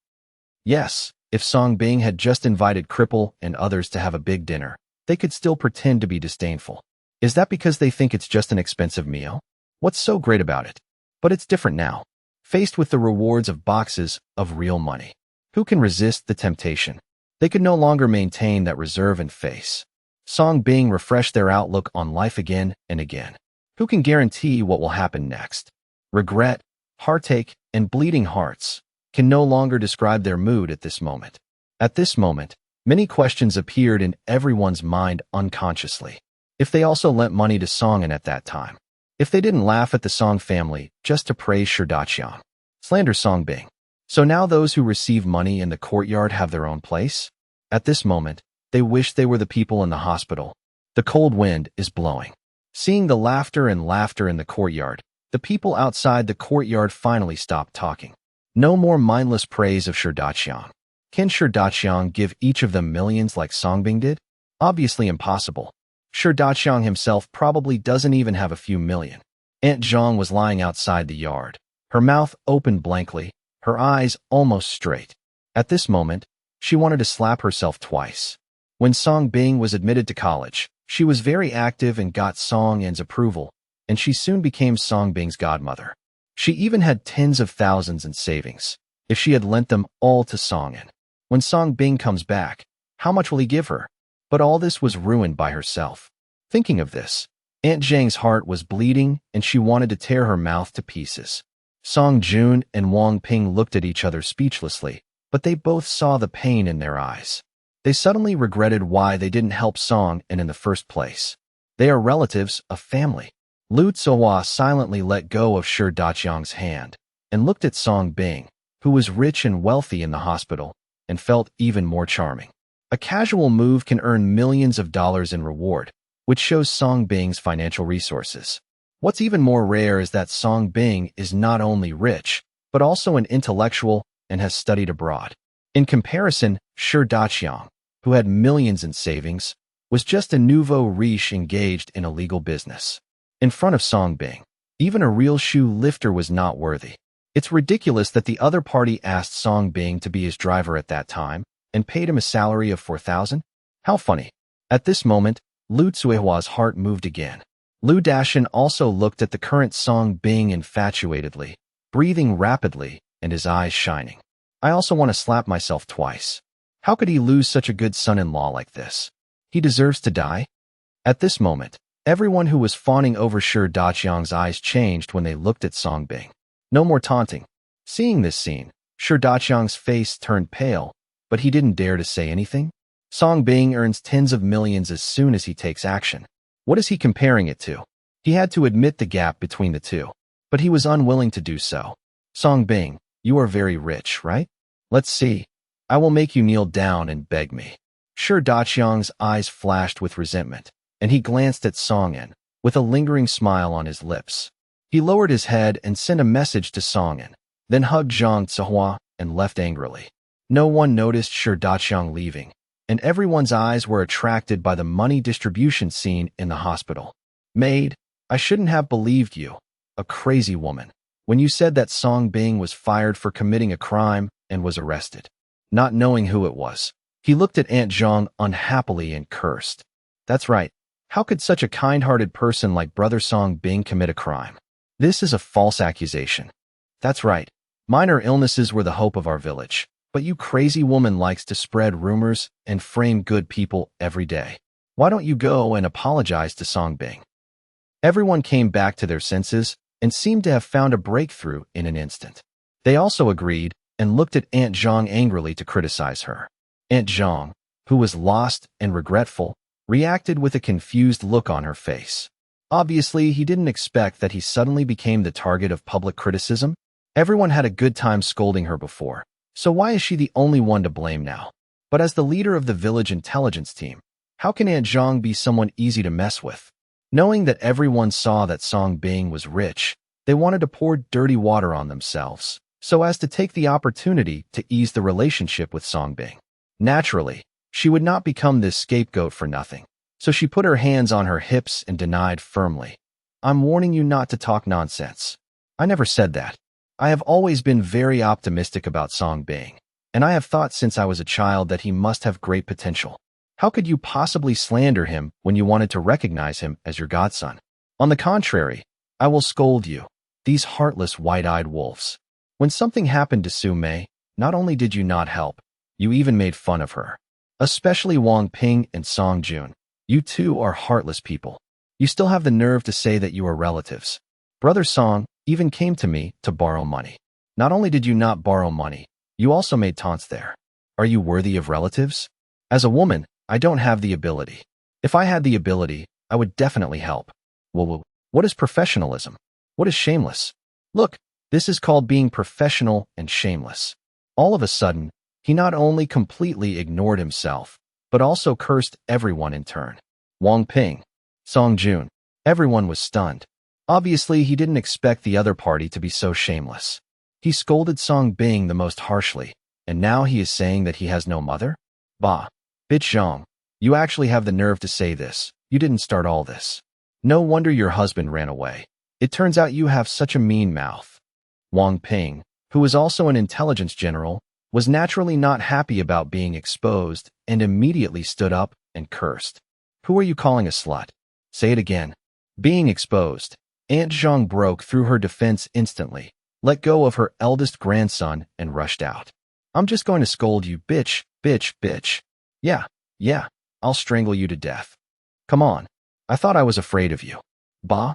Yes, if Song Bing had just invited Cripple and others to have a big dinner, they could still pretend to be disdainful. Is that because they think it's just an expensive meal? What's so great about it? But it's different now. Faced with the rewards of boxes of real money, who can resist the temptation? They could no longer maintain that reserve and face. Song Bing refreshed their outlook on life again and again. Who can guarantee what will happen next? Regret, heartache, and bleeding hearts can no longer describe their mood at this moment. At this moment, many questions appeared in everyone's mind unconsciously. If they also lent money to Song at that time. If they didn't laugh at the Song family just to praise Shidaqiang, slander Song Bing. So now those who receive money in the courtyard have their own place? At this moment, they wish they were the people in the hospital. The cold wind is blowing. Seeing the laughter in the courtyard, the people outside the courtyard finally stopped talking. No more mindless praise of Shidaqiang. Can Shidaqiang give each of them millions like Song Bing did? Obviously impossible. Shidaqiang himself probably doesn't even have a few million. Aunt Zhang was lying outside the yard, her mouth open blankly, her eyes almost straight. At this moment, she wanted to slap herself twice. When Song Bing was admitted to college, she was very active and got Song An's approval, and she soon became Song Bing's godmother. She even had tens of thousands in savings, if she had lent them all to Song An. When Song Bing comes back, how much will he give her? But all this was ruined by herself. Thinking of this, Aunt Zhang's heart was bleeding and she wanted to tear her mouth to pieces. Song Jun and Wang Ping looked at each other speechlessly, but they both saw the pain in their eyes. They suddenly regretted why they didn't help Song An in the first place. They are relatives, a family. Lu Tsohua silently let go of Shidaqiang's hand and looked at Song Bing, who was rich and wealthy in the hospital, and felt even more charming. A casual move can earn millions of dollars in reward, which shows Song Bing's financial resources. What's even more rare is that Song Bing is not only rich, but also an intellectual and has studied abroad. In comparison, Shidaqiang, who had millions in savings, was just a nouveau riche engaged in illegal business. In front of Song Bing, even a real shoe lifter was not worthy. It's ridiculous that the other party asked Song Bing to be his driver at that time, and paid him a salary of 4,000? How funny. At this moment, Lu Tsuehua's heart moved again. Lu Dashan also looked at the current Song Bing infatuatedly, breathing rapidly and his eyes shining. I also want to slap myself twice. How could he lose such a good son-in-law like this? He deserves to die? At this moment, everyone who was fawning over Shidaqiang's eyes changed when they looked at Song Bing. No more taunting. Seeing this scene, Shidaqiang's face turned pale, but he didn't dare to say anything. Song Bing earns tens of millions as soon as he takes action. What is he comparing it to? He had to admit the gap between the two, but he was unwilling to do so. Song Bing, you are very rich, right? Let's see. I will make you kneel down and beg me. Shidaqiang's eyes flashed with resentment, and he glanced at Song An, with a lingering smile on his lips. He lowered his head and sent a message to Song An, then hugged Zhang Tsuhua and left angrily. No one noticed Shidaqiang leaving, and everyone's eyes were attracted by the money distribution scene in the hospital. Maid, I shouldn't have believed you, a crazy woman, when you said that Song Bing was fired for committing a crime and was arrested. Not knowing who it was, he looked at Aunt Zhang unhappily and cursed. That's right. How could such a kind-hearted person like Brother Song Bing commit a crime? This is a false accusation. That's right. Minor illnesses were the hope of our village. But you crazy woman likes to spread rumors and frame good people every day. Why don't you go and apologize to Song Bing? Everyone came back to their senses and seemed to have found a breakthrough in an instant. They also agreed and looked at Aunt Zhang angrily to criticize her. Aunt Zhang, who was lost and regretful, reacted with a confused look on her face. Obviously, he didn't expect that he suddenly became the target of public criticism. Everyone had a good time scolding her before. So why is she the only one to blame now? But as the leader of the village intelligence team, how can Aunt Zhang be someone easy to mess with? Knowing that everyone saw that Song Bing was rich, they wanted to pour dirty water on themselves, so as to take the opportunity to ease the relationship with Song Bing. Naturally, she would not become this scapegoat for nothing, so she put her hands on her hips and denied firmly, "I'm warning you not to talk nonsense. I never said that. I have always been very optimistic about Song Bing, and I have thought since I was a child that he must have great potential. How could you possibly slander him when you wanted to recognize him as your godson? On the contrary, I will scold you, these heartless white-eyed wolves. When something happened to Su Mei, not only did you not help, you even made fun of her. Especially Wang Ping and Song Jun. You two are heartless people. You still have the nerve to say that you are relatives. Brother Song even came to me to borrow money. Not only did you not borrow money, you also made taunts there. Are you worthy of relatives? As a woman, I don't have the ability. If I had the ability, I would definitely help. Well, what is professionalism? What is shameless? Look, this is called being professional and shameless." All of a sudden, he not only completely ignored himself, but also cursed everyone in turn. Wang Ping, Song Jun, everyone was stunned. Obviously, he didn't expect the other party to be so shameless. He scolded Song Bing the most harshly, and now he is saying that he has no mother? Bah. Bitch Zhang, you actually have the nerve to say this. You didn't start all this. No wonder your husband ran away. It turns out you have such a mean mouth. Wang Ping, who was also an intelligence general, was naturally not happy about being exposed and immediately stood up and cursed. Who are you calling a slut? Say it again. Being exposed, Aunt Zhang broke through her defense instantly, let go of her eldest grandson, and rushed out. I'm just going to scold you, bitch, bitch, bitch. Yeah, I'll strangle you to death. Come on, I thought I was afraid of you. Bah?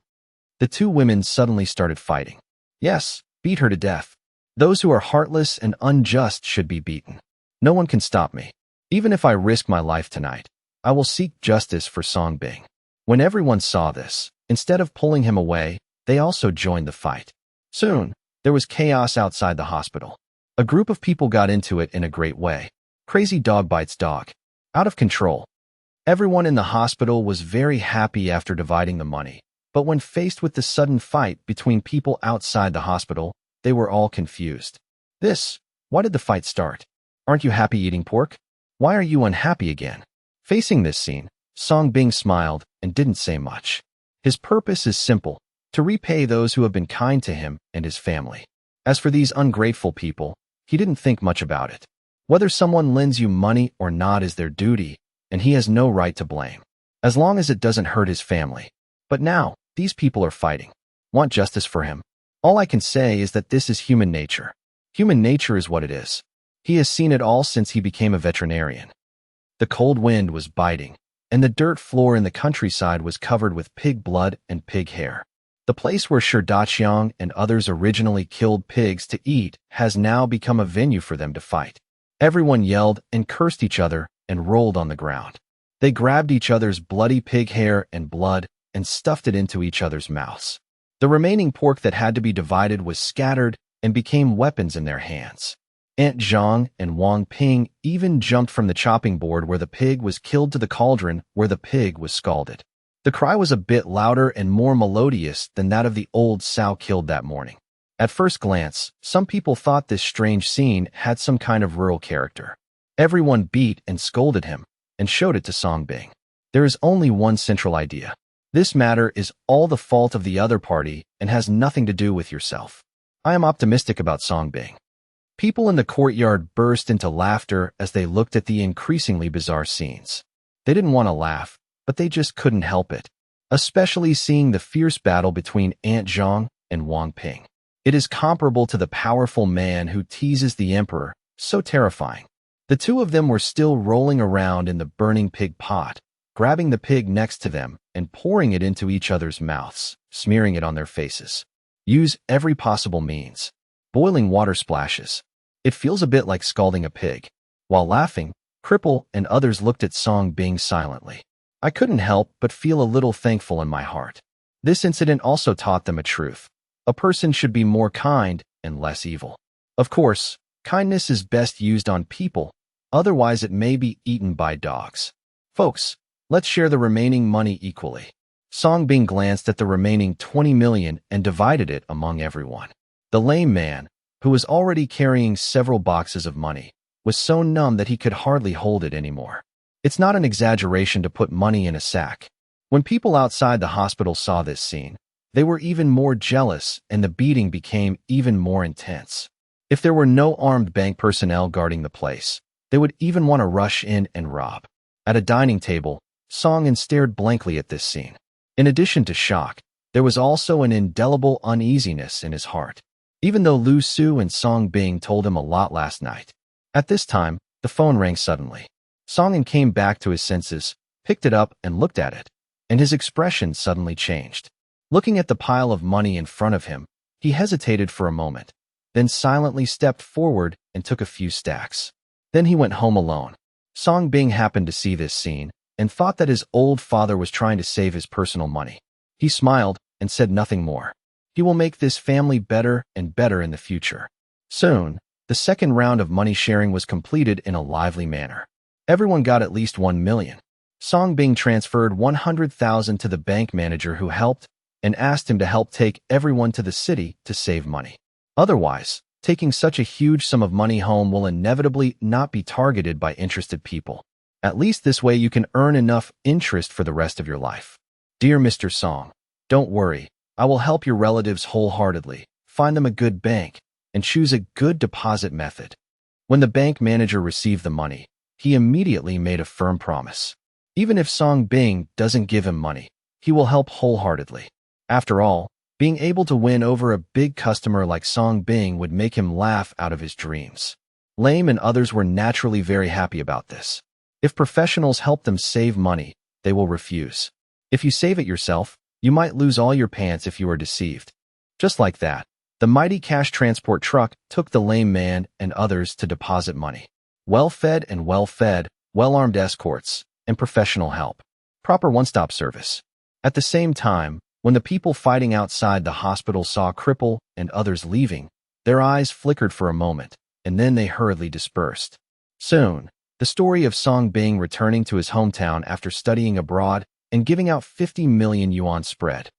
The two women suddenly started fighting. Yes, beat her to death. Those who are heartless and unjust should be beaten. No one can stop me. Even if I risk my life tonight, I will seek justice for Song Bing. When everyone saw this, instead of pulling him away, they also joined the fight. Soon, there was chaos outside the hospital. A group of people got into it in a great way. Crazy dog bites dog. Out of control. Everyone in the hospital was very happy after dividing the money, but when faced with the sudden fight between people outside the hospital, they were all confused. Why did the fight start? Aren't you happy eating pork? Why are you unhappy again? Facing this scene, Song Bing smiled and didn't say much. His purpose is simple, to repay those who have been kind to him and his family. As for these ungrateful people, he didn't think much about it. Whether someone lends you money or not is their duty, and he has no right to blame, as long as it doesn't hurt his family. But now, these people are fighting. Want justice for him? All I can say is that this is human nature. Human nature is what it is. He has seen it all since he became a veterinarian. The cold wind was biting, and the dirt floor in the countryside was covered with pig blood and pig hair. The place where Shi Daqiang and others originally killed pigs to eat has now become a venue for them to fight. Everyone yelled and cursed each other and rolled on the ground. They grabbed each other's bloody pig hair and blood and stuffed it into each other's mouths. The remaining pork that had to be divided was scattered and became weapons in their hands. Aunt Zhang and Wang Ping even jumped from the chopping board where the pig was killed to the cauldron where the pig was scalded. The cry was a bit louder and more melodious than that of the old sow killed that morning. At first glance, some people thought this strange scene had some kind of rural character. Everyone beat and scolded him and showed it to Song Bing. There is only one central idea. This matter is all the fault of the other party and has nothing to do with yourself. I am optimistic about Song Bing. People in the courtyard burst into laughter as they looked at the increasingly bizarre scenes. They didn't want to laugh, but they just couldn't help it, especially seeing the fierce battle between Aunt Zhang and Wang Ping. It is comparable to the powerful man who teases the emperor, so terrifying. The two of them were still rolling around in the burning pig pot, grabbing the pig next to them and pouring it into each other's mouths, smearing it on their faces. Use every possible means. Boiling water splashes. It feels a bit like scalding a pig. While laughing, Cripple and others looked at Song Bing silently. I couldn't help but feel a little thankful in my heart. This incident also taught them a truth. A person should be more kind and less evil. Of course, kindness is best used on people, Otherwise, it may be eaten by dogs. Folks, let's share the remaining money equally. Song Bing glanced at the remaining 20 million and divided it among everyone. The lame man, who was already carrying several boxes of money, was so numb that he could hardly hold it anymore. It's not an exaggeration to put money in a sack. When people outside the hospital saw this scene, they were even more jealous and the beating became even more intense. If there were no armed bank personnel guarding the place, they would even want to rush in and rob. At a dining table, Song stared blankly at this scene. In addition to shock, there was also an indelible uneasiness in his heart, even though Lu Su and Song Bing told him a lot last night. At this time, the phone rang suddenly. Song came back to his senses, picked it up and looked at it, and his expression suddenly changed. Looking at the pile of money in front of him, he hesitated for a moment, then silently stepped forward and took a few stacks. Then he went home alone. Song Bing happened to see this scene and thought that his old father was trying to save his personal money. He smiled and said nothing more. He will make this family better and better in the future. Soon, the second round of money sharing was completed in a lively manner. Everyone got at least 1 million. Song Bing transferred 100,000 to the bank manager who helped and asked him to help take everyone to the city to save money. Otherwise, taking such a huge sum of money home will inevitably not be targeted by interested people. At least this way you can earn enough interest for the rest of your life. Dear Mr. Song, don't worry, I will help your relatives wholeheartedly, find them a good bank, and choose a good deposit method. When the bank manager received the money, he immediately made a firm promise. Even if Song Bing doesn't give him money, he will help wholeheartedly. After all, being able to win over a big customer like Song Bing would make him laugh out of his dreams. Lame and others were naturally very happy about this. If professionals help them save money, they will refuse. If you save it yourself, you might lose all your pants if you are deceived. Just like that, the mighty cash transport truck took the lame man and others to deposit money. Well-fed, well-armed escorts, and professional help. Proper one-stop service. At the same time, when the people fighting outside the hospital saw Cripple and others leaving, their eyes flickered for a moment, and then they hurriedly dispersed. Soon, the story of Song Bing returning to his hometown after studying abroad and giving out 50 million yuan spread.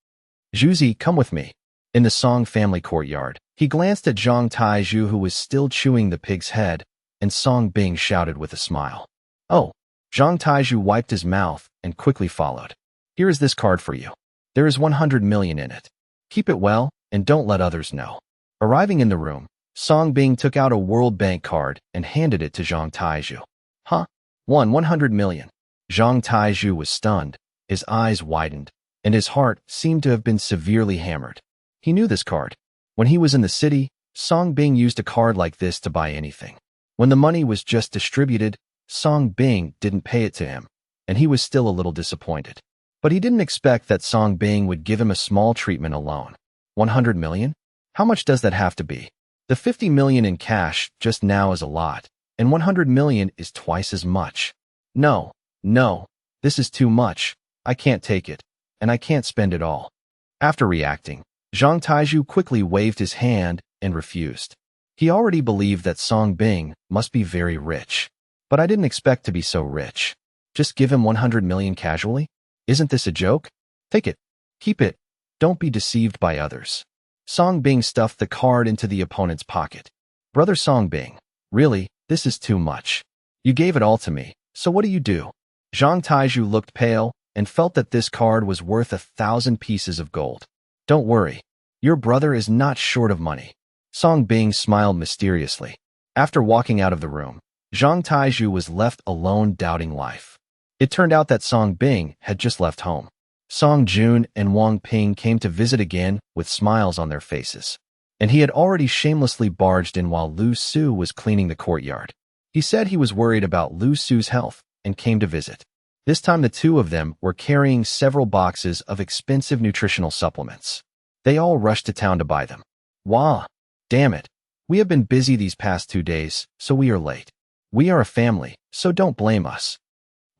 Zhuzi, come with me. In the Song family courtyard, he glanced at Zhang Taizhu who was still chewing the pig's head, and Song Bing shouted with a smile. Oh, Zhang Taizhu wiped his mouth and quickly followed. Here is this card for you. There is 100 million in it. Keep it well and don't let others know. Arriving in the room, Song Bing took out a World Bank card and handed it to Zhang Taizhu. Huh? 100 million. Zhang Taizhu was stunned, his eyes widened, and his heart seemed to have been severely hammered. He knew this card. When he was in the city, Song Bing used a card like this to buy anything. When the money was just distributed, Song Bing didn't pay it to him, and he was still a little disappointed. But he didn't expect that Song Bing would give him a small treatment alone. 100 million? How much does that have to be? The 50 million in cash just now is a lot, and 100 million is twice as much. No, this is too much. I can't take it, and I can't spend it all. After reacting, Zhang Taizhu quickly waved his hand and refused. He already believed that Song Bing must be very rich. But I didn't expect to be so rich. Just give him 100 million casually? Isn't this a joke? Take it. Keep it. Don't be deceived by others. Song Bing stuffed the card into the opponent's pocket. Brother Song Bing, really, this is too much. You gave it all to me, so what do you do? Zhang Taizhu looked pale and felt that this card was worth 1,000 pieces of gold. Don't worry. Your brother is not short of money. Song Bing smiled mysteriously. After walking out of the room, Zhang Taizhu was left alone doubting life. It turned out that Song Bing had just left home. Song Jun and Wang Ping came to visit again with smiles on their faces. And he had already shamelessly barged in while Lu Su was cleaning the courtyard. He said he was worried about Lu Su's health and came to visit. This time the two of them were carrying several boxes of expensive nutritional supplements. They all rushed to town to buy them. Wah! Damn it! We have been busy these past 2 days, so we are late. We are a family, so don't blame us.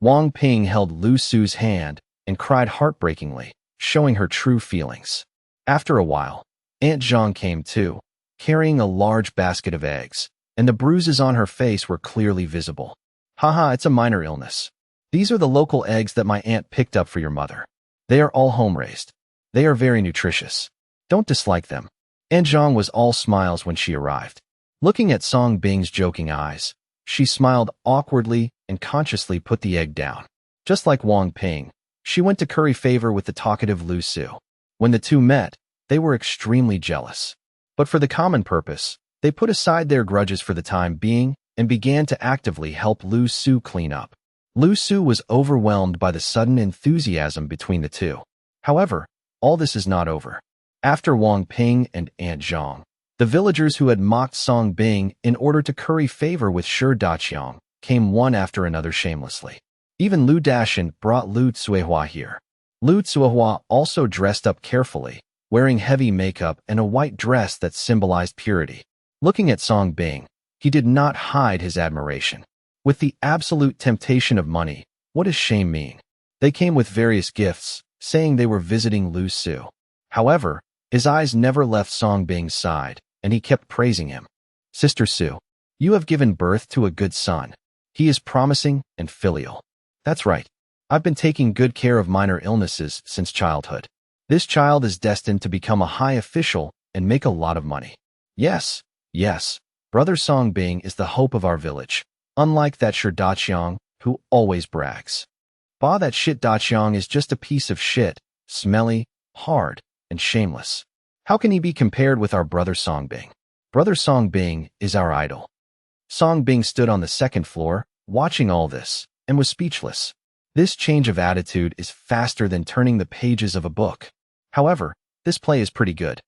Wang Ping held Lu Su's hand and cried heartbreakingly, showing her true feelings. After a while, Aunt Zhang came too, carrying a large basket of eggs, and the bruises on her face were clearly visible. Haha, it's a minor illness. These are the local eggs that my aunt picked up for your mother. They are all home-raised. They are very nutritious. Don't dislike them. Aunt Zhang was all smiles when she arrived. Looking at Song Bing's joking eyes, she smiled awkwardly and consciously put the egg down. Just like Wang Ping, she went to curry favor with the talkative Lu Su. When the two met, they were extremely jealous. But for the common purpose, they put aside their grudges for the time being and began to actively help Lu Su clean up. Lu Su was overwhelmed by the sudden enthusiasm between the two. However, all this is not over. After Wang Ping and Aunt Zhang, the villagers who had mocked Song Bing in order to curry favor with Shi Daqiang came one after another shamelessly. Even Lu Dashan brought Lu Tsuehua here. Lu Tsuehua also dressed up carefully, wearing heavy makeup and a white dress that symbolized purity. Looking at Song Bing, he did not hide his admiration. With the absolute temptation of money, what does shame mean? They came with various gifts, saying they were visiting Lu Su. However, his eyes never left Song Bing's side, and he kept praising him. Sister Su, you have given birth to a good son. He is promising and filial. That's right. I've been taking good care of minor illnesses since childhood. This child is destined to become a high official and make a lot of money. Yes, Brother Song Bing is the hope of our village, unlike that Shi Daqiang, who always brags. Bah, that shit Daqiang is just a piece of shit, smelly, hard, and shameless. How can he be compared with our brother Song Bing? Brother Song Bing is our idol. Song Bing stood on the second floor, watching all this, and was speechless. This change of attitude is faster than turning the pages of a book. However, this play is pretty good.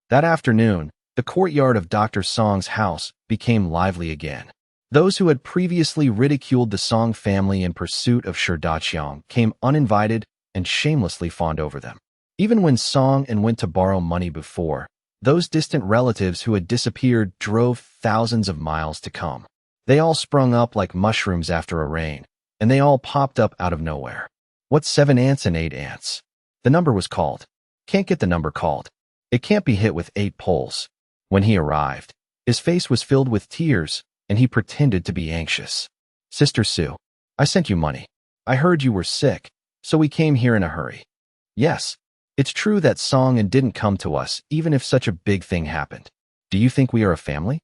That afternoon, the courtyard of Dr. Song's house became lively again. Those who had previously ridiculed the Song family in pursuit of Shi Daqiang came uninvited and shamelessly fawned over them. Even when Song and went to borrow money before, those distant relatives who had disappeared drove thousands of miles to come. They all sprung up like mushrooms after a rain, and they all popped up out of nowhere. What's 7 ants and 8 ants? The number was called. Can't get the number called. It can't be hit with 8 poles. When he arrived, his face was filled with tears, and he pretended to be anxious. Sister Su, I sent you money. I heard you were sick, so we came here in a hurry. Yes, it's true that Song and didn't come to us even if such a big thing happened. Do you think we are a family?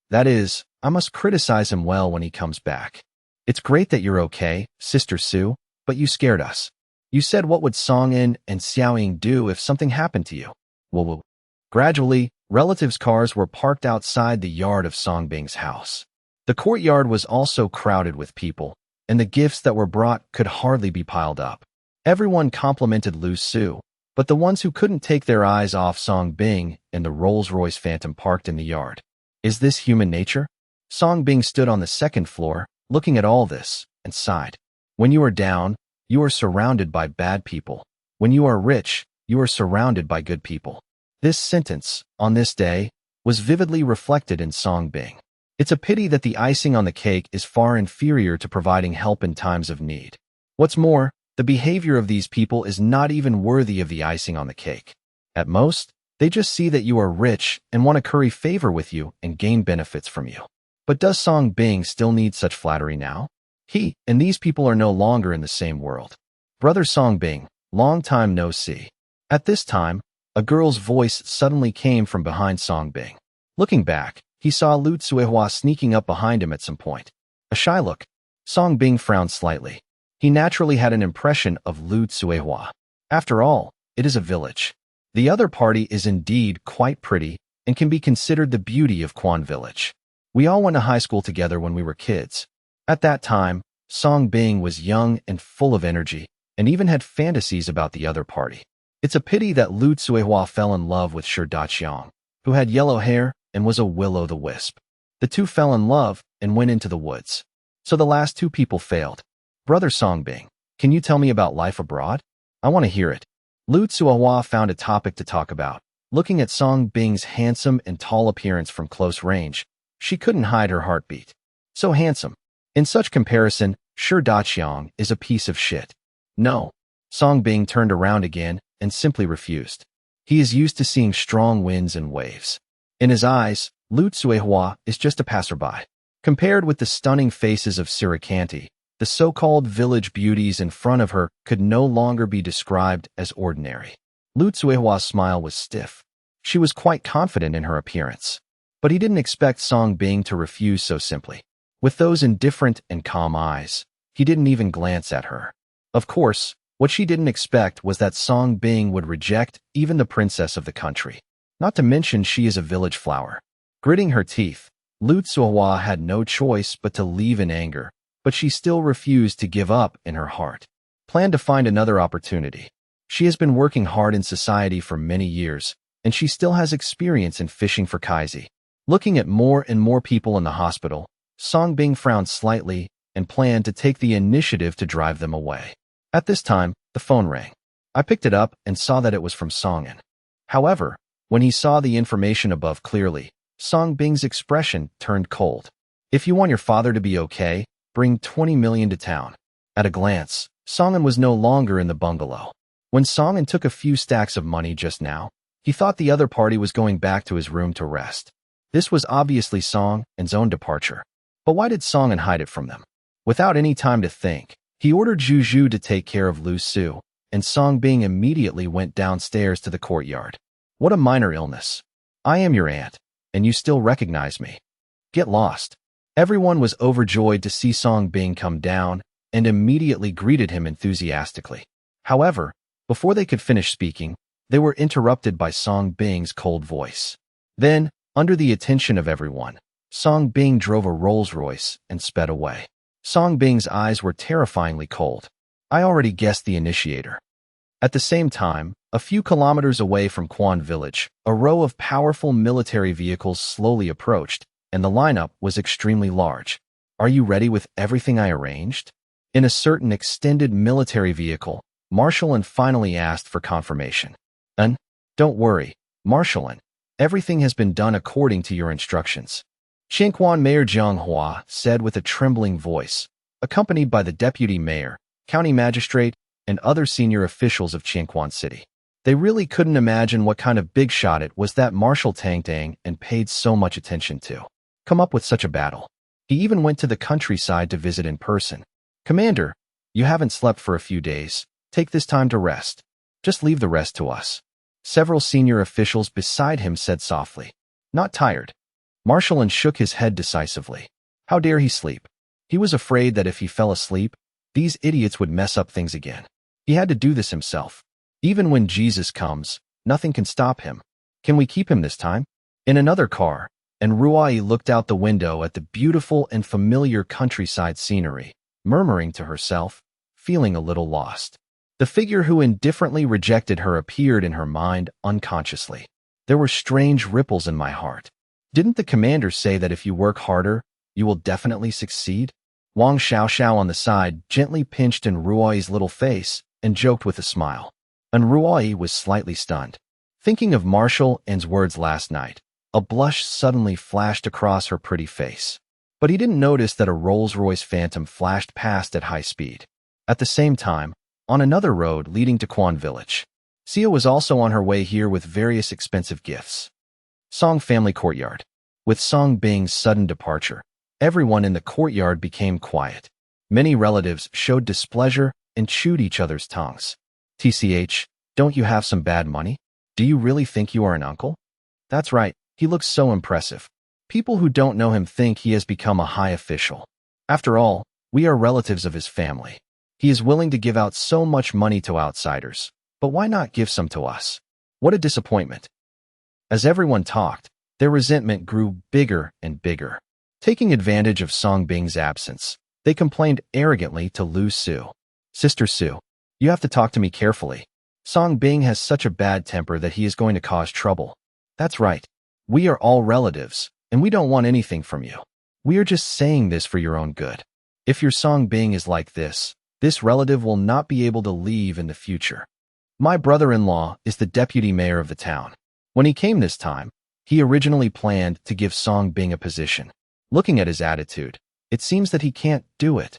That is, I must criticize him well when he comes back. It's great that you're okay, Sister Su, but you scared us. You said what would Song In and Xiaoying do if something happened to you? Woo. Gradually, relatives' cars were parked outside the yard of Song Bing's house. The courtyard was also crowded with people, and the gifts that were brought could hardly be piled up. Everyone complimented Lu Su, but the ones who couldn't take their eyes off Song Bing and the Rolls-Royce Phantom parked in the yard. Is this human nature? Song Bing stood on the second floor, looking at all this, and sighed. When you are down, you are surrounded by bad people. When you are rich, you are surrounded by good people. This sentence, on this day, was vividly reflected in Song Bing. It's a pity that the icing on the cake is far inferior to providing help in times of need. What's more, the behavior of these people is not even worthy of the icing on the cake. At most, they just see that you are rich and want to curry favor with you and gain benefits from you. But does Song Bing still need such flattery now? He and these people are no longer in the same world. Brother Song Bing, long time no see. At this time, a girl's voice suddenly came from behind Song Bing. Looking back, he saw Lu Tsuehua sneaking up behind him at some point. A shy look. Song Bing frowned slightly. He naturally had an impression of Lu Tsuehua. After all, it is a village. The other party is indeed quite pretty and can be considered the beauty of Quan Village. We all went to high school together when we were kids. At that time, Song Bing was young and full of energy, and even had fantasies about the other party. It's a pity that Lu Tsuehua fell in love with Shi Daqiang, who had yellow hair and was a will-o'-the-wisp. The two fell in love and went into the woods. So the last two people failed. Brother Song Bing, can you tell me about life abroad? I want to hear it. Lu Tsuehua found a topic to talk about. Looking at Song Bing's handsome and tall appearance from close range, she couldn't hide her heartbeat. So handsome. In such comparison, Shi Daqiang is a piece of shit. No. Song Bing turned around again and simply refused. He is used to seeing strong winds and waves. In his eyes, Lu Tsuehua is just a passerby. Compared with the stunning faces of Sirikanti, the so-called village beauties in front of her could no longer be described as ordinary. Lu Zuihua's smile was stiff. She was quite confident in her appearance. But he didn't expect Song Bing to refuse so simply. With those indifferent and calm eyes, he didn't even glance at her. Of course, what she didn't expect was that Song Bing would reject even the princess of the country. Not to mention she is a village flower. Gritting her teeth, Lu Zuihua had no choice but to leave in anger, but she still refused to give up in her heart. Planned to find another opportunity. She has been working hard in society for many years, and she still has experience in fishing for Kaizi. Looking at more and more people in the hospital, Song Bing frowned slightly and planned to take the initiative to drive them away. At this time, the phone rang. I picked it up and saw that it was from Songin. However, when he saw the information above clearly, Song Bing's expression turned cold. If you want your father to be okay, bring 20 million to town. At a glance, Songin was no longer in the bungalow. When Songin took a few stacks of money just now, he thought the other party was going back to his room to rest. This was obviously Songin's own departure. But why did Songin hide it from them? Without any time to think, he ordered Zhu Zhu to take care of Lu Su, and Song Bing immediately went downstairs to the courtyard. What a minor illness. I am your aunt, and you still recognize me. Get lost. Everyone was overjoyed to see Song Bing come down and immediately greeted him enthusiastically. However, before they could finish speaking, they were interrupted by Song Bing's cold voice. Then, under the attention of everyone, Song Bing drove a Rolls-Royce and sped away. Song Bing's eyes were terrifyingly cold. I already guessed the initiator. At the same time, a few kilometers away from Quan Village, a row of powerful military vehicles slowly approached, and the lineup was extremely large. Are you ready with everything I arranged? In a certain extended military vehicle, Marshallin finally asked for confirmation. Don't worry, Marshallin. Everything has been done according to your instructions. Qingquan Mayor Jiang Hua said with a trembling voice, accompanied by the deputy mayor, county magistrate, and other senior officials of Qingquan City. They really couldn't imagine what kind of big shot it was that Marshal Tang Tang and paid so much attention to. Come up with such a battle. He even went to the countryside to visit in person. Commander, you haven't slept for a few days. Take this time to rest. Just leave the rest to us. Several senior officials beside him said softly. Not tired. Marshallin shook his head decisively. How dare he sleep? He was afraid that if he fell asleep, these idiots would mess up things again. He had to do this himself. Even when Jesus comes, nothing can stop him. Can we keep him this time? In another car, and Ruai looked out the window at the beautiful and familiar countryside scenery, murmuring to herself, feeling a little lost. The figure who indifferently rejected her appeared in her mind unconsciously. There were strange ripples in my heart. Didn't the commander say that if you work harder, you will definitely succeed? Wang Xiaoxiao on the side gently pinched in Ruoi's little face and joked with a smile. And Ruoi was slightly stunned. Thinking of Marshall N's words last night, a blush suddenly flashed across her pretty face. But he didn't notice that a Rolls-Royce Phantom flashed past at high speed. At the same time, on another road leading to Quan Village, Sia was also on her way here with various expensive gifts. Song Family Courtyard. With Song Bing's sudden departure, everyone in the courtyard became quiet. Many relatives showed displeasure and chewed each other's tongues. TCH, don't you have some bad money? Do you really think you are an uncle? That's right, he looks so impressive. People who don't know him think he has become a high official. After all, we are relatives of his family. He is willing to give out so much money to outsiders, but why not give some to us? What a disappointment. As everyone talked, their resentment grew bigger and bigger. Taking advantage of Song Bing's absence, they complained arrogantly to Lu Su. Sister Su, you have to talk to me carefully. Song Bing has such a bad temper that he is going to cause trouble. That's right. We are all relatives, and we don't want anything from you. We are just saying this for your own good. If your Song Bing is like this relative will not be able to leave in the future. My brother-in-law is the deputy mayor of the town. When he came this time, he originally planned to give Song Bing a position. Looking at his attitude, it seems that he can't do it.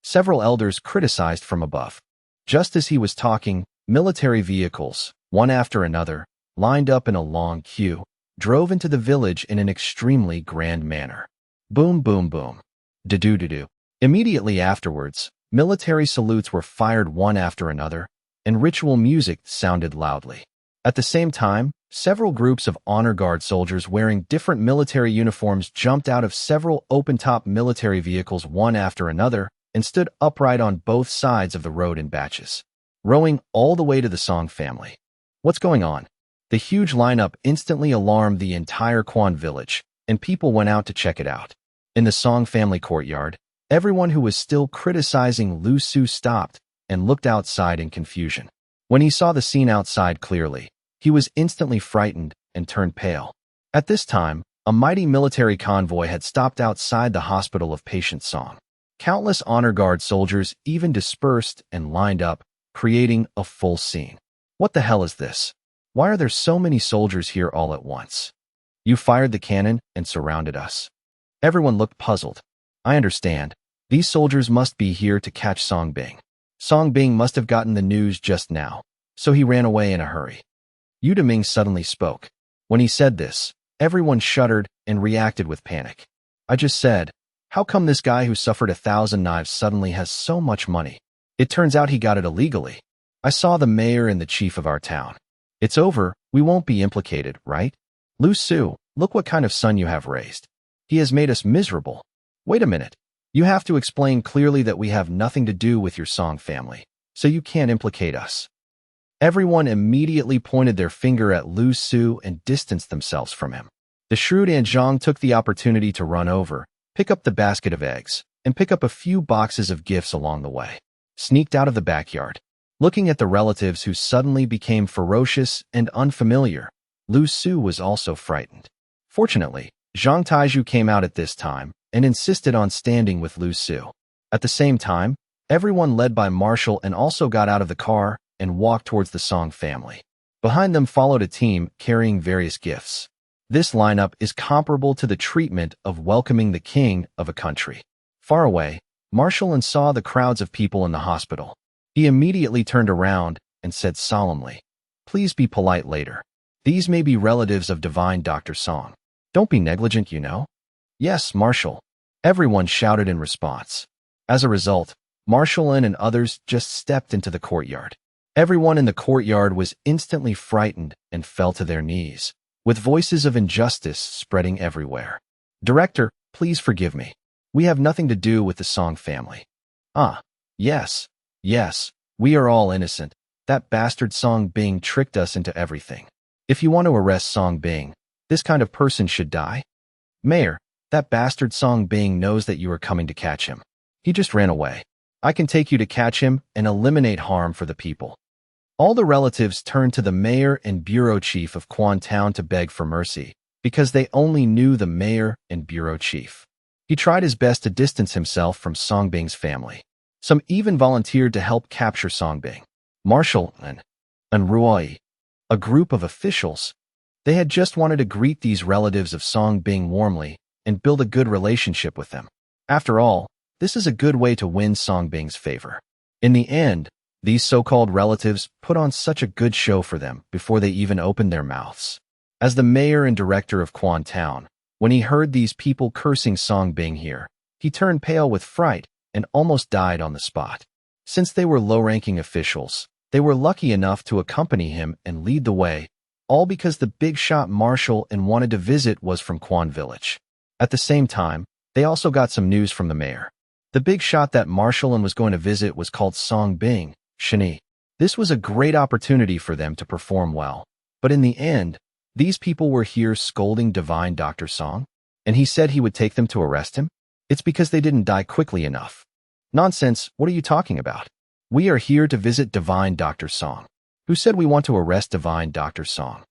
Several elders criticized from above. Just as he was talking, military vehicles, one after another, lined up in a long queue, drove into the village in an extremely grand manner. Boom, boom, boom. Do-do-do-do. Immediately afterwards, military salutes were fired one after another, and ritual music sounded loudly. At the same time, several groups of honor guard soldiers wearing different military uniforms jumped out of several open-top military vehicles one after another and stood upright on both sides of the road in batches, rowing all the way to the Song family. What's going on? The huge lineup instantly alarmed the entire Quan village, and people went out to check it out. In the Song family courtyard, everyone who was still criticizing Lu Su stopped and looked outside in confusion. When he saw the scene outside clearly, he was instantly frightened and turned pale. At this time, a mighty military convoy had stopped outside the hospital of Patient Song. Countless honor guard soldiers even dispersed and lined up, creating a full scene. What the hell is this? Why are there so many soldiers here all at once? You fired the cannon and surrounded us. Everyone looked puzzled. I understand. These soldiers must be here to catch Song Bing. Song Bing must have gotten the news just now, so he ran away in a hurry. Yu Deming suddenly spoke. When he said this, everyone shuddered and reacted with panic. I just said, how come this guy who suffered 1,000 knives suddenly has so much money? It turns out he got it illegally. I saw the mayor and the chief of our town. It's over, we won't be implicated, right? Lu Su, look what kind of son you have raised. He has made us miserable. Wait a minute. You have to explain clearly that we have nothing to do with your Song family, so you can't implicate us. Everyone immediately pointed their finger at Lu Su and distanced themselves from him. The shrewd Anzhong took the opportunity to run over, pick up the basket of eggs, and pick up a few boxes of gifts along the way. Sneaked out of the backyard. Looking at the relatives who suddenly became ferocious and unfamiliar, Lu Su was also frightened. Fortunately, Zhang Taizhu came out at this time and insisted on standing with Lu Su. At the same time, everyone led by Marshall and also got out of the car and walked towards the Song family. Behind them followed a team carrying various gifts. This lineup is comparable to the treatment of welcoming the king of a country. Far away, Marshall saw the crowds of people in the hospital. He immediately turned around and said solemnly, "Please be polite later. These may be relatives of divine Dr. Song. Don't be negligent, you know." "Yes, Marshall," everyone shouted in response. As a result, Marshall and others just stepped into the courtyard. Everyone in the courtyard was instantly frightened and fell to their knees, with voices of injustice spreading everywhere. "Director, please forgive me. We have nothing to do with the Song family." Yes, we are all innocent. That bastard Song Bing tricked us into everything. If you want to arrest Song Bing, this kind of person should die. Mayor, that bastard Song Bing knows that you are coming to catch him. He just ran away. I can take you to catch him and eliminate harm for the people. All the relatives turned to the mayor and bureau chief of Quan Town to beg for mercy, because they only knew the mayor and bureau chief. He tried his best to distance himself from Song Bing's family. Some even volunteered to help capture Song Bing. Marshall and Ruoi, a group of officials, they had just wanted to greet these relatives of Song Bing warmly and build a good relationship with them. After all, this is a good way to win Song Bing's favor. In the end, these so-called relatives put on such a good show for them before they even opened their mouths. As the mayor and director of Quan Town, when he heard these people cursing Song Bing here, he turned pale with fright and almost died on the spot. Since they were low-ranking officials, they were lucky enough to accompany him and lead the way, all because the big shot Marshall wanted to visit was from Quan Village. At the same time, they also got some news from the mayor. The big shot that Marshall was going to visit was called Song Bing, Shani. This was a great opportunity for them to perform well. But in the end, these people were here scolding divine Dr. Song, and he said he would take them to arrest him? It's because they didn't die quickly enough. Nonsense, what are you talking about? We are here to visit divine Dr. Song. Who said we want to arrest divine Dr. Song?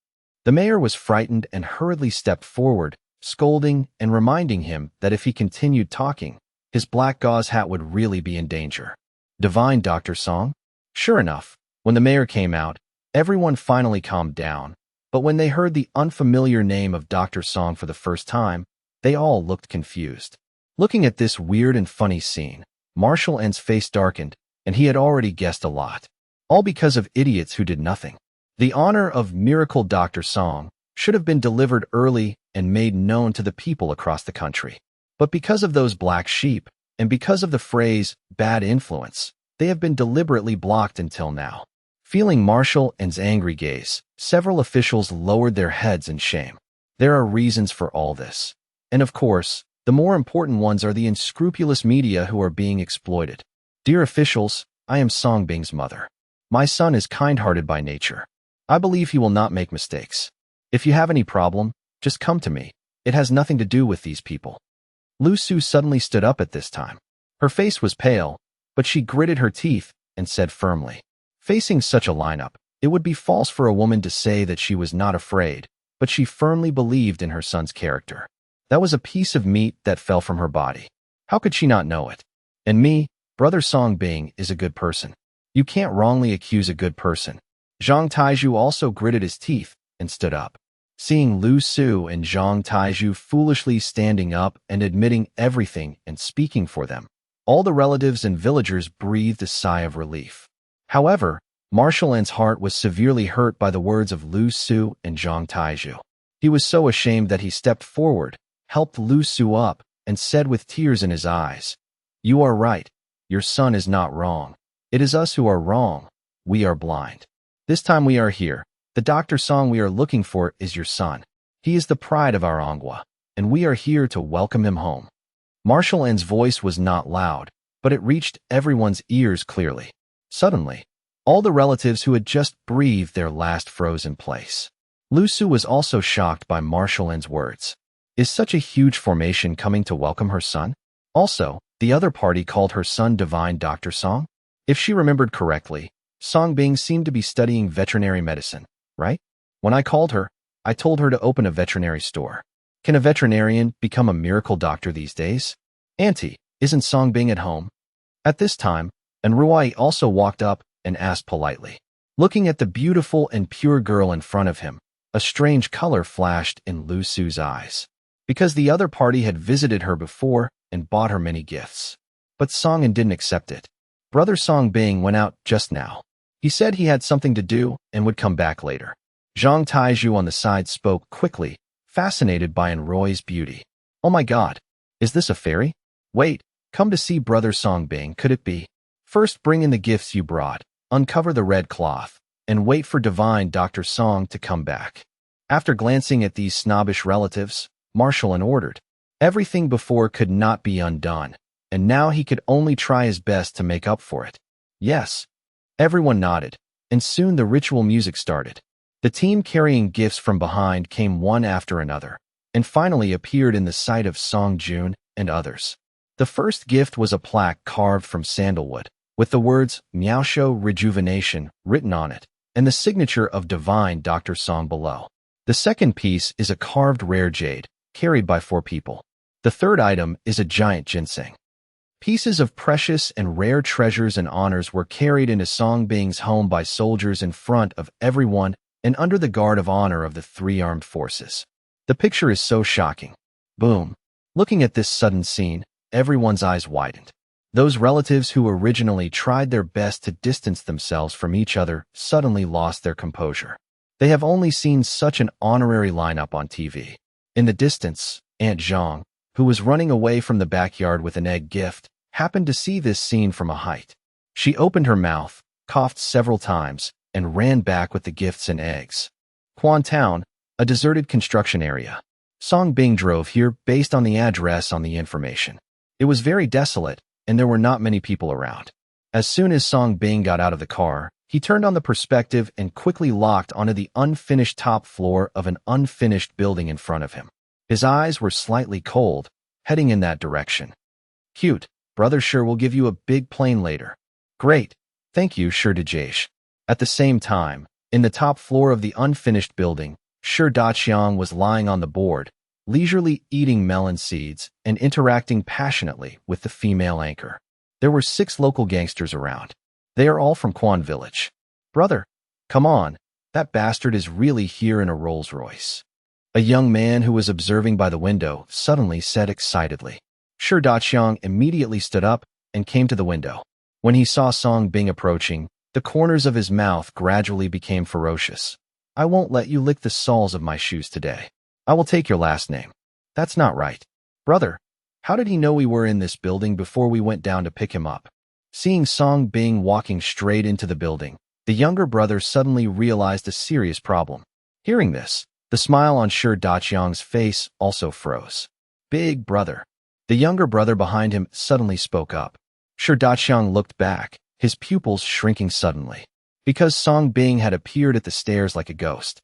The mayor was frightened and hurriedly stepped forward, scolding and reminding him that if he continued talking, his black gauze hat would really be in danger. Divine Dr. Song? Sure enough, when the mayor came out, everyone finally calmed down, but when they heard the unfamiliar name of Dr. Song for the first time, they all looked confused. Looking at this weird and funny scene, Marshall N's face darkened, and he had already guessed a lot. All because of idiots who did nothing. The honor of Miracle Dr. Song should have been delivered early and made known to the people across the country. But because of those black sheep, and because of the phrase, bad influence, they have been deliberately blocked until now. Feeling Marshall and's angry gaze, several officials lowered their heads in shame. There are reasons for all this. And of course, the more important ones are the unscrupulous media who are being exploited. Dear officials, I am Songbing's mother. My son is kind-hearted by nature. I believe he will not make mistakes. If you have any problem, just come to me. It has nothing to do with these people. Lu Su suddenly stood up at this time. Her face was pale, but she gritted her teeth and said firmly, facing such a lineup, it would be false for a woman to say that she was not afraid, but she firmly believed in her son's character. That was a piece of meat that fell from her body. How could she not know it? And me, Brother Songbing, is a good person. You can't wrongly accuse a good person. Zhang Taizhu also gritted his teeth and stood up. Seeing Lu Su and Zhang Taizhu foolishly standing up and admitting everything and speaking for them, all the relatives and villagers breathed a sigh of relief. However, Marshall N's heart was severely hurt by the words of Lu Su and Zhang Taizhu. He was so ashamed that he stepped forward, helped Lu Su up, and said with tears in his eyes, "You are right. Your son is not wrong. It is us who are wrong. We are blind. This time we are here. The Dr. Song we are looking for is your son. He is the pride of our Anghua, and we are here to welcome him home." Marshall N's voice was not loud, but it reached everyone's ears clearly. Suddenly, all the relatives who had just breathed their last froze in place. Lu Su was also shocked by Marshall N's words. Is such a huge formation coming to welcome her son? Also, the other party called her son Divine Dr. Song? If she remembered correctly, Songbing seemed to be studying veterinary medicine, right? When I called her, I told her to open a veterinary store. Can a veterinarian become a miracle doctor these days? Auntie, isn't Songbing at home? At this time, and Ruai also walked up and asked politely. Looking at the beautiful and pure girl in front of him, a strange color flashed in Lu Su's eyes. Because the other party had visited her before and bought her many gifts. But Songan didn't accept it. Brother Songbing went out just now. He said he had something to do and would come back later. Zhang Taizhu on the side spoke quickly, fascinated by Enroy's beauty. Oh my god, is this a fairy? Wait, come to see Brother Songbing, could it be? First bring in the gifts you brought, uncover the red cloth, and wait for Divine Dr. Song to come back. After glancing at these snobbish relatives, Marshall ordered. Everything before could not be undone, and now he could only try his best to make up for it. Yes. Everyone nodded, and soon the ritual music started. The team carrying gifts from behind came one after another, and finally appeared in the sight of Song Jun and others. The first gift was a plaque carved from sandalwood, with the words Miaosho Rejuvenation written on it, and the signature of Divine Dr. Song below. The second piece is a carved rare jade, carried by 4 people. The third item is a giant ginseng. Pieces of precious and rare treasures and honors were carried into Songbing's home by soldiers in front of everyone and under the guard of honor of the 3 armed forces. The picture is so shocking. Boom. Looking at this sudden scene, everyone's eyes widened. Those relatives who originally tried their best to distance themselves from each other suddenly lost their composure. They have only seen such an honorary lineup on TV. In the distance, Aunt Zhang, who was running away from the backyard with an egg gift, happened to see this scene from a height. She opened her mouth, coughed several times, and ran back with the gifts and eggs. Quan Town, a deserted construction area. Songbing drove here based on the address on the information. It was very desolate, and there were not many people around. As soon as Songbing got out of the car, he turned on the perspective and quickly locked onto the unfinished top floor of an unfinished building in front of him. His eyes were slightly cold, heading in that direction. Cute. Brother sure will give you a big plane later. Great. Thank you, Sure Dajesh. At the same time, in the top floor of the unfinished building, Sure Daqiang was lying on the board, leisurely eating melon seeds and interacting passionately with the female anchor. There were 6 local gangsters around. They are all from Quan Village. Brother, come on, that bastard is really here in a Rolls Royce. A young man who was observing by the window suddenly said excitedly. Sure Daqiang immediately stood up and came to the window. When he saw Songbing approaching, the corners of his mouth gradually became ferocious. I won't let you lick the soles of my shoes today. I will take your last name. That's not right. Brother, How did he know we were in this building before we went down to pick him up? Seeing Song Bing walking straight into the building, the younger brother suddenly realized a serious problem. Hearing this, the smile on Shi Daqiang's face also froze. Big brother. The younger brother behind him suddenly spoke up. Shi Daqiang looked back, his pupils shrinking suddenly. Because Song Bing had appeared at the stairs like a ghost.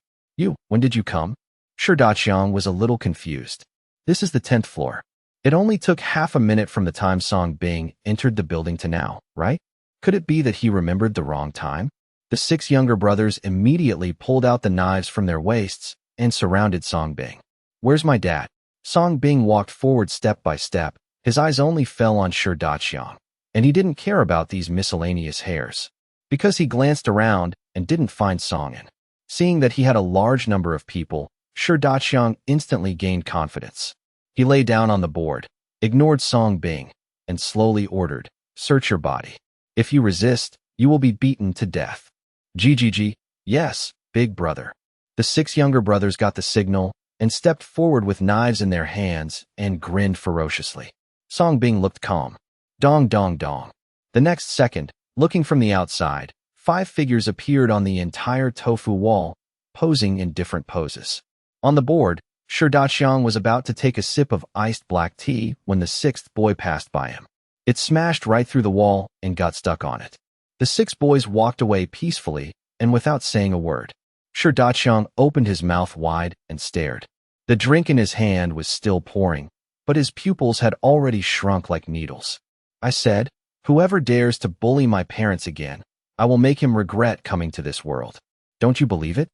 When did you come? Shi Daqiang was a little confused. This is the 10th floor. It only took half a minute from the time Song Bing entered the building to now, right? Could it be that he remembered the wrong time? The 6 younger brothers immediately pulled out the knives from their waists and surrounded Song Bing. Where's my dad? Song Bing walked forward step by step. His eyes only fell on Shi Daqiang, and he didn't care about these miscellaneous hairs. Because he glanced around and didn't find Songin. Seeing that he had a large number of people, Shi Daqiang instantly gained confidence. He lay down on the board, ignored Song Bing, and slowly ordered, "Search your body. If you resist, you will be beaten to death." GGG, yes, big brother. The 6 younger brothers got the signal and stepped forward with knives in their hands and grinned ferociously. Song Bing looked calm. Dong dong dong. The next second, looking from the outside, 5 figures appeared on the entire tofu wall, posing in different poses. On the board, Shi Daqiang was about to take a sip of iced black tea when the 6th boy passed by him. It smashed right through the wall and got stuck on it. The 6 boys walked away peacefully and without saying a word. Shi Daqiang opened his mouth wide and stared. The drink in his hand was still pouring, but his pupils had already shrunk like needles. I said, "Whoever dares to bully my parents again, I will make him regret coming to this world." Don't you believe it?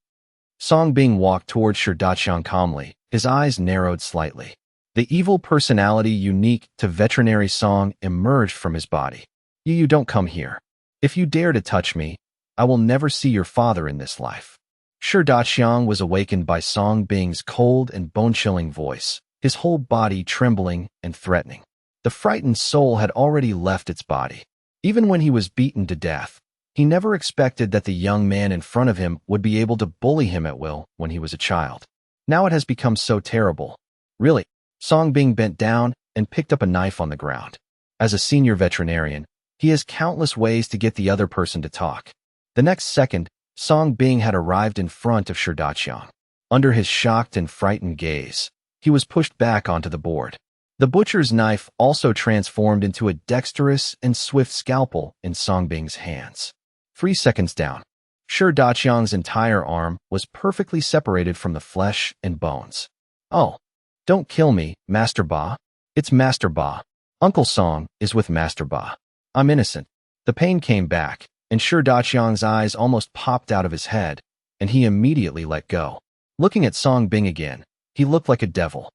Song Bing walked toward Shi Daqiang calmly, his eyes narrowed slightly. The evil personality unique to veterinary Song emerged from his body. You don't come here. If you dare to touch me, I will never see your father in this life." Shi Daqiang was awakened by Song Bing's cold and bone-chilling voice, his whole body trembling and threatening. The frightened soul had already left its body. Even when he was beaten to death, he never expected that the young man in front of him would be able to bully him at will when he was a child. Now it has become so terrible. Really? Song Bing bent down and picked up a knife on the ground. As a senior veterinarian, he has countless ways to get the other person to talk. The next second, Song Bing had arrived in front of Shi Daqiang. Under his shocked and frightened gaze, he was pushed back onto the board. The butcher's knife also transformed into a dexterous and swift scalpel in Song Bing's hands. 3 seconds down, Shi Daqiang's entire arm was perfectly separated from the flesh and bones. "Oh, don't kill me, Master Ba. It's Master Ba. Uncle Song is with Master Ba. I'm innocent." The pain came back, and Shi Daqiang's eyes almost popped out of his head, and he immediately let go. Looking at Song Bing again, he looked like a devil.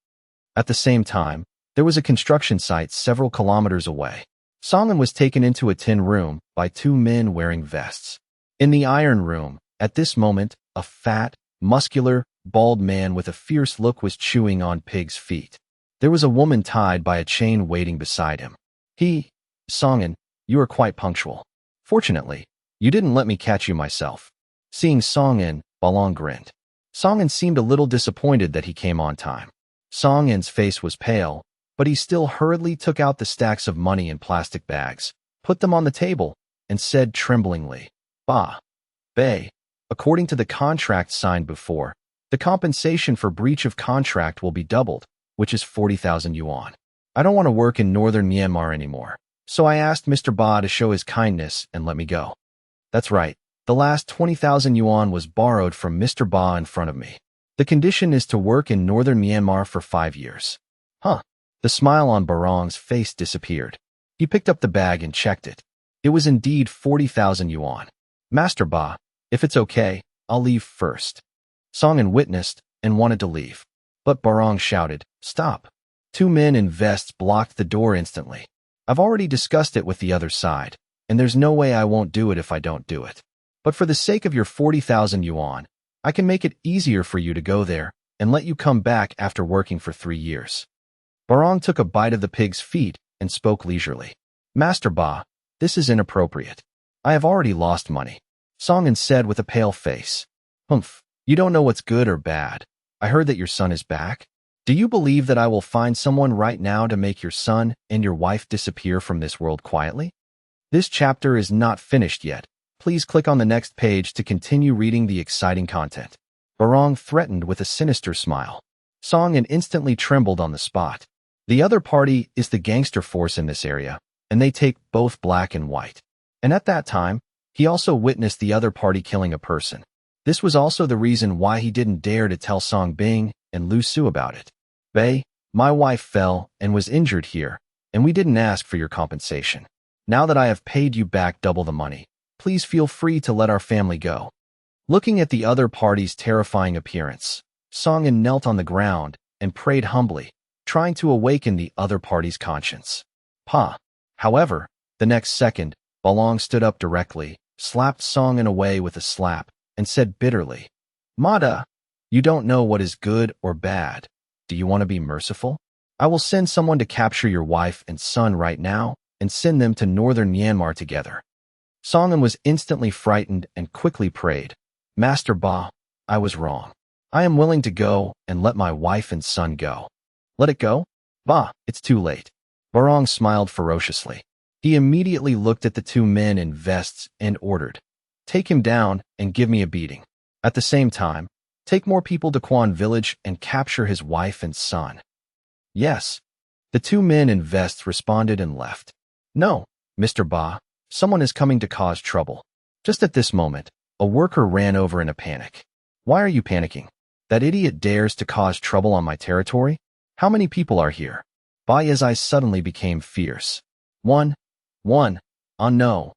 At the same time, there was a construction site several kilometers away. Songin was taken into a tin room by 2 men wearing vests. In the iron room, at this moment, a fat, muscular, bald man with a fierce look was chewing on pig's feet. There was a woman tied by a chain waiting beside him. Songin, you are quite punctual. Fortunately, you didn't let me catch you myself." Seeing Songin, Balong grinned. Songin seemed a little disappointed that he came on time. Songin's face was pale, but he still hurriedly took out the stacks of money in plastic bags, put them on the table, and said tremblingly, "Bay, according to the contract signed before, the compensation for breach of contract will be doubled, which is 40,000 yuan. I don't want to work in northern Myanmar anymore, so I asked Mr. Ba to show his kindness and let me go." That's right, the last 20,000 yuan was borrowed from Mr. Ba in front of me. The condition is to work in northern Myanmar for 5 years. The smile on Barong's face disappeared. He picked up the bag and checked it. It was indeed 40,000 yuan. "Master Ba, if it's okay, I'll leave first." Songin witnessed and wanted to leave. But Barong shouted, "Stop." 2 men in vests blocked the door instantly. "I've already discussed it with the other side, and there's no way I won't do it if I don't do it. But for the sake of your 40,000 yuan, I can make it easier for you to go there and let you come back after working for 3 years. Barong took a bite of the pig's feet and spoke leisurely. "Master Ba, this is inappropriate. I have already lost money," Songin said with a pale face. "You don't know what's good or bad. I heard that your son is back. Do you believe that I will find someone right now to make your son and your wife disappear from this world quietly? This chapter is not finished yet. Please click on the next page to continue reading the exciting content. Barong threatened with a sinister smile. Song instantly trembled on the spot. The other party is the gangster force in this area, and they take both black and white. And at that time, he also witnessed the other party killing a person. This was also the reason why he didn't dare to tell Song Bing and Lu Su about it. Bei, my wife fell and was injured here, and we didn't ask for your compensation. Now that I have paid you back double the money, please feel free to let our family go. Looking at the other party's terrifying appearance, Song knelt on the ground and prayed humbly, trying to awaken the other party's conscience. However, the next second, Balong stood up directly, slapped Song away with a slap, and said bitterly, Mada, you don't know what is good or bad. Do you want to be merciful? I will send someone to capture your wife and son right now and send them to northern Myanmar together. Song was instantly frightened and quickly prayed, Master Ba, I was wrong. I am willing to go and let my wife and son go. Let it go? Ba, it's too late. Barong smiled ferociously. He immediately looked at the two men in vests and ordered, take him down and give me a beating. At the same time, take more people to Quan village and capture his wife and son. Yes. The two men in vests responded and left. No, Mr. Ba, someone is coming to cause trouble. Just at this moment, a worker ran over in a panic. Why are you panicking? That idiot dares to cause trouble on my territory? How many people are here? Ba's eyes suddenly became fierce. One. Oh no.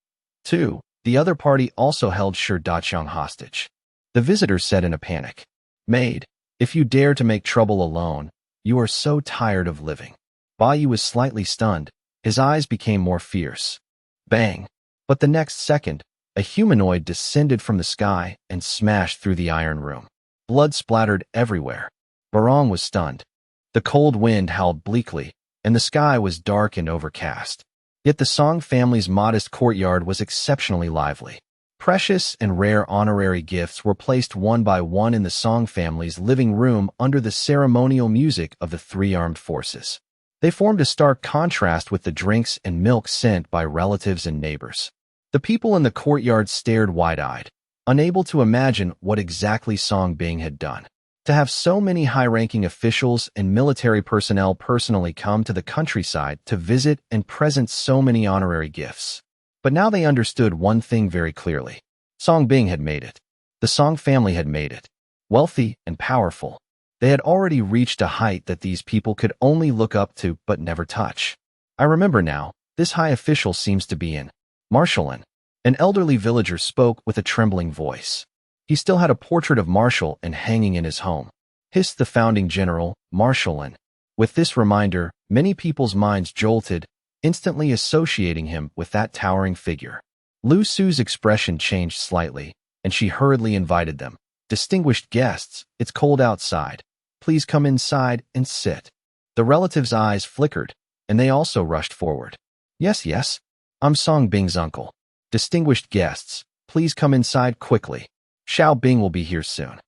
Two. The other party also held Shi Daqiang hostage. The visitor said in a panic, Maid, if you dare to make trouble alone, you are so tired of living. Bai was slightly stunned. His eyes became more fierce. Bang! But the next second, a humanoid descended from the sky and smashed through the iron room. Blood splattered everywhere. Barong was stunned. The cold wind howled bleakly, and the sky was dark and overcast. Yet the Song family's modest courtyard was exceptionally lively. Precious and rare honorary gifts were placed one by one in the Song family's living room under the ceremonial music of the three armed forces. They formed a stark contrast with the drinks and milk sent by relatives and neighbors. The people in the courtyard stared wide-eyed, unable to imagine what exactly Song Bing had done. To have so many high-ranking officials and military personnel personally come to the countryside to visit and present so many honorary gifts. But now they understood one thing very clearly. Song Bing had made it. The Song family had made it. Wealthy and powerful, they had already reached a height that these people could only look up to but never touch. I remember now, this high official seems to be in Marshallin. An elderly villager spoke with a trembling voice. He still had a portrait of Marshall hanging in his home. Hissed the founding general, Marshallin. With this reminder, many people's minds jolted, instantly associating him with that towering figure. Lu Su's expression changed slightly, and she hurriedly invited them. Distinguished guests, it's cold outside. Please come inside and sit. The relatives' eyes flickered, and they also rushed forward. Yes, I'm Song Bing's uncle. Distinguished guests, please come inside quickly. Xiao Bing will be here soon.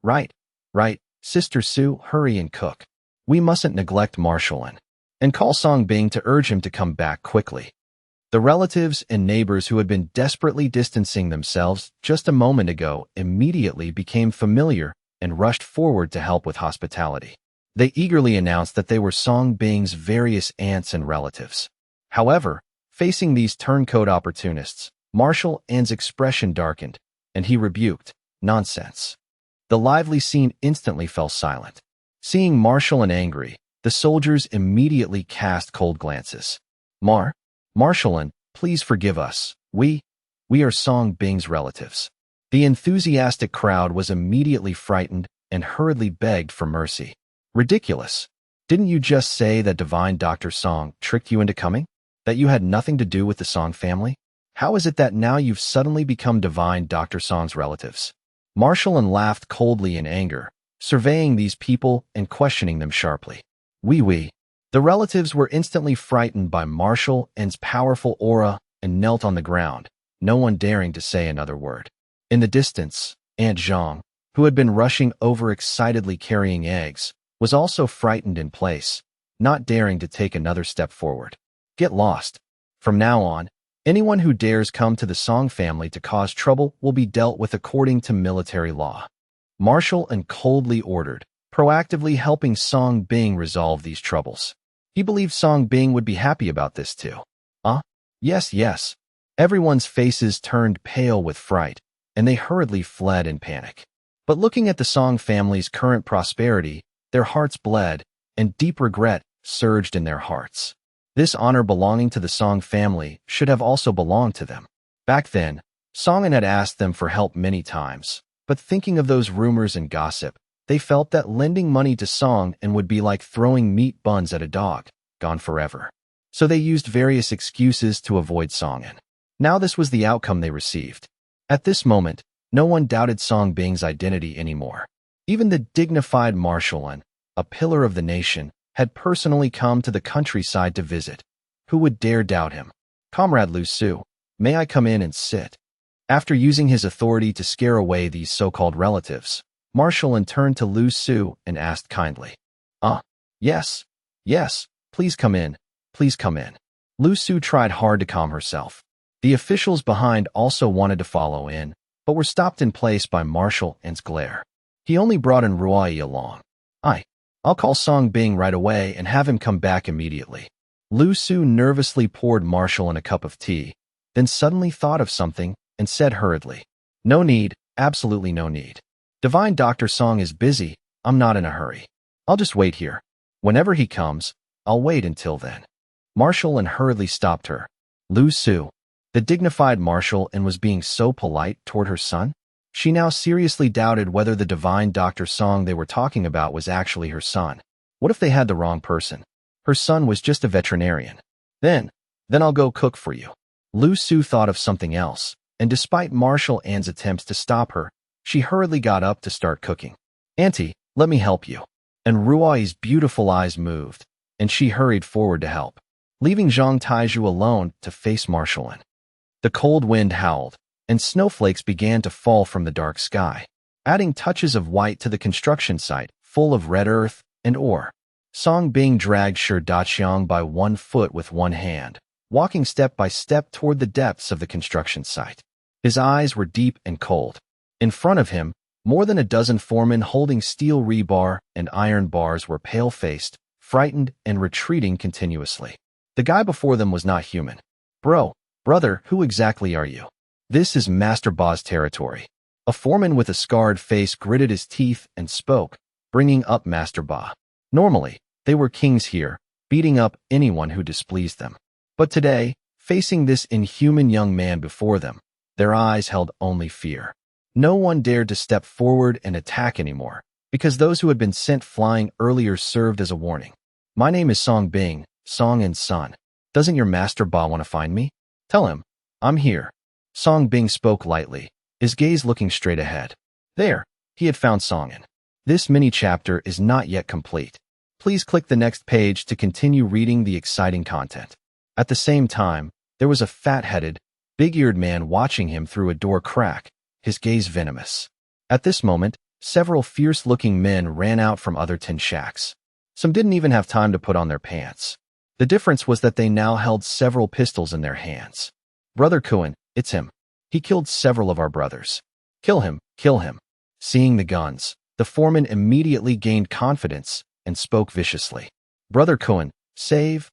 Right. Sister Su, hurry and cook. We mustn't neglect Marshallin. And call Song Bing to urge him to come back quickly. The relatives and neighbors who had been desperately distancing themselves just a moment ago immediately became familiar and rushed forward to help with hospitality. They eagerly announced that they were Song Bing's various aunts and relatives. However, facing these turncoat opportunists, Marshall-An's expression darkened, and he rebuked, nonsense. The lively scene instantly fell silent. Seeing Marshall-An angry, the soldiers immediately cast cold glances. Marshall-An, please forgive us. We are Song Bing's relatives. The enthusiastic crowd was immediately frightened and hurriedly begged for mercy. Ridiculous. Didn't you just say that divine Dr. Song tricked you into coming? That you had nothing to do with the Song family? How is it that now you've suddenly become divine Dr. Song's relatives? Marshall-An laughed coldly in anger, surveying these people and questioning them sharply. Oui. The relatives were instantly frightened by Marshall-An's powerful aura and knelt on the ground, no one daring to say another word. In the distance, Aunt Zhang, who had been rushing over excitedly carrying eggs, was also frightened in place, not daring to take another step forward. Get lost. From now on, anyone who dares come to the Song family to cause trouble will be dealt with according to military law. Martial and coldly ordered, proactively helping Song Bing resolve these troubles. He believed Song Bing would be happy about this too. Yes, yes. Everyone's faces turned pale with fright, and they hurriedly fled in panic. But looking at the Song family's current prosperity, their hearts bled, and deep regret surged in their hearts. This honor belonging to the Song family should have also belonged to them. Back then, Song had asked them for help many times, but thinking of those rumors and gossip, they felt that lending money to Song would be like throwing meat buns at a dog, gone forever. So they used various excuses to avoid Song. Now this was the outcome they received. At this moment, no one doubted Song Bing's identity anymore. Even the dignified marshal, a pillar of the nation, had personally come to the countryside to visit. Who would dare doubt him? Comrade Lu Su, may I come in and sit? After using his authority to scare away these so-called relatives, Marshal turned to Lu Su and asked kindly. Yes, please come in, please come in. Lu Su tried hard to calm herself. The officials behind also wanted to follow in, but were stopped in place by Marshal N's glare. He only brought in Ruai along. I'll call Song Bing right away and have him come back immediately. Lu Su nervously poured Marshal a cup of tea, then suddenly thought of something and said hurriedly, No need, absolutely no need. Divine Dr. Song is busy, I'm not in a hurry. I'll just wait here. Whenever he comes, I'll wait until then. Marshal hurriedly stopped her. Lu Su, the dignified Marshal was being so polite toward her son? She now seriously doubted whether the divine Dr. Song they were talking about was actually her son. What if they had the wrong person? Her son was just a veterinarian. Then I'll go cook for you. Lu Su thought of something else, and despite Marshal An's attempts to stop her, she hurriedly got up to start cooking. Auntie, let me help you. And Ruai's beautiful eyes moved, and she hurried forward to help, leaving Zhang Taizhu alone to face Marshal An. The cold wind howled, and snowflakes began to fall from the dark sky, adding touches of white to the construction site, full of red earth and ore. Song Bing dragged Shi Daqiang by 1 foot with one hand, walking step by step toward the depths of the construction site. His eyes were deep and cold. In front of him, more than a dozen foremen holding steel rebar and iron bars were pale-faced, frightened, and retreating continuously. The guy before them was not human. Brother, who exactly are you? This is Master Ba's territory. A foreman with a scarred face gritted his teeth and spoke, bringing up Master Ba. Normally, they were kings here, beating up anyone who displeased them. But today, facing this inhuman young man before them, their eyes held only fear. No one dared to step forward and attack anymore, because those who had been sent flying earlier served as a warning. My name is Song Bing, Song and son. Doesn't your Master Ba want to find me? Tell him, I'm here. Song Bing spoke lightly, his gaze looking straight ahead. There, he had found Song An. This mini-chapter is not yet complete. Please click the next page to continue reading the exciting content. At the same time, there was a fat-headed, big-eared man watching him through a door crack, his gaze venomous. At this moment, several fierce-looking men ran out from other tin shacks. Some didn't even have time to put on their pants. The difference was that they now held several pistols in their hands. Brother Kuan, it's him. He killed several of our brothers. Kill him, kill him. Seeing the guns, the foreman immediately gained confidence and spoke viciously. Brother Kuan, save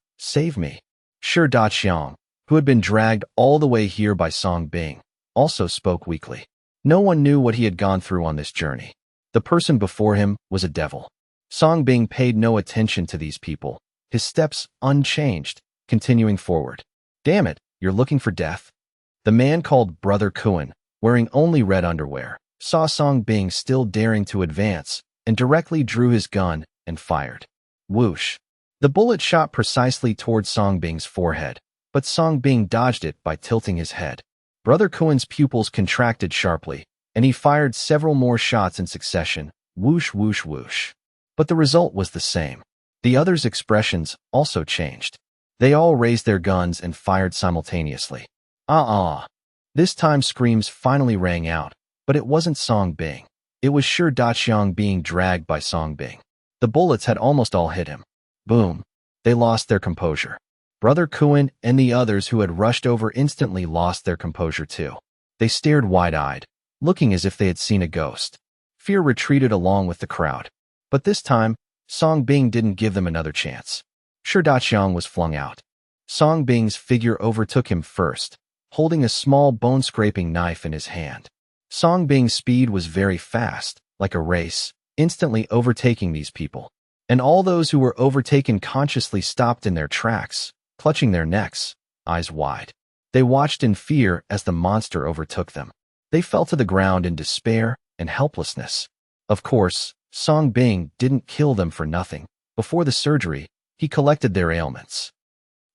me. Shi Daqiang, who had been dragged all the way here by Song Bing, also spoke weakly. No one knew what he had gone through on this journey. The person before him was a devil. Song Bing paid no attention to these people, his steps unchanged, continuing forward. Damn it, you're looking for death? The man called Brother Kuan, wearing only red underwear, saw Song Bing still daring to advance, and directly drew his gun and fired. Whoosh! The bullet shot precisely toward Song Bing's forehead, but Song Bing dodged it by tilting his head. Brother Kuan's pupils contracted sharply, and he fired several more shots in succession, whoosh, whoosh, whoosh. But the result was the same. The others' expressions also changed. They all raised their guns and fired simultaneously. This time screams finally rang out, but it wasn't Song Bing. It was Shi Daqiang being dragged by Song Bing. The bullets had almost all hit him. Boom. They lost their composure. Brother Kuan and the others who had rushed over instantly lost their composure too. They stared wide-eyed, looking as if they had seen a ghost. Fear retreated along with the crowd. But this time, Song Bing didn't give them another chance. Shi Daqiang was flung out. Song Bing's figure overtook him first, holding a small bone-scraping knife in his hand. Song Bing's speed was very fast, like a race, instantly overtaking these people. And all those who were overtaken consciously stopped in their tracks, clutching their necks, eyes wide. They watched in fear as the monster overtook them. They fell to the ground in despair and helplessness. Of course, Song Bing didn't kill them for nothing. Before the surgery, he collected their ailments.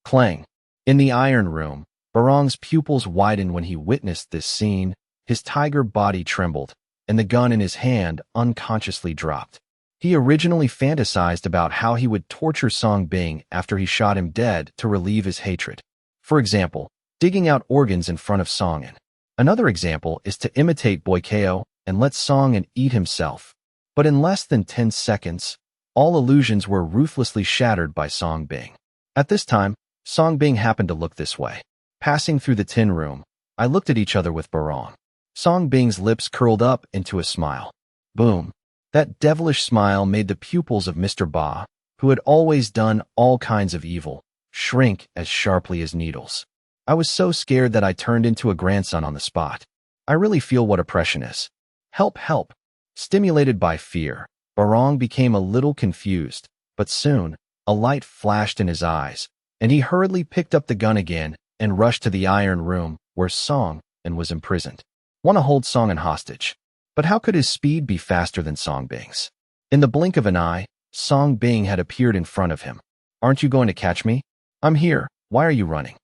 Clang. In the iron room, Barong's pupils widened when he witnessed this scene. His tiger body trembled, and the gun in his hand unconsciously dropped. He originally fantasized about how he would torture Song Bing after he shot him dead to relieve his hatred. For example, digging out organs in front of Song-en. Another example is to imitate Boikeo and let Song-en eat himself. But in less than 10 seconds, all illusions were ruthlessly shattered by Song Bing. At this time, Song Bing happened to look this way. Passing through the tin room, I looked at each other with Barong. Song Bing's lips curled up into a smile. Boom. That devilish smile made the pupils of Mr. Ba, who had always done all kinds of evil, shrink as sharply as needles. I was so scared that I turned into a grandson on the spot. I really feel what oppression is. Help, help. Stimulated by fear, Barong became a little confused, but soon, a light flashed in his eyes, and he hurriedly picked up the gun again and rushed to the iron room where Song-en was imprisoned. Want to hold Song-en hostage. But how could his speed be faster than Song Bing's? In the blink of an eye, Song Bing had appeared in front of him. Aren't you going to catch me? I'm here. Why are you running?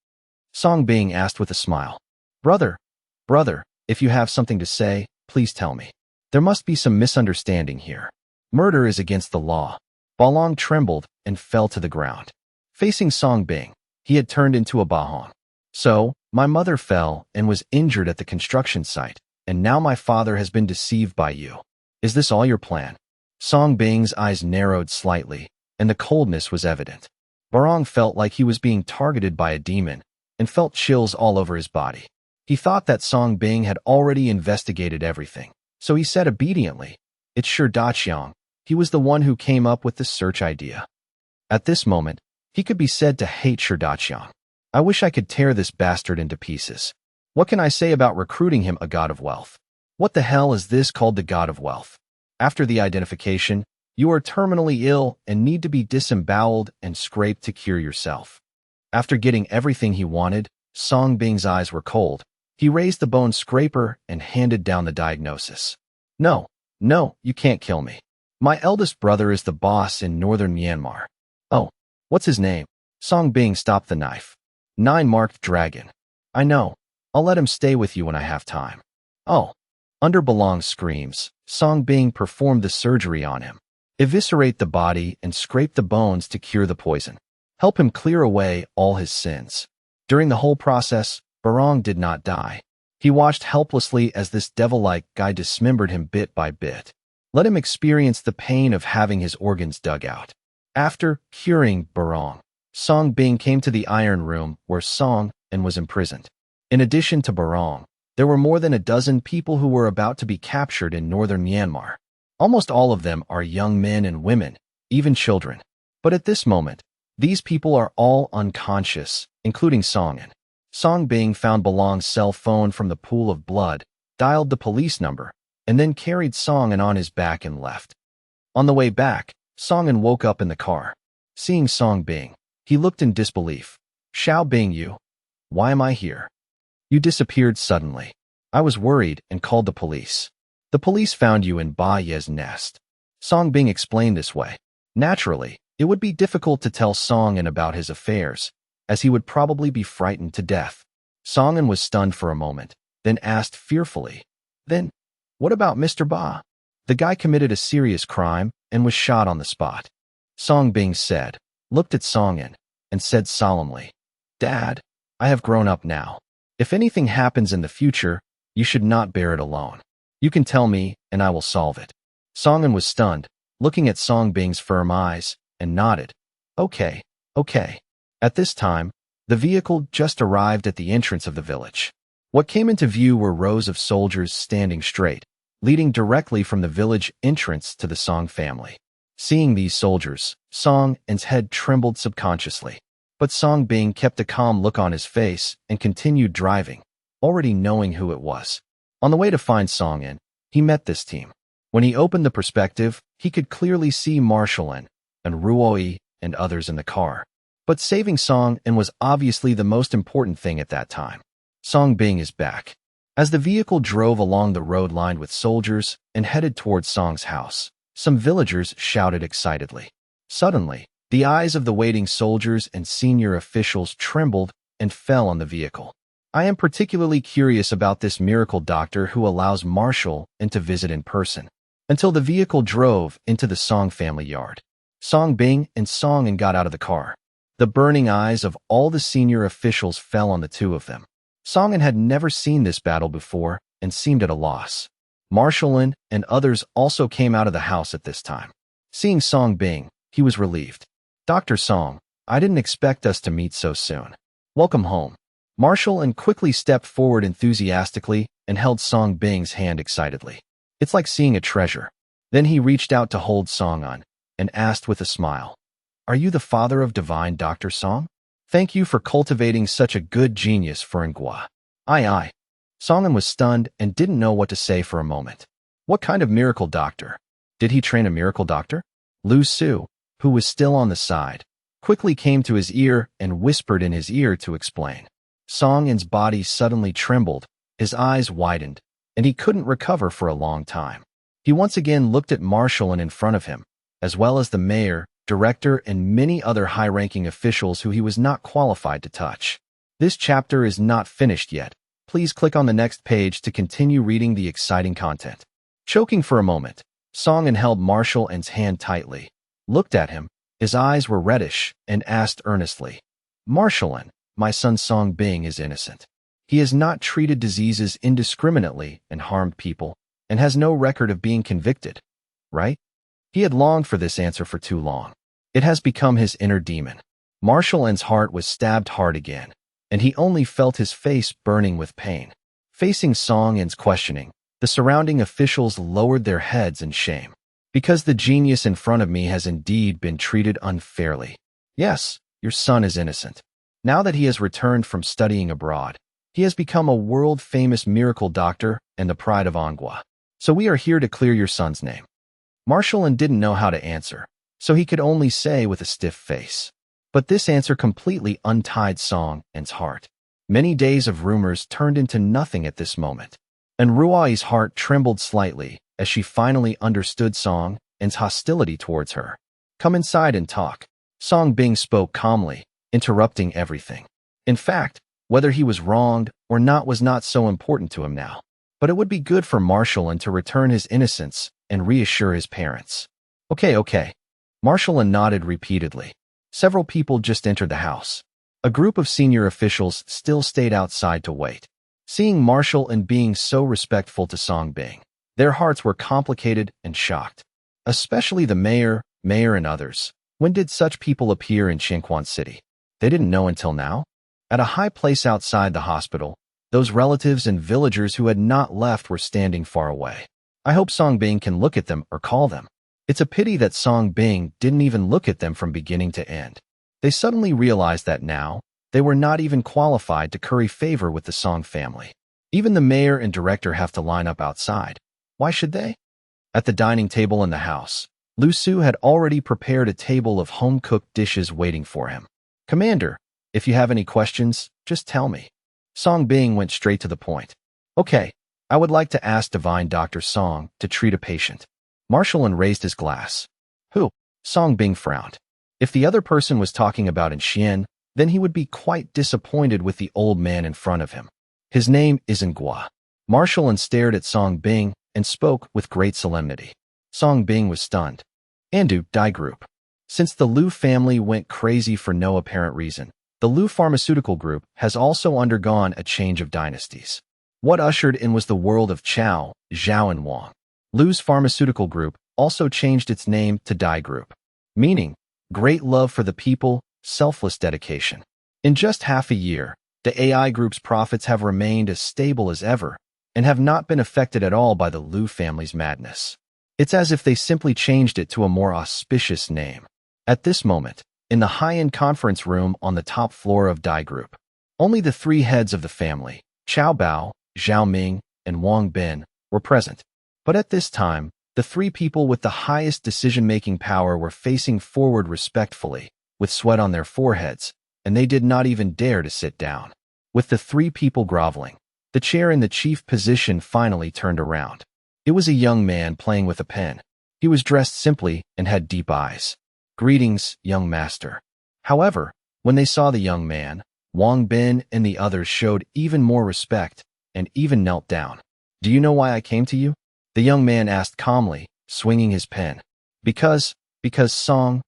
Song Bing asked with a smile. Brother, if you have something to say, please tell me. There must be some misunderstanding here. Murder is against the law. Balong trembled and fell to the ground. Facing Song Bing, he had turned into a Bahong. So, my mother fell and was injured at the construction site, and now my father has been deceived by you. Is this all your plan? Song Bing's eyes narrowed slightly, and the coldness was evident. Barong felt like he was being targeted by a demon, and felt chills all over his body. He thought that Song Bing had already investigated everything, so he said obediently, It's Shi Daqiang. He was the one who came up with the search idea. At this moment, he could be said to hate Shi Daqiang. I wish I could tear this bastard into pieces. What can I say about recruiting him a god of wealth? What the hell is this called the god of wealth? After the identification, you are terminally ill and need to be disemboweled and scraped to cure yourself. After getting everything he wanted, Song Bing's eyes were cold. He raised the bone scraper and handed down the diagnosis. No, you can't kill me. My eldest brother is the boss in northern Myanmar. Oh, what's his name? Song Bing stopped the knife. 9-marked dragon. I know. I'll let him stay with you when I have time. Oh. Under Balong's screams, Song Bing performed the surgery on him. Eviscerate the body and scrape the bones to cure the poison. Help him clear away all his sins. During the whole process, Barong did not die. He watched helplessly as this devil-like guy dismembered him bit by bit. Let him experience the pain of having his organs dug out. After curing Barong, Song Bing came to the iron room where Song-en was imprisoned. In addition to Barong, there were more than a dozen people who were about to be captured in northern Myanmar. Almost all of them are young men and women, even children. But at this moment, these people are all unconscious, including Song-en. Song Bing found Balong's cell phone from the pool of blood, dialed the police number, and then carried Song-en on his back and left. On the way back, Song-en woke up in the car. Seeing Song Bing, he looked in disbelief. Xiao Bing, you? Why am I here? You disappeared suddenly. I was worried and called the police. The police found you in Ba Ye's nest. Song Bing explained this way. Naturally, it would be difficult to tell Song-en about his affairs, as he would probably be frightened to death. Song-en was stunned for a moment, then asked fearfully, Then, what about Mr. Ba? The guy committed a serious crime and was shot on the spot. Song Bing said, looked at Song-en, and said solemnly, Dad, I have grown up now. If anything happens in the future, you should not bear it alone. You can tell me, and I will solve it. Song-en was stunned, looking at Song Bing's firm eyes, and nodded. Okay, okay. At this time, the vehicle just arrived at the entrance of the village. What came into view were rows of soldiers standing straight, leading directly from the village entrance to the Song family. Seeing these soldiers, Song N's head trembled subconsciously. But Song Bing kept a calm look on his face and continued driving, already knowing who it was. On the way to find Song N, he met this team. When he opened the perspective, he could clearly see Marshall N and Ruoi and others in the car. But saving Song N was obviously the most important thing at that time. Song Bing is back. As the vehicle drove along the road lined with soldiers and headed towards Song's house, some villagers shouted excitedly. Suddenly, the eyes of the waiting soldiers and senior officials trembled and fell on the vehicle. I am particularly curious about this miracle doctor who allows Marshall N to visit in person. Until the vehicle drove into the Song family yard. Song Bing and Song N got out of the car. The burning eyes of all the senior officials fell on the two of them. Song N had never seen this battle before and seemed at a loss. Marshall N and others also came out of the house at this time. Seeing Song Bing, he was relieved. Dr. Song, I didn't expect us to meet so soon. Welcome home. Marshall N quickly stepped forward enthusiastically and held Song Bing's hand excitedly. It's like seeing a treasure. Then he reached out to hold Song N and asked with a smile, Are you the father of divine Dr. Song? Thank you for cultivating such a good genius for Ngwa. Aye. Song N was stunned and didn't know what to say for a moment. What kind of miracle doctor? Did he train a miracle doctor? Lu Su, who was still on the side, quickly came to his ear and whispered in his ear to explain. Song N's body suddenly trembled, his eyes widened, and he couldn't recover for a long time. He once again looked at Marshall N in front of him, as well as the mayor, director, and many other high-ranking officials who he was not qualified to touch. This chapter is not finished yet. Please click on the next page to continue reading the exciting content. Choking for a moment, Song N held Marshall N's hand tightly, looked at him, his eyes were reddish, and asked earnestly, Marshall N, my son Song Bing is innocent. He has not treated diseases indiscriminately and harmed people, and has no record of being convicted, right? He had longed for this answer for too long. It has become his inner demon. Marshall N's heart was stabbed hard again, and he only felt his face burning with pain. Facing Song N's questioning, the surrounding officials lowered their heads in shame. Because the genius in front of me has indeed been treated unfairly. Yes, your son is innocent. Now that he has returned from studying abroad, he has become a world-famous miracle doctor and the pride of Angwa. So we are here to clear your son's name. Marshall N didn't know how to answer, so he could only say with a stiff face. But this answer completely untied Song N's heart. Many days of rumors turned into nothing at this moment, and Ruai's heart trembled slightly as she finally understood Song N's hostility towards her. Come inside and talk. Song Bing spoke calmly, interrupting everything. In fact, whether he was wronged or not was not so important to him now. But it would be good for Marshall N to return his innocence and reassure his parents. Okay. Marshall N nodded repeatedly. Several people just entered the house. A group of senior officials still stayed outside to wait. Seeing Marshall N being so respectful to Song Bing, their hearts were complicated and shocked. Especially the mayor and others. When did such people appear in Shinquan City? They didn't know until now? At a high place outside the hospital, those relatives and villagers who had not left were standing far away. I hope Song Bing can look at them or call them. It's a pity that Song Bing didn't even look at them from beginning to end. They suddenly realized that now, they were not even qualified to curry favor with the Song family. Even the mayor and director have to line up outside. Why should they? At the dining table in the house, Lu Su had already prepared a table of home-cooked dishes waiting for him. Commander, if you have any questions, just tell me. Song Bing went straight to the point. Okay, I would like to ask Divine Dr. Song to treat a patient. Marshall N raised his glass. Who? Song Bing frowned. If the other person was talking about Xian, then he would be quite disappointed with the old man in front of him. His name is Ngwa. Marshall N stared at Song Bing and spoke with great solemnity. Song Bing was stunned. Andu, Dai Group. Since the Lu family went crazy for no apparent reason, the Lu Pharmaceutical Group has also undergone a change of dynasties. What ushered in was the world of Chao, Zhao and Wang. Lu's Pharmaceutical Group also changed its name to Dai Group, meaning great love for the people, selfless dedication. In just half a year, the AI Group's profits have remained as stable as ever and have not been affected at all by the Liu family's madness. It's as if they simply changed it to a more auspicious name. At this moment, in the high-end conference room on the top floor of Dai Group, only the three heads of the family, Qiao Bao, Zhao Ming, and Wang Bin, were present. But at this time, the three people with the highest decision-making power were facing forward respectfully, with sweat on their foreheads, and they did not even dare to sit down. With the three people groveling, the chair in the chief position finally turned around. It was a young man playing with a pen. He was dressed simply and had deep eyes. "Greetings, young master." However, when they saw the young man, Wang Bin and the others showed even more respect and even knelt down. "Do you know why I came to you?" the young man asked calmly, swinging his pen. Because Song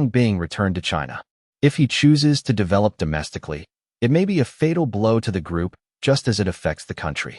Bing returned to China. If he chooses to develop domestically, it may be a fatal blow to the group just as it affects the country.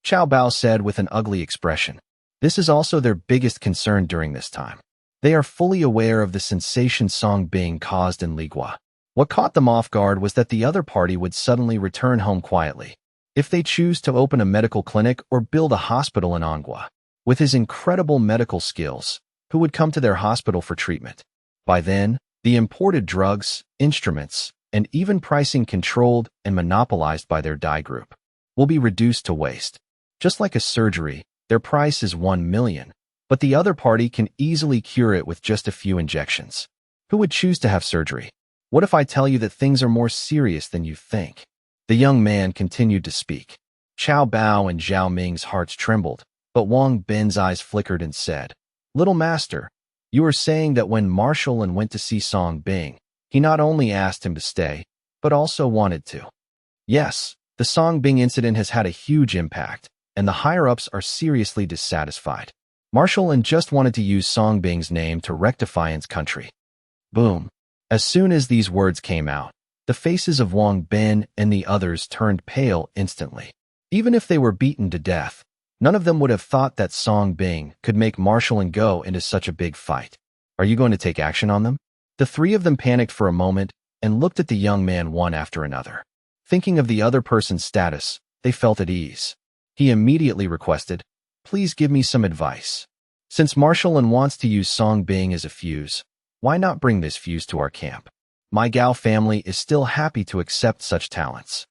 Qiao Bao said with an ugly expression. This is also their biggest concern during this time. They are fully aware of the sensation Song Bing caused in Ligua. What caught them off guard was that the other party would suddenly return home quietly. If they choose to open a medical clinic or build a hospital in Anghua, with his incredible medical skills, who would come to their hospital for treatment? By then, the imported drugs, instruments, and even pricing controlled and monopolized by their Dai Group will be reduced to waste. Just like a surgery, their price is 1 million, but the other party can easily cure it with just a few injections. Who would choose to have surgery? What if I tell you that things are more serious than you think? The young man continued to speak. Qiao Bao and Zhao Ming's hearts trembled, but Wang Bin's eyes flickered and said, "Little master, you are saying that when Marshall went to see Song Bing, he not only asked him to stay, but also wanted to." Yes, the Song Bing incident has had a huge impact, and the higher-ups are seriously dissatisfied. Marshall just wanted to use Song Bing's name to rectify his country. Boom. As soon as these words came out, the faces of Wang Bin and the others turned pale instantly. Even if they were beaten to death, none of them would have thought that Song Bing could make Marshall go into such a big fight. Are you going to take action on them? The three of them panicked for a moment and looked at the young man one after another. Thinking of the other person's status, they felt at ease. He immediately requested, "Please give me some advice. Since Marshall wants to use Song Bing as a fuse, why not bring this fuse to our camp? My Gao family is still happy to accept such talents."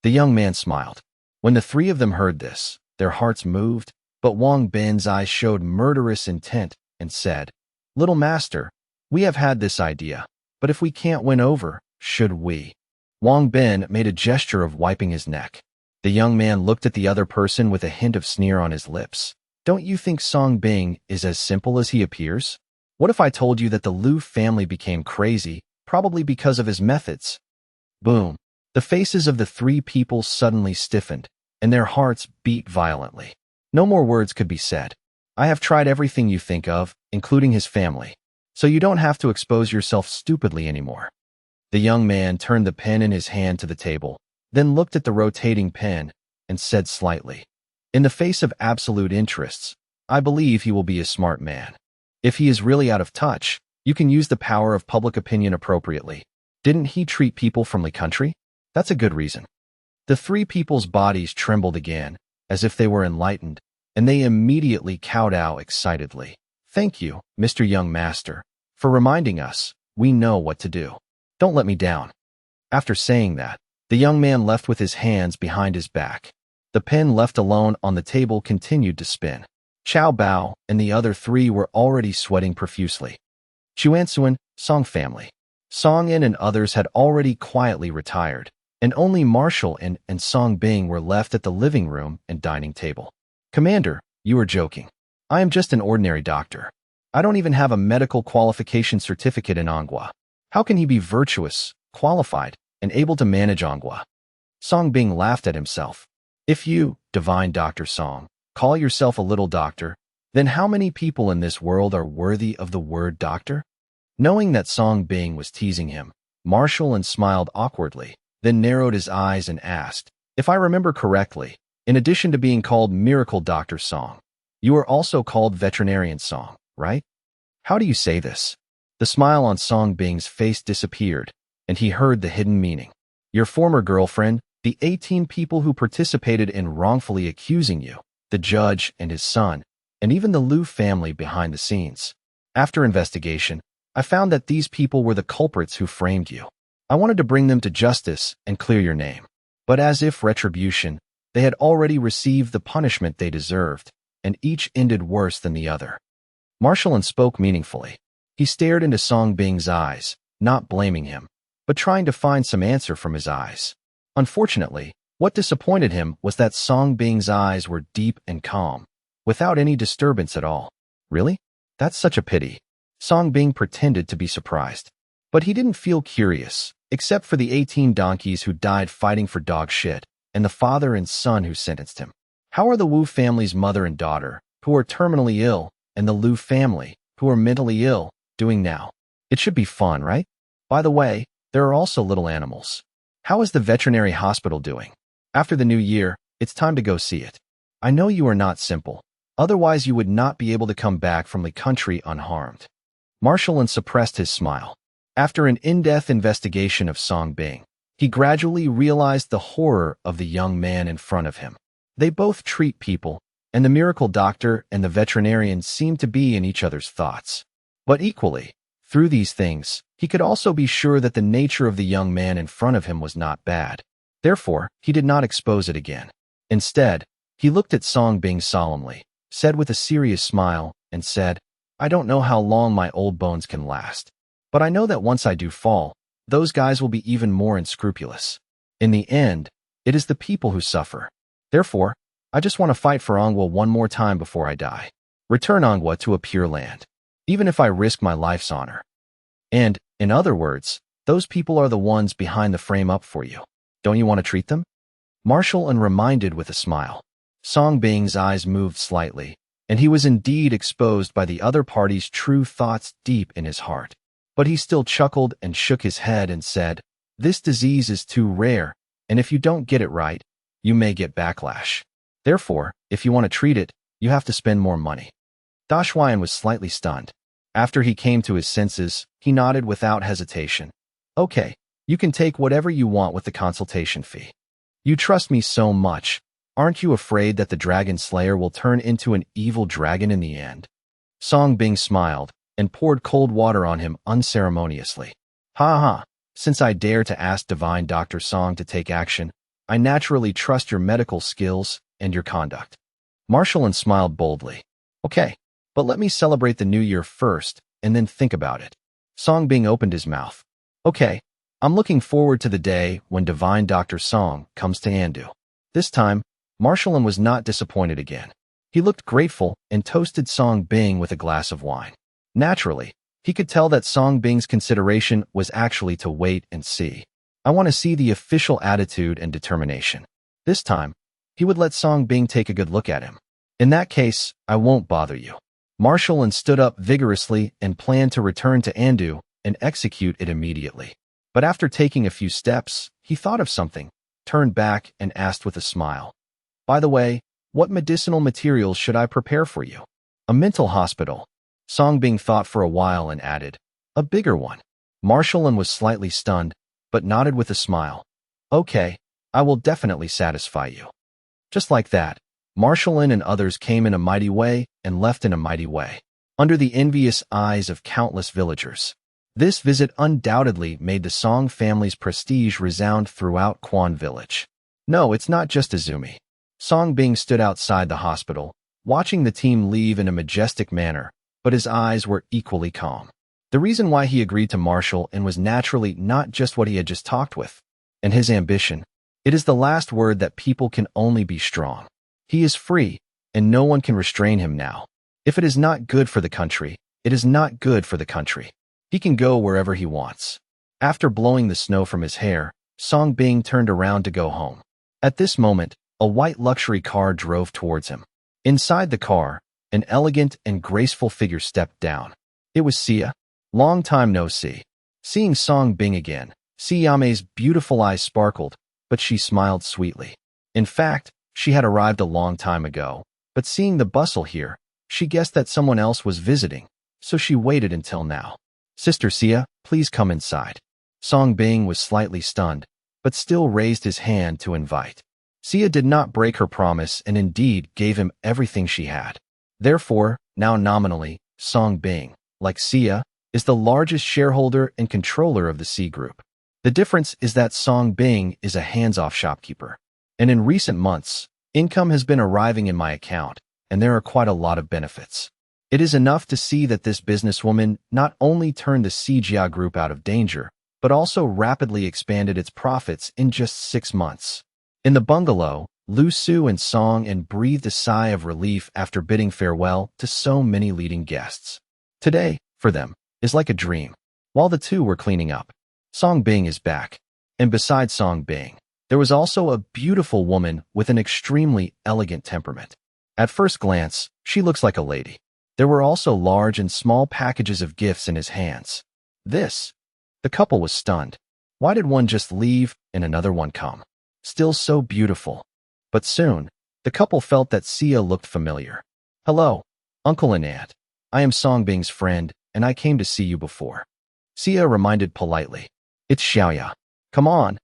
The young man smiled. When the three of them heard this, their hearts moved, but Wang Bin's eyes showed murderous intent and said, "Little master, we have had this idea, but if we can't win over, should we?" Wang Bin made a gesture of wiping his neck. The young man looked at the other person with a hint of sneer on his lips. "Don't you think Song Bing is as simple as he appears? What if I told you that the Liu family became crazy, probably because of his methods?" Boom. The faces of the three people suddenly stiffened, and their hearts beat violently. No more words could be said. "I have tried everything you think of, including his family, so you don't have to expose yourself stupidly anymore." The young man turned the pen in his hand to the table, then looked at the rotating pen and said slightly, "In the face of absolute interests, I believe he will be a smart man. If he is really out of touch, you can use the power of public opinion appropriately. Didn't he treat people from the country? That's a good reason." The three people's bodies trembled again, as if they were enlightened, and they immediately kowtowed excitedly. "Thank you, Mr. Young Master, for reminding us. We know what to do. Don't let me down." After saying that, the young man left with his hands behind his back. The pen left alone on the table continued to spin. Qiao Bao and the other three were already sweating profusely. Chuansuan, Song family. Song and others had already quietly retired, and only Marshall and Song Bing were left at the living room and dining table. "Commander, you are joking. I am just an ordinary doctor. I don't even have a medical qualification certificate in Anghua. How can he be virtuous, qualified, and able to manage Anghua?" Song Bing laughed at himself. "If you, divine Dr. Song, call yourself a little doctor, then how many people in this world are worthy of the word doctor?" Knowing that Song Bing was teasing him, Marshall smiled awkwardly, then narrowed his eyes and asked, "If I remember correctly, in addition to being called Miracle Dr. Song, you are also called Veterinarian Song. right? How do you say this? The smile on Song Bing's face disappeared, and he heard the hidden meaning. Your former girlfriend, the 18 people who participated in wrongfully accusing you, the judge and his son, and even the Liu family behind the scenes. After investigation, I found that these people were the culprits who framed you. I wanted to bring them to justice and clear your name. But as if retribution, they had already received the punishment they deserved, and each ended worse than the other. Marshallin spoke meaningfully. He stared into Song Bing's eyes, not blaming him, but trying to find some answer from his eyes. Unfortunately, what disappointed him was that Song Bing's eyes were deep and calm, without any disturbance at all. Really? That's such a pity. Song Bing pretended to be surprised. But he didn't feel curious, except for the 18 donkeys who died fighting for dog shit, and the father and son who sentenced him. How are the Wu family's mother and daughter, who are terminally ill, and the Liu family, who are mentally ill, doing now? It should be fun, right? By the way, there are also little animals. How is the veterinary hospital doing? After the new year, it's time to go see it. I know you are not simple. Otherwise, you would not be able to come back from the country unharmed. Marshallin suppressed his smile. After an in-depth investigation of Song Bing, he gradually realized the horror of the young man in front of him. They both treat people, and the miracle doctor and the veterinarian seemed to be in each other's thoughts. But equally, through these things, he could also be sure that the nature of the young man in front of him was not bad. Therefore, he did not expose it again. Instead, he looked at Song Bing solemnly, said with a serious smile, and said, I don't know how long my old bones can last, but I know that once I do fall, those guys will be even more unscrupulous. In the end, it is the people who suffer. Therefore, I just want to fight for Anghua one more time before I die. Return Anghua to a pure land, even if I risk my life's honor. And, in other words, those people are the ones behind the frame up for you. Don't you want to treat them? Marshallin reminded with a smile. Song Bing's eyes moved slightly, and he was indeed exposed by the other party's true thoughts deep in his heart. But he still chuckled and shook his head and said, This disease is too rare, and if you don't get it right, you may get backlash. Therefore, if you want to treat it, you have to spend more money. Dashhuan was slightly stunned. After he came to his senses, he nodded without hesitation. Okay, you can take whatever you want with the consultation fee. You trust me so much. Aren't you afraid that the Dragon Slayer will turn into an evil dragon in the end? Song Bing smiled and poured cold water on him unceremoniously. Ha ha, since I dare to ask Divine Dr. Song to take action, I naturally trust your medical skills and your conduct. Marshallin smiled boldly. Okay, but let me celebrate the new year first, and then think about it. Song Bing opened his mouth. Okay, I'm looking forward to the day when Divine Dr. Song comes to Andu. This time, Marshallin was not disappointed again. He looked grateful and toasted Song Bing with a glass of wine. Naturally, he could tell that Song Bing's consideration was actually to wait and see. I want to see the official attitude and determination. This time, he would let Song Bing take a good look at him. In that case, I won't bother you. Marshallin stood up vigorously and planned to return to Andu and execute it immediately. But after taking a few steps, he thought of something, turned back and asked with a smile. By the way, what medicinal materials should I prepare for you? A mental hospital. Song Bing thought for a while and added, a bigger one. Marshallin was slightly stunned, but nodded with a smile. Okay, I will definitely satisfy you. Just like that, Marshallin and others came in a mighty way and left in a mighty way, under the envious eyes of countless villagers. This visit undoubtedly made the Song family's prestige resound throughout Quan village. No, it's not just Azumi. Song Bing stood outside the hospital, watching the team leave in a majestic manner, but his eyes were equally calm. The reason why he agreed to Marshallin was naturally not just what he had just talked with, and his ambition. It is the last word that people can only be strong. He is free, and no one can restrain him now. If it is not good for the country, it is not good for the country. He can go wherever he wants. After blowing the snow from his hair, Song Bing turned around to go home. At this moment, a white luxury car drove towards him. Inside the car, an elegant and graceful figure stepped down. It was Sia. Long time no see. Seeing Song Bing again, Siyame's beautiful eyes sparkled, but she smiled sweetly. In fact, she had arrived a long time ago, but seeing the bustle here, She guessed that someone else was visiting, so she waited until now. Sister Sia, please come inside. Song Bing was slightly stunned, but still raised his hand to invite. Sia did not break her promise and indeed gave him everything she had. Therefore, now nominally, Song Bing, like Sia, is the largest shareholder and controller of the C Group. The difference is that Song Bing is a hands-off shopkeeper. And in recent months, income has been arriving in my account, and there are quite a lot of benefits. It is enough to see that this businesswoman not only turned the CGI Group out of danger, but also rapidly expanded its profits in just 6 months. In the bungalow, Lu Su and Song and breathed a sigh of relief after bidding farewell to so many leading guests. Today, for them, is like a dream. While the two were cleaning up, Song Bing is back. And beside Song Bing, there was also a beautiful woman with an extremely elegant temperament. At first glance, she looks like a lady. There were also large and small packages of gifts in his hands. The couple was stunned. Why did one just leave and another one come? Still so beautiful. But soon, the couple felt that Sia looked familiar. Hello, Uncle and Aunt. I am Song Bing's friend, and I came to see you before. Sia reminded politely. It's Xiaoya. Come on,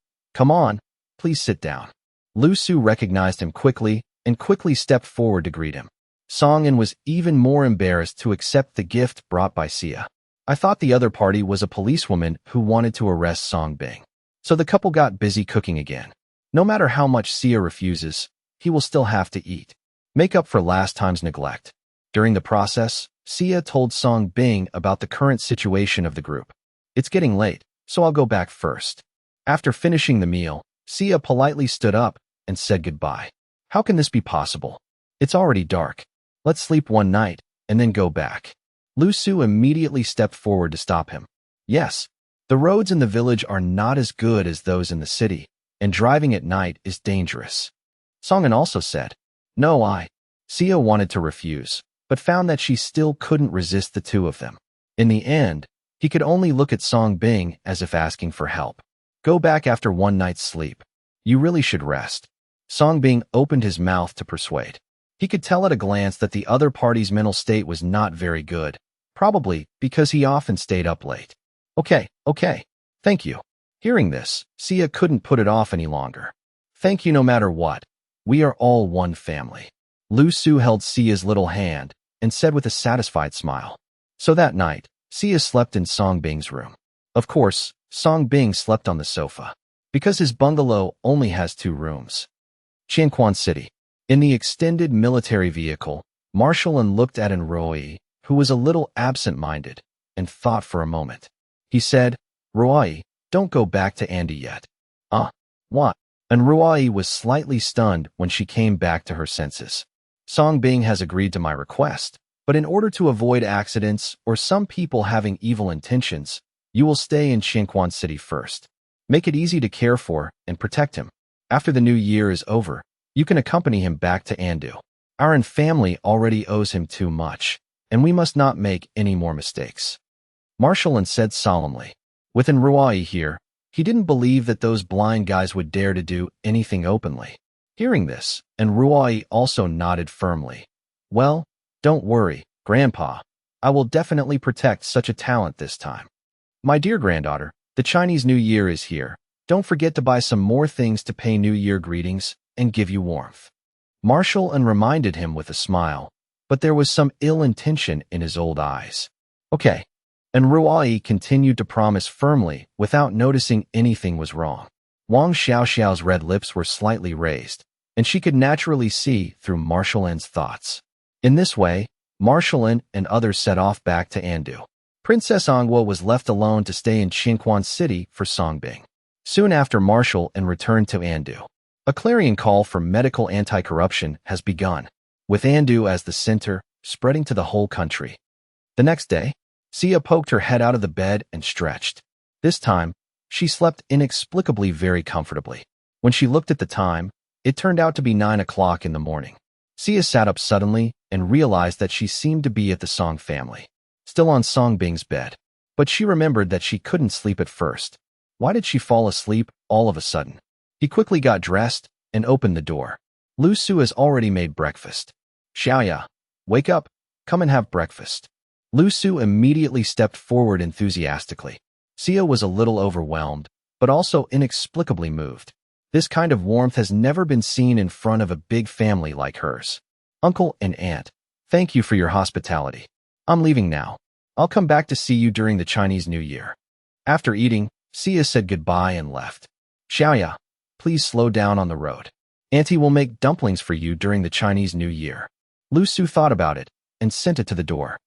please sit down. Lu Su recognized him quickly and quickly stepped forward to greet him. Song En was even more embarrassed to accept the gift brought by Sia. I thought the other party was a policewoman who wanted to arrest Song Bing. So the couple got busy cooking again. No matter how much Sia refuses, he will still have to eat. Make up for last time's neglect. During the process, Sia told Song Bing about the current situation of the group. It's getting late, so I'll go back first. After finishing the meal, Sia politely stood up and said goodbye. How can this be possible? It's already dark. Let's sleep one night and then go back. Lu Su immediately stepped forward to stop him. Yes, the roads in the village are not as good as those in the city, and driving at night is dangerous. Song En also said, No, Sia wanted to refuse, but found that she still couldn't resist the two of them. In the end, he could only look at Song Bing as if asking for help. Go back after one night's sleep. You really should rest. Song Bing opened his mouth to persuade. He could tell at a glance that the other party's mental state was not very good, probably because he often stayed up late. Okay, thank you. Hearing this, Sia couldn't put it off any longer. Thank you no matter what. We are all one family. Lu Su held Sia's little hand and said with a satisfied smile. So that night, Sia slept in Song Bing's room. Of course, Song Bing slept on the sofa, because his bungalow only has 2 rooms. Qianquan City. In the extended military vehicle, Marshall looked at Enroi, who was a little absent-minded, and thought for a moment. He said, Ruai, don't go back to Andy yet. What? And Ruai was slightly stunned when she came back to her senses. Song Bing has agreed to my request, but in order to avoid accidents or some people having evil intentions, you will stay in Qianquan City first. Make it easy to care for and protect him. After the new year is over, you can accompany him back to Andu. Our family already owes him too much, and we must not make any more mistakes. Marshall said solemnly. With Ruai here, he didn't believe that those blind guys would dare to do anything openly. Hearing this, Ruai also nodded firmly. Well, don't worry, Grandpa. I will definitely protect such a talent this time. My dear granddaughter, the Chinese New Year is here. Don't forget to buy some more things to pay New Year greetings and give you warmth. Marshall reminded him with a smile, but there was some ill intention in his old eyes. Okay. And Ruai continued to promise firmly without noticing anything was wrong. Wang Xiaoxiao's red lips were slightly raised, and she could naturally see through Marshall thoughts. In this way, Marshall and others set off back to Andu. Princess Anghua was left alone to stay in Qianquan City for Song Bing. Soon after Marshall returned to Andu, a clarion call for medical anti-corruption has begun, with Andu as the center, spreading to the whole country. The next day, Sia poked her head out of the bed and stretched. This time, she slept inexplicably very comfortably. When she looked at the time, it turned out to be 9 o'clock in the morning. Sia sat up suddenly and realized that she seemed to be at the Song family, still on Song Bing's bed. But she remembered that she couldn't sleep at first. Why did she fall asleep all of a sudden? He quickly got dressed and opened the door. Lu Su has already made breakfast. Xiaoya, wake up. Come and have breakfast. Lu Su immediately stepped forward enthusiastically. Xia was a little overwhelmed, but also inexplicably moved. This kind of warmth has never been seen in front of a big family like hers. Uncle and aunt, thank you for your hospitality. I'm leaving now. I'll come back to see you during the Chinese New Year. After eating, Xia said goodbye and left. Xiaoya, please slow down on the road. Auntie will make dumplings for you during the Chinese New Year. Lu Su thought about it and sent it to the door.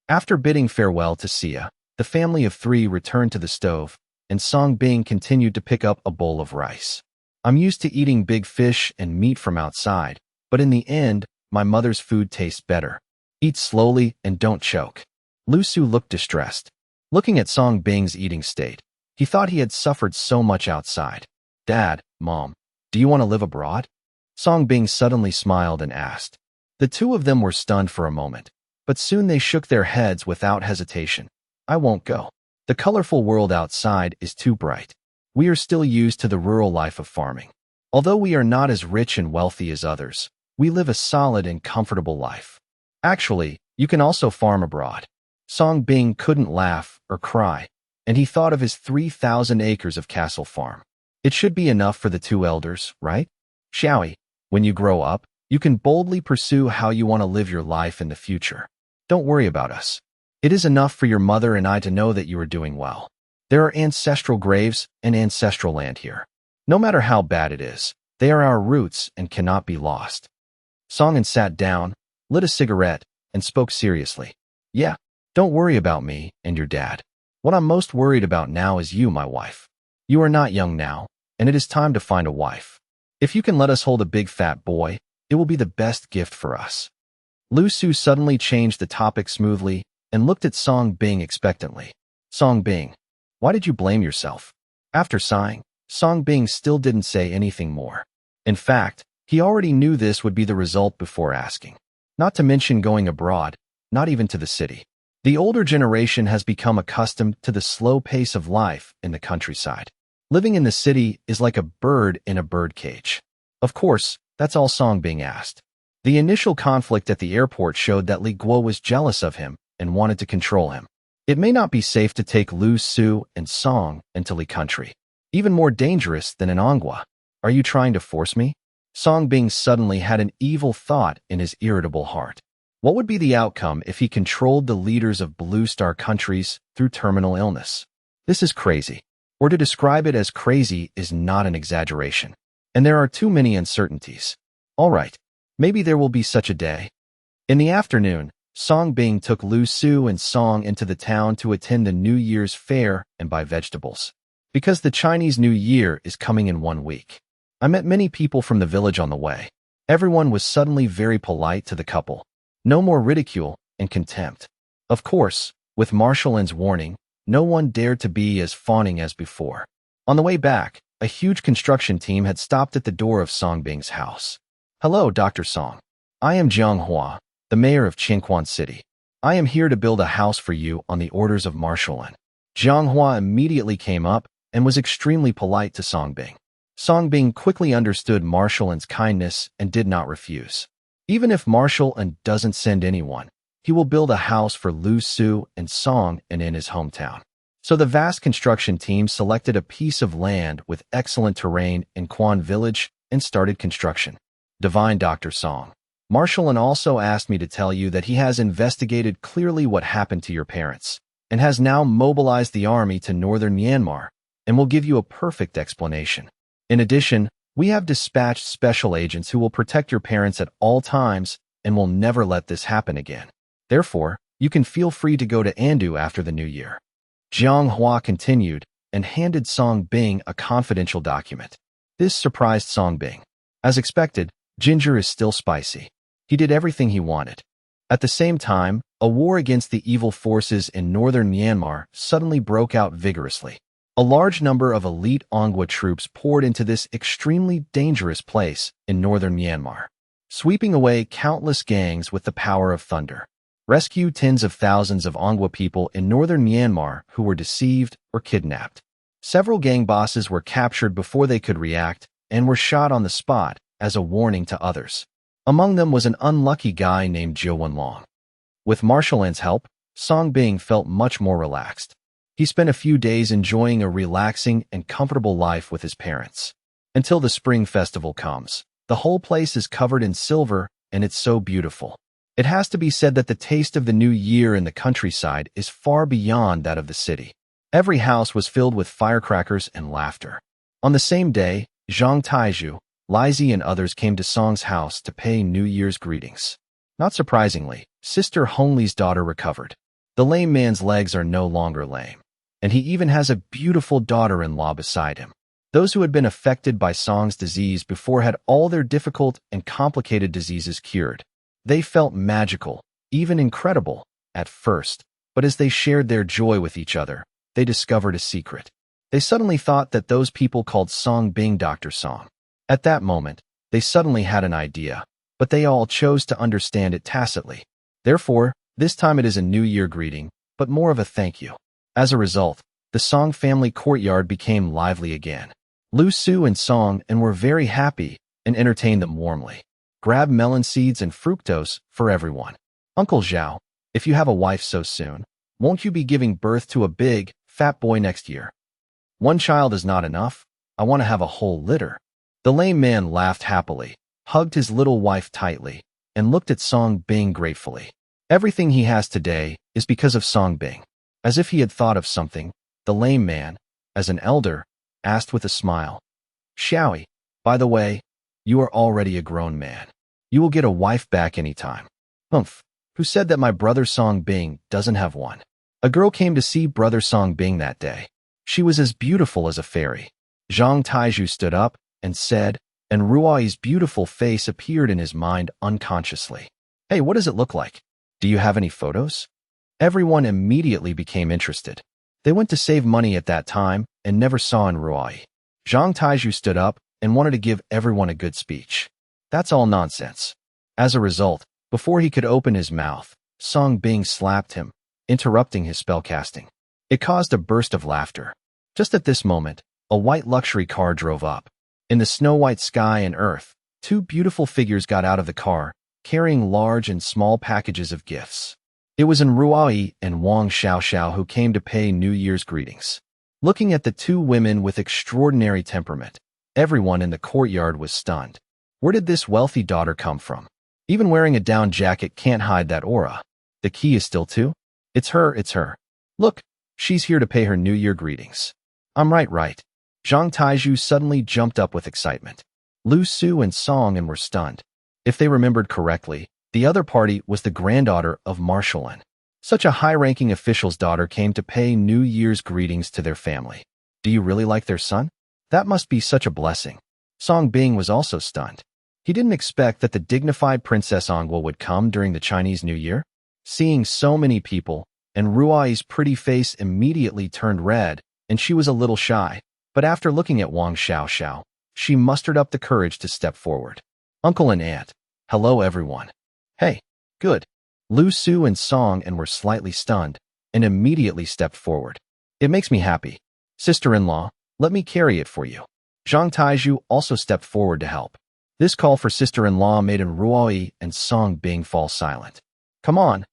After bidding farewell to Xia, the family of three returned to the stove, and Song Bing continued to pick up a bowl of rice. I'm used to eating big fish and meat from outside, but in the end, my mother's food tastes better. Eat slowly and don't choke. Lu Su looked distressed. Looking at Song Bing's eating state, he thought he had suffered so much outside. Dad, Mom, do you want to live abroad? Song Bing suddenly smiled and asked. The two of them were stunned for a moment, but soon they shook their heads without hesitation. I won't go. The colorful world outside is too bright. We are still used to the rural life of farming. Although we are not as rich and wealthy as others, we live a solid and comfortable life. Actually, you can also farm abroad. Song Bing couldn't laugh or cry, and he thought of his 3,000 acres of castle farm. It should be enough for the two elders, right? Xiaoyi, when you grow up, you can boldly pursue how you want to live your life in the future. Don't worry about us. It is enough for your mother and I to know that you are doing well. There are ancestral graves and ancestral land here. No matter how bad it is, they are our roots and cannot be lost. Songan sat down, lit a cigarette, and spoke seriously. Yeah, don't worry about me and your dad. What I'm most worried about now is you, my wife. You are not young now, and it is time to find a wife. If you can let us hold a big fat boy, it will be the best gift for us. Lu Su suddenly changed the topic smoothly and looked at Song Bing expectantly. Song Bing, why did you blame yourself? After sighing, Song Bing still didn't say anything more. In fact, he already knew this would be the result before asking. Not to mention going abroad, not even to the city. The older generation has become accustomed to the slow pace of life in the countryside. Living in the city is like a bird in a birdcage. Of course, that's all Song Bing asked. The initial conflict at the airport showed that Li Guo was jealous of him and wanted to control him. It may not be safe to take Lu Su and Song into Li country. Even more dangerous than in Anghua. Are you trying to force me? Song Bing suddenly had an evil thought in his irritable heart. What would be the outcome if he controlled the leaders of Blue Star countries through terminal illness? This is crazy. Or to describe it as crazy is not an exaggeration. And there are too many uncertainties. All right, maybe there will be such a day. In the afternoon, Song Bing took Lu Su and Song into the town to attend the New Year's fair and buy vegetables. Because the Chinese New Year is coming in 1 week. I met many people from the village on the way. Everyone was suddenly very polite to the couple. No more ridicule and contempt. Of course, with Marshall N's warning, no one dared to be as fawning as before. On the way back, a huge construction team had stopped at the door of Song Bing's house. Hello, Dr. Song. I am Jiang Hua, the mayor of Qingquan City. I am here to build a house for you on the orders of Marshall N. Jiang Hua immediately came up and was extremely polite to Song Bing. Song Bing quickly understood Marshall N's kindness and did not refuse. Even if Marshall N doesn't send anyone, he will build a house for Lu Su and Song and in his hometown. So the vast construction team selected a piece of land with excellent terrain in Quan Village and started construction. Divine Dr. Song. Marshall N also asked me to tell you that he has investigated clearly what happened to your parents and has now mobilized the army to northern Myanmar and will give you a perfect explanation. In addition, we have dispatched special agents who will protect your parents at all times and will never let this happen again. Therefore, you can feel free to go to Andu after the new year. Jiang Hua continued and handed Song Bing a confidential document. This surprised Song Bing. As expected, ginger is still spicy. He did everything he wanted. At the same time, a war against the evil forces in northern Myanmar suddenly broke out vigorously. A large number of elite Anghua troops poured into this extremely dangerous place in northern Myanmar, sweeping away countless gangs with the power of thunder. Rescue tens of thousands of Anghua people in northern Myanmar who were deceived or kidnapped. Several gang bosses were captured before they could react and were shot on the spot as a warning to others. Among them was an unlucky guy named Jiu Wenlong. With Marshall's help, Song Bing felt much more relaxed. He spent a few days enjoying a relaxing and comfortable life with his parents. Until the spring festival comes, the whole place is covered in silver, and it's so beautiful. It has to be said that the taste of the new year in the countryside is far beyond that of the city. Every house was filled with firecrackers and laughter. On the same day, Zhang Taizhu, Lizzie and others came to Song's house to pay New Year's greetings. Not surprisingly, Sister Hongli's daughter recovered. The lame man's legs are no longer lame, and he even has a beautiful daughter-in-law beside him. Those who had been affected by Song's disease before had all their difficult and complicated diseases cured. They felt magical, even incredible, at first, but as they shared their joy with each other, they discovered a secret. They suddenly thought that those people called Song Bing Dr. Song. At that moment, they suddenly had an idea, but they all chose to understand it tacitly. Therefore, this time it is a New Year greeting, but more of a thank you. As a result, the Song family courtyard became lively again. Lu Su and Song were very happy and entertained them warmly. Grab melon seeds and fructose for everyone. Uncle Zhao, if you have a wife so soon, won't you be giving birth to a big, fat boy next year? One child is not enough. I want to have a whole litter. The lame man laughed happily, hugged his little wife tightly, and looked at Song Bing gratefully. Everything he has today is because of Song Bing. As if he had thought of something, the lame man, as an elder, asked with a smile, Xiaoyi, by the way, you are already a grown man. You will get a wife back anytime. Humph, who said that my brother Song Bing doesn't have one? A girl came to see brother Song Bing that day. She was as beautiful as a fairy. Zhang Taizhu stood up and said, and Ruai's beautiful face appeared in his mind unconsciously. Hey, what does it look like? Do you have any photos? Everyone immediately became interested. They went to save money at that time and never saw in Ruai. Zhang Taizhu stood up and wanted to give everyone a good speech. That's all nonsense. As a result, before he could open his mouth, Song Bing slapped him, interrupting his spellcasting. It caused a burst of laughter. Just at this moment, a white luxury car drove up. In the snow-white sky and earth, two beautiful figures got out of the car, carrying large and small packages of gifts. It was Ruai and Wang Xiaoxiao who came to pay New Year's greetings. Looking at the two women with extraordinary temperament, everyone in the courtyard was stunned. Where did this wealthy daughter come from? Even wearing a down jacket can't hide that aura. The key is still two? It's her. Look, she's here to pay her New Year greetings. I'm right. Zhang Taizhu suddenly jumped up with excitement. Lu Su and Song were stunned. If they remembered correctly, the other party was the granddaughter of Marshall. Such a high-ranking official's daughter came to pay New Year's greetings to their family. Do you really like their son? That must be such a blessing. Song Bing was also stunned. He didn't expect that the dignified Princess Ongwa would come during the Chinese New Year. Seeing so many people, and Ruai's pretty face immediately turned red, and she was a little shy. But after looking at Wang Xiaoxiao, she mustered up the courage to step forward. Uncle and Aunt, hello everyone. Hey, good. Lu Su and Song were slightly stunned, and immediately stepped forward. It makes me happy. Sister-in-law, let me carry it for you. Zhang Taizhu also stepped forward to help. This call for sister-in-law made Ruai and Song Bing fall silent. Come on,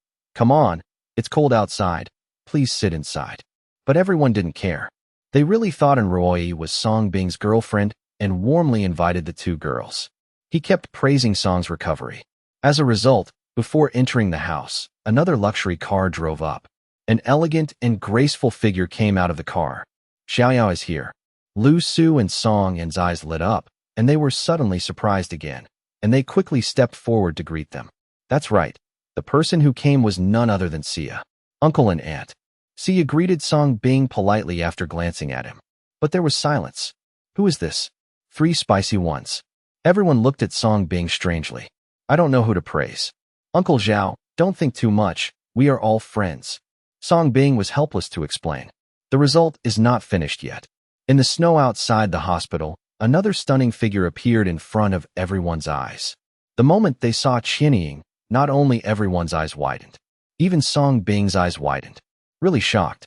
it's cold outside. Please sit inside. But everyone didn't care. They really thought Ruai was Song Bing's girlfriend and warmly invited the two girls. He kept praising Song's recovery. As a result, before entering the house, another luxury car drove up. An elegant and graceful figure came out of the car. Xiaoyao is here. Lu Su and Song's eyes lit up, and they were suddenly surprised again, and they quickly stepped forward to greet them. That's right. The person who came was none other than Sia, uncle and aunt. Sia greeted Song Bing politely after glancing at him. But there was silence. Who is this? 3 spicy ones. Everyone looked at Song Bing strangely. I don't know who to praise. Uncle Zhao, don't think too much. We are all friends. Song Bing was helpless to explain. The result is not finished yet. In the snow outside the hospital, another stunning figure appeared in front of everyone's eyes. The moment they saw Qianying, not only everyone's eyes widened, even Song Bing's eyes widened. Really shocked.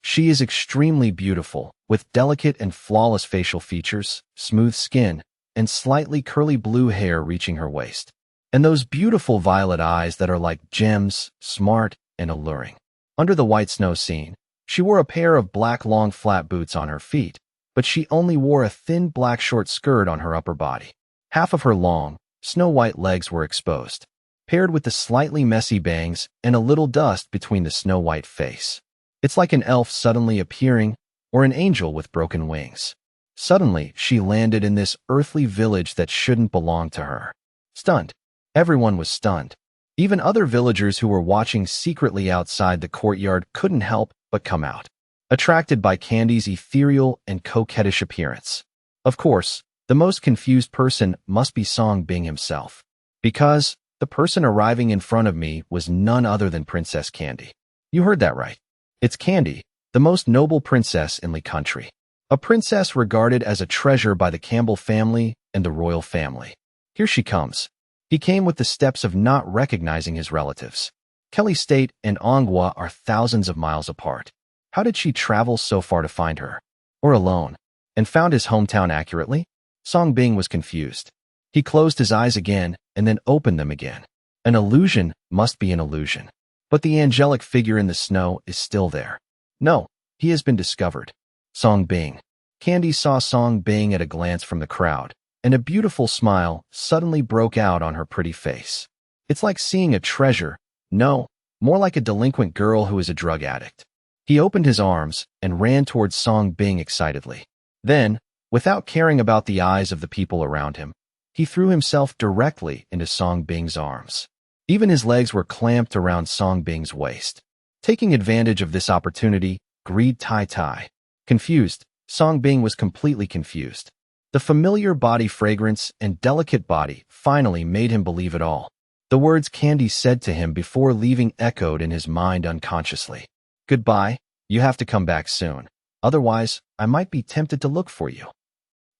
She is extremely beautiful, with delicate and flawless facial features, smooth skin, and slightly curly blue hair reaching her waist. And those beautiful violet eyes that are like gems, smart and alluring. Under the white snow scene, she wore a pair of black long flat boots on her feet, but she only wore a thin black short skirt on her upper body. Half of her long, snow-white legs were exposed, paired with the slightly messy bangs and a little dust between the snow-white face. It's like an elf suddenly appearing, or an angel with broken wings. Suddenly, she landed in this earthly village that shouldn't belong to her. Stunned. Everyone was stunned. Even other villagers who were watching secretly outside the courtyard couldn't help but come out, attracted by Candy's ethereal and coquettish appearance. Of course, the most confused person must be Song Bing himself, because the person arriving in front of me was none other than Princess Candy. You heard that right. It's Candy, the most noble princess in the country. A princess regarded as a treasure by the Campbell family and the royal family. Here she comes. He came with the steps of not recognizing his relatives. Kelly State and Ongwa are thousands of miles apart. How did she travel so far to find her? Or alone? And found his hometown accurately? Song Bing was confused. He closed his eyes again and then opened them again. An illusion must be an illusion. But the angelic figure in the snow is still there. No, he has been discovered. Song Bing. Candy saw Song Bing at a glance from the crowd, and a beautiful smile suddenly broke out on her pretty face. It's like seeing a treasure. No, more like a delinquent girl who is a drug addict. He opened his arms and ran towards Song Bing excitedly. Then, without caring about the eyes of the people around him, he threw himself directly into Song Bing's arms. Even his legs were clamped around Song Bing's waist. Taking advantage of this opportunity, greed Tai Tai. Confused, Song Bing was completely confused. The familiar body fragrance and delicate body finally made him believe it all. The words Candy said to him before leaving echoed in his mind unconsciously. Goodbye, you have to come back soon. Otherwise, I might be tempted to look for you.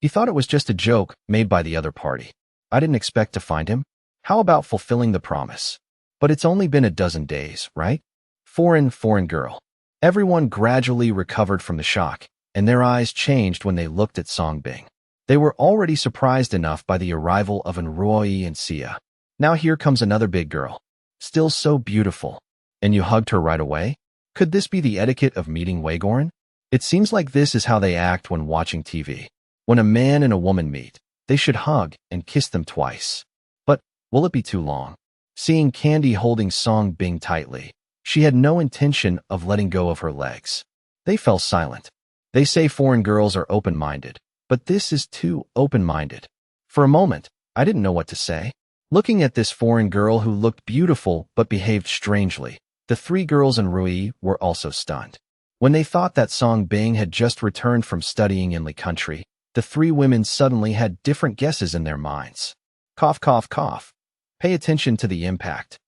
He thought it was just a joke made by the other party. I didn't expect to find him. How about fulfilling the promise? But it's only been a dozen days, right? Foreign girl. Everyone gradually recovered from the shock, and their eyes changed when they looked at Song Bing. They were already surprised enough by the arrival of Enroy and Sia. Now here comes another big girl. Still so beautiful. And you hugged her right away? Could this be the etiquette of meeting Waygoran? It seems like this is how they act when watching TV. When a man and a woman meet, they should hug and kiss them twice. But will it be too long? Seeing Candy holding Song Bing tightly, she had no intention of letting go of her legs. They fell silent. They say foreign girls are open-minded, but this is too open-minded. For a moment, I didn't know what to say. Looking at this foreign girl who looked beautiful but behaved strangely, the three girls in Rui were also stunned. When they thought that Song Bing had just returned from studying in the country, the three women suddenly had different guesses in their minds. Cough, cough, cough. Pay attention to the impact.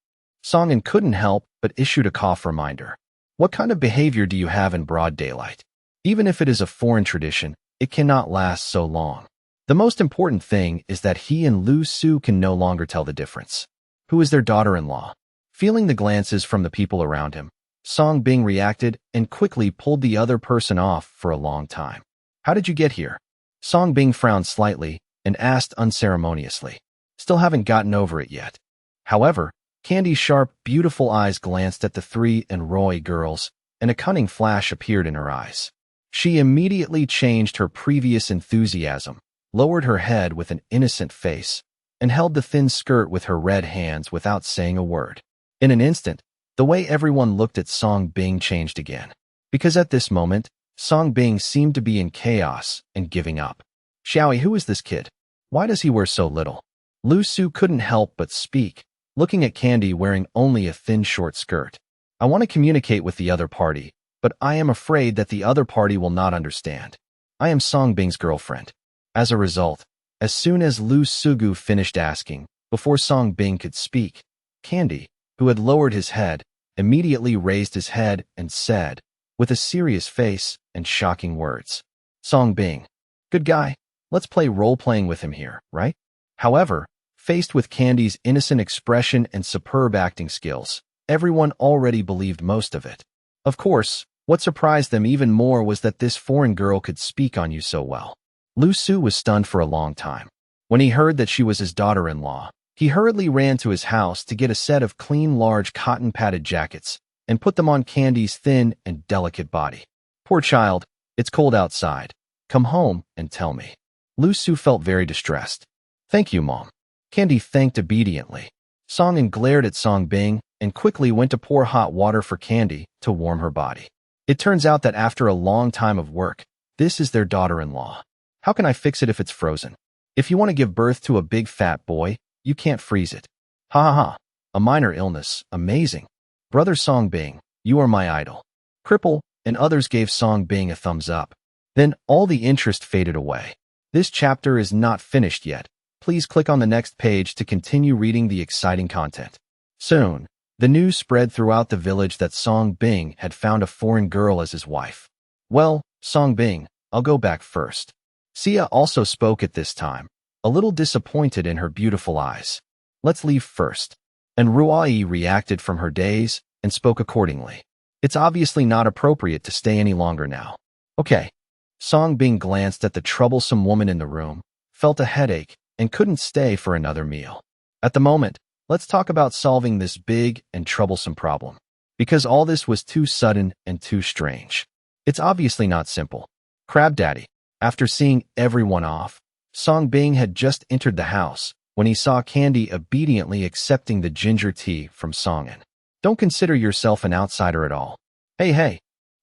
Song couldn't help but issued a cough reminder. What kind of behavior do you have in broad daylight? Even if it is a foreign tradition, it cannot last so long. The most important thing is that he and Lu Su can no longer tell the difference. Who is their daughter-in-law? Feeling the glances from the people around him, Song Bing reacted and quickly pulled the other person off for a long time. How did you get here? Song Bing frowned slightly and asked unceremoniously. Still haven't gotten over it yet. However, Candy's sharp, beautiful eyes glanced at the three Enroy girls, and a cunning flash appeared in her eyes. She immediately changed her previous enthusiasm, lowered her head with an innocent face, and held the thin skirt with her red hands without saying a word. In an instant, the way everyone looked at Song Bing changed again. Because at this moment, Song Bing seemed to be in chaos and giving up. Xiaoyi, who is this kid? Why does he wear so little? Lu Su couldn't help but speak, looking at Candy wearing only a thin short skirt. I want to communicate with the other party, but I am afraid that the other party will not understand. I am Song Bing's girlfriend. As a result, as soon as Lu Sugu finished asking, before Song Bing could speak, Candy, who had lowered his head, immediately raised his head and said, with a serious face and shocking words, Song Bing, good guy, let's play role-playing with him here, right? However, faced with Candy's innocent expression and superb acting skills, everyone already believed most of it. Of course, what surprised them even more was that this foreign girl could speak on you so well. Lu Su was stunned for a long time. When he heard that she was his daughter-in-law, He hurriedly ran to his house to get a set of clean, large cotton-padded jackets and put them on Candy's thin and delicate body. Poor child, it's cold outside. Come home and tell me. Lu Su felt very distressed. Thank you, Mom. Candy thanked obediently. Song glared at Song Bing and quickly went to pour hot water for Candy to warm her body. It turns out that after a long time of work, this is their daughter-in-law. How can I fix it if it's frozen? If you want to give birth to a big fat boy, you can't freeze it. Ha ha ha. A minor illness. Amazing. Brother Song Bing, you are my idol. Cripple and others gave Song Bing a thumbs up. Then all the interest faded away. This chapter is not finished yet. Please click on the next page to continue reading the exciting content. Soon, the news spread throughout the village that Song Bing had found a foreign girl as his wife. Well, Song Bing, I'll go back first. Sia also spoke at this time, a little disappointed in her beautiful eyes. Let's leave first. And Ruai reacted from her daze and spoke accordingly. It's obviously not appropriate to stay any longer now. Okay. Song Bing glanced at the troublesome woman in the room, felt a headache, and couldn't stay for another meal. At the moment, let's talk about solving this big and troublesome problem. Because all this was too sudden and too strange. It's obviously not simple. Crab Daddy, after seeing everyone off, Song Bing had just entered the house when he saw Candy obediently accepting the ginger tea from Songin. Don't consider yourself an outsider at all. Hey.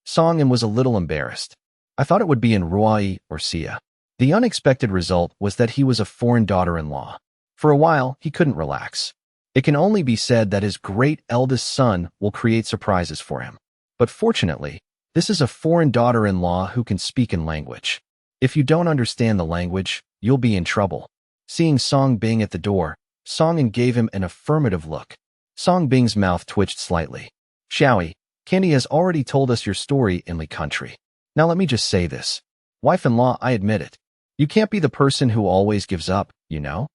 Songin was a little embarrassed. I thought it would be in Ruai or Sia. The unexpected result was that he was a foreign daughter-in-law. For a while, he couldn't relax. It can only be said that his great eldest son will create surprises for him. But fortunately, this is a foreign daughter-in-law who can speak in language. If you don't understand the language, you'll be in trouble. Seeing Song Bing at the door, Songin gave him an affirmative look. Song Bing's mouth twitched slightly. Xiaoyi, Candy has already told us your story in the country. Now let me just say this. Wife-in-law, I admit it. You can't be the person who always gives up, you know?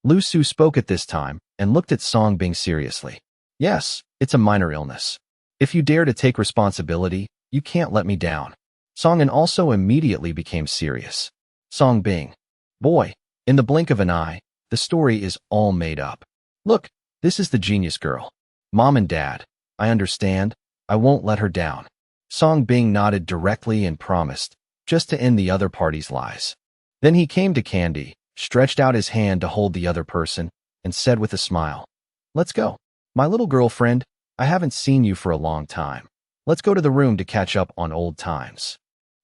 Lu Su spoke at this time and looked at Song Bing seriously. Yes, it's a minor illness. If you dare to take responsibility, you can't let me down. Songin also immediately became serious. Song Bing. Boy, in the blink of an eye, the story is all made up. Look, this is the genius girl. Mom and Dad, I understand. I won't let her down. Song Bing nodded directly and promised, just to end the other party's lies. Then he came to Candy, stretched out his hand to hold the other person, and said with a smile, Let's go. My little girlfriend, I haven't seen you for a long time. Let's go to the room to catch up on old times.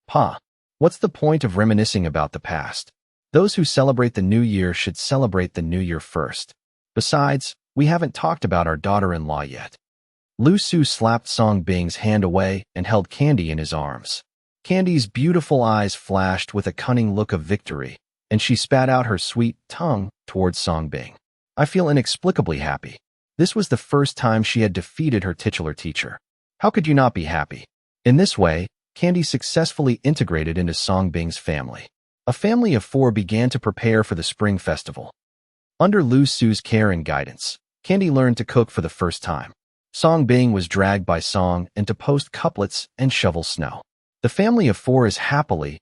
Pa, what's the point of reminiscing about the past? Those who celebrate the new year should celebrate the new year first. Besides, we haven't talked about our daughter-in-law yet. Lu Su slapped Song Bing's hand away and held Candy in his arms. Candy's beautiful eyes flashed with a cunning look of victory, and she spat out her sweet tongue towards Song Bing. I feel inexplicably happy. This was the first time she had defeated her titular teacher. How could you not be happy? In this way, Candy successfully integrated into Song Bing's family. A family of 4 began to prepare for the Spring Festival. Under Lu Su's care and guidance, Candy learned to cook for the first time. Song Bing was dragged by Song and to post couplets and shovel snow. The family of 4 is happily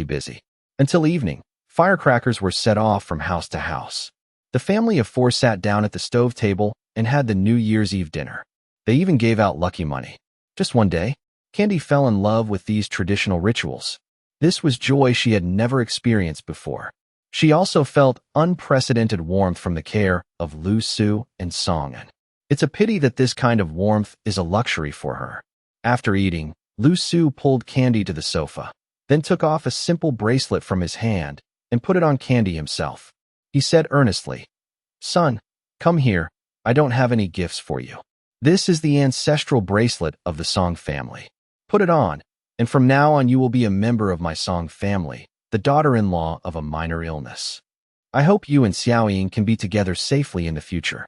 busy. Until evening, firecrackers were set off from house to house. The family of 4 sat down at the stove table and had the New Year's Eve dinner. They even gave out lucky money. Just one day, Candy fell in love with these traditional rituals. This was joy she had never experienced before. She also felt unprecedented warmth from the care of Lu Su and Songin. It's a pity that this kind of warmth is a luxury for her. After eating, Lu Su pulled Candy to the sofa, then took off a simple bracelet from his hand and put it on Candy himself. He said earnestly, Son, come here, I don't have any gifts for you. This is the ancestral bracelet of the Song family. Put it on, and from now on you will be a member of my Song family, the daughter-in-law of a minor illness. I hope you and Xiaoying can be together safely in the future.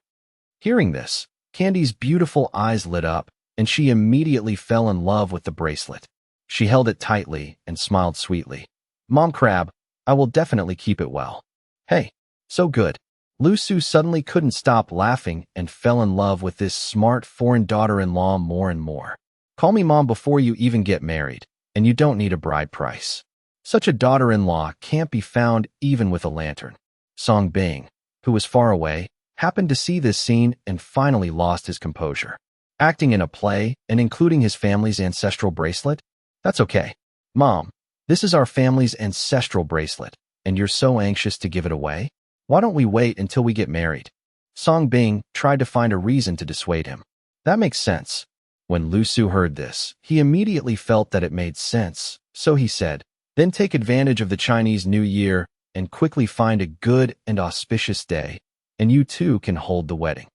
Hearing this, Candy's beautiful eyes lit up, and she immediately fell in love with the bracelet. She held it tightly and smiled sweetly. Mom Crab, I will definitely keep it well. Hey, so good. Lu Su suddenly couldn't stop laughing and fell in love with this smart foreign daughter-in-law more and more. Call me Mom before you even get married, and you don't need a bride price. Such a daughter-in-law can't be found even with a lantern. Song Bing, who was far away, happened to see this scene and finally lost his composure. Acting in a play and including his family's ancestral bracelet? That's okay. Mom, this is our family's ancestral bracelet, and you're so anxious to give it away? Why don't we wait until we get married? Song Bing tried to find a reason to dissuade him. That makes sense. When Lu Su heard this, he immediately felt that it made sense, so he said, then take advantage of the Chinese New Year and quickly find a good and auspicious day, and you too can hold the wedding.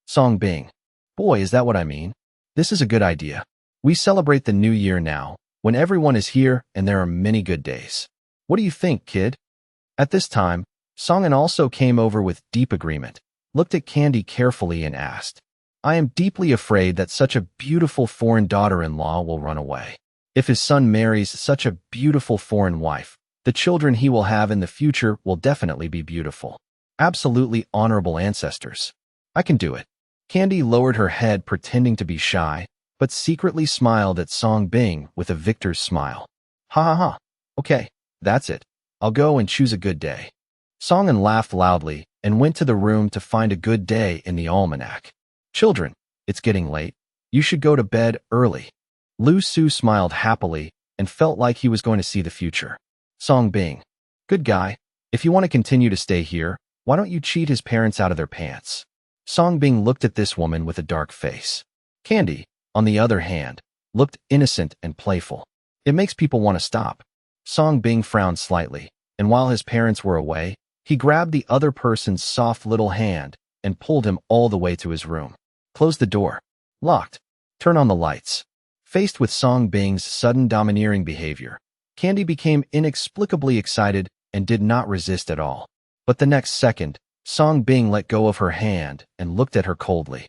Song Bing, boy, is that what I mean? This is a good idea. We celebrate the New Year now, when everyone is here and there are many good days. What do you think, kid? At this time, Song-an also came over with deep agreement, looked at Candy carefully and asked, I am deeply afraid that such a beautiful foreign daughter-in-law will run away. If his son marries such a beautiful foreign wife, the children he will have in the future will definitely be beautiful. Absolutely honorable ancestors. I can do it. Candy lowered her head pretending to be shy, but secretly smiled at Song Bing with a victor's smile. Ha ha ha. Okay, that's it. I'll go and choose a good day. Song-an laughed loudly and went to the room to find a good day in the almanac. Children, it's getting late. You should go to bed early. Lu Su smiled happily and felt like he was going to see the future. Song Bing, good guy. If you want to continue to stay here, why don't you cheat his parents out of their pants? Song Bing looked at this woman with a dark face. Candy, on the other hand, looked innocent and playful. It makes people want to stop. Song Bing frowned slightly, and while his parents were away, he grabbed the other person's soft little hand and pulled him all the way to his room. Close the door. Locked. Turn on the lights. Faced with Song Bing's sudden domineering behavior, Candy became inexplicably excited and did not resist at all. But the next second, Song Bing let go of her hand and looked at her coldly.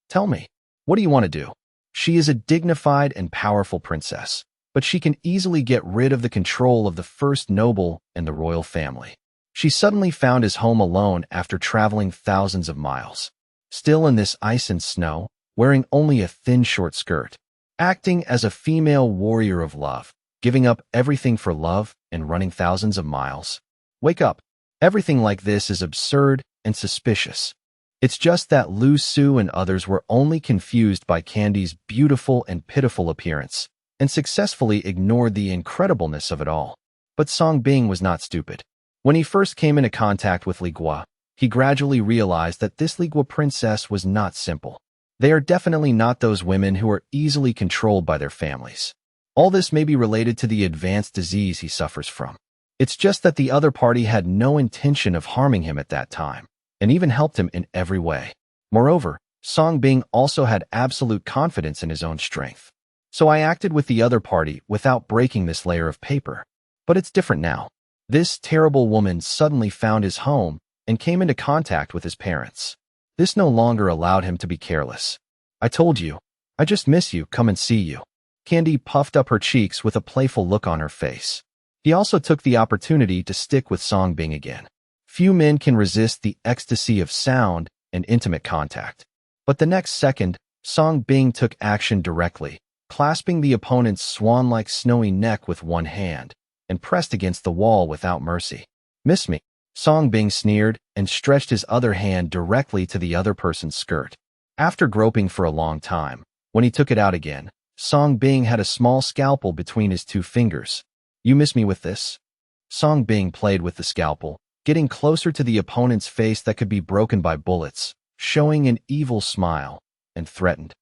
Tell me, what do you want to do? She is a dignified and powerful princess, but she can easily get rid of the control of the first noble in the royal family. She suddenly found his home alone after traveling thousands of miles. Still in this ice and snow, wearing only a thin short skirt. Acting as a female warrior of love, giving up everything for love and running thousands of miles. Wake up. Everything like this is absurd and suspicious. It's just that Lu Su and others were only confused by Candy's beautiful and pitiful appearance and successfully ignored the incredibleness of it all. But Song Bing was not stupid. When he first came into contact with Li Gua, he gradually realized that this Li Gua princess was not simple. They are definitely not those women who are easily controlled by their families. All this may be related to the advanced disease he suffers from. It's just that the other party had no intention of harming him at that time, and even helped him in every way. Moreover, Song Bing also had absolute confidence in his own strength. So I acted with the other party without breaking this layer of paper. But it's different now. This terrible woman suddenly found his home and came into contact with his parents. This no longer allowed him to be careless. I told you, I just miss you, come and see you. Candy puffed up her cheeks with a playful look on her face. He also took the opportunity to stick with Song Bing again. Few men can resist the ecstasy of sound and intimate contact. But the next second, Song Bing took action directly, clasping the opponent's swan-like snowy neck with one hand, and pressed against the wall without mercy. Miss me? Song Bing sneered and stretched his other hand directly to the other person's skirt. After groping for a long time, when he took it out again, Song Bing had a small scalpel between his two fingers. You miss me with this? Song Bing played with the scalpel, getting closer to the opponent's face that could be broken by bullets, showing an evil smile, and threatened.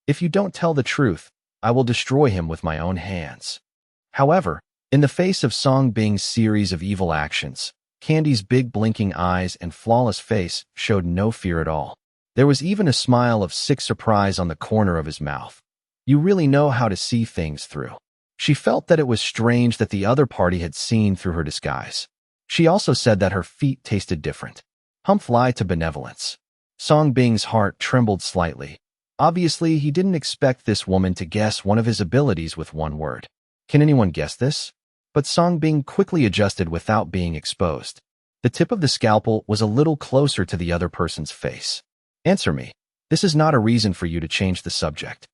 If you don't tell the truth, I will destroy him with my own hands. However, in the face of Song Bing's series of evil actions, Candy's big blinking eyes and flawless face showed no fear at all. There was even a smile of sick surprise on the corner of his mouth. You really know how to see things through. She felt that it was strange that the other party had seen through her disguise. She also said that her feet tasted different. Humph lied to benevolence. Song Bing's heart trembled slightly. Obviously, he didn't expect this woman to guess one of his abilities with one word. Can anyone guess this? But Song Bing quickly adjusted without being exposed. The tip of the scalpel was a little closer to the other person's face. Answer me. This is not a reason for you to change the subject.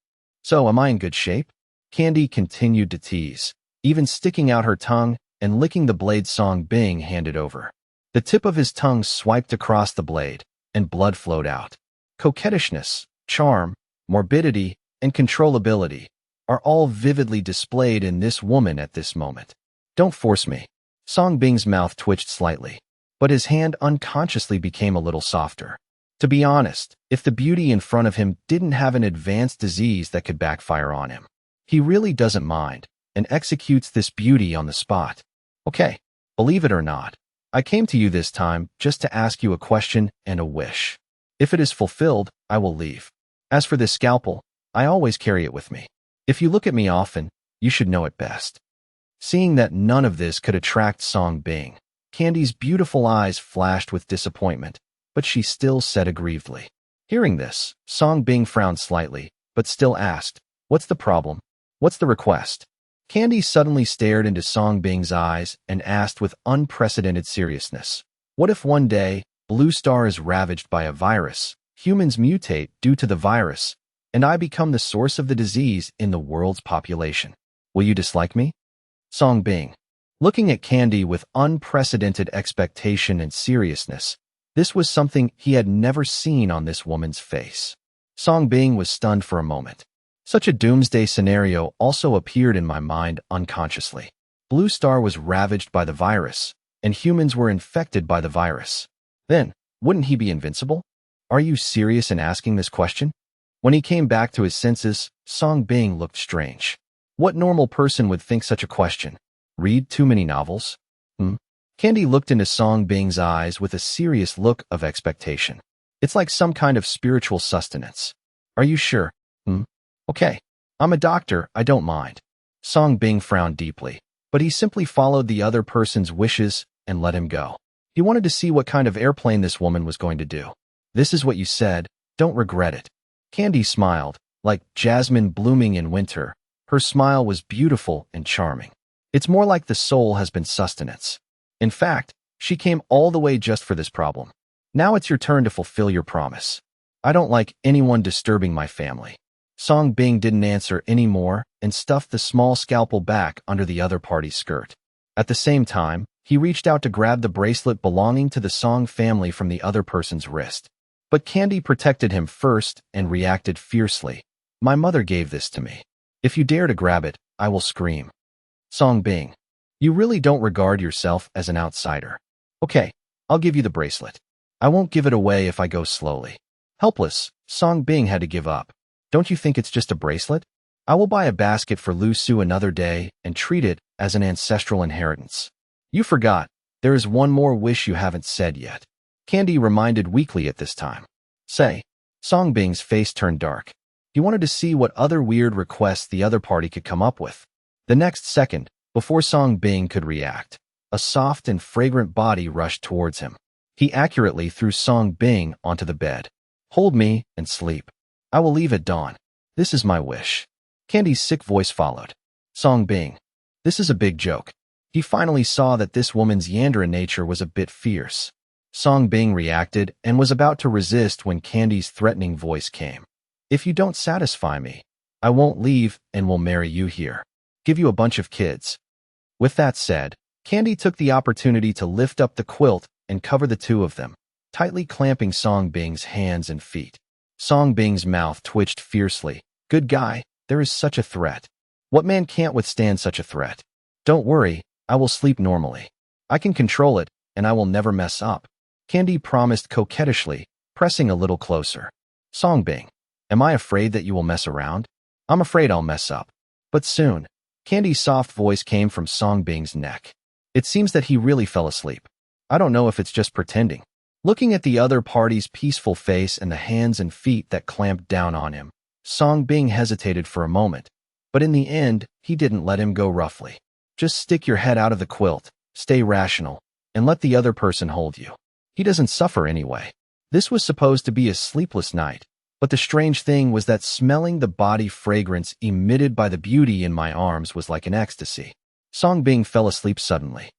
So, am I in good shape? Candy continued to tease, even sticking out her tongue and licking the blade Song Bing handed over. The tip of his tongue swiped across the blade, and blood flowed out. Coquettishness, charm, morbidity, and controllability are all vividly displayed in this woman at this moment. Don't force me. Song Bing's mouth twitched slightly, but his hand unconsciously became a little softer. To be honest, if the beauty in front of him didn't have an advanced disease that could backfire on him, he really doesn't mind and executes this beauty on the spot. Okay, believe it or not, I came to you this time just to ask you a question and a wish. If it is fulfilled, I will leave. As for this scalpel, I always carry it with me. If you look at me often, you should know it best. Seeing that none of this could attract Song Bing, Candy's beautiful eyes flashed with disappointment, but she still said aggrievedly. Hearing this, Song Bing frowned slightly, but still asked, "What's the problem? What's the request?" Candy suddenly stared into Song Bing's eyes and asked with unprecedented seriousness, "What if one day, Blue Star is ravaged by a virus, humans mutate due to the virus, and I become the source of the disease in the world's population? Will you dislike me?" Song Bing, looking at Candy with unprecedented expectation and seriousness, this was something he had never seen on this woman's face. Song Bing was stunned for a moment. Such a doomsday scenario also appeared in my mind unconsciously. Blue Star was ravaged by the virus, and humans were infected by the virus. Then, wouldn't he be invincible? Are you serious in asking this question? When he came back to his senses, Song Bing looked strange. What normal person would think such a question? Read too many novels? Candy looked into Song Bing's eyes with a serious look of expectation. It's like some kind of spiritual sustenance. Are you sure? Okay, I'm a doctor, I don't mind. Song Bing frowned deeply, but he simply followed the other person's wishes and let him go. He wanted to see what kind of airplane this woman was going to do. This is what you said, don't regret it. Candy smiled, like jasmine blooming in winter. Her smile was beautiful and charming. It's more like the soul has been sustenance. In fact, she came all the way just for this problem. Now it's your turn to fulfill your promise. I don't like anyone disturbing my family. Song Bing didn't answer any more and stuffed the small scalpel back under the other party's skirt. At the same time, he reached out to grab the bracelet belonging to the Song family from the other person's wrist. But Candy protected him first and reacted fiercely. "My mother gave this to me. If you dare to grab it, I will scream." Song Bing, you really don't regard yourself as an outsider. Okay, I'll give you the bracelet. I won't give it away if I go slowly. Helpless, Song Bing had to give up. Don't you think it's just a bracelet? I will buy a basket for Lu Su another day and treat it as an ancestral inheritance. You forgot, there is one more wish you haven't said yet. Candy reminded weakly at this time. Say. Song Bing's face turned dark. He wanted to see what other weird requests the other party could come up with. The next second, before Song Bing could react, a soft and fragrant body rushed towards him. He accurately threw Song Bing onto the bed. "Hold me and sleep. I will leave at dawn. This is my wish." Candy's sick voice followed. Song Bing, this is a big joke. He finally saw that this woman's Yandera nature was a bit fierce. Song Bing reacted and was about to resist when Candy's threatening voice came. "If you don't satisfy me, I won't leave and will marry you here. Give you a bunch of kids." With that said, Candy took the opportunity to lift up the quilt and cover the two of them, tightly clamping Song Bing's hands and feet. Song Bing's mouth twitched fiercely. "Good guy, there is such a threat. What man can't withstand such a threat? Don't worry, I will sleep normally. I can control it, and I will never mess up." Candy promised coquettishly, pressing a little closer. "Song Bing, am I afraid that you will mess around? I'm afraid I'll mess up." But soon, Candy's soft voice came from Song Bing's neck. "It seems that he really fell asleep. I don't know if it's just pretending." Looking at the other party's peaceful face and the hands and feet that clamped down on him, Song Bing hesitated for a moment, but in the end, he didn't let him go roughly. "Just stick your head out of the quilt, stay rational, and let the other person hold you. He doesn't suffer anyway." This was supposed to be a sleepless night, but the strange thing was that smelling the body fragrance emitted by the beauty in my arms was like an ecstasy. Song Bing fell asleep suddenly.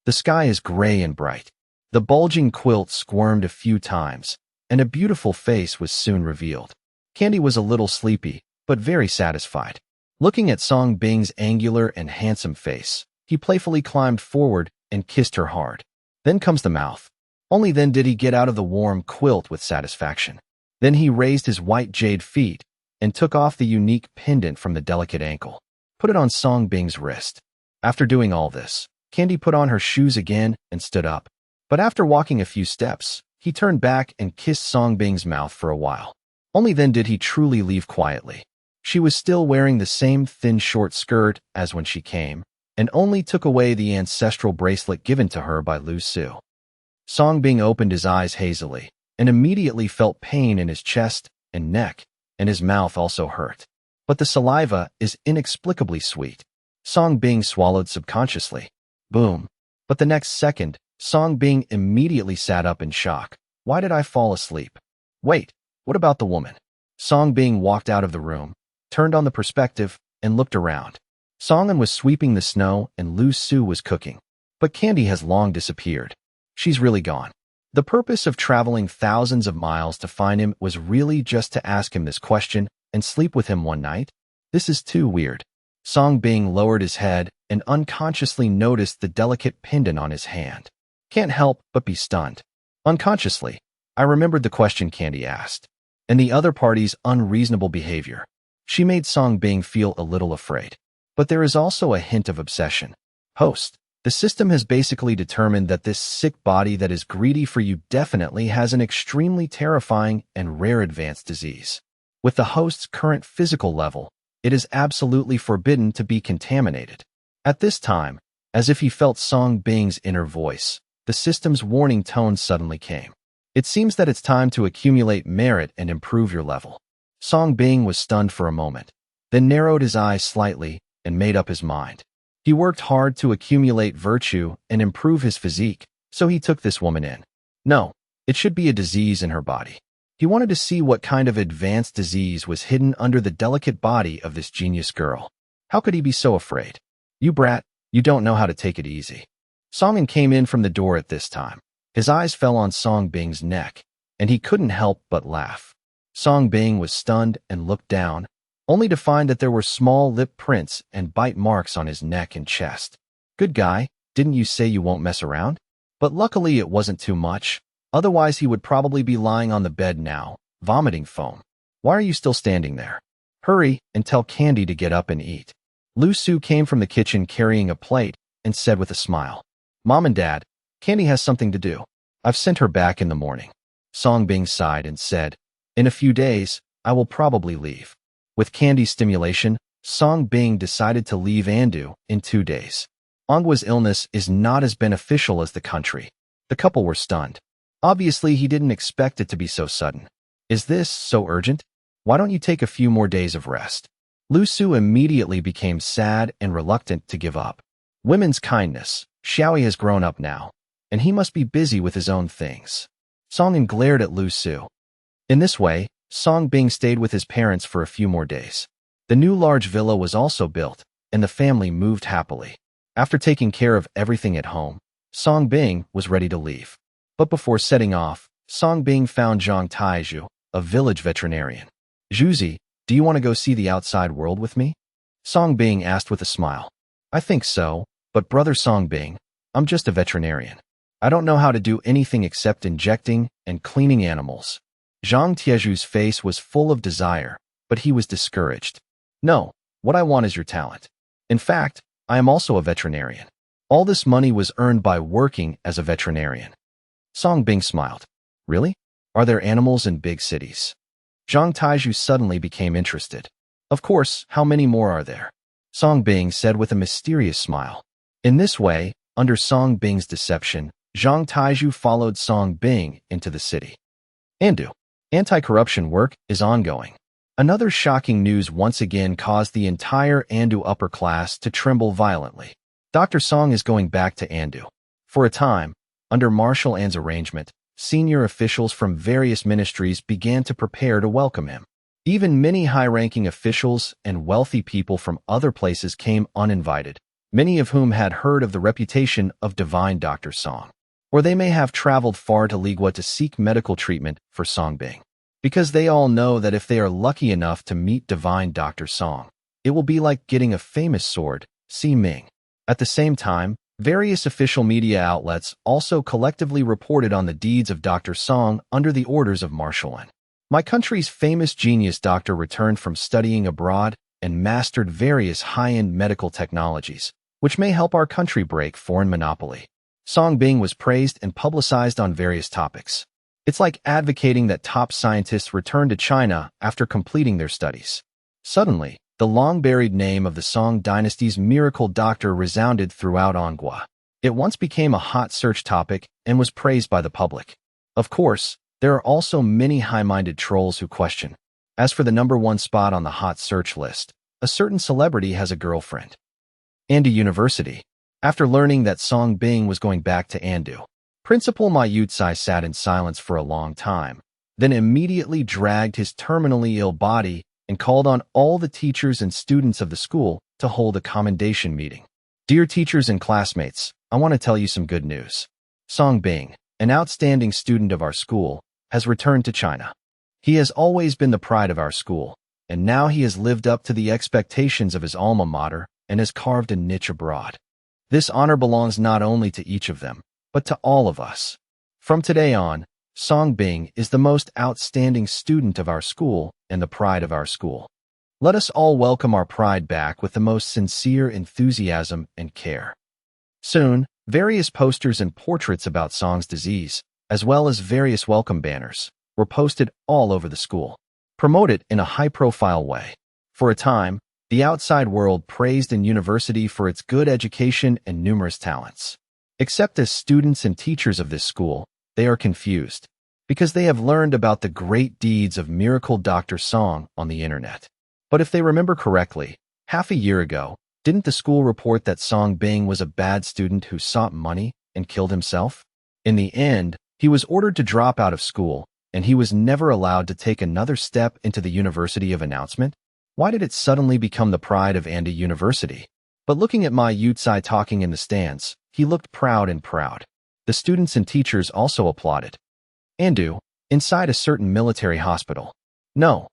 The sky is gray and bright. The bulging quilt squirmed a few times, and a beautiful face was soon revealed. Candy was a little sleepy, but very satisfied. Looking at Song Bing's angular and handsome face, he playfully climbed forward and kissed her hard. Then comes the mouth. Only then did he get out of the warm quilt with satisfaction. Then he raised his white jade feet and took off the unique pendant from the delicate ankle, put it on Song Bing's wrist. After doing all this, Candy put on her shoes again and stood up. But after walking a few steps, he turned back and kissed Song Bing's mouth for a while. Only then did he truly leave quietly. She was still wearing the same thin short skirt as when she came, and only took away the ancestral bracelet given to her by Lu Su. Song Bing opened his eyes hazily, and immediately felt pain in his chest and neck, and his mouth also hurt. But the saliva is inexplicably sweet. Song Bing swallowed subconsciously. Boom. But the next second, Song Bing immediately sat up in shock. Why did I fall asleep? Wait, what about the woman? Song Bing walked out of the room, turned on the perspective, and looked around. Songan was sweeping the snow and Lu Su was cooking. But Candy has long disappeared. She's really gone. The purpose of traveling thousands of miles to find him was really just to ask him this question and sleep with him one night? This is too weird. Song Bing lowered his head and unconsciously noticed the delicate pendant on his hand. Can't help but be stunned. Unconsciously, I remembered the question Candy asked, and the other party's unreasonable behavior. She made Song Bing feel a little afraid. But there is also a hint of obsession. Host, the system has basically determined that this sick body that is greedy for you definitely has an extremely terrifying and rare advanced disease. With the host's current physical level, it is absolutely forbidden to be contaminated. At this time, as if he felt Song Bing's inner voice, the system's warning tone suddenly came. It seems that it's time to accumulate merit and improve your level. Song Bing was stunned for a moment, then narrowed his eyes slightly and made up his mind. He worked hard to accumulate virtue and improve his physique, so he took this woman in. No, it should be a disease in her body. He wanted to see what kind of advanced disease was hidden under the delicate body of this genius girl. How could he be so afraid? You brat, you don't know how to take it easy. Songan came in from the door at this time. His eyes fell on Song Bing's neck, and he couldn't help but laugh. Song Bing was stunned and looked down, only to find that there were small lip prints and bite marks on his neck and chest. Good guy, didn't you say you won't mess around? But luckily it wasn't too much, otherwise he would probably be lying on the bed now, vomiting foam. Why are you still standing there? Hurry and tell Candy to get up and eat. Lu Su came from the kitchen carrying a plate and said with a smile, Mom and Dad, Candy has something to do. I've sent her back in the morning. Song Bing sighed and said, in a few days, I will probably leave. With Candy's stimulation, Song Bing decided to leave Andu in 2 days. Angwa's illness is not as beneficial as the country. The couple were stunned. Obviously, he didn't expect it to be so sudden. Is this so urgent? Why don't you take a few more days of rest? Lu Su immediately became sad and reluctant to give up. Women's kindness. Xiaoyi has grown up now, and he must be busy with his own things. Songan glared at Lu Su. In this way, Song Bing stayed with his parents for a few more days. The new large villa was also built, and the family moved happily. After taking care of everything at home, Song Bing was ready to leave. But before setting off, Song Bing found Zhang Taizhu, a village veterinarian. Zhuzi, do you want to go see the outside world with me? Song Bing asked with a smile. I think so, but brother Song Bing, I'm just a veterinarian. I don't know how to do anything except injecting and cleaning animals. Zhang Tiezhu's face was full of desire, but he was discouraged. No, what I want is your talent. In fact, I am also a veterinarian. All this money was earned by working as a veterinarian. Song Bing smiled. Really? Are there animals in big cities? Zhang Taizhu suddenly became interested. Of course, how many more are there? Song Bing said with a mysterious smile. In this way, under Song Bing's deception, Zhang Taizhu followed Song Bing into the city. Andu. Anti-corruption work is ongoing. Another shocking news once again caused the entire Andu upper class to tremble violently. Dr. Song is going back to Andu. For a time, under Marshal An's arrangement, senior officials from various ministries began to prepare to welcome him. Even many high-ranking officials and wealthy people from other places came uninvited, many of whom had heard of the reputation of divine Dr. Song. Or they may have traveled far to Ligua to seek medical treatment for Song Bing. Because they all know that if they are lucky enough to meet divine Dr. Song, it will be like getting a famous sword, Si Ming. At the same time, Various official media outlets also collectively reported on the deeds of Dr. Song under the orders of Marshal N. My country's famous genius doctor returned from studying abroad and mastered various high-end medical technologies, which may help our country break foreign monopoly. Song Bing was praised and publicized on various topics. It's like advocating that top scientists return to China after completing their studies. Suddenly, the long-buried name of the Song dynasty's miracle doctor resounded throughout Anghua. It once became a hot search topic and was praised by the public. Of course, there are also many high-minded trolls who question. As for the #1 spot on the hot search list, a certain celebrity has a girlfriend. Andu University. After learning that Song Bing was going back to Andu, Principal Ma Yutsai sat in silence for a long time, then immediately dragged his terminally ill body and called on all the teachers and students of the school to hold a commendation meeting. Dear teachers and classmates, I want to tell you some good news. Song Bing, an outstanding student of our school, has returned to China. He has always been the pride of our school, and now he has lived up to the expectations of his alma mater and has carved a niche abroad. This honor belongs not only to each of them, but to all of us. From today on, Song Bing is the most outstanding student of our school and the pride of our school. Let us all welcome our pride back with the most sincere enthusiasm and care. Soon, various posters and portraits about Song's disease, as well as various welcome banners, were posted all over the school, promoted in a high-profile way. For a time, the outside world praised the university for its good education and numerous talents. Except as students and teachers of this school, they are confused, because they have learned about the great deeds of miracle Dr. Song on the internet. But if they remember correctly, half a year ago, didn't the school report that Song Bing was a bad student who sought money and killed himself? In the end, he was ordered to drop out of school, and he was never allowed to take another step into the University of Announcement? Why did it suddenly become the pride of Andu University? But looking at Ma Yutsai talking in the stands, he looked proud and proud. The students and teachers also applauded. Andu, inside a certain military hospital. No,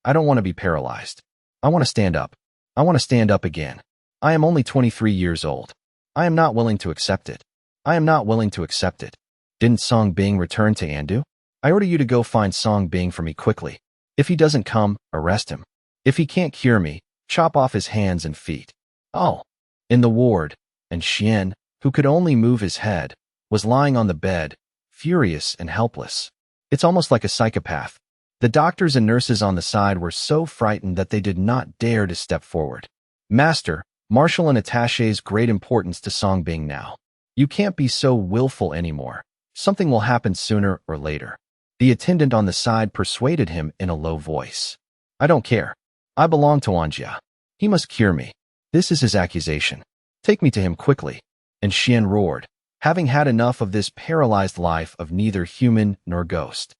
I don't want to be paralyzed. I want to stand up. I want to stand up again. I am only 23 years old. I am not willing to accept it. I am not willing to accept it. Didn't Song Bing return to Andu? I order you to go find Song Bing for me quickly. If he doesn't come, arrest him. If he can't cure me, chop off his hands and feet. Oh. In the ward, and Xian, who could only move his head, was lying on the bed, furious and helpless. It's almost like a psychopath. The doctors and nurses on the side were so frightened that they did not dare to step forward. Master, Marshal and attaches great importance to Song Bing now. You can't be so willful anymore. Something will happen sooner or later. The attendant on the side persuaded him in a low voice. I don't care. I belong to Anjia. He must cure me. This is his accusation. Take me to him quickly. And Xian roared, having had enough of this paralyzed life of neither human nor ghost.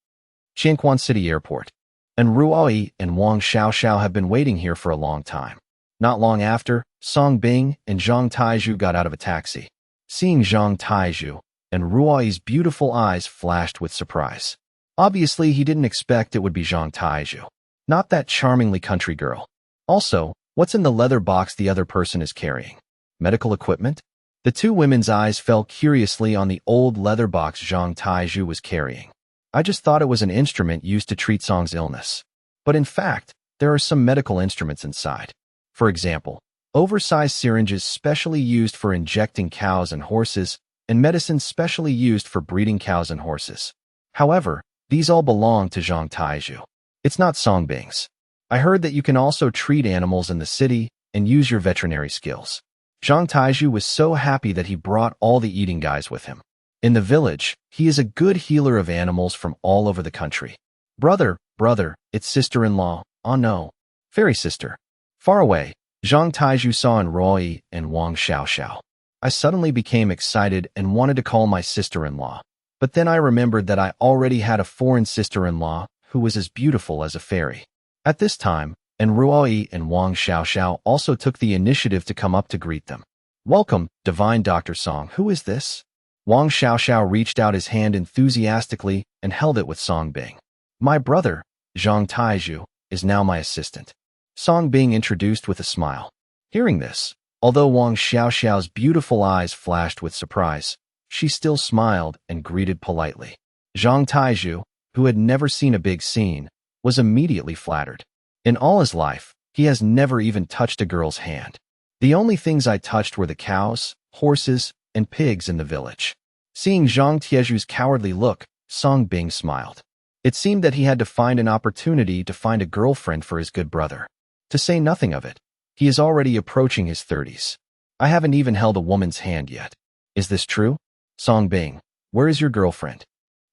Qianquan City Airport. And Ruoyi and Wang Xiaoxiao have been waiting here for a long time. Not long after, Song Bing and Zhang Taizhu got out of a taxi. Seeing Zhang Taizhu, and Ruoyi's beautiful eyes flashed with surprise. Obviously, he didn't expect it would be Zhang Taizhu, not that charmingly country girl. Also, what's in the leather box the other person is carrying? Medical equipment? The two women's eyes fell curiously on the old leather box Zhang Taizhu was carrying. I just thought it was an instrument used to treat Song's illness. But in fact, there are some medical instruments inside. For example, oversized syringes specially used for injecting cows and horses, and medicines specially used for breeding cows and horses. However, these all belong to Zhang Taizhu. It's not Song Bing's. I heard that you can also treat animals in the city and use your veterinary skills. Zhang Taizhu was so happy that he brought all the eating guys with him. In the village, he is a good healer of animals from all over the country. Brother, it's sister-in-law. Oh no. Fairy sister. Far away, Zhang Taizhu saw in Roy and Wang Xiaoxiao. I suddenly became excited and wanted to call my sister-in-law. But then I remembered that I already had a foreign sister-in-law who was as beautiful as a fairy. At this time, Ruoyi and Wang Xiaoxiao also took the initiative to come up to greet them. Welcome, divine Dr. Song. Who is this? Wang Xiaoxiao reached out his hand enthusiastically and held it with Song Bing. My brother, Zhang Taizhu, is now my assistant. Song Bing introduced with a smile. Hearing this, Although Wang Xiaoxiao's beautiful eyes flashed with surprise, she still smiled and greeted politely. Zhang Taizhu, who had never seen a big scene, was immediately flattered. In all his life, he has never even touched a girl's hand. The only things I touched were the cows, horses, and pigs in the village. Seeing Zhang Taizhu's cowardly look, Song Bing smiled. It seemed that he had to find an opportunity to find a girlfriend for his good brother. To say nothing of it, he is already approaching his 30s. I haven't even held a woman's hand yet. Is this true? Song Bing, where is your girlfriend?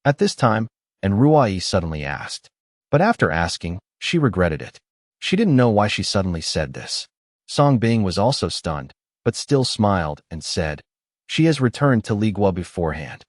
At this time, and Ruai suddenly asked. But after asking, she regretted it. She didn't know why she suddenly said this. Song Bing was also stunned, but still smiled and said, she has returned to Ligua beforehand.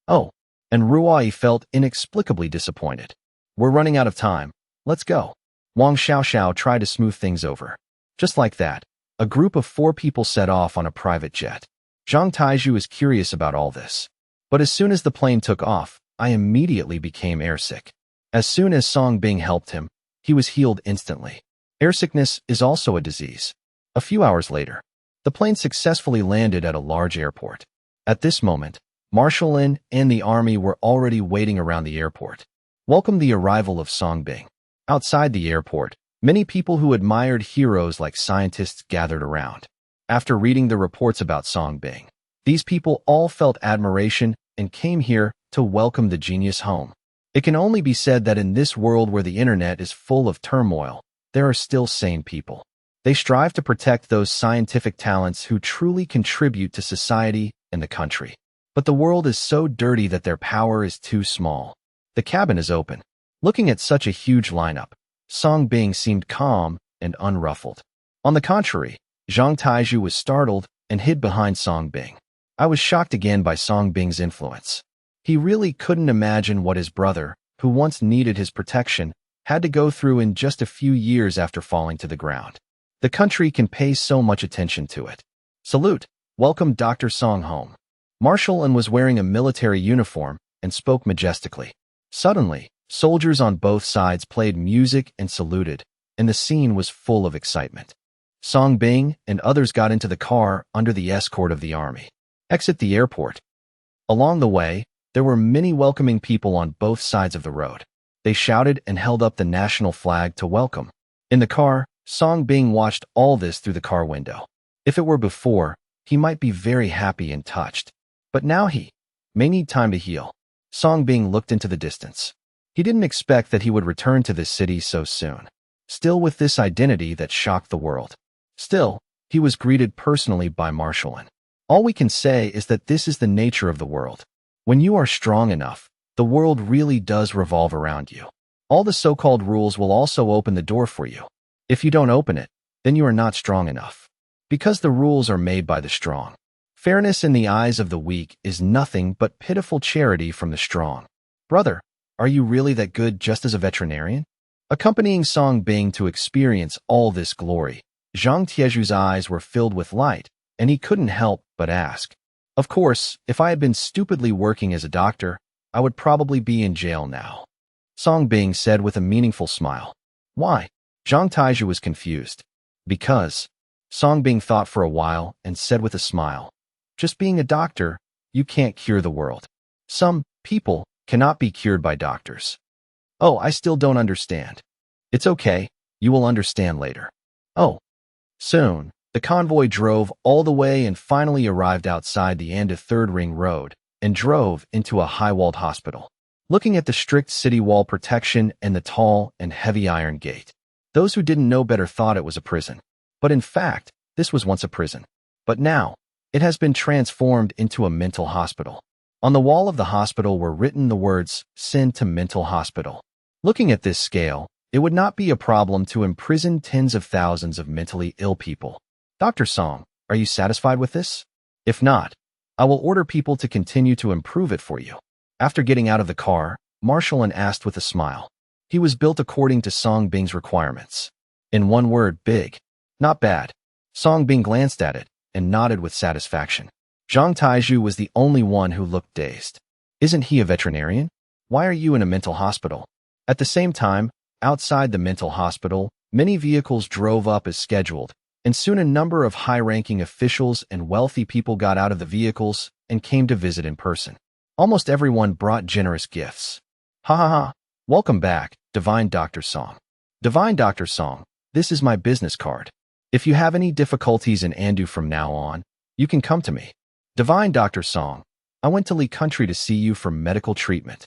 Oh, and Ruai felt inexplicably disappointed. We're running out of time. Let's go. Wang Xiaoxiao tried to smooth things over. Just like that, a group of 4 people set off on a private jet. Zhang Taizhu is curious about all this. But as soon as the plane took off, I immediately became airsick. As soon as Song Bing helped him, he was healed instantly. Airsickness is also a disease. A few hours later, the plane successfully landed at a large airport. At this moment, Marshal Lin and the army were already waiting around the airport. Welcomed the arrival of Song Bing. Outside the airport, many people who admired heroes like scientists gathered around. After reading the reports about Song Bing, these people all felt admiration and came here to welcome the genius home. It can only be said that in this world where the internet is full of turmoil, there are still sane people. They strive to protect those scientific talents who truly contribute to society and the country. But the world is so dirty that their power is too small. The cabin is open. Looking at such a huge lineup, Song Bing seemed calm and unruffled. On the contrary, Zhang Taizhu was startled and hid behind Song Bing. I was shocked again by Song Bing's influence. He really couldn't imagine what his brother, who once needed his protection, had to go through in just a few years after falling to the ground. The country can pay so much attention to it. Salute, welcome Dr. Song home. Marshal Lin was wearing a military uniform and spoke majestically. Suddenly, soldiers on both sides played music and saluted, and the scene was full of excitement. Song Bing and others got into the car under the escort of the army. Exit the airport. Along the way, there were many welcoming people on both sides of the road. They shouted and held up the national flag to welcome. In the car, Song Bing watched all this through the car window. If it were before, he might be very happy and touched. But now he may need time to heal. Song Bing looked into the distance. He didn't expect that he would return to this city so soon. Still with this identity that shocked the world. Still, he was greeted personally by Marshal Lin. All we can say is that this is the nature of the world. When you are strong enough, the world really does revolve around you. All the so-called rules will also open the door for you. If you don't open it, then you are not strong enough. Because the rules are made by the strong. Fairness in the eyes of the weak is nothing but pitiful charity from the strong. Brother, are you really that good just as a veterinarian? Accompanying Song Bing to experience all this glory, Zhang Taizhu's eyes were filled with light, and he couldn't help but ask. Of course, if I had been stupidly working as a doctor, I would probably be in jail now. Song Bing said with a meaningful smile. Why? Zhang Taizhu was confused. Because. Song Bing thought for a while and said with a smile. Just being a doctor, you can't cure the world. Some people cannot be cured by doctors. Oh, I still don't understand. It's okay, you will understand later. Oh. Soon, the convoy drove all the way and finally arrived outside the end of Third Ring Road and drove into a high-walled hospital. Looking at the strict city wall protection and the tall and heavy iron gate, those who didn't know better thought it was a prison. But in fact, this was once a prison. But now, it has been transformed into a mental hospital. On the wall of the hospital were written the words, "Send to mental hospital." Looking at this scale, it would not be a problem to imprison tens of thousands of mentally ill people. Dr. Song, are you satisfied with this? If not, I will order people to continue to improve it for you. After getting out of the car, Marshal Lin asked with a smile. He was built according to Song Bing's requirements. In one word, big. Not bad. Song Bing glanced at it and nodded with satisfaction. Zhang Taizhu was the only one who looked dazed. Isn't he a veterinarian? Why are you in a mental hospital? At the same time, outside the mental hospital, many vehicles drove up as scheduled, and soon a number of high-ranking officials and wealthy people got out of the vehicles and came to visit in person. Almost everyone brought generous gifts. Ha ha ha! Welcome back, Divine Dr. Song. Divine Dr. Song, this is my business card. If you have any difficulties in Andu from now on, you can come to me. Divine Dr. Song, I went to Lee Country to see you for medical treatment.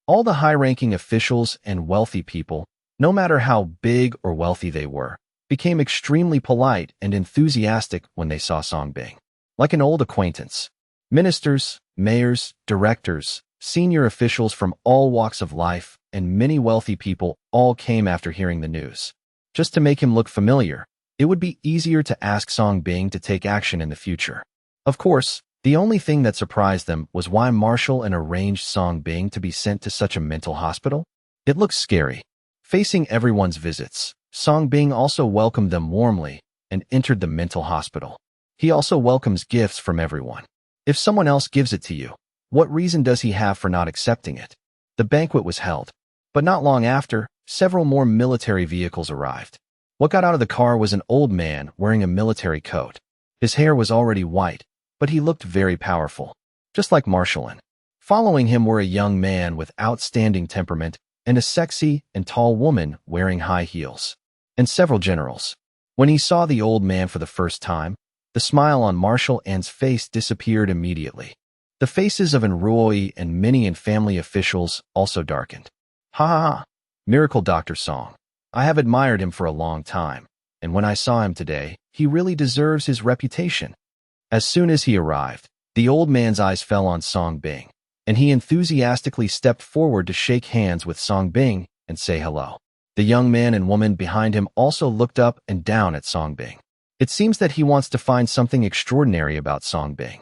All the high-ranking officials and wealthy people, no matter how big or wealthy they were, became extremely polite and enthusiastic when they saw Song Bing. Like an old acquaintance. Ministers, mayors, directors, senior officials from all walks of life, and many wealthy people all came after hearing the news. Just to make him look familiar, it would be easier to ask Song Bing to take action in the future. Of course, the only thing that surprised them was why Marshall and arranged Song Bing to be sent to such a mental hospital. It looks scary. Facing everyone's visits, Song Bing also welcomed them warmly and entered the mental hospital. He also welcomes gifts from everyone. If someone else gives it to you, what reason does he have for not accepting it? The banquet was held, but not long after, several more military vehicles arrived. What got out of the car was an old man wearing a military coat. His hair was already white, but he looked very powerful, just like Marshallin. Following him were a young man with outstanding temperament and a sexy and tall woman wearing high heels, and several generals. When he saw the old man for the first time, the smile on Marshall N's face disappeared immediately. The faces of Enroi and many and family officials also darkened. Ha ha ha! Miracle Dr. Song. I have admired him for a long time, and when I saw him today, he really deserves his reputation. As soon as he arrived, the old man's eyes fell on Song Bing, and he enthusiastically stepped forward to shake hands with Song Bing and say hello. The young man and woman behind him also looked up and down at Song Bing. It seems that he wants to find something extraordinary about Song Bing.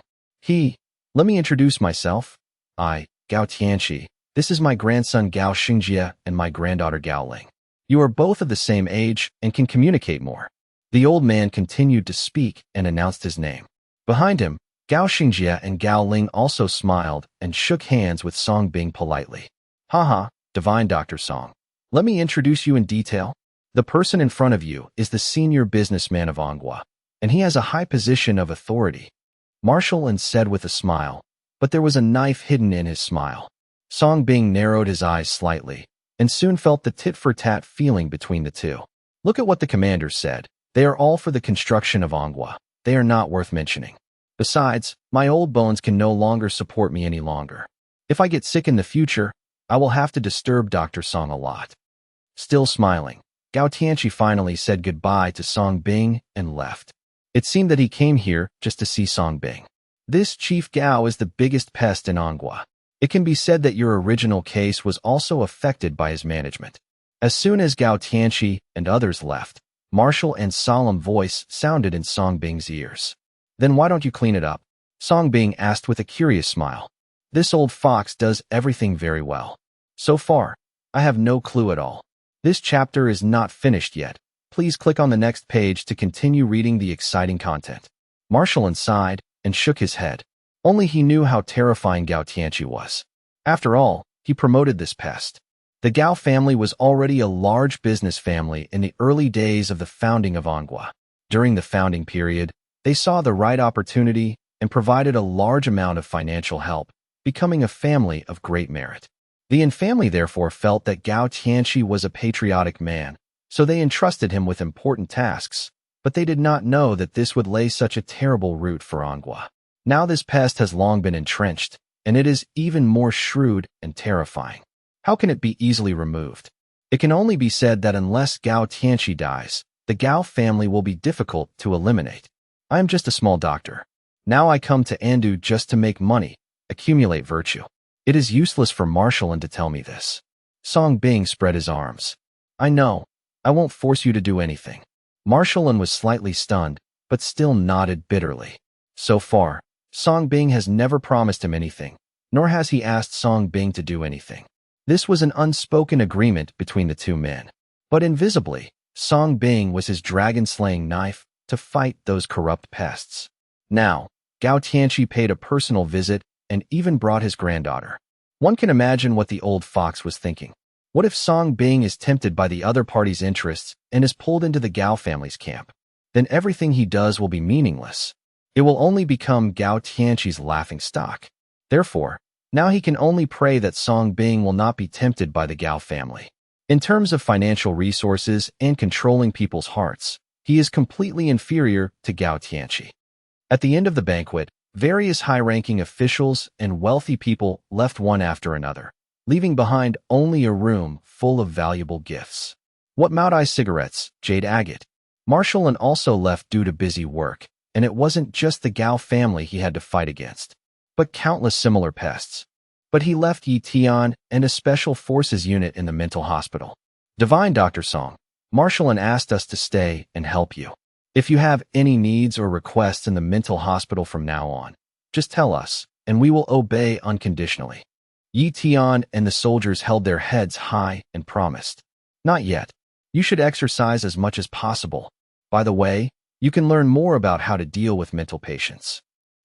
Let me introduce myself. I, Gao Tianqi. This is my grandson Gao Xingjie and my granddaughter Gao Ling. You are both of the same age and can communicate more. The old man continued to speak and announced his name. Behind him, Gao Xingjie and Gao Ling also smiled and shook hands with Song Bing politely. Haha, Divine Dr. Song. Let me introduce you in detail. The person in front of you is the senior businessman of Anghua, and he has a high position of authority. Marshall said with a smile, but there was a knife hidden in his smile. Song Bing narrowed his eyes slightly, and soon felt the tit-for-tat feeling between the two. Look at what the commander said. They are all for the construction of Anghua. They are not worth mentioning. Besides, my old bones can no longer support me any longer. If I get sick in the future, I will have to disturb Dr. Song a lot. Still smiling, Gao Tianqi finally said goodbye to Song Bing and left. It seemed that he came here just to see Song Bing. This Chief Gao is the biggest pest in Anghua. It can be said that your original case was also affected by his management. As soon as Gao Tianqi and others left, Marshall and solemn voice sounded in Song Bing's ears. Then why don't you clean it up? Song Bing asked with a curious smile. This old fox does everything very well. So far, I have no clue at all. This chapter is not finished yet. Please click on the next page to continue reading the exciting content. Marshall sighed and shook his head. Only he knew how terrifying Gao Tianqi was. After all, he promoted this pest. The Gao family was already a large business family in the early days of the founding of Anghua. During the founding period, they saw the right opportunity and provided a large amount of financial help, becoming a family of great merit. The Yin family therefore felt that Gao Tianqi was a patriotic man, so they entrusted him with important tasks, but they did not know that this would lay such a terrible root for Anghua. Now this pest has long been entrenched, and it is even more shrewd and terrifying. How can it be easily removed? It can only be said that unless Gao Tianqi dies, the Gao family will be difficult to eliminate. I am just a small doctor. Now I come to Andu just to make money, accumulate virtue. It is useless for Marshall to tell me this. Song Bing spread his arms. I know. I won't force you to do anything. Marshall was slightly stunned, but still nodded bitterly. So far, Song Bing has never promised him anything, nor has he asked Song Bing to do anything. This was an unspoken agreement between the two men. But invisibly, Song Bing was his dragon-slaying knife to fight those corrupt pests. Now, Gao Tianqi paid a personal visit and even brought his granddaughter. One can imagine what the old fox was thinking. What if Song Bing is tempted by the other party's interests and is pulled into the Gao family's camp? then everything he does will be meaningless. It will only become Gao Tianqi's laughing stock. Therefore, now he can only pray that Song Bing will not be tempted by the Gao family. In terms of financial resources and controlling people's hearts, he is completely inferior to Gao Tianqi. At the end of the banquet, various high-ranking officials and wealthy people left one after another, leaving behind only a room full of valuable gifts. What Maodai cigarettes, jade agate. Marshallin also left due to busy work, and it wasn't just the Gao family he had to fight against, but countless similar pests. But he left Yi Tian and a special forces unit in the mental hospital. Divine Dr. Song, Marshallin asked us to stay and help you. If you have any needs or requests in the mental hospital from now on, just tell us, and we will obey unconditionally. Yi Tian and the soldiers held their heads high and promised. Not yet. You should exercise as much as possible. By the way, you can learn more about how to deal with mental patients.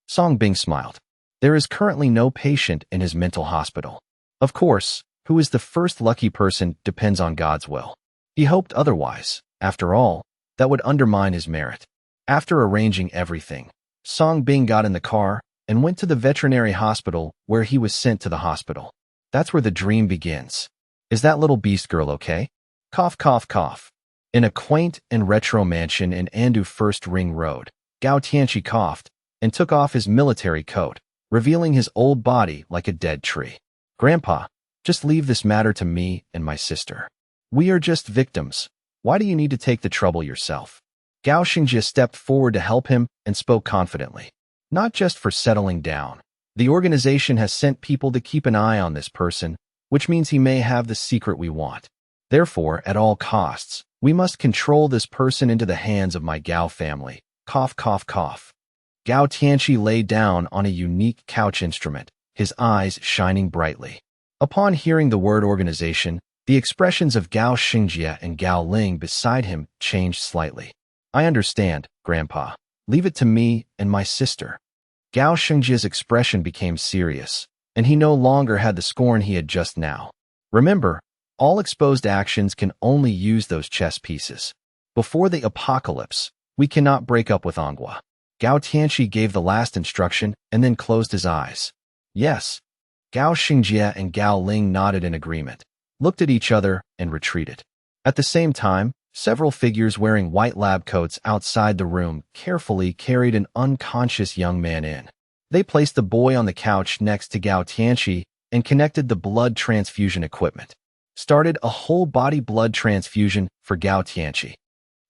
Song Bing smiled. There is currently no patient in his mental hospital. Of course, who is the first lucky person depends on God's will. He hoped otherwise. After all, that would undermine his merit. After arranging everything, Song Bing got in the car and went to the veterinary hospital where he was sent to the hospital. That's where the dream begins. Is that little beast girl okay? Cough, cough, cough. In a quaint and retro mansion in Andu First Ring Road, Gao Tianqi coughed and took off his military coat, revealing his old body like a dead tree. Grandpa, just leave this matter to me and my sister. We are just victims. Why do you need to take the trouble yourself? Gao Xingjie stepped forward to help him and spoke confidently. Not just for settling down. The organization has sent people to keep an eye on this person, which means he may have the secret we want. Therefore, at all costs, we must control this person into the hands of my Gao family. Cough, cough, cough. Gao Tianqi lay down on a unique couch instrument, his eyes shining brightly. Upon hearing the word organization, the expressions of Gao Xingjie and Gao Ling beside him changed slightly. I understand, Grandpa. Leave it to me and my sister. Gao Xingjie's expression became serious, and he no longer had the scorn he had just now. Remember, all exposed actions can only use those chess pieces. Before the apocalypse, we cannot break up with Anghua. Gao Tianqi gave the last instruction and then closed his eyes. Yes. Gao Xingjie and Gao Ling nodded in agreement, looked at each other, and retreated. At the same time, several figures wearing white lab coats outside the room carefully carried an unconscious young man in. They placed the boy on the couch next to Gao Tianqi and connected the blood transfusion equipment. Started a whole-body blood transfusion for Gao Tianqi.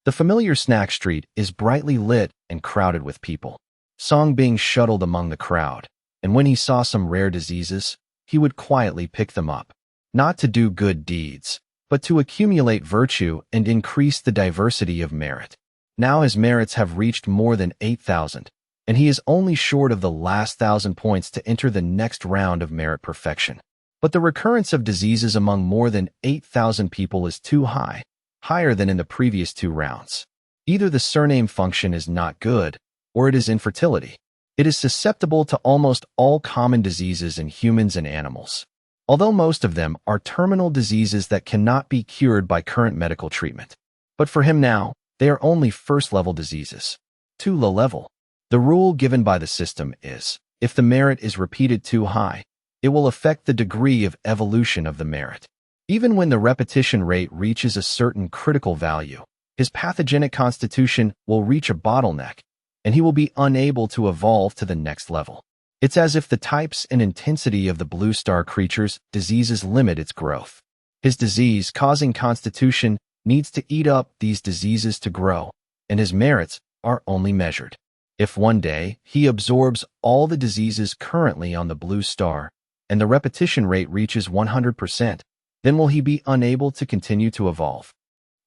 The familiar snack street is brightly lit and crowded with people. Song Bing shuttled among the crowd, and when he saw some rare diseases, he would quietly pick them up. Not to do good deeds, but to accumulate virtue and increase the diversity of merit. Now his merits have reached more than 8,000, and he is only short of the last 1,000 points to enter the next round of merit perfection. But the recurrence of diseases among more than 8,000 people is too high, higher than in the previous 2 rounds. Either the surname function is not good, or it is infertility. It is susceptible to almost all common diseases in humans and animals, although most of them are terminal diseases that cannot be cured by current medical treatment. But for him now, they are only first-level diseases. Too low level. The rule given by the system is, if the merit is repeated too high, it will affect the degree of evolution of the merit. Even when the repetition rate reaches a certain critical value, his pathogenic constitution will reach a bottleneck, and he will be unable to evolve to the next level. It's as if the types and intensity of the blue star creature's diseases limit its growth. His disease-causing constitution needs to eat up these diseases to grow, and his merits are only measured. If one day he absorbs all the diseases currently on the blue star, and the repetition rate reaches 100%, then will he be unable to continue to evolve?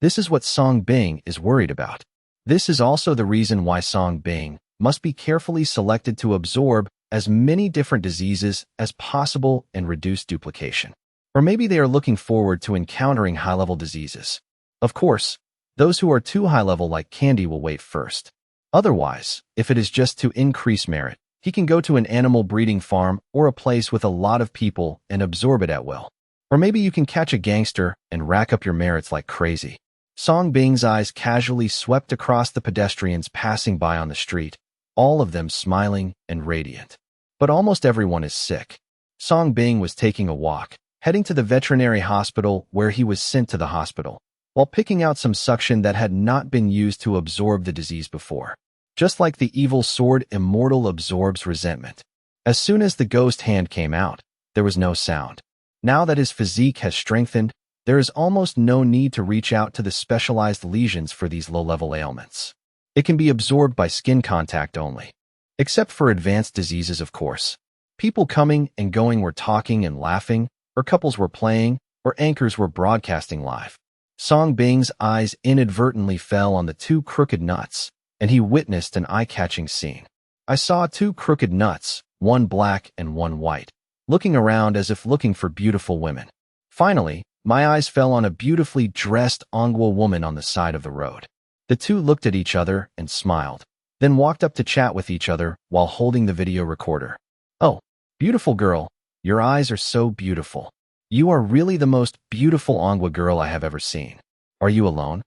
This is what Song Bing is worried about. This is also the reason why Song Bing must be carefully selected to absorb as many different diseases as possible and reduce duplication. Or maybe they are looking forward to encountering high-level diseases. Of course, those who are too high-level like Candy will wait first. Otherwise, if it is just to increase merit, he can go to an animal breeding farm or a place with a lot of people and absorb it at will. Or maybe you can catch a gangster and rack up your merits like crazy. Song Bing's eyes casually swept across the pedestrians passing by on the street, all of them smiling and radiant. But almost everyone is sick. Song Bing was taking a walk, heading to the veterinary hospital where he was sent to the hospital, while picking out some suction that had not been used to absorb the disease before. Just like the evil sword Immortal absorbs resentment. As soon as the ghost hand came out, there was no sound. Now that his physique has strengthened, there is almost no need to reach out to the specialized lesions for these low-level ailments. It can be absorbed by skin contact only. Except for advanced diseases, of course. People coming and going were talking and laughing, or couples were playing, or anchors were broadcasting live. Song Bing's eyes inadvertently fell on the two crooked nuts, and he witnessed an eye-catching scene. I saw two crooked nuts, one black and one white, looking around as if looking for beautiful women. Finally, my eyes fell on a beautifully dressed Angwa woman on the side of the road. The two looked at each other and smiled, then walked up to chat with each other while holding the video recorder. "Oh, beautiful girl, your eyes are so beautiful. You are really the most beautiful Angwa girl I have ever seen. Are you alone?"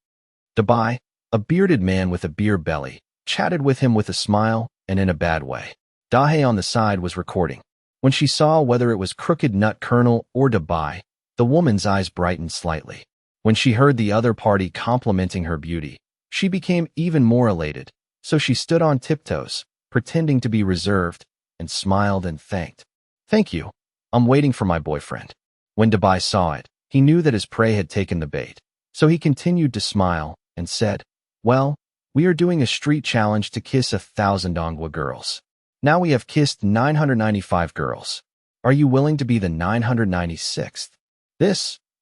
Dabai, a bearded man with a beer belly, chatted with him with a smile and in a bad way. Dahe on the side was recording. When she saw whether it was Crooked Nut Colonel or Dabai, the woman's eyes brightened slightly. When she heard the other party complimenting her beauty, she became even more elated, so she stood on tiptoes, pretending to be reserved, and smiled and thanked. "Thank you. I'm waiting for my boyfriend." When Dabai saw it, he knew that his prey had taken the bait, so he continued to smile and said, "Well, we are doing a street challenge to kiss 1,000 Angwa girls. Now we have kissed 995 girls. Are you willing to be the 996th?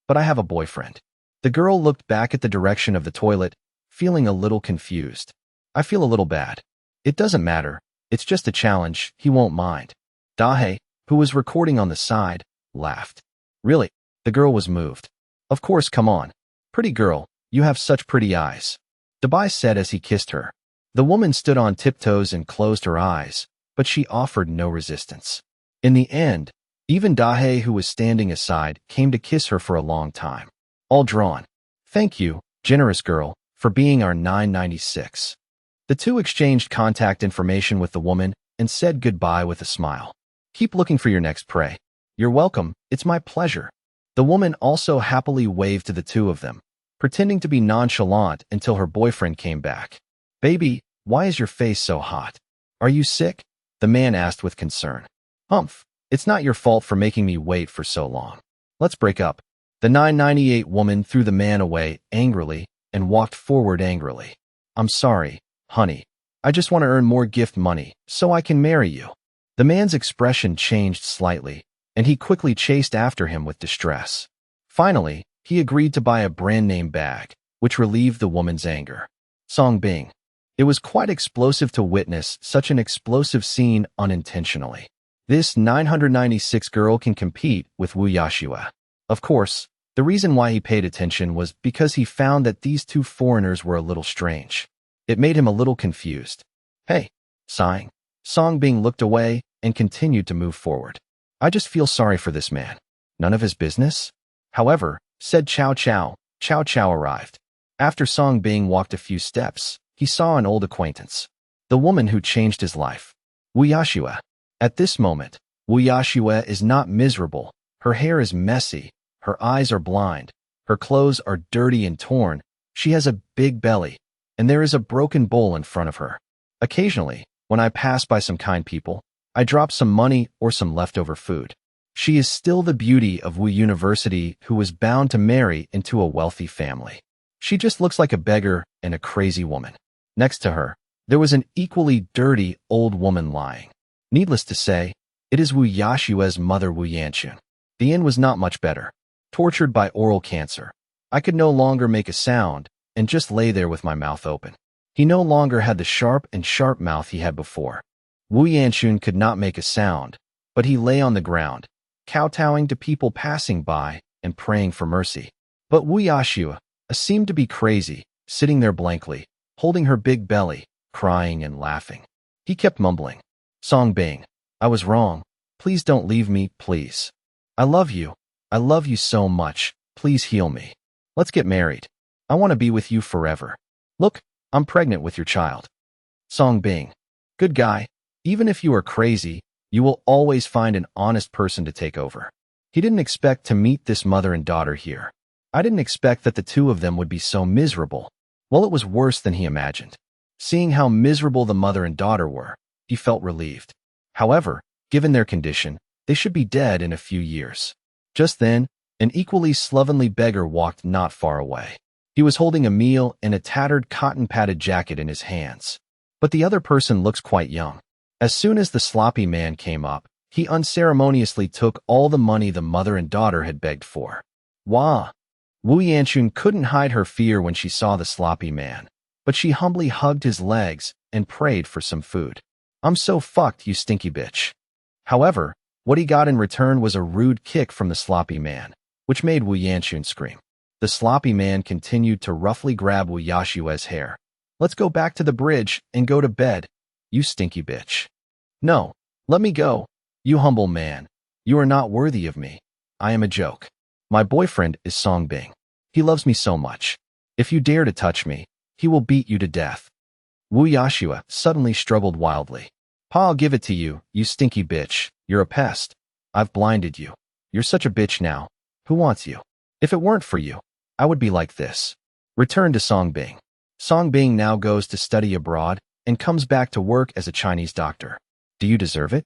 But I have a boyfriend." The girl looked back at the direction of the toilet, feeling a little confused. "I feel a little bad. It doesn't matter. It's just a challenge. He won't mind." Dahe, who was recording on the side, laughed. "Really?" The girl was moved. "Of course, come on. Pretty girl, you have such pretty eyes," Dabai said as he kissed her. The woman stood on tiptoes and closed her eyes, but she offered no resistance. In the end, even Dahe, who was standing aside, came to kiss her for a long time. All drawn. "Thank you, generous girl, for being our 996. The two exchanged contact information with the woman and said goodbye with a smile. "Keep looking for your next prey." "You're welcome, it's my pleasure." The woman also happily waved to the two of them, pretending to be nonchalant until her boyfriend came back. "Baby, why is your face so hot? Are you sick?" the man asked with concern. "Humph, it's not your fault for making me wait for so long. Let's break up." The 998 woman threw the man away angrily and walked forward angrily. "I'm sorry, honey. I just want to earn more gift money so I can marry you." The man's expression changed slightly, and he quickly chased after him with distress. Finally, he agreed to buy a brand-name bag, which relieved the woman's anger. Song Bing. It was quite explosive to witness such an explosive scene unintentionally. This 996 girl can compete with Wu Yashua. Of course, the reason why he paid attention was because he found that these two foreigners were a little strange. It made him a little confused. "Hey," sighing, Song Bing looked away and continued to move forward. "I just feel sorry for this man. None of his business?" However, said Chow Chow arrived. After Song Bing walked a few steps, he saw an old acquaintance. The woman who changed his life. Wu Yashua. At this moment, Wu Yashua is not miserable. Her hair is messy. Her eyes are blind. Her clothes are dirty and torn. She has a big belly, and there is a broken bowl in front of her. Occasionally, when I pass by some kind people, I drop some money or some leftover food. She is still the beauty of Wu University who was bound to marry into a wealthy family. She just looks like a beggar and a crazy woman. Next to her, there was an equally dirty old woman lying. Needless to say, it is Wu Yashua's mother Wu Yanchun. The end was not much better. Tortured by oral cancer, I could no longer make a sound and just lay there with my mouth open. He no longer had the sharp mouth he had before. Wu Yanchun could not make a sound, but he lay on the ground, kowtowing to people passing by and praying for mercy. But Wu Yashua seemed to be crazy, sitting there blankly, holding her big belly, crying and laughing. He kept mumbling, "Song Bing, I was wrong. Please don't leave me, please. I love you. I love you so much. Please heal me. Let's get married." I want to be with you forever. Look, I'm pregnant with your child. Song Bing. Good guy. Even if you are crazy, you will always find an honest person to take over. He didn't expect to meet this mother and daughter here. I didn't expect that the two of them would be so miserable. Well, it was worse than he imagined. Seeing how miserable the mother and daughter were, he felt relieved. However, given their condition, they should be dead in a few years. Just then, an equally slovenly beggar walked not far away. He was holding a meal and a tattered cotton-padded jacket in his hands. But the other person looks quite young. As soon as the sloppy man came up, he unceremoniously took all the money the mother and daughter had begged for. Wah! Wu Yanchun couldn't hide her fear when she saw the sloppy man, but she humbly hugged his legs and prayed for some food. I'm so fucked, you stinky bitch. However, what he got in return was a rude kick from the sloppy man, which made Wu Yanchun scream. The sloppy man continued to roughly grab Wu Yashua's hair. Let's go back to the bridge and go to bed, you stinky bitch. No, let me go. You humble man. You are not worthy of me. I am a joke. My boyfriend is Song Bing. He loves me so much. If you dare to touch me, he will beat you to death. Wu Yashua suddenly struggled wildly. Pa, I'll give it to you, you stinky bitch. You're a pest. I've blinded you. You're such a bitch now. Who wants you? If it weren't for you, I would be like this. Return to Song Bing. Song Bing now goes to study abroad and comes back to work as a Chinese doctor. Do you deserve it?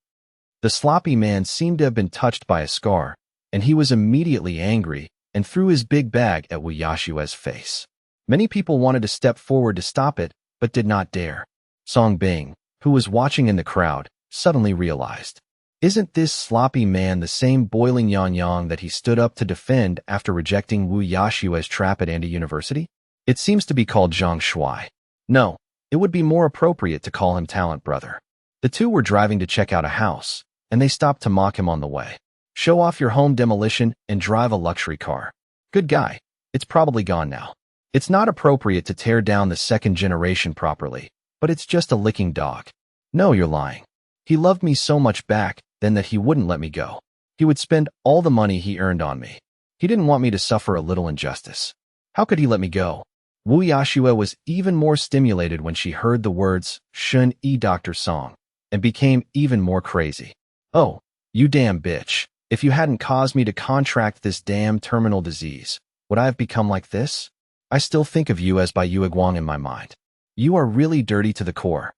The sloppy man seemed to have been touched by a scar, and he was immediately angry and threw his big bag at Wu Yashua's face. Many people wanted to step forward to stop it, but did not dare. Song Bing, who was watching in the crowd, suddenly realized. Isn't this sloppy man the same boiling yang that he stood up to defend after rejecting Wu Yashua's trap at Andy University? It seems to be called Zhang Shuai. No, it would be more appropriate to call him Talent Brother. The two were driving to check out a house, and they stopped to mock him on the way. Show off your home demolition and drive a luxury car. Good guy. It's probably gone now. It's not appropriate to tear down the second generation properly, but it's just a licking dog. No, you're lying. He loved me so much back then that he wouldn't let me go. He would spend all the money he earned on me. He didn't want me to suffer a little injustice. How could he let me go? Wu Yashua was even more stimulated when she heard the words Shun E Dr. Song and became even more crazy. Oh, you damn bitch. If you hadn't caused me to contract this damn terminal disease, would I have become like this? I still think of you as Bai Yueguang in my mind. You are really dirty to the core.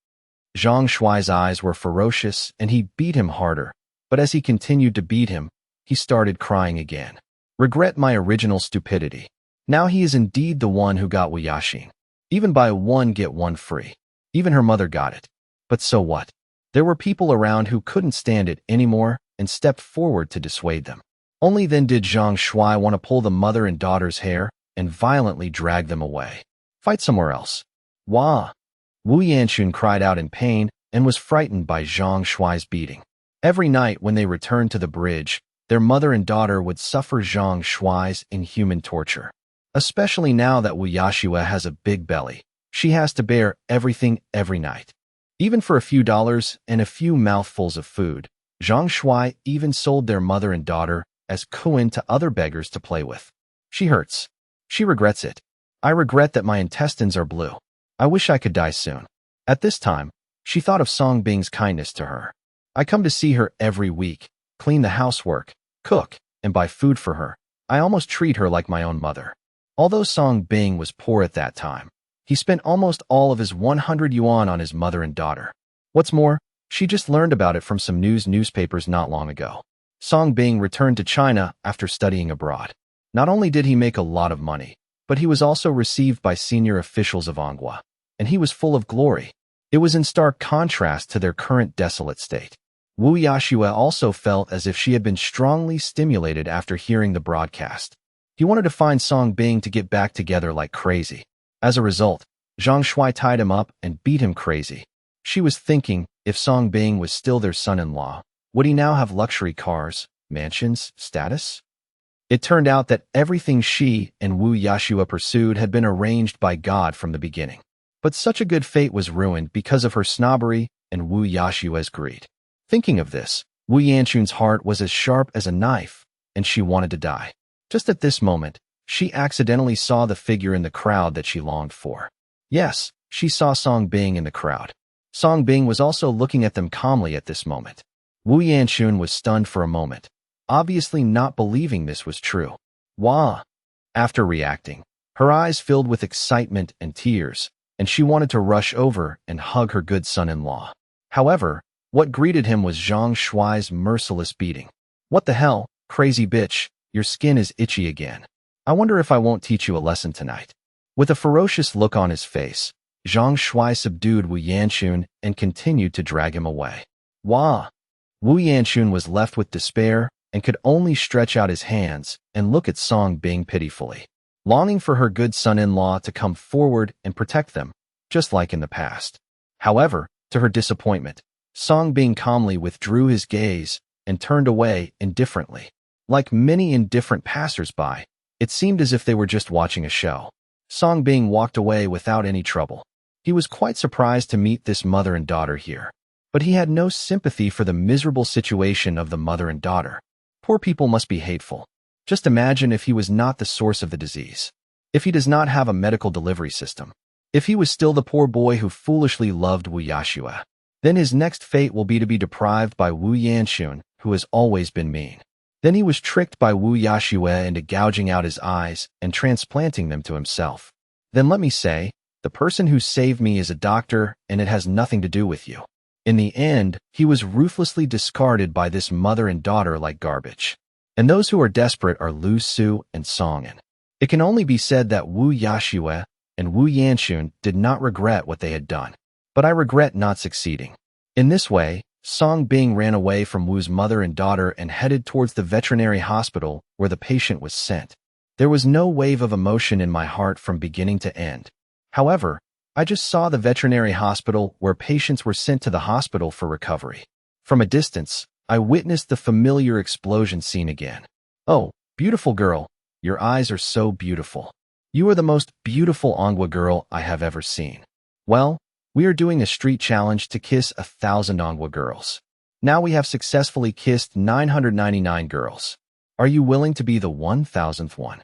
Zhang Shuai's eyes were ferocious, and he beat him harder. But as he continued to beat him, he started crying again. Regret my original stupidity. Now he is indeed the one who got Wu Yaxin. Even buy one get one free. Even her mother got it. But so what? There were people around who couldn't stand it anymore and stepped forward to dissuade them. Only then did Zhang Shuai want to pull the mother and daughter's hair and violently drag them away. Fight somewhere else. Wah! Wu Yanchun cried out in pain and was frightened by Zhang Shuai's beating. Every night when they returned to the bridge, their mother and daughter would suffer Zhang Shuai's inhuman torture. Especially now that Wu Yashua has a big belly, she has to bear everything every night. Even for a few dollars and a few mouthfuls of food, Zhang Shuai even sold their mother and daughter as Kuan to other beggars to play with. She hurts. She regrets it. I regret that my intestines are blue. I wish I could die soon. At this time, she thought of Song Bing's kindness to her. I come to see her every week, clean the housework, cook, and buy food for her. I almost treat her like my own mother. Although Song Bing was poor at that time, he spent almost all of his 100 yuan on his mother and daughter. What's more, she just learned about it from some newspapers not long ago. Song Bing returned to China after studying abroad. Not only did he make a lot of money, but he was also received by senior officials of Manhua, and he was full of glory. It was in stark contrast to their current desolate state. Wu Yashua also felt as if she had been strongly stimulated after hearing the broadcast. He wanted to find Song Bing to get back together like crazy. As a result, Zhang Shuai tied him up and beat him crazy. She was thinking, if Song Bing was still their son-in-law, would he now have luxury cars, mansions, status? It turned out that everything she and Wu Yashua pursued had been arranged by God from the beginning. But such a good fate was ruined because of her snobbery and Wu Yashua's greed. Thinking of this, Wu Yanchun's heart was as sharp as a knife, and she wanted to die. Just at this moment, She accidentally saw the figure in the crowd that she longed for. Yes, she saw Song Bing in the crowd. Song Bing was also looking at them calmly at this moment. Wu Yanxun was stunned for a moment, obviously not believing this was true. Wah! After reacting, her eyes filled with excitement and tears, and she wanted to rush over and hug her good son-in-law. However, what greeted him was Zhang Shuai's merciless beating. What the hell, crazy bitch, your skin is itchy again. I wonder if I won't teach you a lesson tonight. With a ferocious look on his face, Zhang Shuai subdued Wu Yanxun and continued to drag him away. Wah! Wu Yanxun was left with despair and could only stretch out his hands and look at Song Bing pitifully, longing for her good son-in-law to come forward and protect them, just like in the past. However, to her disappointment, Song Bing calmly withdrew his gaze and turned away indifferently. Like many indifferent passers-by, it seemed as if they were just watching a show. Song Bing walked away without any trouble. He was quite surprised to meet this mother and daughter here, but he had no sympathy for the miserable situation of the mother and daughter. Poor people must be hateful. Just imagine if he was not the source of the disease. If he does not have a medical delivery system. If he was still the poor boy who foolishly loved Wu Yashua. Then his next fate will be to be deprived by Wu Yanxun, who has always been mean. Then he was tricked by Wu Yashua into gouging out his eyes and transplanting them to himself. Then let me say, the person who saved me is a doctor and it has nothing to do with you. In the end, he was ruthlessly discarded by this mother and daughter like garbage. And those who are desperate are Lu Su and Song'an. It can only be said that Wu Yashua and Wu Yanxun did not regret what they had done. But I regret not succeeding. In this way, Song Bing ran away from Wu's mother and daughter and headed towards the veterinary hospital where the patient was sent. There was no wave of emotion in my heart from beginning to end. However, I just saw the veterinary hospital where patients were sent to the hospital for recovery. From a distance, I witnessed the familiar explosion scene again. Oh, beautiful girl, your eyes are so beautiful. You are the most beautiful Anghua girl I have ever seen. Well, we are doing a street challenge to kiss 1,000 Anghua girls. Now we have successfully kissed 999 girls. Are you willing to be the 1,000th one?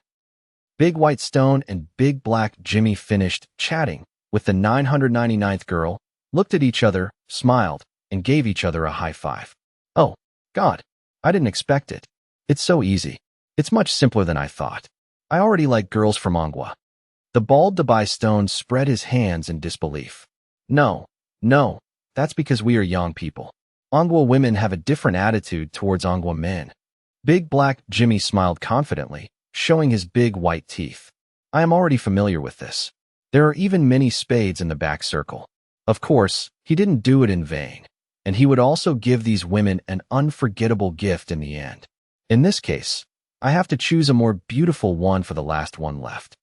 Big White Stone and Big Black Jimmy finished chatting with the 999th girl, looked at each other, smiled, and gave each other a high five. Oh, God, I didn't expect it. It's so easy. It's much simpler than I thought. I already like girls from Anghua. The bald Dubai Stone spread his hands in disbelief. No, that's because we are young people. Anghua women have a different attitude towards Anghua men. Big Black Jimmy smiled confidently, showing his big white teeth. I am already familiar with this. There are even many spades in the back circle. Of course, he didn't do it in vain, and he would also give these women an unforgettable gift in the end. In this case, I have to choose a more beautiful one for the last one left.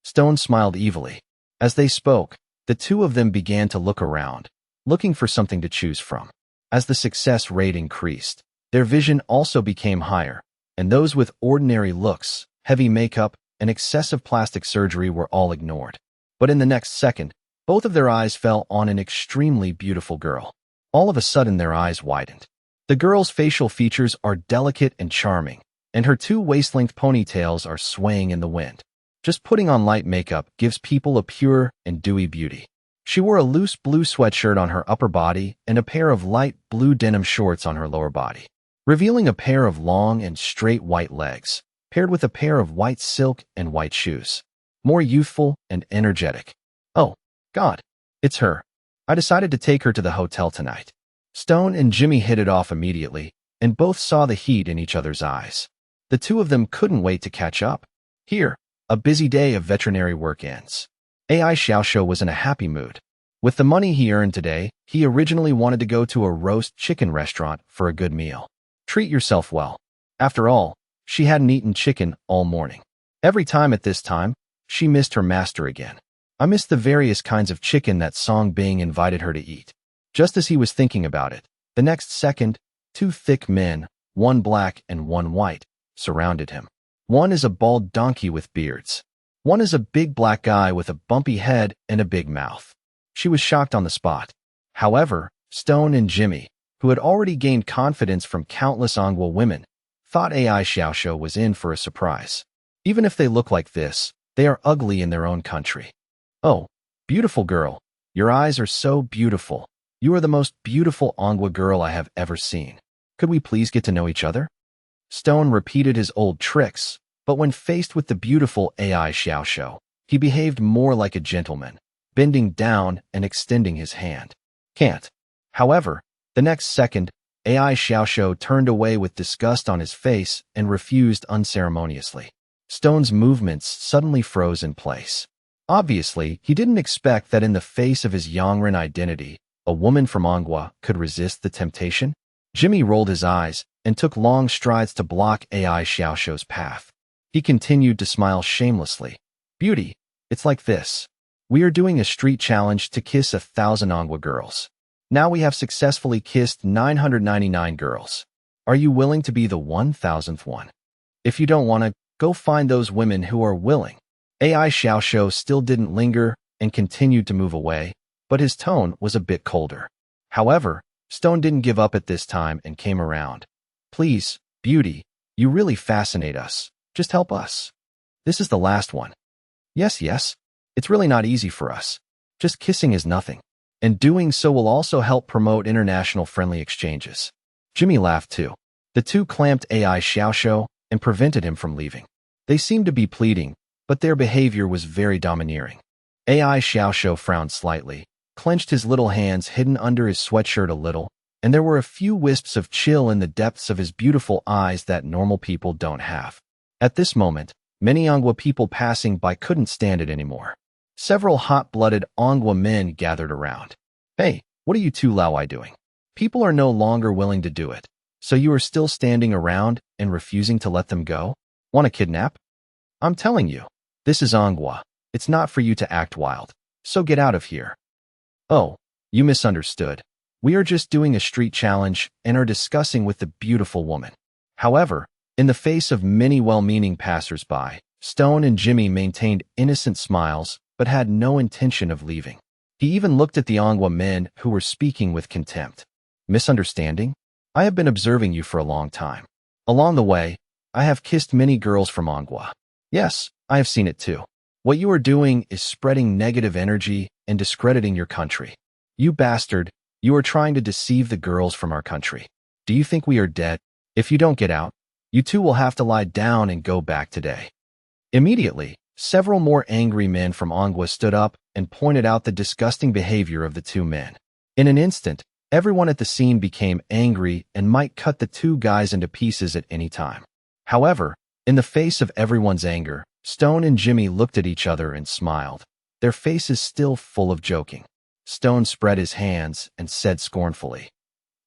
Stone smiled evilly. As they spoke, the two of them began to look around, looking for something to choose from. As the success rate increased, their vision also became higher, and those with ordinary looks, heavy makeup, and excessive plastic surgery were all ignored. But in the next second, both of their eyes fell on an extremely beautiful girl. All of a sudden their eyes widened. The girl's facial features are delicate and charming, and her two waist-length ponytails are swaying in the wind. Just putting on light makeup gives people a pure and dewy beauty. She wore a loose blue sweatshirt on her upper body and a pair of light blue denim shorts on her lower body, revealing a pair of long and straight white legs, paired with a pair of white silk and white shoes. More youthful and energetic. Oh, God, it's her. I decided to take her to the hotel tonight. Stone and Jimmy hit it off immediately, and both saw the heat in each other's eyes. The two of them couldn't wait to catch up. Here, a busy day of veterinary work ends. AI Xiaoshuo was in a happy mood. With the money he earned today, he originally wanted to go to a roast chicken restaurant for a good meal. Treat yourself well. After all, she hadn't eaten chicken all morning. Every time at this time, she missed her master again. I missed the various kinds of chicken that Song Bing invited her to eat. Just as he was thinking about it, the next second, two thick men, one black and one white, surrounded him. One is a bald donkey with beards. One is a big black guy with a bumpy head and a big mouth. She was shocked on the spot. However, Stone and Jimmy, who had already gained confidence from countless Anghua women, thought AI Xiaoshuo was in for a surprise. Even if they look like this, they are ugly in their own country. Oh, beautiful girl, your eyes are so beautiful. You are the most beautiful Ongwa girl I have ever seen. Could we please get to know each other? Stone repeated his old tricks, but when faced with the beautiful AI Xiaoshu, he behaved more like a gentleman, bending down and extending his hand. Can't. However, the next second, AI Xiaoshu turned away with disgust on his face and refused unceremoniously. Stone's movements suddenly froze in place. Obviously, he didn't expect that in the face of his Yangren identity, a woman from Ongwa could resist the temptation. Jimmy rolled his eyes and took long strides to block AI Xiaoshu's path. He continued to smile shamelessly. Beauty, it's like this. We are doing a street challenge to kiss 1,000 Ongwa girls. Now we have successfully kissed 999 girls. Are you willing to be the 1,000th one? If you don't want to, go find those women who are willing. AI Xiaoshu still didn't linger and continued to move away, but his tone was a bit colder. However, Stone didn't give up at this time and came around. Please, beauty, you really fascinate us. Just help us. This is the last one. Yes. It's really not easy for us. Just kissing is nothing. And doing so will also help promote international friendly exchanges. Jimmy laughed too. The two clamped AI Xiaoshu and prevented him from leaving. They seemed to be pleading, but their behavior was very domineering. AI Xiaoshu frowned slightly, clenched his little hands hidden under his sweatshirt a little, and there were a few wisps of chill in the depths of his beautiful eyes that normal people don't have. At this moment, many Ongwa people passing by couldn't stand it anymore. Several hot-blooded Ongwa men gathered around. Hey, what are you two Lauai doing? People are no longer willing to do it, so you are still standing around and refusing to let them go? Want to kidnap? I'm telling you, this is Ongwa. It's not for you to act wild, so get out of here. Oh, you misunderstood. We are just doing a street challenge and are discussing with the beautiful woman. However, in the face of many well-meaning passers-by, Stone and Jimmy maintained innocent smiles but had no intention of leaving. He even looked at the Ongwa men who were speaking with contempt. Misunderstanding? I have been observing you for a long time. Along the way, I have kissed many girls from Ongwa. Yes, I have seen it too. What you are doing is spreading negative energy and discrediting your country. You bastard, you are trying to deceive the girls from our country. Do you think we are dead? If you don't get out, you two will have to lie down and go back today. Immediately, several more angry men from Ongwa stood up and pointed out the disgusting behavior of the two men. In an instant, everyone at the scene became angry and might cut the two guys into pieces at any time. However, in the face of everyone's anger, Stone and Jimmy looked at each other and smiled, their faces still full of joking. Stone spread his hands and said scornfully,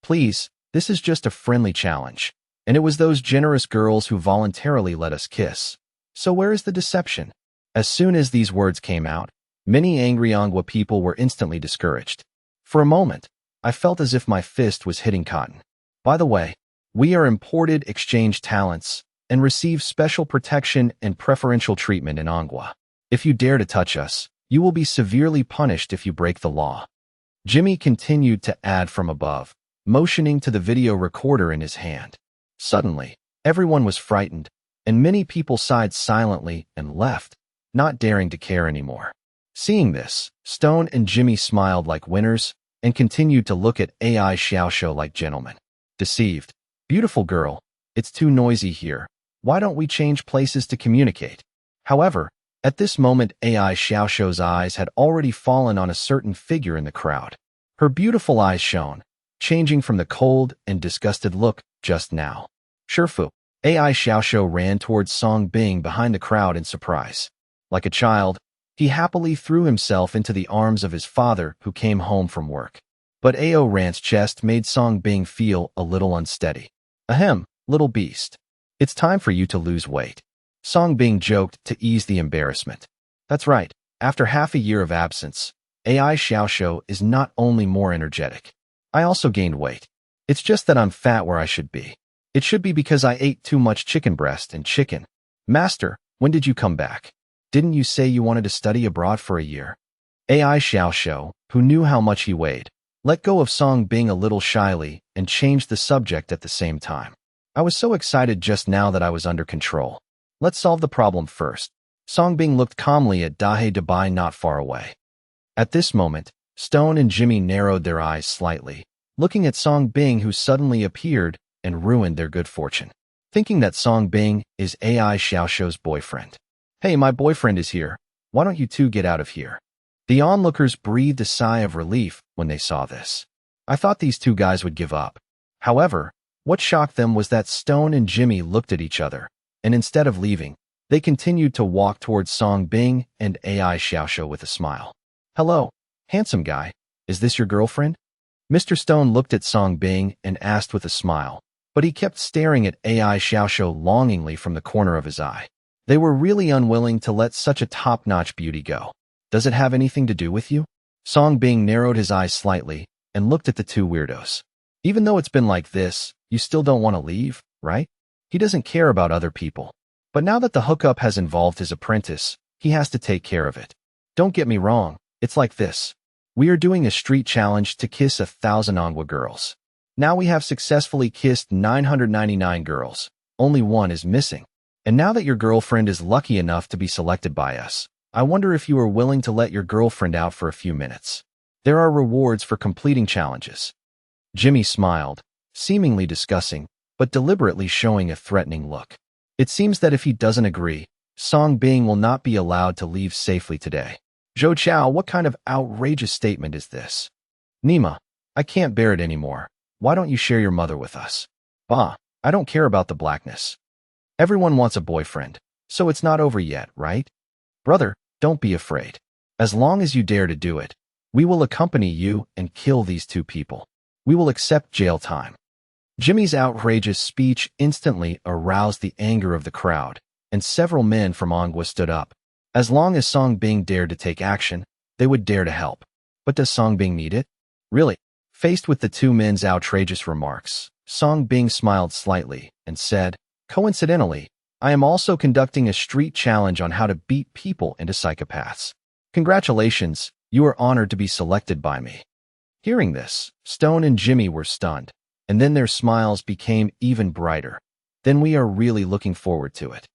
Please, this is just a friendly challenge, and it was those generous girls who voluntarily let us kiss. So where is the deception? As soon as these words came out, many angry Ongwa people were instantly discouraged. For a moment, I felt as if my fist was hitting cotton. By the way, we are imported exchange talents and receive special protection and preferential treatment in Ongwa. If you dare to touch us, you will be severely punished if you break the law. Jimmy continued to add from above, motioning to the video recorder in his hand. Suddenly, everyone was frightened, and many people sighed silently and left, not daring to care anymore. Seeing this, Stone and Jimmy smiled like winners and continued to look at AI Xiaoshu like gentlemen. Deceived. Beautiful girl, it's too noisy here. Why don't we change places to communicate? However, at this moment AI Xiaoshu's eyes had already fallen on a certain figure in the crowd. Her beautiful eyes shone, changing from the cold and disgusted look just now. Shifu. AI Xiaoshu ran towards Song Bing behind the crowd in surprise. Like a child, he happily threw himself into the arms of his father who came home from work. But Ao Rant's chest made Song Bing feel a little unsteady. Ahem, little beast. It's time for you to lose weight. Song Bing joked to ease the embarrassment. That's right, after half a year of absence, AI Xiaoshu is not only more energetic. I also gained weight. It's just that I'm fat where I should be. It should be because I ate too much chicken breast and chicken. Master, when did you come back? Didn't you say you wanted to study abroad for a year? AI Xiaoshu, who knew how much he weighed, let go of Song Bing a little shyly and changed the subject at the same time. I was so excited just now that I was under control. Let's solve the problem first. Songbing looked calmly at Dahe Dabai not far away. At this moment, Stone and Jimmy narrowed their eyes slightly, looking at Songbing, who suddenly appeared and ruined their good fortune, thinking that Songbing is AI Xiaoshuo's boyfriend. Hey, my boyfriend is here. Why don't you two get out of here? The onlookers breathed a sigh of relief when they saw this. I thought these two guys would give up. However, what shocked them was that Stone and Jimmy looked at each other, and instead of leaving, they continued to walk towards Songbing and AI Xiaoshuo with a smile. Hello, handsome guy. Is this your girlfriend? Mr. Stone looked at Songbing and asked with a smile, but he kept staring at AI Xiaoshuo longingly from the corner of his eye. They were really unwilling to let such a top-notch beauty go. Does it have anything to do with you? Songbing narrowed his eyes slightly and looked at the two weirdos. Even though it's been like this, you still don't want to leave, right? He doesn't care about other people. But now that the hookup has involved his apprentice, he has to take care of it. Don't get me wrong, it's like this. We are doing a street challenge to kiss 1,000 Manhua girls. Now we have successfully kissed 999 girls. Only one is missing. And now that your girlfriend is lucky enough to be selected by us, I wonder if you are willing to let your girlfriend out for a few minutes. There are rewards for completing challenges. Jimmy smiled, seemingly discussing, but deliberately showing a threatening look. It seems that if he doesn't agree, Songbing will not be allowed to leave safely today. Zhou Chao, what kind of outrageous statement is this? Nima, I can't bear it anymore. Why don't you share your mother with us? Bah, I don't care about the blackness. Everyone wants a boyfriend, so it's not over yet, right? Brother, don't be afraid. As long as you dare to do it, we will accompany you and kill these two people. We will accept jail time. Jimmy's outrageous speech instantly aroused the anger of the crowd, and several men from Manhua stood up. As long as Songbing dared to take action, they would dare to help. But does Songbing need it? Really? Faced with the two men's outrageous remarks, Songbing smiled slightly and said, coincidentally, I am also conducting a street challenge on how to beat people into psychopaths. Congratulations, you are honored to be selected by me. Hearing this, Stone and Jimmy were stunned, and then their smiles became even brighter. Then we are really looking forward to it.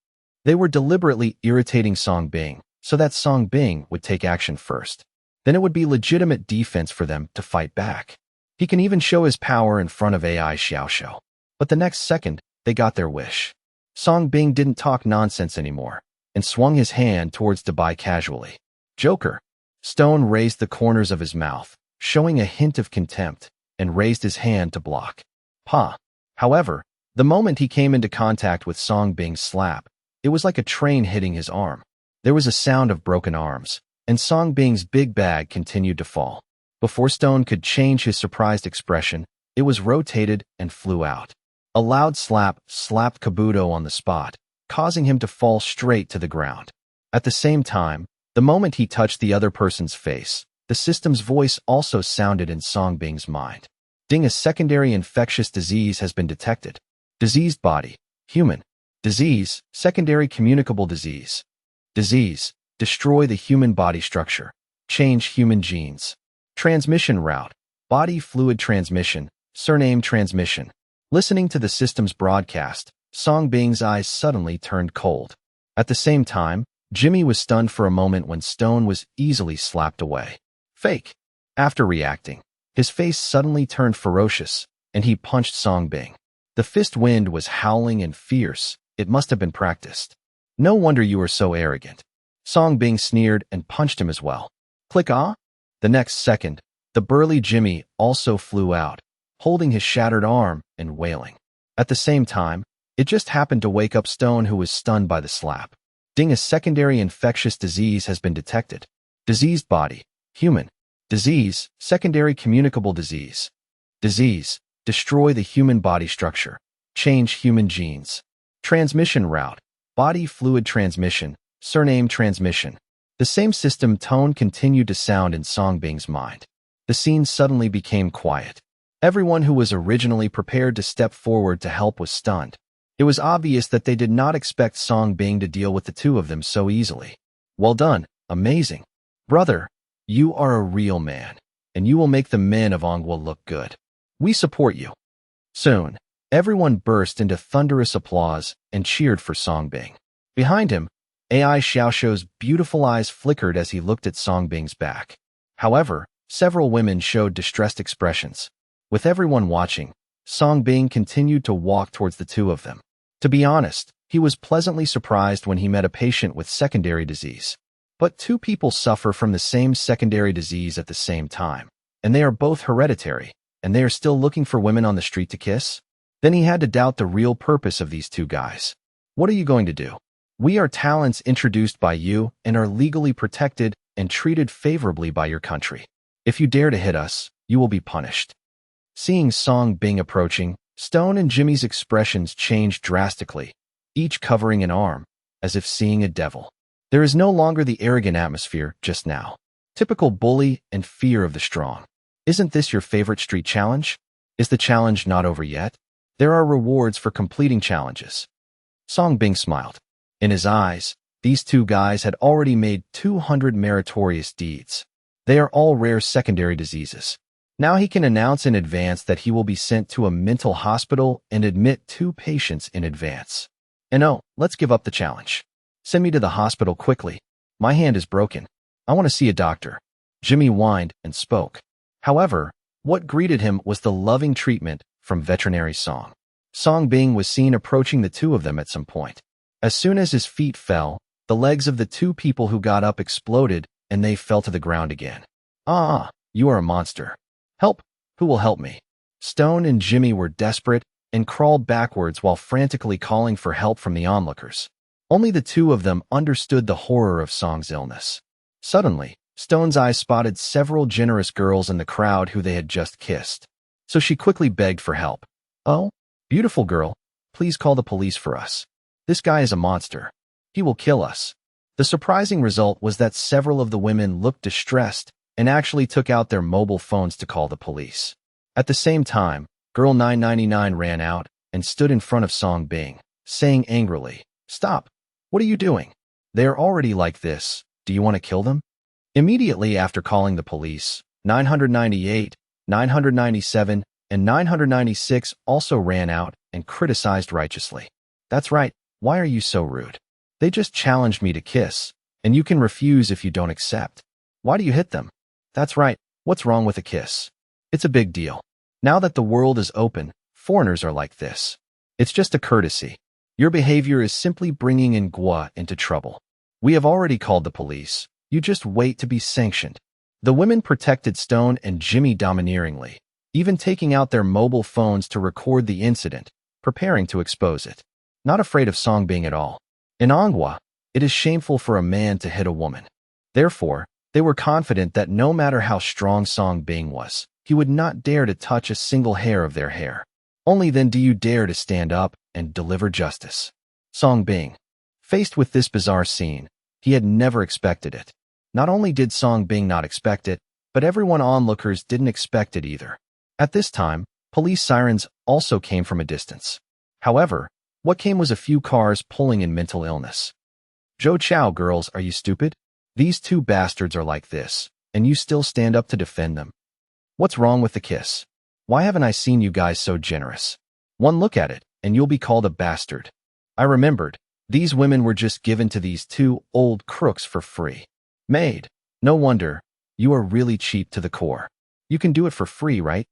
They were deliberately irritating Songbing so that Songbing would take action first. Then it would be legitimate defense for them to fight back. He can even show his power in front of AI Xiaoshuo. But the next second, they got their wish. Songbing didn't talk nonsense anymore and swung his hand towards Dabai casually. Joker. Stone raised the corners of his mouth, showing a hint of contempt, and raised his hand to block. Pa. However, the moment he came into contact with Songbing's slap, it was like a train hitting his arm. There was a sound of broken arms, and Songbing's big bag continued to fall. Before Stone could change his surprised expression, it was rotated and flew out. A loud slap slapped Kabuto on the spot, causing him to fall straight to the ground. At the same time, the moment he touched the other person's face, the system's voice also sounded in Songbing's mind. Ding, a secondary infectious disease has been detected. Diseased body, human. Disease, secondary communicable disease. Disease, destroy the human body structure. Change human genes. Transmission route, body fluid transmission, surname transmission. Listening to the system's broadcast, Songbing's eyes suddenly turned cold. At the same time, Jimmy was stunned for a moment when Stone was easily slapped away. Fake. After reacting, his face suddenly turned ferocious, and he punched Songbing. The fist wind was howling and fierce. It must have been practiced. No wonder you are so arrogant. Songbing sneered and punched him as well. Click ah? The next second, the burly Jimmy also flew out, holding his shattered arm and wailing. At the same time, it just happened to wake up Stone, who was stunned by the slap. Ding, a secondary infectious disease has been detected. Diseased body, human. Disease, secondary communicable disease. Disease, destroy the human body structure. Change human genes. Transmission route, body fluid transmission, surname transmission. The same system tone continued to sound in Songbing's mind. The scene suddenly became quiet. Everyone who was originally prepared to step forward to help was stunned. It was obvious that they did not expect Songbing to deal with the two of them so easily. Well done, amazing. Brother, you are a real man, and you will make the men of Manhua look good. We support you. Soon, everyone burst into thunderous applause and cheered for Songbing. Behind him, AI Xiaoxiu's beautiful eyes flickered as he looked at Song Bing's back. However, several women showed distressed expressions. With everyone watching, Song Bing continued to walk towards the two of them. To be honest, he was pleasantly surprised when he met a patient with secondary disease. But two people suffer from the same secondary disease at the same time, and they are both hereditary, and they are still looking for women on the street to kiss? Then he had to doubt the real purpose of these two guys. What are you going to do? We are talents introduced by you and are legally protected and treated favorably by your country. If you dare to hit us, you will be punished. Seeing Song Bing approaching, Stone and Jimmy's expressions changed drastically, each covering an arm, as if seeing a devil. There is no longer the arrogant atmosphere just now. Typical bully and fear of the strong. Isn't this your favorite street challenge? Is the challenge not over yet? There are rewards for completing challenges. Song Bing smiled. In his eyes, these two guys had already made 200 meritorious deeds. They are all rare secondary diseases. Now he can announce in advance that he will be sent to a mental hospital and admit 2 patients in advance. And oh, let's give up the challenge. Send me to the hospital quickly. My hand is broken. I want to see a doctor. Jimmy whined and spoke. However, what greeted him was the loving treatment from veterinary Song. Song Bing was seen approaching the two of them at some point. As soon as his feet fell, the legs of the two people who got up exploded and they fell to the ground again. You are a monster. Help! Who will help me? Stone and Jimmy were desperate and crawled backwards while frantically calling for help from the onlookers. Only the two of them understood the horror of Song's illness. Suddenly, Stone's eyes spotted several generous girls in the crowd who they had just kissed. So she quickly begged for help. Oh, beautiful girl, please call the police for us. This guy is a monster. He will kill us. The surprising result was that several of the women looked distressed and actually took out their mobile phones to call the police. At the same time, Girl 999 ran out and stood in front of Song Bing, saying angrily, "Stop! What are you doing? They are already like this. Do you want to kill them?" Immediately after calling the police, 998, 997, and 996 also ran out and criticized righteously. "That's right. Why are you so rude? They just challenged me to kiss, and you can refuse if you don't accept. Why do you hit them? That's right. What's wrong with a kiss? It's a big deal. Now that the world is open, foreigners are like this. It's just a courtesy. Your behavior is simply bringing Ngua into trouble. We have already called the police. You just wait to be sanctioned." The women protected Stone and Jimmy domineeringly, even taking out their mobile phones to record the incident, preparing to expose it. Not afraid of Song Bing at all. In Ngua, it is shameful for a man to hit a woman. Therefore, they were confident that no matter how strong Song Bing was, he would not dare to touch a single hair of their hair. Only then do you dare to stand up and deliver justice. Song Bing. Faced with this bizarre scene, he had never expected it. Not only did Song Bing not expect it, but everyone onlookers didn't expect it either. At this time, police sirens also came from a distance. However, what came was a few cars pulling in mental illness. "Zhou Chao, girls, are you stupid? These two bastards are like this, and you still stand up to defend them. What's wrong with the kiss? Why haven't I seen you guys so generous? One look at it, and you'll be called a bastard." I remembered, these women were just given to these two old crooks for free. Maid, no wonder, you are really cheap to the core. You can do it for free, right?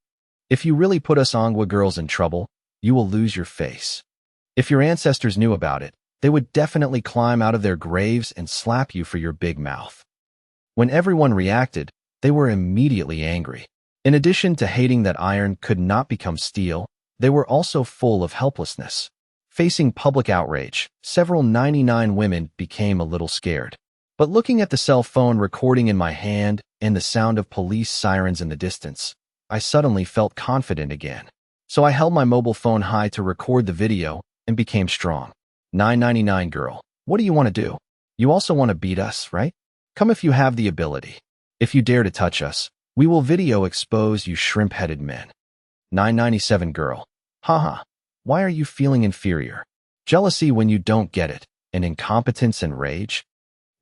If you really put us Ngua girls in trouble, you will lose your face. If your ancestors knew about it, they would definitely climb out of their graves and slap you for your big mouth. When everyone reacted, they were immediately angry. In addition to hating that iron could not become steel, they were also full of helplessness. Facing public outrage, several 99 women became a little scared. But looking at the cell phone recording in my hand and the sound of police sirens in the distance, I suddenly felt confident again. So I held my mobile phone high to record the video and became strong. 999 girl, what do you want to do? You also want to beat us, right? Come if you have the ability. If you dare to touch us, we will video expose you shrimp-headed men. 997 girl, haha, why are you feeling inferior? Jealousy when you don't get it, and incompetence and rage?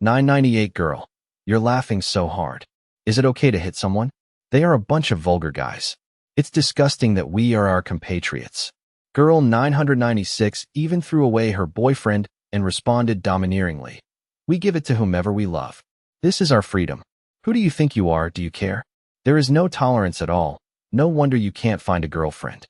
998 girl, you're laughing so hard. Is it okay to hit someone? They are a bunch of vulgar guys. It's disgusting that we are our compatriots. Girl 996 even threw away her boyfriend and responded domineeringly. We give it to whomever we love. This is our freedom. Who do you think you are? Do you care? There is no tolerance at all. No wonder you can't find a girlfriend.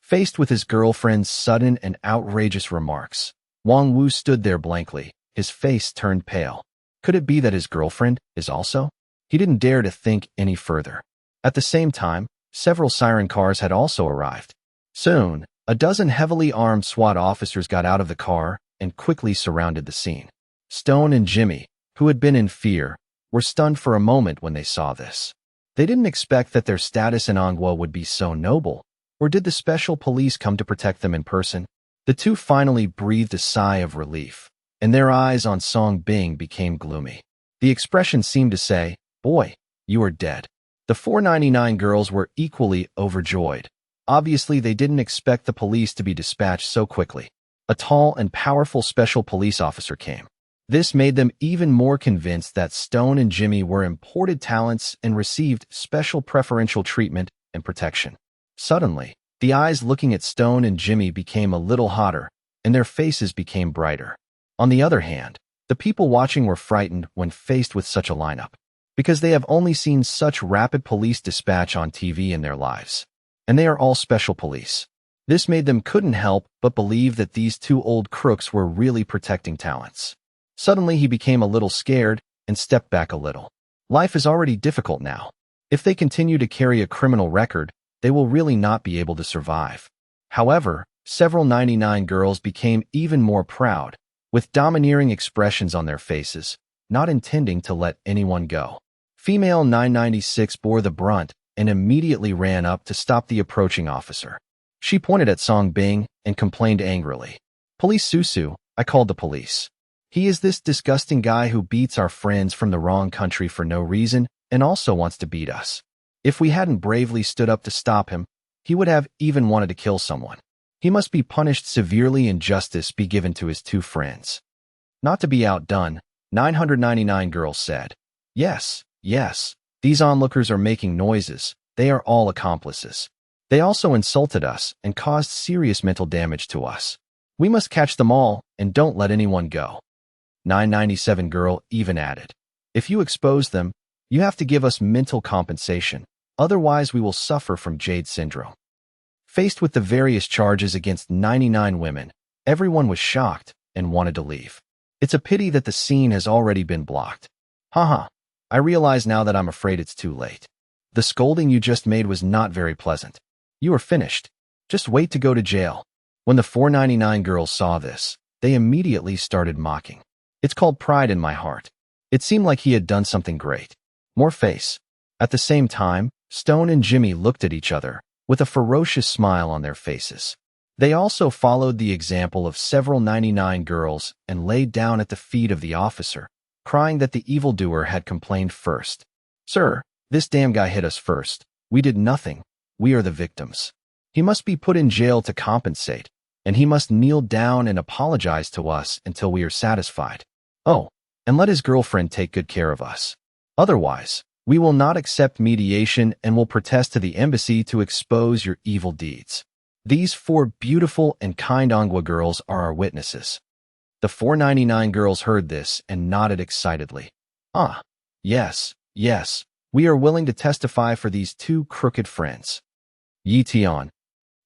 Faced with his girlfriend's sudden and outrageous remarks, Wang Wu stood there blankly, his face turned pale. Could it be that his girlfriend is also? He didn't dare to think any further. At the same time, several siren cars had also arrived. Soon, a dozen heavily armed SWAT officers got out of the car and quickly surrounded the scene. Stone and Jimmy, who had been in fear, were stunned for a moment when they saw this. They didn't expect that their status in Anghua would be so noble, or did the special police come to protect them in person? The two finally breathed a sigh of relief, and their eyes on Song Bing became gloomy. The expression seemed to say, "Boy, you are dead." The 499 girls were equally overjoyed. Obviously, they didn't expect the police to be dispatched so quickly. A tall and powerful special police officer came. This made them even more convinced that Stone and Jimmy were imported talents and received special preferential treatment and protection. Suddenly, the eyes looking at Stone and Jimmy became a little hotter, and their faces became brighter. On the other hand, the people watching were frightened when faced with such a lineup, because they have only seen such rapid police dispatch on TV in their lives. And they are all special police. This made them couldn't help but believe that these two old crooks were really protecting talents. Suddenly he became a little scared and stepped back a little. Life is already difficult now. If they continue to carry a criminal record, they will really not be able to survive. However, several 99 girls became even more proud, with domineering expressions on their faces, not intending to let anyone go. Female 996 bore the brunt and immediately ran up to stop the approaching officer. She pointed at Song Bing and complained angrily. "Police Susu, I called the police. He is this disgusting guy who beats our friends from the wrong country for no reason and also wants to beat us. If we hadn't bravely stood up to stop him, he would have even wanted to kill someone. He must be punished severely and justice be given to his two friends." Not to be outdone, 999 girls said, "Yes, yes, these onlookers are making noises. They are all accomplices. They also insulted us and caused serious mental damage to us. We must catch them all and don't let anyone go." 997 girl even added, "If you expose them, you have to give us mental compensation. Otherwise, we will suffer from Jade syndrome." Faced with the various charges against 99 women, everyone was shocked and wanted to leave. It's a pity that the scene has already been blocked. Haha, I realize now that I'm afraid it's too late. The scolding you just made was not very pleasant. You are finished. Just wait to go to jail. When the 499 girls saw this, they immediately started mocking. It's called pride in my heart. It seemed like he had done something great. More face. At the same time, Stone and Jimmy looked at each other, with a ferocious smile on their faces. They also followed the example of several 99 girls and laid down at the feet of the officer, crying that the evildoer had complained first. "Sir, this damn guy hit us first. We did nothing. We are the victims. He must be put in jail to compensate, and he must kneel down and apologize to us until we are satisfied. Oh, and let his girlfriend take good care of us. Otherwise, we will not accept mediation and will protest to the embassy to expose your evil deeds. These 4 beautiful and kind Anghua girls are our witnesses." The 499 girls heard this and nodded excitedly. "Ah, yes, yes, we are willing to testify for these 2 crooked friends." Yi Tian.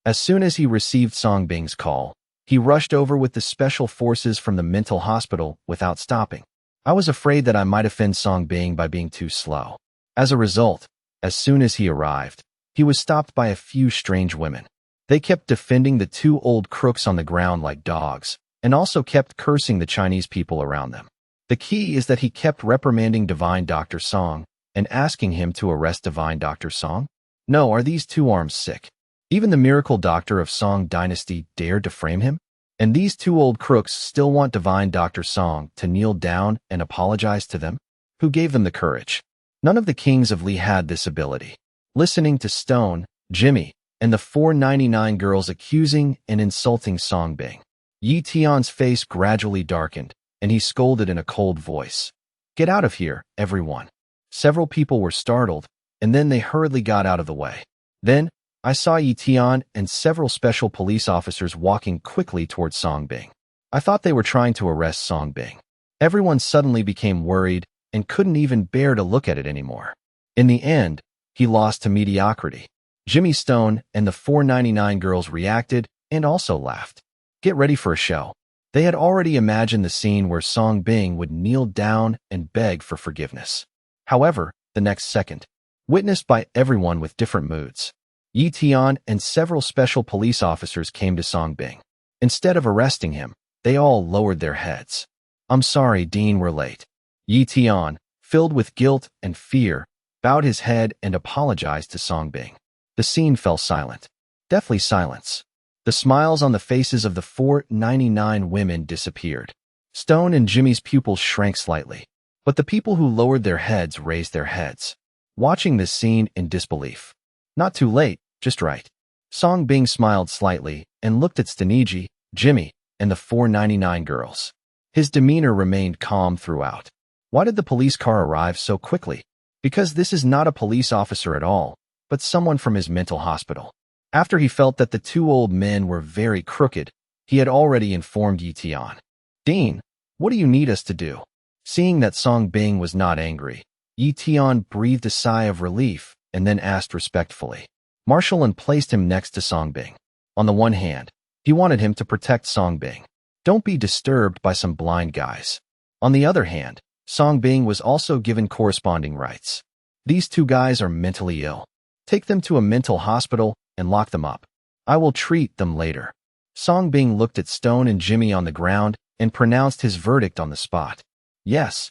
As soon as he received Song Bing's call, he rushed over with the special forces from the mental hospital without stopping. I was afraid that I might offend Song Bing by being too slow. As a result, as soon as he arrived, he was stopped by a few strange women. They kept defending the 2 old crooks on the ground like dogs, and also kept cursing the Chinese people around them. The key is that he kept reprimanding Divine Dr. Song and asking him to arrest Divine Dr. Song. No, are these 2 arms sick? Even the miracle doctor of Song Dynasty dared to frame him? And these 2 old crooks still want Divine Dr. Song to kneel down and apologize to them? Who gave them the courage? None of the kings of Li had this ability. Listening to Stone, Jimmy, and the 499 girls accusing and insulting Song Bing, Yi Tian's face gradually darkened, and he scolded in a cold voice. "Get out of here, everyone." Several people were startled, and then they hurriedly got out of the way. Then, I saw Yi Tian and several special police officers walking quickly towards Song Bing. I thought they were trying to arrest Song Bing. Everyone suddenly became worried and couldn't even bear to look at it anymore. In the end, he lost to mediocrity. Jimmy Stone and the 499 girls reacted and also laughed. Get ready for a show. They had already imagined the scene where Song Bing would kneel down and beg for forgiveness. However, the next second, witnessed by everyone with different moods, Yi Tian and several special police officers came to Song Bing. Instead of arresting him, they all lowered their heads. I'm sorry, Dean, we're late. Yi Tian, filled with guilt and fear, bowed his head and apologized to Song Bing. The scene fell silent. Deathly silence. The smiles on the faces of the 499 women disappeared. Stone and Jimmy's pupils shrank slightly, but the people who lowered their heads raised their heads, watching this scene in disbelief. Not too late, just right. Song Bing smiled slightly and looked at Staniji, Jimmy, and the 499 girls. His demeanor remained calm throughout. Why did the police car arrive so quickly? Because this is not a police officer at all, but someone from his mental hospital. After he felt that the two old men were very crooked, he had already informed Yi Tian. Dean, what do you need us to do? Seeing that Song Bing was not angry, Yi Tian breathed a sigh of relief and then asked respectfully. Marshal and placed him next to Song Bing. On the one hand, he wanted him to protect Song Bing. Don't be disturbed by some blind guys. On the other hand, Song Bing was also given corresponding rights. These two guys are mentally ill. Take them to a mental hospital and lock them up. I will treat them later. Song Bing looked at Stone and Jimmy on the ground and pronounced his verdict on the spot. Yes.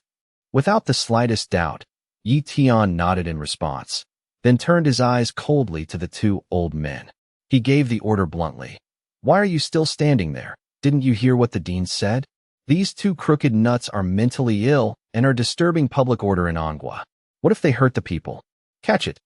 Without the slightest doubt, Yi Tian nodded in response, then turned his eyes coldly to the two old men. He gave the order bluntly. Why are you still standing there? Didn't you hear what the dean said? These two crooked nuts are mentally ill and are disturbing public order in Manhua. What if they hurt the people? Catch it.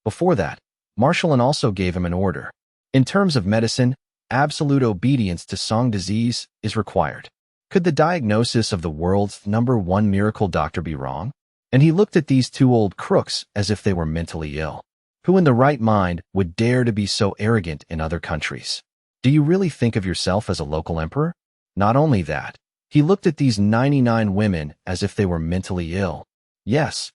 Before that, Marshal also gave him an order. In terms of medicine, absolute obedience to Song disease is required. Could the diagnosis of the world's #1 miracle doctor be wrong? And he looked at these two old crooks as if they were mentally ill. Who in the right mind would dare to be so arrogant in other countries? Do you really think of yourself as a local emperor? Not only that, he looked at these 99 women as if they were mentally ill. Yes.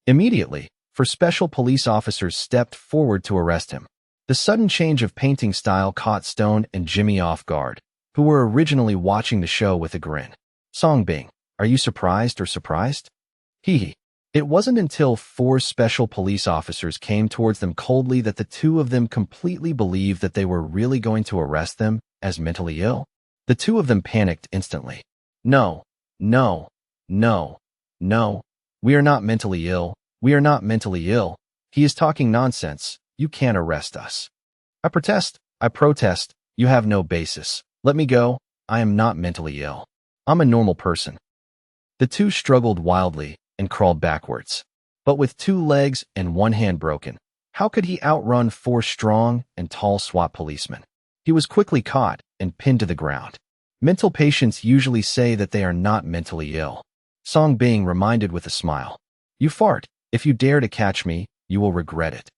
Immediately, special police officers stepped forward to arrest him. The sudden change of painting style caught Stone and Jimmy off guard, who were originally watching the show with a grin. Song Bing, are you surprised or surprised? Hee. It wasn't until 4 special police officers came towards them coldly that the two of them completely believed that they were really going to arrest them as mentally ill. The two of them panicked instantly. No, no, no, no. We are not mentally ill. We are not mentally ill. He is talking nonsense. You can't arrest us. I protest. I protest. You have no basis. Let me go. I am not mentally ill. I'm a normal person. The two struggled wildly and crawled backwards. But with 2 legs and 1 hand broken, how could he outrun 4 strong and tall SWAT policemen? He was quickly caught and pinned to the ground. Mental patients usually say that they are not mentally ill. Song Bing reminded with a smile. You fart. If you dare to catch me, you will regret it.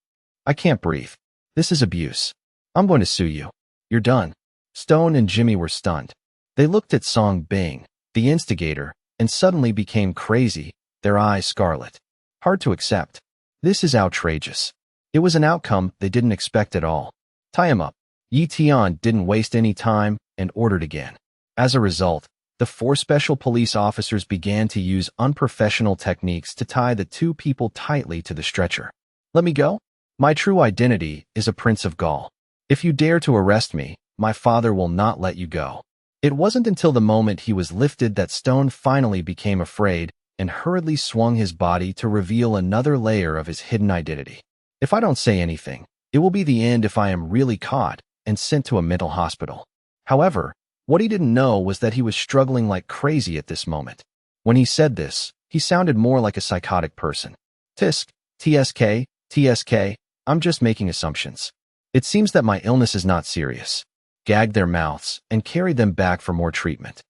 I can't breathe. This is abuse. I'm going to sue you. You're done. Stone and Jimmy were stunned. They looked at Song Bing, the instigator, and suddenly became crazy, their eyes scarlet. Hard to accept. This is outrageous. It was an outcome they didn't expect at all. Tie him up. Yi Tian didn't waste any time and ordered again. As a result, the 4 special police officers began to use unprofessional techniques to tie the 2 people tightly to the stretcher. Let me go? My true identity is a Prince of Gaul. If you dare to arrest me, my father will not let you go. It wasn't until the moment he was lifted that Stone finally became afraid and hurriedly swung his body to reveal another layer of his hidden identity. If I don't say anything, it will be the end if I am really caught and sent to a mental hospital. However, what he didn't know was that he was struggling like crazy at this moment. When he said this, he sounded more like a psychotic person. Tisk, TSK, TSK, I'm just making assumptions. It seems that my illness is not serious. Gagged their mouths and carried them back for more treatment.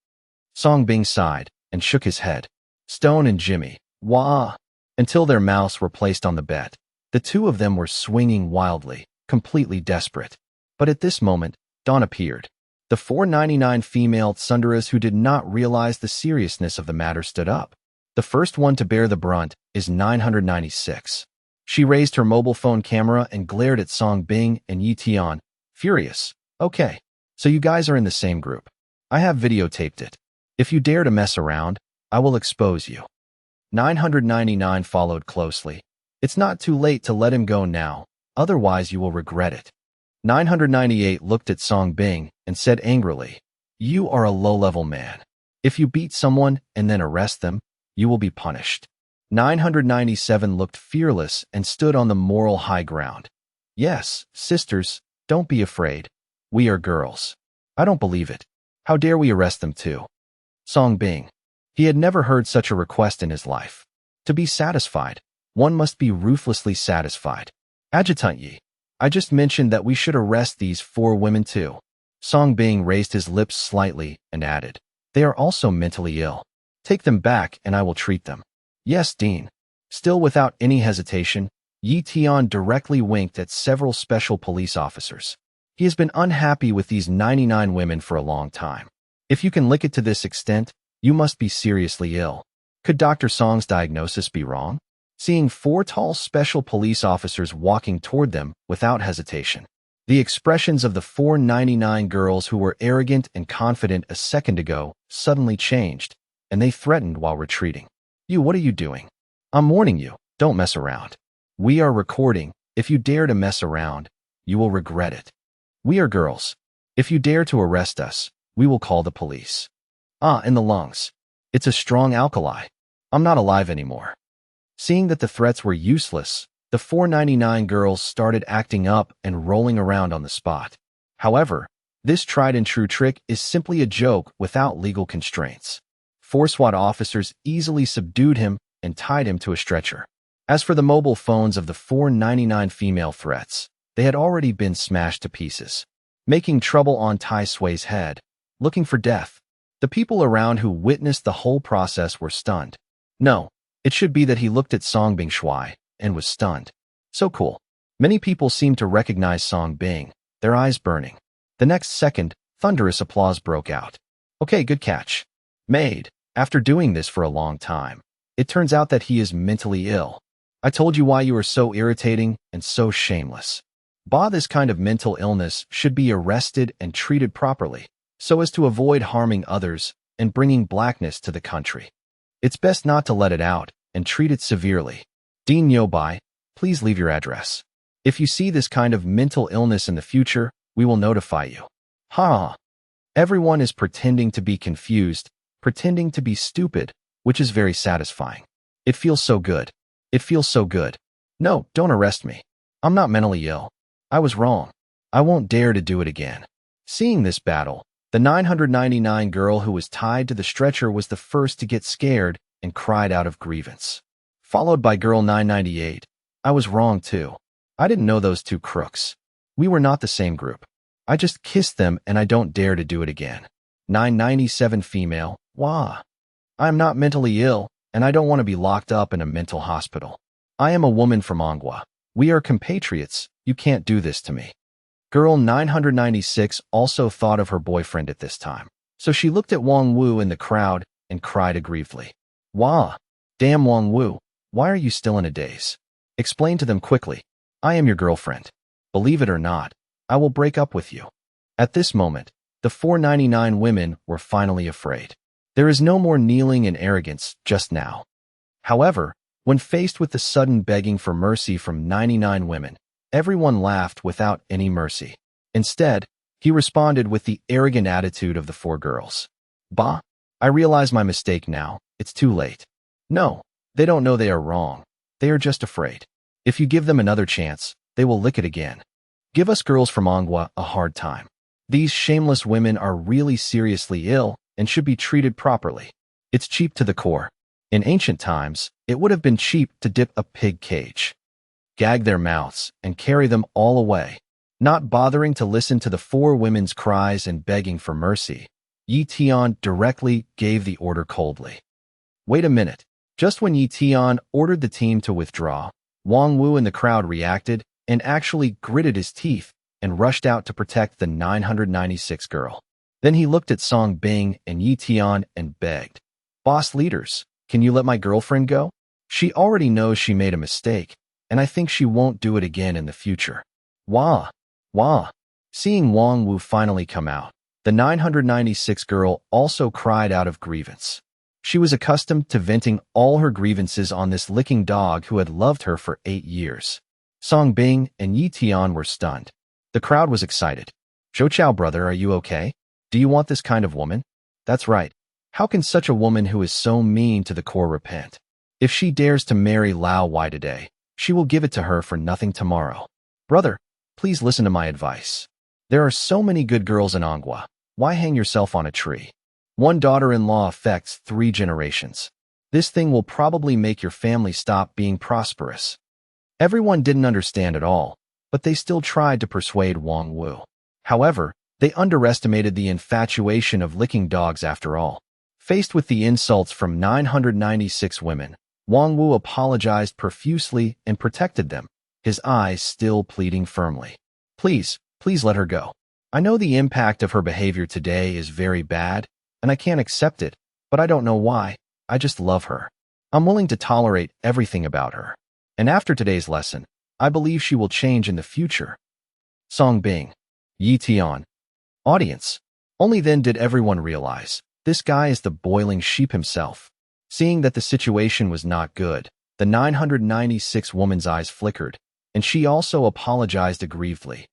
Song Bing sighed and shook his head. Stone and Jimmy, wah, until their mouths were placed on the bed. The two of them were swinging wildly, completely desperate. But at this moment, dawn appeared. The 499 female Tsunderas who did not realize the seriousness of the matter stood up. The first one to bear the brunt is 996. She raised her mobile phone camera and glared at Song Bing and Yi Tian, furious. Okay, so you guys are in the same group. I have videotaped it. If you dare to mess around, I will expose you. 999 followed closely. It's not too late to let him go now, otherwise you will regret it. 998 looked at Song Bing and said angrily, "You are a low-level man. If you beat someone and then arrest them, you will be punished." 997 looked fearless and stood on the moral high ground. "Yes, sisters, don't be afraid. We are girls. I don't believe it. How dare we arrest them too?" Song Bing. He had never heard such a request in his life. To be satisfied, one must be ruthlessly satisfied. "Adjutant Yi, I just mentioned that we should arrest these 4 women too." Song Bing raised his lips slightly and added, "They are also mentally ill. Take them back and I will treat them." "Yes, Dean." Still without any hesitation, Yi Tian directly winked at several special police officers. He has been unhappy with these 99 women for a long time. If you can lick it to this extent, you must be seriously ill. Could Dr. Song's diagnosis be wrong? Seeing 4 tall special police officers walking toward them without hesitation, the expressions of the 499 girls who were arrogant and confident a second ago suddenly changed, and they threatened while retreating. "You, what are you doing? I'm warning you, don't mess around. We are recording. If you dare to mess around, you will regret it. We are girls. If you dare to arrest us, we will call the police." "Ah, in the lungs. It's a strong alkali. I'm not alive anymore." Seeing that the threats were useless, the 499 girls started acting up and rolling around on the spot. However, this tried-and-true trick is simply a joke without legal constraints. 4 SWAT officers easily subdued him and tied him to a stretcher. As for the mobile phones of the 499 female threats, they had already been smashed to pieces, making trouble on Tai Sui's head, looking for death. The people around who witnessed the whole process were stunned. No, it should be that he looked at Song Bing Shui and was stunned. So cool. Many people seemed to recognize Song Bing, their eyes burning. The next second, thunderous applause broke out. "Okay, good catch. Made. After doing this for a long time, it turns out that he is mentally ill. I told you why you are so irritating and so shameless. This kind of mental illness should be arrested and treated properly, so as to avoid harming others and bringing blackness to the country. It's best not to let it out and treat it severely. Dean Yobai, please leave your address. If you see this kind of mental illness in the future, we will notify you." Ha! Everyone is pretending to be confused, pretending to be stupid, which is very satisfying. It feels so good. It feels so good. "No, don't arrest me. I'm not mentally ill. I was wrong. I won't dare to do it again." Seeing this battle, the 999 girl who was tied to the stretcher was the first to get scared and cried out of grievance. Followed by girl 998. "I was wrong too. I didn't know those 2 crooks. We were not the same group. I just kissed them and I don't dare to do it again." 997 female. "Wah. I am not mentally ill and I don't want to be locked up in a mental hospital. I am a woman from Manhua. We are compatriots. You can't do this to me." Girl 996 also thought of her boyfriend at this time, so she looked at Wang Wu in the crowd and cried aggrievedly. "Wah! Damn Wang Wu, why are you still in a daze? Explain to them quickly. I am your girlfriend. Believe it or not, I will break up with you." At this moment, the 499 women were finally afraid. There is no more kneeling and arrogance just now. However, when faced with the sudden begging for mercy from 99 women, everyone laughed without any mercy. Instead, he responded with the arrogant attitude of the 4 girls. "Bah, I realize my mistake now. It's too late." No, they don't know they are wrong. They are just afraid. If you give them another chance, they will lick it again. Give us girls from Manhua a hard time. These shameless women are really seriously ill and should be treated properly. It's cheap to the core. In ancient times, it would have been cheap to dip a pig cage, gag their mouths, and carry them all away. Not bothering to listen to the 4 women's cries and begging for mercy, Yi Tian directly gave the order coldly. Wait a minute. Just when Yi Tian ordered the team to withdraw, Wang Wu in the crowd reacted and actually gritted his teeth and rushed out to protect the 996 girl. Then he looked at Song Bing and Yi Tian and begged, "Boss leaders, can you let my girlfriend go? She already knows she made a mistake, and I think she won't do it again in the future." Wah! Wah! Seeing Wang Wu finally come out, the 996 girl also cried out of grievance. She was accustomed to venting all her grievances on this licking dog who had loved her for 8 years. Song Bing and Yi Tian were stunned. The crowd was excited. "Zhou Chao, brother, are you okay? Do you want this kind of woman?" "That's right. How can such a woman who is so mean to the core repent? If she dares to marry Lao Wai today, she will give it to her for nothing tomorrow. Brother, please listen to my advice. There are so many good girls in Anghua. Why hang yourself on a tree? One daughter-in-law affects 3 generations. This thing will probably make your family stop being prosperous." Everyone didn't understand at all, but they still tried to persuade Wang Wu. However, they underestimated the infatuation of licking dogs after all. Faced with the insults from 996 women, Wang Wu apologized profusely and protected them, his eyes still pleading firmly. Please let her go. I know the impact of her behavior today is very bad, and I can't accept it, but I don't know why. I just love her. I'm willing to tolerate everything about her. And after today's lesson, I believe she will change in the future." Song Bing, Yi Tian. Audience. Only then did everyone realize, this guy is the boiling sheep himself. Seeing that the situation was not good, the 996 woman's eyes flickered, and she also apologized aggrievedly.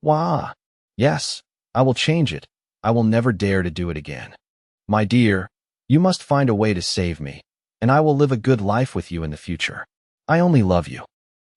"Wah! Yes, I will change it. I will never dare to do it again. My dear, you must find a way to save me, and I will live a good life with you in the future. I only love you."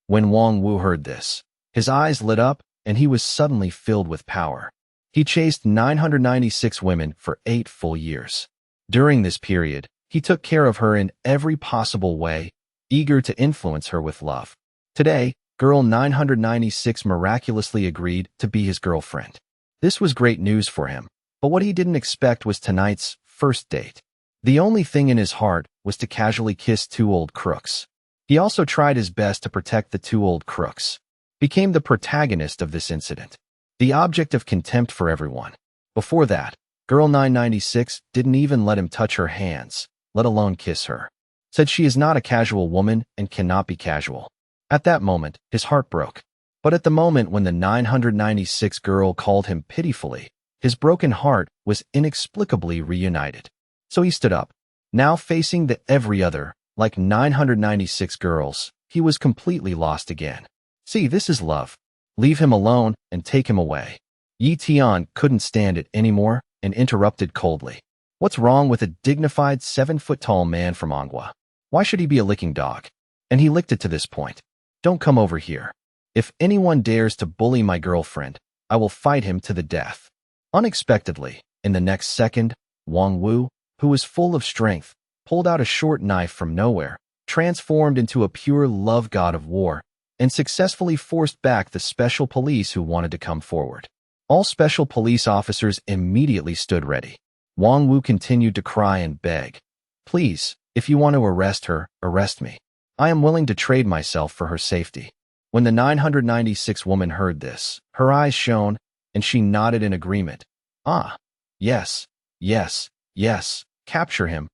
When Wang Wu heard this, his eyes lit up and he was suddenly filled with power. He chased 996 women for 8 full years. During this period, he took care of her in every possible way, eager to influence her with love. Today, girl 996 miraculously agreed to be his girlfriend. This was great news for him, but what he didn't expect was tonight's first date. The only thing in his heart was to casually kiss 2 old crooks. He also tried his best to protect the 2 old crooks. Became the protagonist of this incident, the object of contempt for everyone. Before that, girl 996 didn't even let him touch her hands, let alone kiss her. Said she is not a casual woman and cannot be casual. At that moment, his heart broke. But at the moment when the 996 girl called him pitifully, his broken heart was inexplicably reunited. So he stood up. Now facing the every other, like 996 girls, he was completely lost again. "See, this is love. Leave him alone and take him away." Yi Tian couldn't stand it anymore and interrupted coldly. "What's wrong with a dignified 7-foot-tall man from Anghua? Why should he be a licking dog?" And he licked it to this point. "Don't come over here. If anyone dares to bully my girlfriend, I will fight him to the death." Unexpectedly, in the next second, Wang Wu, who was full of strength, pulled out a short knife from nowhere, transformed into a pure love god of war, and successfully forced back the special police who wanted to come forward. All special police officers immediately stood ready. Wang Wu continued to cry and beg, "Please, if you want to arrest her, arrest me. I am willing to trade myself for her safety." When the 996 woman heard this, her eyes shone, and she nodded in agreement. "Ah, yes, yes, yes, capture him,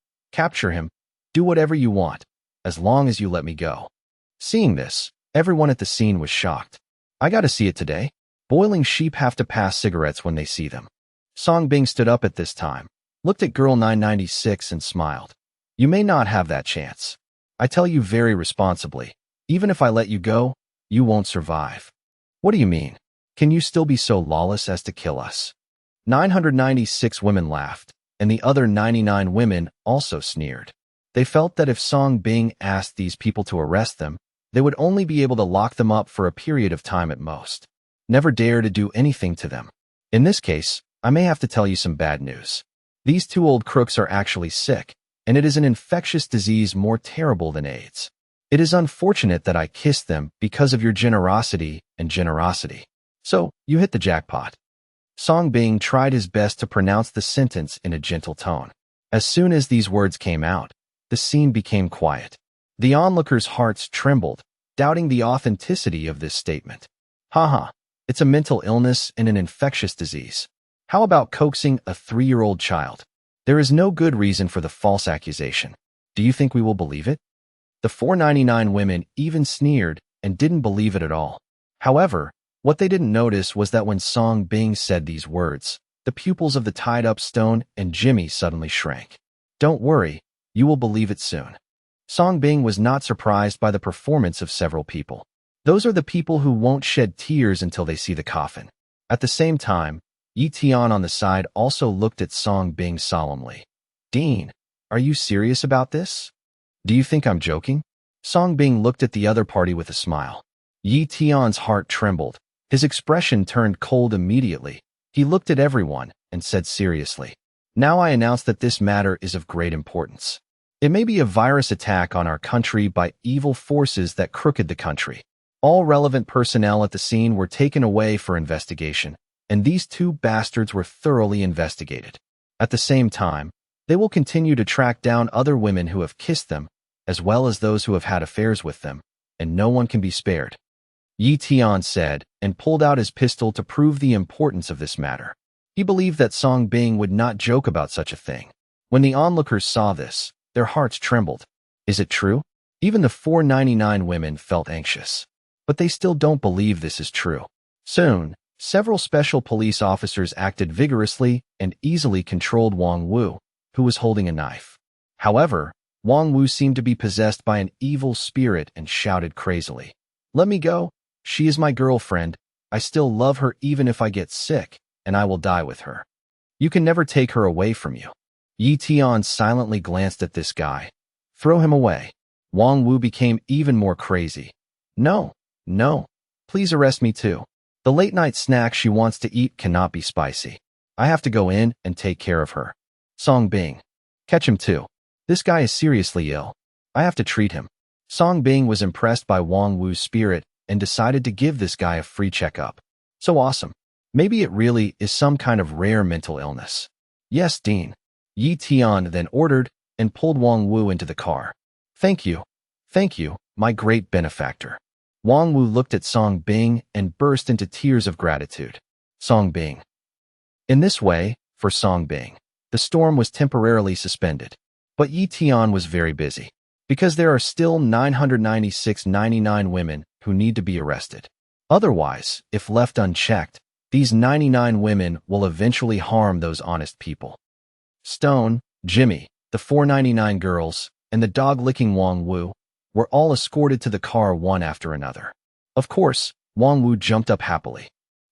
do whatever you want, as long as you let me go." Seeing this, everyone at the scene was shocked. "I gotta see it today. Boiling sheep have to pass cigarettes when they see them." Song Bing stood up at this time, looked at girl 996 and smiled. "You may not have that chance. I tell you very responsibly, even if I let you go, you won't survive." "What do you mean? Can you still be so lawless as to kill us?" 996 women laughed, and the other 99 women also sneered. They felt that if Song Bing asked these people to arrest them, they would only be able to lock them up for a period of time at most. Never dare to do anything to them. In this case, I may have to tell you some bad news. These 2 old crooks are actually sick, and it is an infectious disease more terrible than AIDS. It is unfortunate that I kissed them because of your generosity and generosity. So, you hit the jackpot. Song Bing tried his best to pronounce the sentence in a gentle tone. As soon as these words came out, the scene became quiet. The onlookers' hearts trembled, doubting the authenticity of this statement. Haha, it's a mental illness and an infectious disease. How about coaxing a 3-year-old child? There is no good reason for the false accusation. Do you think we will believe it? The 499 women even sneered and didn't believe it at all. However, what they didn't notice was that when Song Bing said these words, the pupils of the tied-up Stone and Jimmy suddenly shrank. Don't worry, you will believe it soon. Song Bing was not surprised by the performance of several people. Those are the people who won't shed tears until they see the coffin. At the same time, Yi Tian on the side also looked at Song Bing solemnly. Dean, are you serious about this? Do you think I'm joking? Song Bing looked at the other party with a smile. Yi Tian's heart trembled. His expression turned cold immediately. He looked at everyone and said seriously, now I announce that this matter is of great importance. It may be a virus attack on our country by evil forces that crooked the country. All relevant personnel at the scene were taken away for investigation, and these 2 bastards were thoroughly investigated. At the same time, they will continue to track down other women who have kissed them, as well as those who have had affairs with them, and no one can be spared. Yi Tian said, and pulled out his pistol to prove the importance of this matter. He believed that Song Bing would not joke about such a thing. When the onlookers saw this, their hearts trembled. Is it true? Even the 499 women felt anxious. But they still don't believe this is true. Soon, several special police officers acted vigorously and easily controlled Wang Wu, who was holding a knife. However, Wang Wu seemed to be possessed by an evil spirit and shouted crazily, "Let me go! She is my girlfriend. I still love her even if I get sick, and I will die with her. You can never take her away from you." Yi Tian silently glanced at this guy. Throw him away. Wang Wu became even more crazy. No, no. Please arrest me too. The late-night snack she wants to eat cannot be spicy. I have to go in and take care of her. Song Bing. Catch him too. This guy is seriously ill. I have to treat him. Song Bing was impressed by Wang Wu's spirit and decided to give this guy a free checkup. So awesome. Maybe it really is some kind of rare mental illness. Yes, Dean. Yi Tian then ordered and pulled Wang Wu into the car. Thank you, my great benefactor. Wang Wu looked at Song Bing and burst into tears of gratitude. Song Bing. In this way, for Song Bing, the storm was temporarily suspended. But Yi Tian was very busy, because there are still 996 women who need to be arrested. Otherwise, if left unchecked, these 99 women will eventually harm those honest people. Stone, Jimmy, the 499 girls, and the dog-licking Wang Wu were all escorted to the car one after another. Of course, Wang Wu jumped up happily.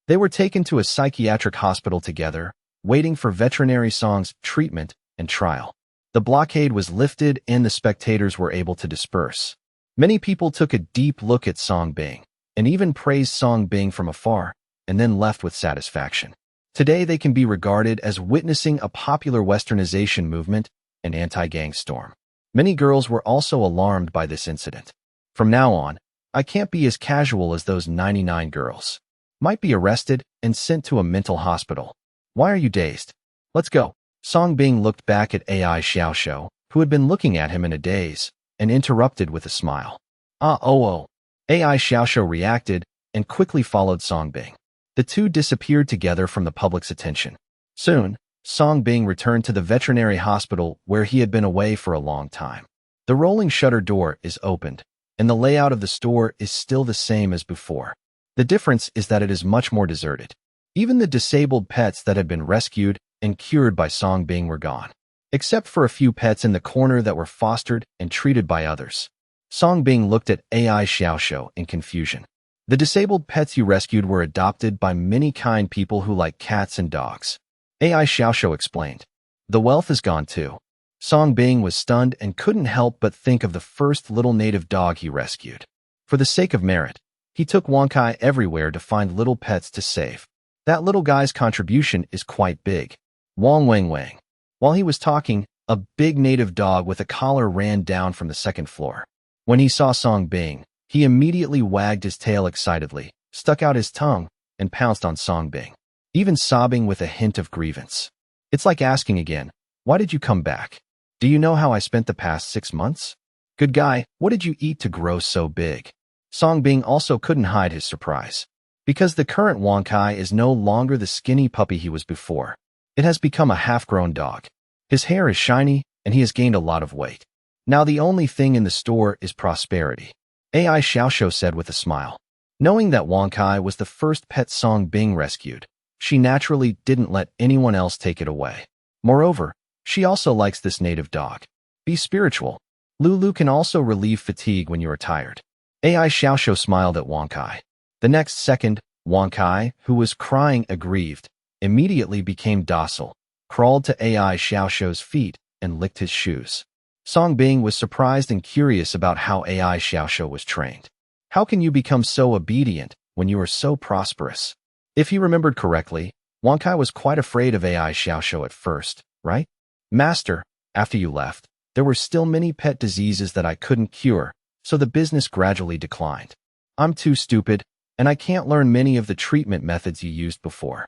They were taken to a psychiatric hospital together, waiting for veterinary Song's treatment and trial. The blockade was lifted and the spectators were able to disperse. Many people took a deep look at Song Bing, and even praised Song Bing from afar, and then left with satisfaction. Today they can be regarded as witnessing a popular westernization movement, an anti-gang storm. Many girls were also alarmed by this incident. From now on, I can't be as casual as those 99 girls. Might be arrested and sent to a mental hospital. Why are you dazed? Let's go. Song Bing looked back at AI Xiaoxiao, who had been looking at him in a daze, and interrupted with a smile. AI Xiaoxiao reacted and quickly followed Song Bing. The two disappeared together from the public's attention. Soon, Song Bing returned to the veterinary hospital where he had been away for a long time. The rolling shutter door is opened, and the layout of the store is still the same as before. The difference is that it is much more deserted. Even the disabled pets that had been rescued and cured by Song Bing were gone, except for a few pets in the corner that were fostered and treated by others. Song Bing looked at AI Xiaoxiao in confusion. The disabled pets you rescued were adopted by many kind people who like cats and dogs. AI Xiaoxiao explained. The wealth is gone too. Song Bing was stunned and couldn't help but think of the first little native dog he rescued. For the sake of merit, he took Wonkai everywhere to find little pets to save. That little guy's contribution is quite big. Wang Wang Wang. While he was talking, a big native dog with a collar ran down from the second floor. When he saw Song Bing, he immediately wagged his tail excitedly, stuck out his tongue, and pounced on Song Bing, even sobbing with a hint of grievance. It's like asking again, why did you come back? Do you know how I spent the past 6 months? Good guy, what did you eat to grow so big? Song Bing also couldn't hide his surprise. Because the current Wonkai is no longer the skinny puppy he was before. It has become a half-grown dog. His hair is shiny, and he has gained a lot of weight. Now the only thing in the store is prosperity, AI Xiaoxiu said with a smile. Knowing that Wonkai was the first pet Song Bing rescued, she naturally didn't let anyone else take it away. Moreover, she also likes this native dog. Be spiritual. Lulu can also relieve fatigue when you are tired. AI Xiaoxiu smiled at Wonkai. The next second, Wonkai, who was crying aggrieved, immediately became docile, crawled to AI Xiaoxiu's feet, and licked his shoes. Song Bing was surprised and curious about how AI Xiaoxiu was trained. How can you become so obedient when you are so prosperous? If he remembered correctly, Wonkai was quite afraid of AI Xiaoxiu at first, right? Master, after you left, there were still many pet diseases that I couldn't cure, so the business gradually declined. I'm too stupid, and I can't learn many of the treatment methods you used before.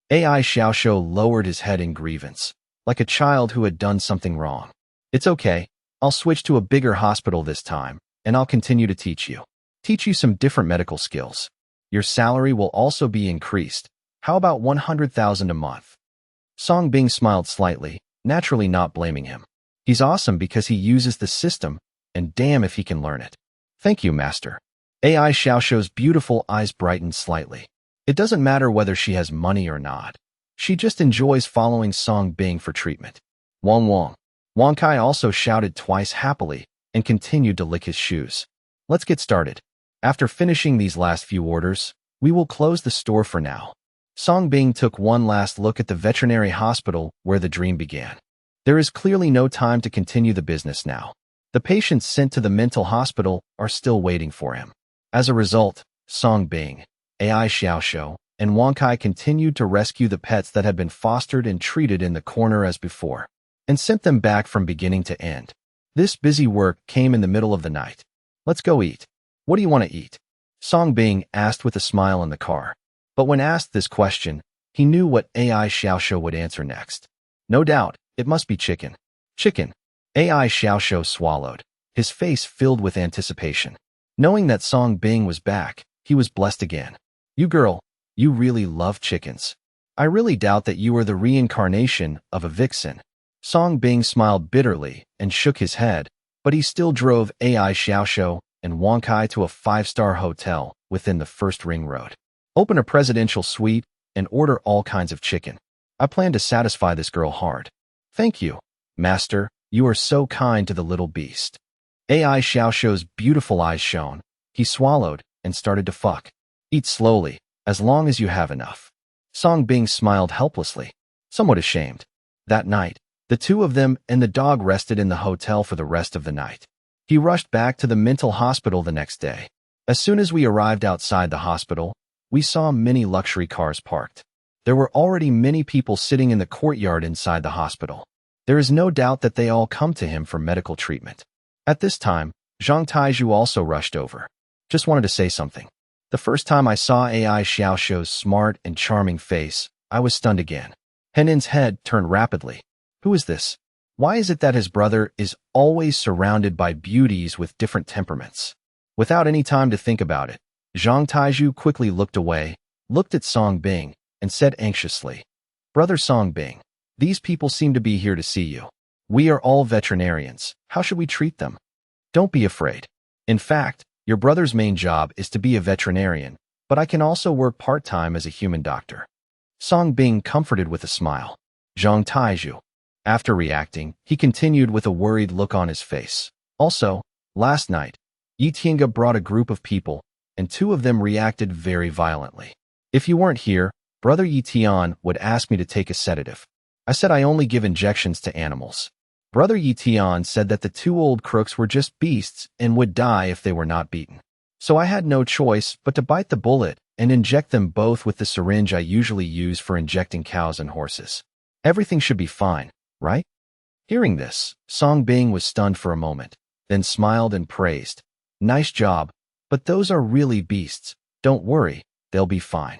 AI Xiaoxiu lowered his head in grievance, like a child who had done something wrong. It's okay, I'll switch to a bigger hospital this time, and I'll continue to teach you. Teach you some different medical skills. Your salary will also be increased. How about 100,000 a month? Song Bing smiled slightly, naturally not blaming him. He's awesome because he uses the system, and damn if he can learn it. Thank you, Master. AI Xiaoxiu's beautiful eyes brightened slightly. It doesn't matter whether she has money or not. She just enjoys following Song Bing for treatment. Wong Wong. Wonkai also shouted twice happily and continued to lick his shoes. Let's get started. After finishing these last few orders, we will close the store for now. Song Bing took one last look at the veterinary hospital where the dream began. There is clearly no time to continue the business now. The patients sent to the mental hospital are still waiting for him. As a result, Song Bing, AI Xiaoxiu, and Wonkai continued to rescue the pets that had been fostered and treated in the corner as before, and sent them back from beginning to end. This busy work came in the middle of the night. Let's go eat. What do you want to eat? Song Bing asked with a smile in the car. But when asked this question, he knew what AI Xiaoxiu would answer next. No doubt, it must be chicken. Chicken. AI Xiaoxiu swallowed, his face filled with anticipation. Knowing that Song Bing was back, he was blessed again. You girl, you really love chickens. I really doubt that you are the reincarnation of a vixen. Song Bing smiled bitterly and shook his head, but he still drove AI Xiaoxiu and Wonkai to a 5-star hotel within the first ring road. Open a presidential suite and order all kinds of chicken. I plan to satisfy this girl hard. Thank you, Master. You are so kind to the little beast. AI Xiaoxiu's beautiful eyes shone. He swallowed and started to fuck. Eat slowly, as long as you have enough. Song Bing smiled helplessly, somewhat ashamed. That night, the two of them and the dog rested in the hotel for the rest of the night. He rushed back to the mental hospital the next day. As soon as we arrived outside the hospital, we saw many luxury cars parked. There were already many people sitting in the courtyard inside the hospital. There is no doubt that they all come to him for medical treatment. At this time, Zhang Taizhu also rushed over. Just wanted to say something. The first time I saw AI Xiaoxiu's smart and charming face, I was stunned again. Henin's head turned rapidly. Who is this? Why is it that his brother is always surrounded by beauties with different temperaments? Without any time to think about it, Zhang Taizhu quickly looked away, looked at Song Bing, and said anxiously, Brother Song Bing, these people seem to be here to see you. We are all veterinarians. How should we treat them? Don't be afraid. In fact, your brother's main job is to be a veterinarian, but I can also work part-time as a human doctor. Song Bing comforted with a smile. Zhang Taizhu. After reacting, he continued with a worried look on his face. Also, last night, Yi Tiange brought a group of people, and two of them reacted very violently. If you weren't here, Brother Yi Tian would ask me to take a sedative. I said I only give injections to animals. Brother Yi Tian said that the two old crooks were just beasts and would die if they were not beaten. So I had no choice but to bite the bullet and inject them both with the syringe I usually use for injecting cows and horses. Everything should be fine, right? Hearing this, Song Bing was stunned for a moment, then smiled and praised. Nice job, but those are really beasts. Don't worry, they'll be fine.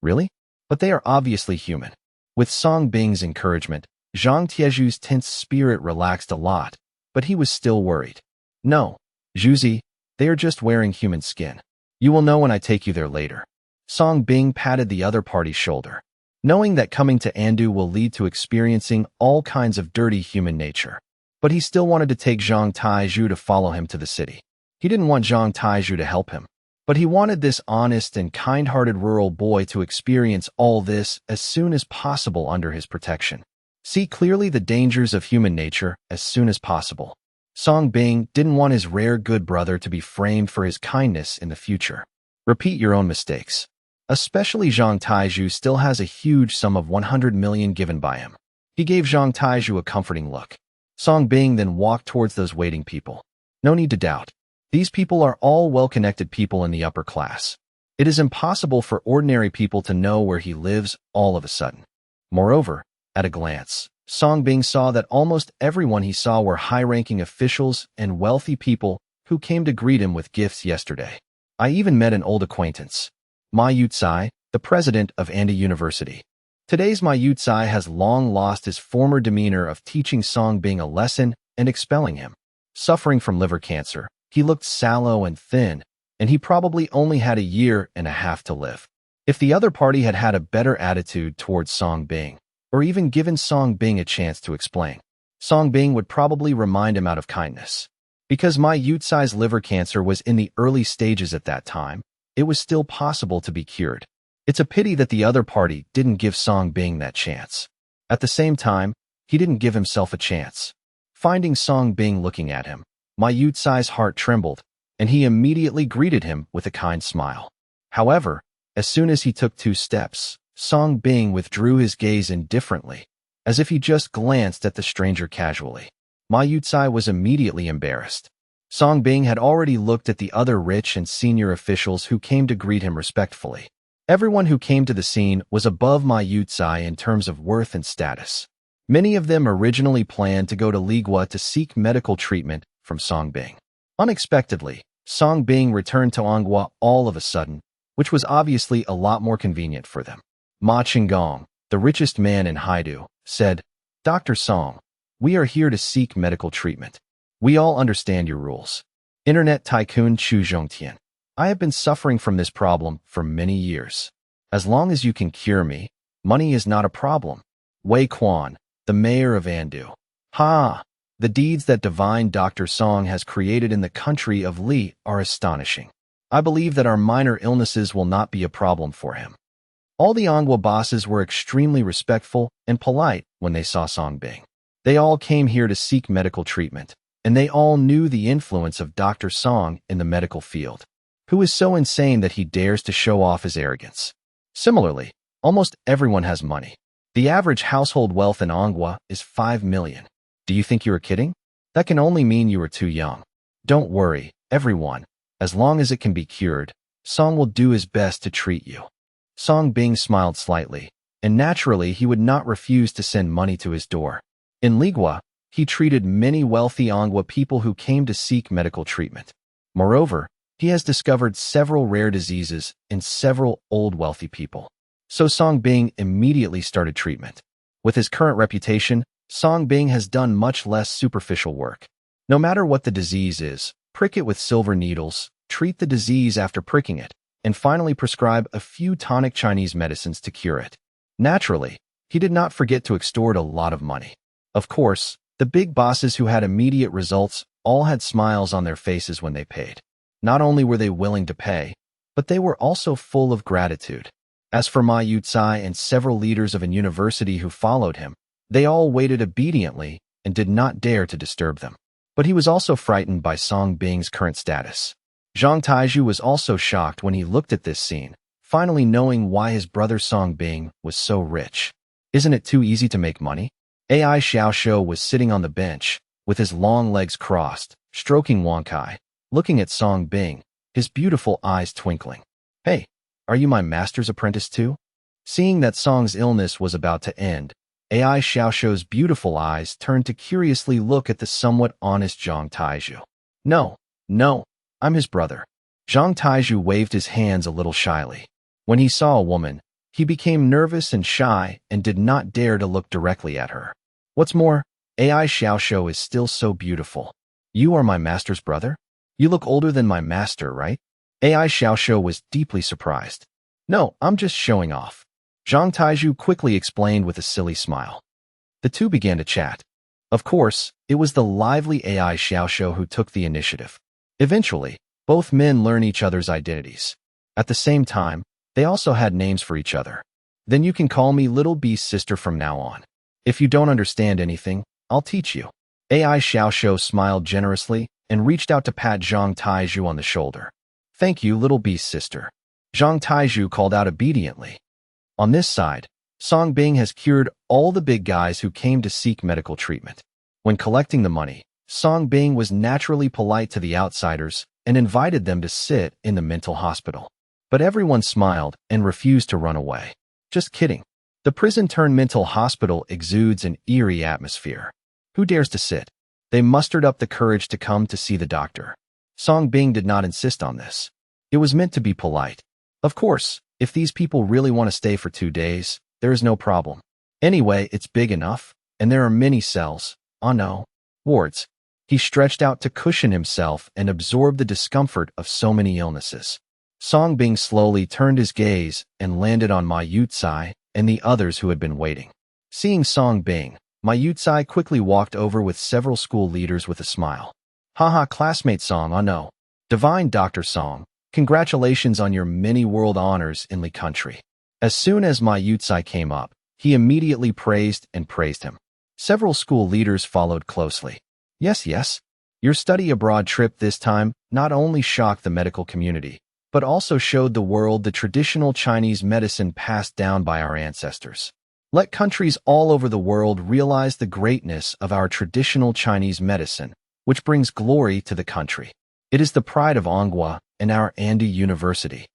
Really? But they are obviously human. With Song Bing's encouragement, Zhang Tieju's tense spirit relaxed a lot, but he was still worried. No, Zhuzi, they are just wearing human skin. You will know when I take you there later. Song Bing patted the other party's shoulder, knowing that coming to Andu will lead to experiencing all kinds of dirty human nature. But he still wanted to take Zhang Taizhu to follow him to the city. He didn't want Zhang Taizhu to help him, but he wanted this honest and kind-hearted rural boy to experience all this as soon as possible under his protection. See clearly the dangers of human nature as soon as possible. Song Bing didn't want his rare good brother to be framed for his kindness in the future. Repeat your own mistakes. Especially Zhang Taizhu still has a huge sum of 100 million given by him. He gave Zhang Taizhu a comforting look. Song Bing then walked towards those waiting people. No need to doubt. These people are all well-connected people in the upper class. It is impossible for ordinary people to know where he lives all of a sudden. Moreover, at a glance, Song Bing saw that almost everyone he saw were high-ranking officials and wealthy people who came to greet him with gifts yesterday. I even met an old acquaintance, Ma Yutsai, the president of Andy University. Today's Ma Yutsai has long lost his former demeanor of teaching Song Bing a lesson and expelling him. Suffering from liver cancer, he looked sallow and thin, and he probably only had a year and a half to live. If the other party had had a better attitude towards Song Bing, or even given Song Bing a chance to explain, Song Bing would probably remind him out of kindness. Because Ma Yutsai's liver cancer was in the early stages at that time, it was still possible to be cured. It's a pity that the other party didn't give Song Bing that chance. At the same time, he didn't give himself a chance. Finding Song Bing looking at him, Ma Yutsai's heart trembled, and he immediately greeted him with a kind smile. However, as soon as he took 2 steps, Song Bing withdrew his gaze indifferently, as if he just glanced at the stranger casually. Ma Yutsai was immediately embarrassed. Song Bing had already looked at the other rich and senior officials who came to greet him respectfully. Everyone who came to the scene was above Ma Yutsai in terms of worth and status. Many of them originally planned to go to Ligua to seek medical treatment from Song Bing. Unexpectedly, Song Bing returned to Anghua all of a sudden, which was obviously a lot more convenient for them. Ma Qinggong, the richest man in Haidu, said, "Dr. Song, we are here to seek medical treatment. We all understand your rules." Internet tycoon Chu Zhongtian, I have been suffering from this problem for many years. As long as you can cure me, money is not a problem. Wei Quan, the mayor of Andu. Ha! The deeds that divine Dr. Song has created in the country of Li are astonishing. I believe that our minor illnesses will not be a problem for him. All the Anghua bosses were extremely respectful and polite when they saw Song Bing. They all came here to seek medical treatment, and they all knew the influence of Dr. Song in the medical field, who is so insane that he dares to show off his arrogance. Similarly, almost everyone has money. The average household wealth in Anghua is 5 million. Do you think you are kidding? That can only mean you are too young. Don't worry, everyone. As long as it can be cured, Song will do his best to treat you. Song Bing smiled slightly, and naturally he would not refuse to send money to his door. In Ligua, he treated many wealthy Anghua people who came to seek medical treatment. Moreover, he has discovered several rare diseases in several old wealthy people. So Song Bing immediately started treatment. With his current reputation, Song Bing has done much less superficial work. No matter what the disease is, prick it with silver needles, treat the disease after pricking it, and finally prescribe a few tonic Chinese medicines to cure it. Naturally, he did not forget to extort a lot of money. Of course, the big bosses who had immediate results all had smiles on their faces when they paid. Not only were they willing to pay, but they were also full of gratitude. As for Ma Yutsai and several leaders of a university who followed him, they all waited obediently and did not dare to disturb them. But he was also frightened by Song Bing's current status. Zhang Taizhu was also shocked when he looked at this scene, finally knowing why his brother Song Bing was so rich. Isn't it too easy to make money? AI Xiaoshou was sitting on the bench, with his long legs crossed, stroking Wankai, looking at Song Bing, his beautiful eyes twinkling. Hey, are you my master's apprentice too? Seeing that Song's illness was about to end, AI Xiaoshou's beautiful eyes turned to curiously look at the somewhat honest Zhang Taizhu. No, I'm his brother. Zhang Taizhu waved his hands a little shyly. When he saw a woman, he became nervous and shy and did not dare to look directly at her. What's more, AI Xiaoshou is still so beautiful. You are my master's brother? You look older than my master, right? AI Xiaoshou was deeply surprised. No, I'm just showing off. Zhang Taizhu quickly explained with a silly smile. The two began to chat. Of course, it was the lively AI Xiaoxiu who took the initiative. Eventually, both men learn each other's identities. At the same time, they also had names for each other. Then you can call me Little Beast's sister from now on. If you don't understand anything, I'll teach you. AI Xiaoxiu smiled generously and reached out to pat Zhang Taizhu on the shoulder. Thank you, Little Beast's sister. Zhang Taizhu called out obediently. On this side, Song Bing has cured all the big guys who came to seek medical treatment. When collecting the money, Song Bing was naturally polite to the outsiders and invited them to sit in the mental hospital. But everyone smiled and refused to run away. Just kidding. The prison-turned-mental hospital exudes an eerie atmosphere. Who dares to sit? They mustered up the courage to come to see the doctor. Song Bing did not insist on this. It was meant to be polite. Of course, if these people really want to stay for 2 days, there is no problem. Anyway, it's big enough, and there are many cells. Oh no. Wards. He stretched out to cushion himself and absorb the discomfort of so many illnesses. Song Bing slowly turned his gaze and landed on Ma Yucai and the others who had been waiting. Seeing Song Bing, Ma Yucai quickly walked over with several school leaders with a smile. Haha, classmate Song, oh no. Divine Dr. Song, congratulations on your many world honors in Li country. As soon as Ma Yucai came up, he immediately praised him. Several school leaders followed closely. Yes. Your study abroad trip this time not only shocked the medical community, but also showed the world the traditional Chinese medicine passed down by our ancestors. Let countries all over the world realize the greatness of our traditional Chinese medicine, which brings glory to the country. It is the pride of Anghua and our Andy University.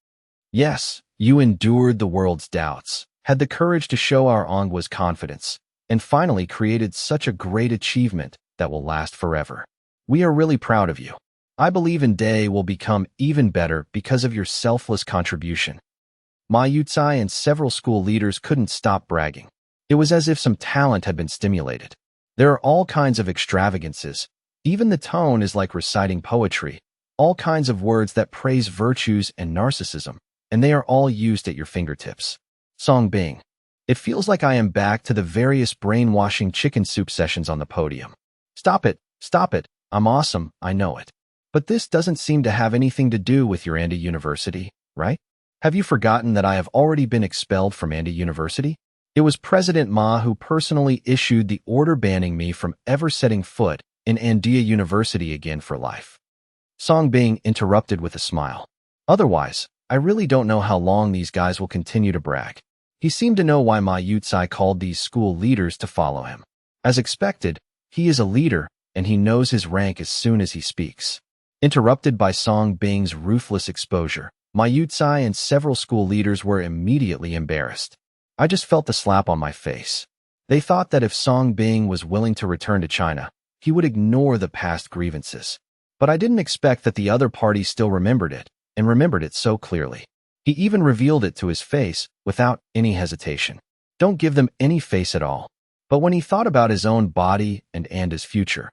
Yes, you endured the world's doubts, had the courage to show our Anghua's confidence, and finally created such a great achievement that will last forever. We are really proud of you. I believe in Day will become even better because of your selfless contribution. Ma Yucai and several school leaders couldn't stop bragging. It was as if some talent had been stimulated. There are all kinds of extravagances. Even the tone is like reciting poetry. All kinds of words that praise virtues and narcissism, and they are all used at your fingertips. Song Bing. It feels like I am back to the various brainwashing chicken soup sessions on the podium. Stop it. I'm awesome, I know it. But this doesn't seem to have anything to do with your Andy University, right? Have you forgotten that I have already been expelled from Andy University? It was President Ma who personally issued the order banning me from ever setting foot in Andia University again for life. Song Bing interrupted with a smile. Otherwise, I really don't know how long these guys will continue to brag. He seemed to know why Ma Yucai called these school leaders to follow him. As expected, he is a leader, and he knows his rank as soon as he speaks. Interrupted by Song Bing's ruthless exposure, Ma Yucai and several school leaders were immediately embarrassed. I just felt the slap on my face. They thought that if Song Bing was willing to return to China, he would ignore the past grievances. But I didn't expect that the other party still remembered it, and remembered it so clearly. He even revealed it to his face without any hesitation. Don't give them any face at all. But when he thought about his own body and his future,